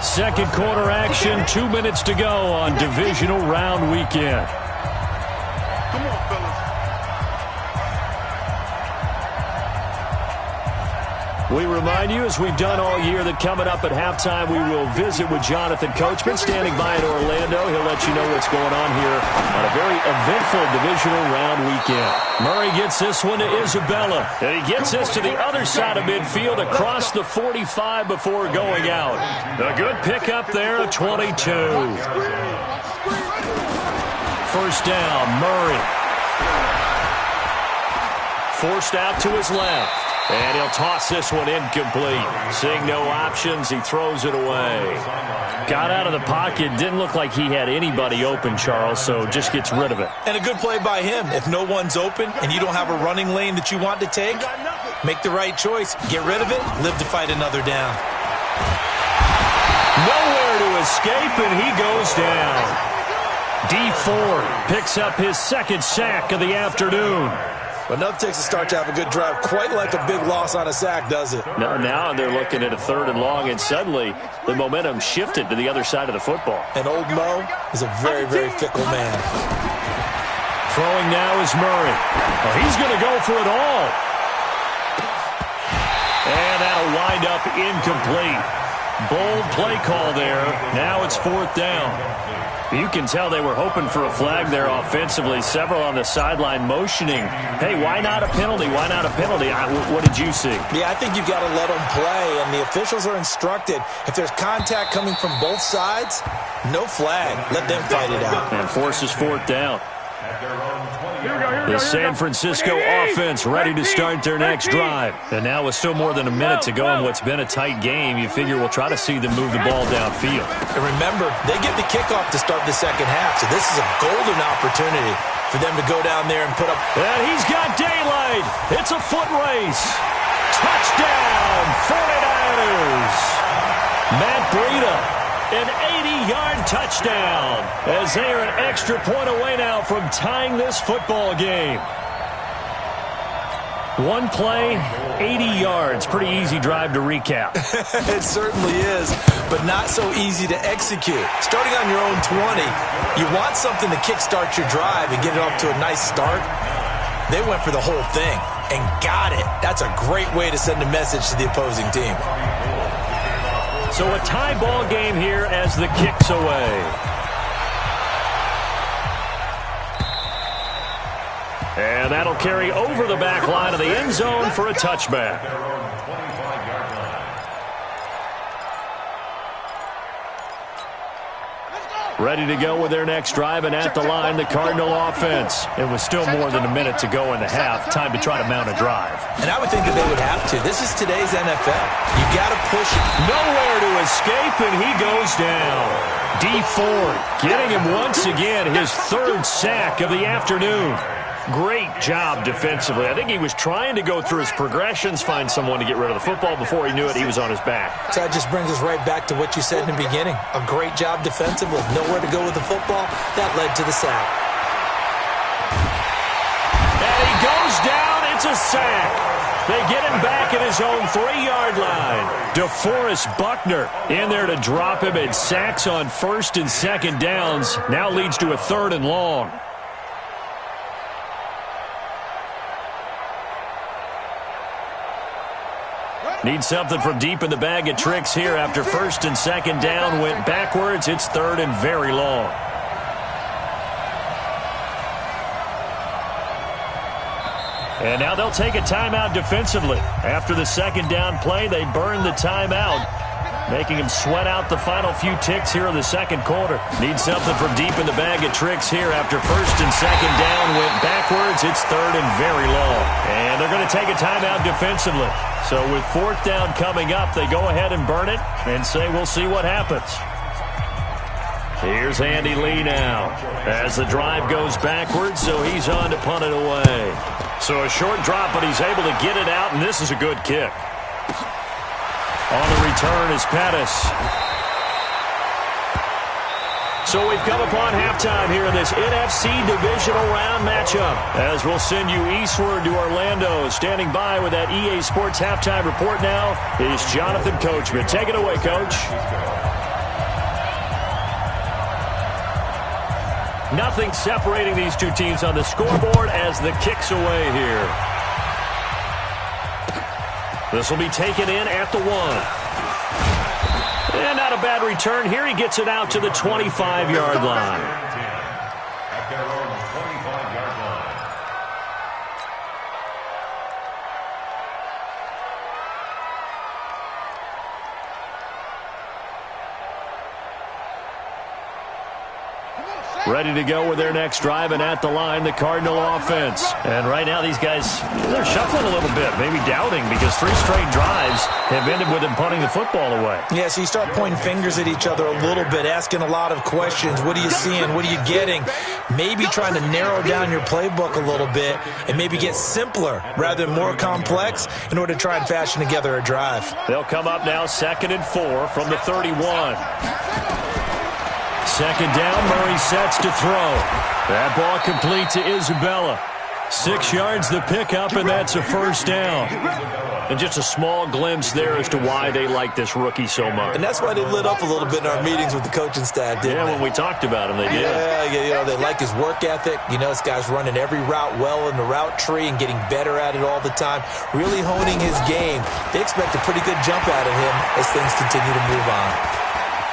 2nd quarter action, 2 minutes to go on divisional round weekend. We remind you, as we've done all year, that coming up at halftime, we will visit with Jonathan Coachman standing by in Orlando. He'll let you know what's going on here on a very eventful divisional round weekend. Murray gets this one to Isabella, and he gets this to the other side of midfield across the 45 before going out. A good pickup there, a 22. First down, Murray. Forced out to his left. And he'll toss this one incomplete. Seeing no options, he throws it away. Got out of the pocket. Didn't look like he had anybody open, Charles, so just gets rid of it. And a good play by him. If no one's open and you don't have a running lane that you want to take, make the right choice. Get rid of it. Live to fight another down. Nowhere to escape, and he goes down. D Ford picks up his 2nd sack of the afternoon. But enough takes a start to have a good drive. Quite like a big loss on a sack, does it? No, now they're looking at a 3rd and long, and suddenly the momentum shifted to the other side of the football. And old Mo is a very, very fickle man. Throwing now is Murray. Oh, he's going to go for it all. And that'll wind up incomplete. Bold play call there. Now it's 4th down. You can tell they were hoping for a flag there offensively. Several on the sideline motioning, hey, why not a penalty? Why not a penalty? What did you see? Yeah, I think you've got to let them play, and the officials are instructed, if there's contact coming from both sides, no flag. Let them fight it out. And forces 4th down. The San Francisco offense ready to start their next drive. And now with still more than a minute to go in what's been a tight game, you figure we'll try to see them move the ball downfield. And remember, they get the kickoff to start the second half, so this is a golden opportunity for them to go down there and put up. And he's got daylight. It's a foot race. Touchdown, 49ers. Matt Breida. An 80-yard touchdown as they are an extra point away now from tying this football game. One play, 80 yards. Pretty easy drive to recap. It certainly is, but not so easy to execute. Starting on your own 20, you want something to kickstart your drive and get it off to a nice start. They went for the whole thing and got it. That's a great way to send a message to the opposing team. So a tie ball game here as the kick's away. And that'll carry over the back line of the end zone for a touchback. Ready to go with their next drive, and at the line, the Cardinal offense. It was still more than a minute to go in the half. Time to try to mount a drive. And I would think that they would have to. This is today's NFL. You got to push it. Nowhere to escape, and he goes down. D Ford getting him once again, his 3rd sack of the afternoon. Great job defensively. I think he was trying to go through his progressions, find someone to get rid of the football. Before he knew it, he was on his back. So that just brings us right back to what you said in the beginning. A great job defensively. Nowhere to go with the football. That led to the sack. And he goes down. It's a sack. They get him back at his own 3-yard line. DeForest Buckner in there to drop him. It sacks on 1st and 2nd downs. Now leads to a 3rd and long. Need something from deep in the bag of tricks here after 1st and 2nd down. Went backwards. It's 3rd and very long. And now they'll take a timeout defensively. After the 2nd down play, they burn the timeout, making him sweat out the final few ticks here in the 2nd quarter. Need something from deep in the bag of tricks here after 1st and 2nd down. Went backwards. It's 3rd and very long. And they're going to take a timeout defensively. So with 4th down coming up, they go ahead and burn it and say we'll see what happens. Here's Andy Lee now as the drive goes backwards, so he's on to punt it away. So a short drop, but he's able to get it out, and this is a good kick. On the return is Pettis. So we've come upon halftime here in this NFC Divisional Round matchup. As we'll send you eastward to Orlando. Standing by with that EA Sports Halftime Report now is Jonathan Coachman. Take it away, Coach. Nothing separating these two teams on the scoreboard as the kick's away here. This will be taken in at the 1. And not a bad return here. He gets it out to the 25-yard line. At their own 25-yard line. Ready to go with their next drive, and at the line, the Cardinal offense. And right now, these guys, they're shuffling a little bit, maybe doubting, because 3 straight drives have ended with them punting the football away. Yeah, so you start pointing fingers at each other a little bit, asking a lot of questions. What are you seeing? What are you getting? Maybe trying to narrow down your playbook a little bit and maybe get simpler rather than more complex in order to try and fashion together a drive. They'll come up now 2nd and 4 from the 31. 2nd down, Murray sets to throw. That ball complete to Isabella. 6 yards the pickup, and that's a first down. And just a small glimpse there as to why they like this rookie so much. And that's why they lit up a little bit in our meetings with the coaching staff, didn't they? When we talked about him, they did. Yeah, they like his work ethic. This guy's running every route well in the route tree and getting better at it all the time, really honing his game. They expect a pretty good jump out of him as things continue to move on.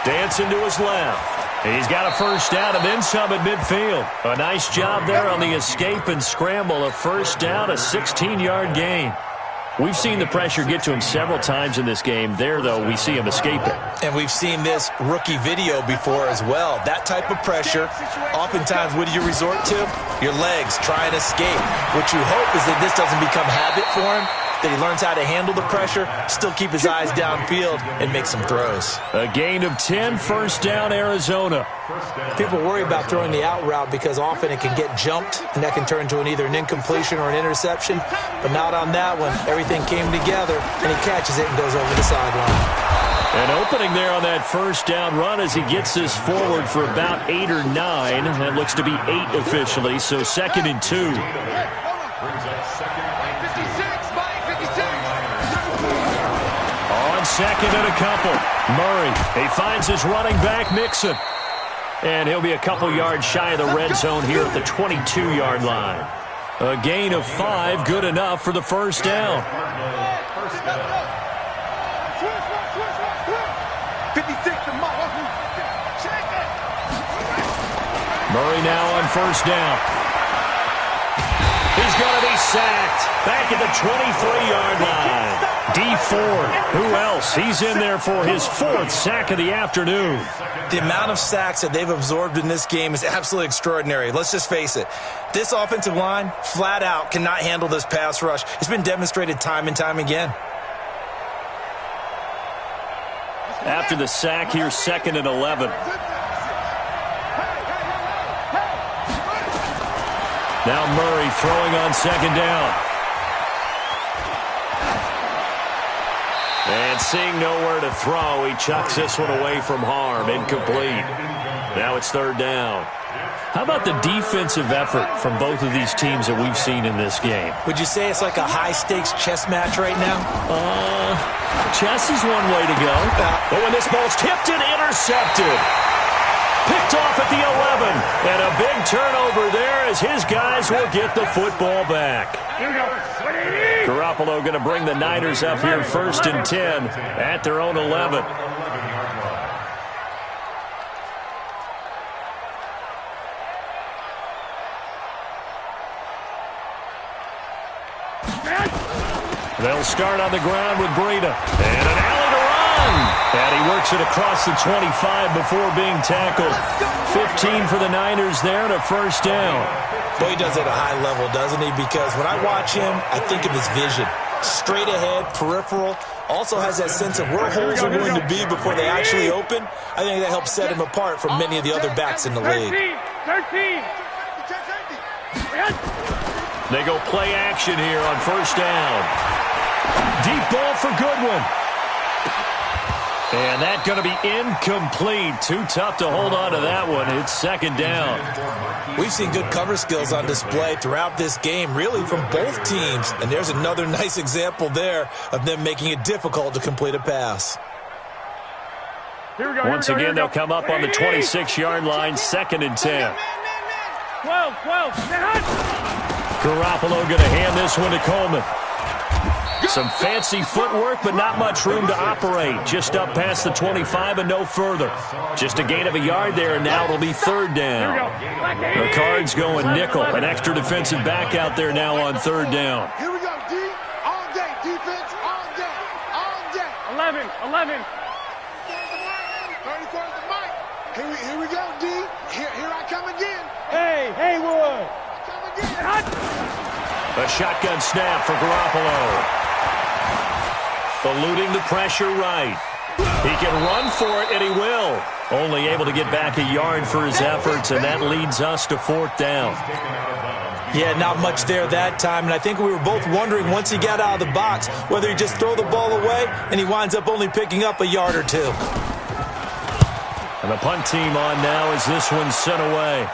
Dancing to his left. He's got a first down and then some at midfield. A nice job there on the escape and scramble. A first down, a 16-yard gain. We've seen the pressure get to him several times in this game. There, though, we see him escaping. And we've seen this rookie video before as well. That type of pressure, oftentimes, what do you resort to? Your legs, try and escape. What you hope is that this doesn't become habit for him, that he learns how to handle the pressure, still keep his eyes downfield, and make some throws. A gain of 10, first down, Arizona. People worry about throwing the out route because often it can get jumped, and that can turn into either an incompletion or an interception. But not on that one. Everything came together, and he catches it and goes over the sideline. An opening there on that first down run as he gets this forward for about 8 or 9. That looks to be 8 officially, so 2nd and 2. On 2nd and a couple. Murray, he finds his running back, Mixon. And he'll be a couple yards shy of the red zone here at the 22-yard line. A gain of 5, good enough for the first down. 56 to Murray now on first down. He's going to be sacked back at the 23-yard line. D Ford, who else? He's in there for his 4th sack of the afternoon. The amount of sacks that they've absorbed in this game is absolutely extraordinary. Let's just face it. This offensive line, flat out, cannot handle this pass rush. It's been demonstrated time and time again. After the sack, here's 2nd and 11. Now Murray throwing on 2nd down. And seeing nowhere to throw, he chucks this one away from harm. Incomplete. Now it's 3rd down. How about the defensive effort from both of these teams that we've seen in this game? Would you say it's like a high-stakes chess match right now? Chess is one way to go. But when this ball's tipped and intercepted. Picked off at the 11. And a big turnover there as his guys will get the football back. Garoppolo going to bring the Niners up here 1st and 10 at their own 11. They'll start on the ground with Breida. And an alley to run. And he works it across the 25 before being tackled. 15 for the Niners there and a first down. Boy, he does it at a high level, doesn't he? Because when I watch him, I think of his vision. Straight ahead, peripheral. Also has that sense of where holes are going to be before they actually open. I think that helps set him apart from many of the other backs in the league. 13. They go play action here on first down. Deep ball for Goodwin. And that's going to be incomplete. Too tough to hold on to that one. It's 2nd down. We've seen good cover skills on display throughout this game, really from both teams. And there's another nice example there of them making it difficult to complete a pass. Once again, they'll come up on the 26-yard line, 2nd and 10. 12. Garoppolo going to hand this one to Coleman. Some fancy footwork, but not much room to operate. Just up past the 25 and no further. Just a gain of a yard there, and now it'll be 3rd down. The Cards going nickel. An extra defensive back out there now on 3rd down. Here we go, D. All day. Defense, all day. All day. 11. 34 the mic. Here we go, D. Here I come again. Hey, Haywood. Come again. A shotgun snap for Garoppolo. Eluding the pressure right. He can run for it, and he will. Only able to get back a yard for his efforts, and that leads us to 4th down. Yeah, not much there that time, and I think we were both wondering once he got out of the box whether he'd just throw the ball away, and he winds up only picking up a yard or 2. And the punt team on now as this one's sent away.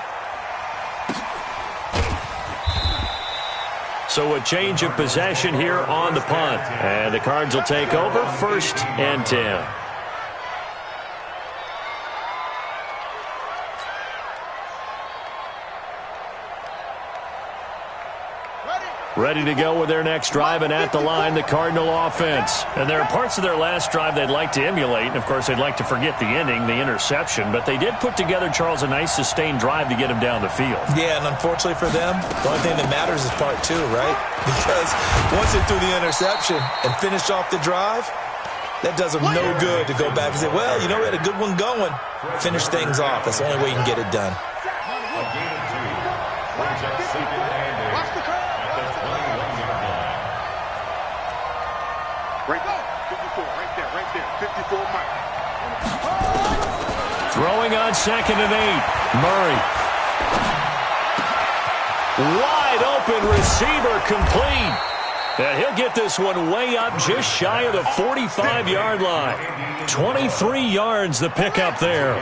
So a change of possession here on the punt. And the Cards will take over 1st and 10. Ready to go with their next drive, and at the line, the Cardinal offense. And there are parts of their last drive they'd like to emulate, and of course they'd like to forget the ending, the interception, but they did put together, Charles, a nice sustained drive to get him down the field. Yeah, and unfortunately for them, the only thing that matters is part 2, right? Because once they threw the interception and finished off the drive, that does them no good to go back and say, well, you know, we had a good one going. Finish things off. That's the only way you can get it done. Right there, 54 Mike. Throwing on 2nd and 8. Murray. Wide open receiver complete. And he'll get this one way up just shy of the 45-yard line. 23 yards the pickup there.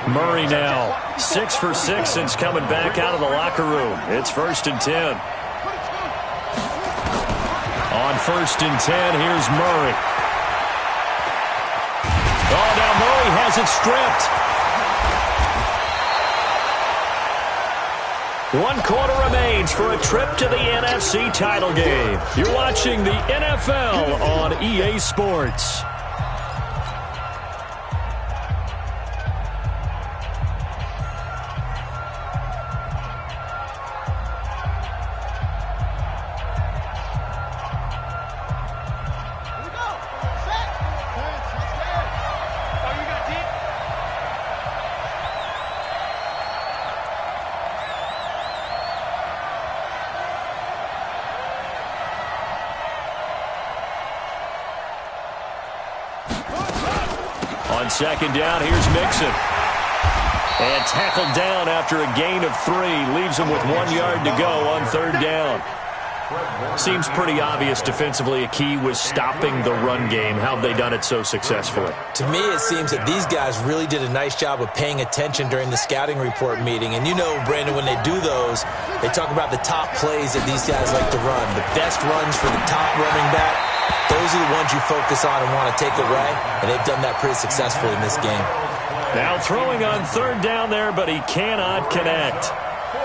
Murray now 6 for 6 since coming back out of the locker room. It's 1st and 10. On 1st and 10, here's Murray. Oh, now Murray has it stripped. 1 quarter remains for a trip to the NFC title game. You're watching the NFL on EA Sports. On 2nd down, here's Mixon. And tackled down after a gain of 3. Leaves him with 1 yard to go on 3rd down. Seems pretty obvious defensively a key was stopping the run game. How have they done it so successfully? To me, it seems that these guys really did a nice job of paying attention during the scouting report meeting. And you know, Brandon, when they do those, they talk about the top plays that these guys like to run. The best runs for the top running back. Those are the ones you focus on and want to take away, and they've done that pretty successfully in this game. Now throwing on 3rd down there, but he cannot connect.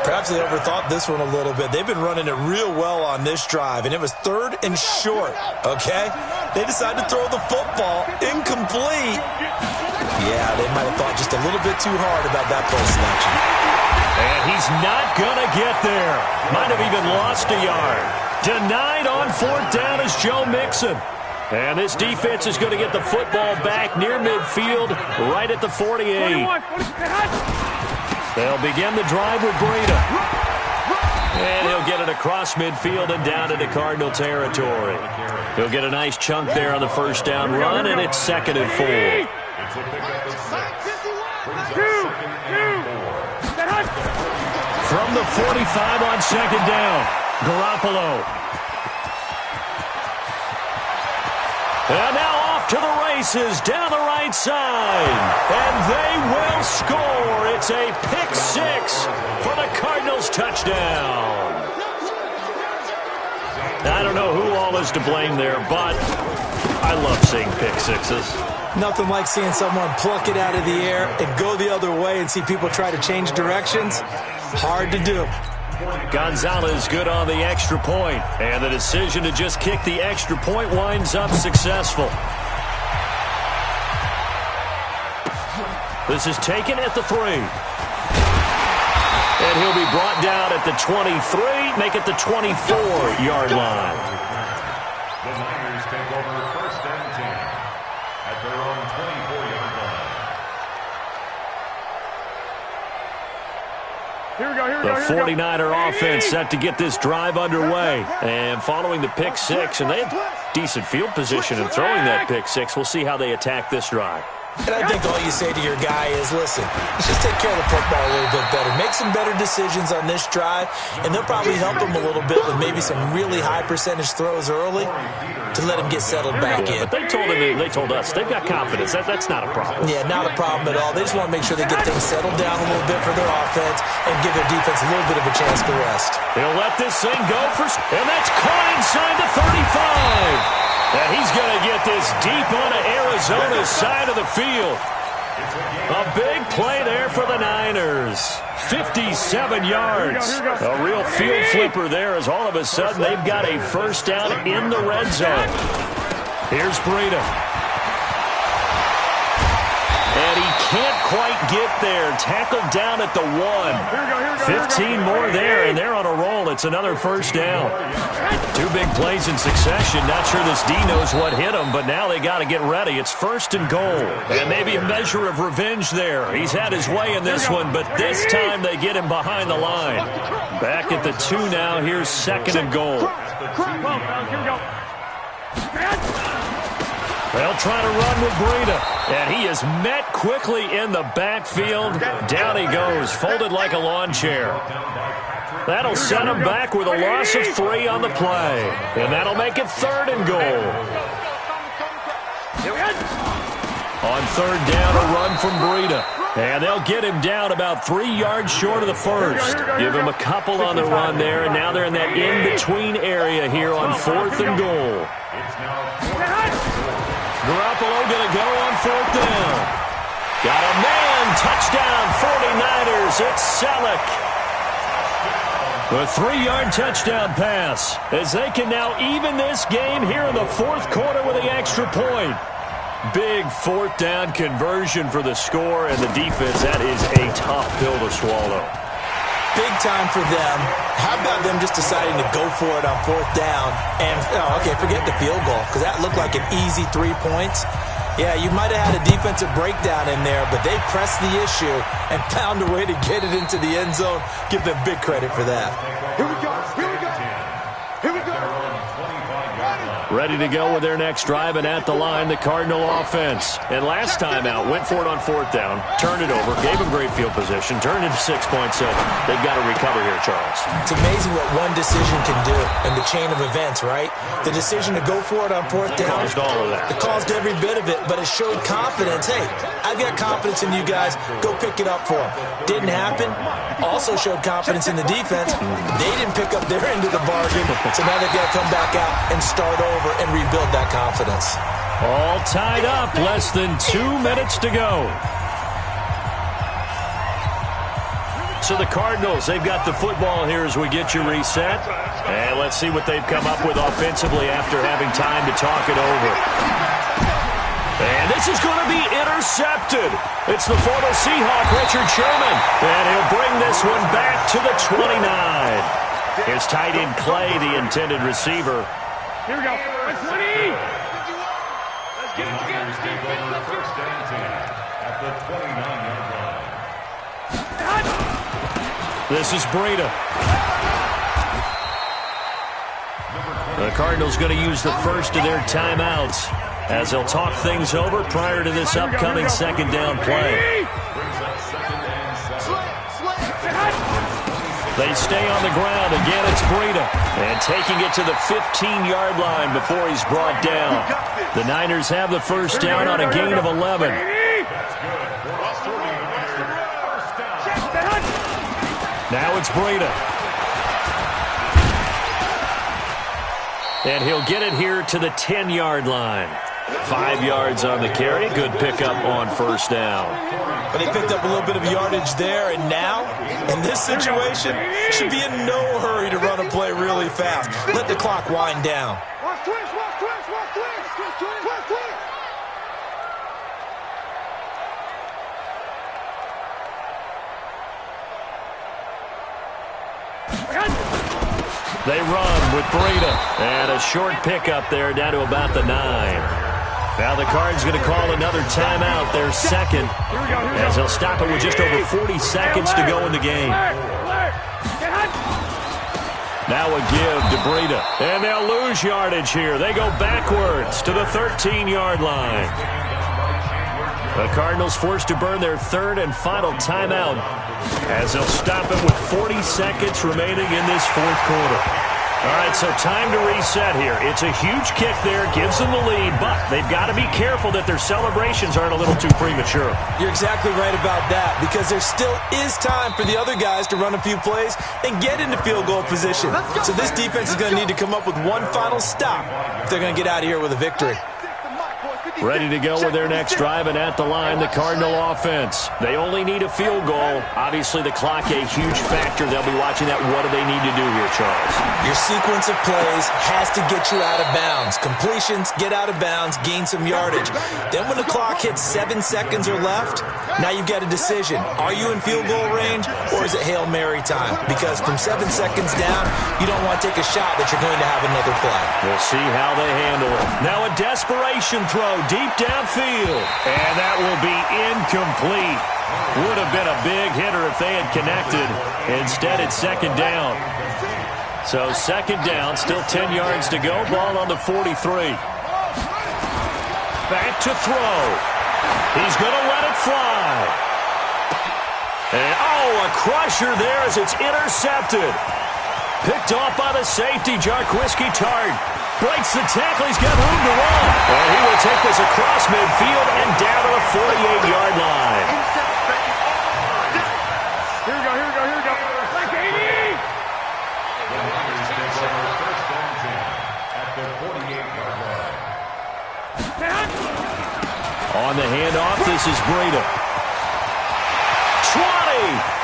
Perhaps they overthought this one a little bit. They've been running it real well on this drive, and it was 3rd and short, okay? They decided to throw the football incomplete. Yeah, they might have thought just a little bit too hard about that play selection. And he's not going to get there. Might have even lost a yard. Denied on 4th down is Joe Mixon. And this defense is going to get the football back near midfield, right at the 48. They'll begin the drive with Breida. And he'll get it across midfield and down into Cardinal territory. He'll get a nice chunk there on the 1st down run, and it's 2nd and 4. From the 45 on 2nd down, Garoppolo. And now off to the races down the right side. And they will score. It's a pick 6 for the Cardinals touchdown. I don't know who all is to blame there, but I love seeing pick 6s. Nothing like seeing someone pluck it out of the air and go the other way and see people try to change directions. Hard to do. Gonzalez good on the extra point, and the decision to just kick the extra point winds up successful. This is taken at the 3. And he'll be brought down at the 23, make it the 24-yard line. The Niners take over 1st and 10 at their own 24-yard line. Here we go, here we The go, here we go. 49er offense set to get this drive underway. And following the pick 6, and they have decent field position in throwing that pick 6, we'll see how they attack this drive. And I think all you say to your guy is, listen, let's just take care of the football a little bit better. Make some better decisions on this drive, and they'll probably help him a little bit with maybe some really high percentage throws early to let him get settled back in. But they told us they've got confidence. That's not a problem. Yeah, not a problem at all. They just want to make sure they get things settled down a little bit for their offense and give their defense a little bit of a chance to rest. He'll let this thing go and that's caught inside the 35. And he's going to get this deep onto Arizona's side of the field. A big play there for the Niners. 57 yards. A real field flipper there as all of a sudden they've got a first down in the red zone. Here's Breida. And he can't quite get there. Tackled down at the 1. 15 more there, and they're on a roll. It's another first down. 2 big plays in succession. Not sure this D knows what hit him, but now they got to get ready. It's first and goal. And maybe a measure of revenge there. He's had his way in this one, but this time they get him behind the line. Back at the 2 now. Here's second and goal. They'll try to run with Breida, and he is met quickly in the backfield. Down he goes, folded like a lawn chair. That'll set him back with a loss of 3 on the play, and that'll make it third and goal. On third down, a run from Breida. And they'll get him down about 3 yards short of the first. Give him a couple on the run there, and now they're in that in-between area here on fourth and goal. Garoppolo going to go on fourth down. Got a man. Touchdown, 49ers. It's Selleck. A 3-yard touchdown pass as they can now even this game here in the fourth quarter with the extra point. Big fourth down conversion for the score, and the defense, that is a tough pill to swallow. Big time for them. How about them just deciding to go for it on fourth down? And, forget the field goal, because that looked like an easy 3 points. Yeah, you might have had a defensive breakdown in there, but they pressed the issue and found a way to get it into the end zone. Give them big credit for that. Here we go. Here we go. Here we go. Ready to go with their next drive, and at the line, the Cardinal offense. And last time out, went for it on fourth down, turned it over, gave them great field position, turned into 6 points. So they've got to recover here, Charles. It's amazing what one decision can do in the chain of events, right? The decision to go for it on fourth down. Caused all of that. It caused every bit of it, but it showed confidence. Hey, I've got confidence in you guys. Go pick it up for them. Didn't happen. Also showed confidence in the defense. They didn't pick up their end of the bargain, so now they've got to come back out and start over and rebuild that confidence. All tied up. Less than 2 minutes to go. So the Cardinals, they've got the football here as we get you reset. And let's see what they've come up with offensively after having time to talk it over. And this is going to be intercepted. It's the former Seahawk, Richard Sherman. And he'll bring this one back to the 29. Here's tight end Clay, the intended receiver. Here we go. 20. Let's get it together, Steve. First and 10 at the 29-yard line. This is Breida. The Cardinals going to use the first of their timeouts as they'll talk things over prior to this upcoming second down play. They stay on the ground. Again, it's Breida. And taking it to the 15-yard line before he's brought down. The Niners have the first down on a gain of 11. Now it's Breida. And he'll get it here to the 10-yard line. 5 yards on the carry. Good pickup on first down. But they picked up a little bit of yardage there, and now, in this situation, should be in no hurry to run a play really fast. Let the clock wind down. Watch twist, watch twist, watch twist. Twist, twist. They run with Breida. And a short pickup there down to about the 9. Now the Cards going to call another timeout, their second, as they'll stop it with just over 40 seconds to go in the game. Now a give to Breida. And they'll lose yardage here. They go backwards to the 13-yard line. The Cardinals forced to burn their third and final timeout as they'll stop it with 40 seconds remaining in this fourth quarter. All right, so time to reset here. It's a huge kick there, gives them the lead, but they've got to be careful that their celebrations aren't a little too premature. You're exactly right about that, because there still is time for the other guys to run a few plays and get into field goal position. So this defense is going to need to come up with one final stop if they're going to get out of here with a victory. Ready to go with their next drive, and at the line, the Cardinal offense. They only need a field goal. Obviously, the clock a huge factor. They'll be watching that. What do they need to do here, Charles? Your sequence of plays has to get you out of bounds. Completions, get out of bounds, gain some yardage. Then when the clock hits 7 seconds or left, now you've got a decision. Are you in field goal range, or is it Hail Mary time? Because from 7 seconds down, you don't want to take a shot that you're going to have another play. We'll see how they handle it. Now a desperation throw deep downfield, and that will be incomplete. Would have been a big hitter if they had connected. Instead, it's second down. So second down, still 10 yards to go. Ball on the 43. Back to throw. He's going to let it fly. And, a crusher there as it's intercepted. Picked off by the safety, Jarquiski Tart. Breaks the tackle. He's got room to run. And he will take this across midfield and down to the 48-yard line. Here we go. Like 80! The Riders take over first and 10 at the 48-yard line. On the handoff, this is Breida. 20!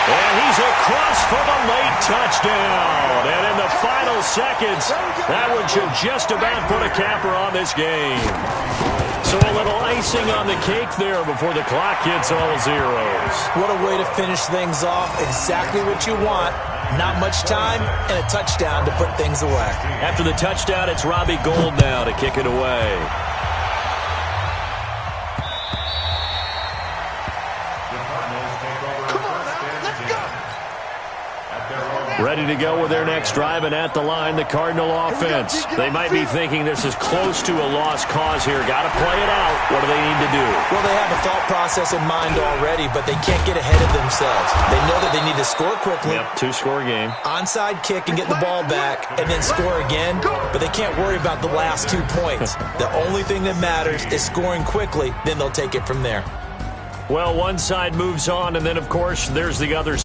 And he's across for the late touchdown. And in the final seconds, that one should just about put a capper on this game. So a little icing on the cake there before the clock hits all zeros. What a way to finish things off. Exactly what you want. Not much time and a touchdown to put things away. After the touchdown, it's Robbie Gould now to kick it away. Ready to go with their next drive, and at the line, the Cardinal offense. They might be thinking this is close to a lost cause here. Got to play it out. What do they need to do? Well, they have a thought process in mind already, but they can't get ahead of themselves. They know that they need to score quickly. Yep, two-score game. Onside kick and get the ball back, and then score again, but they can't worry about the last 2 points. The only thing that matters is scoring quickly, then they'll take it from there. Well, one side moves on, and then, of course, there's the other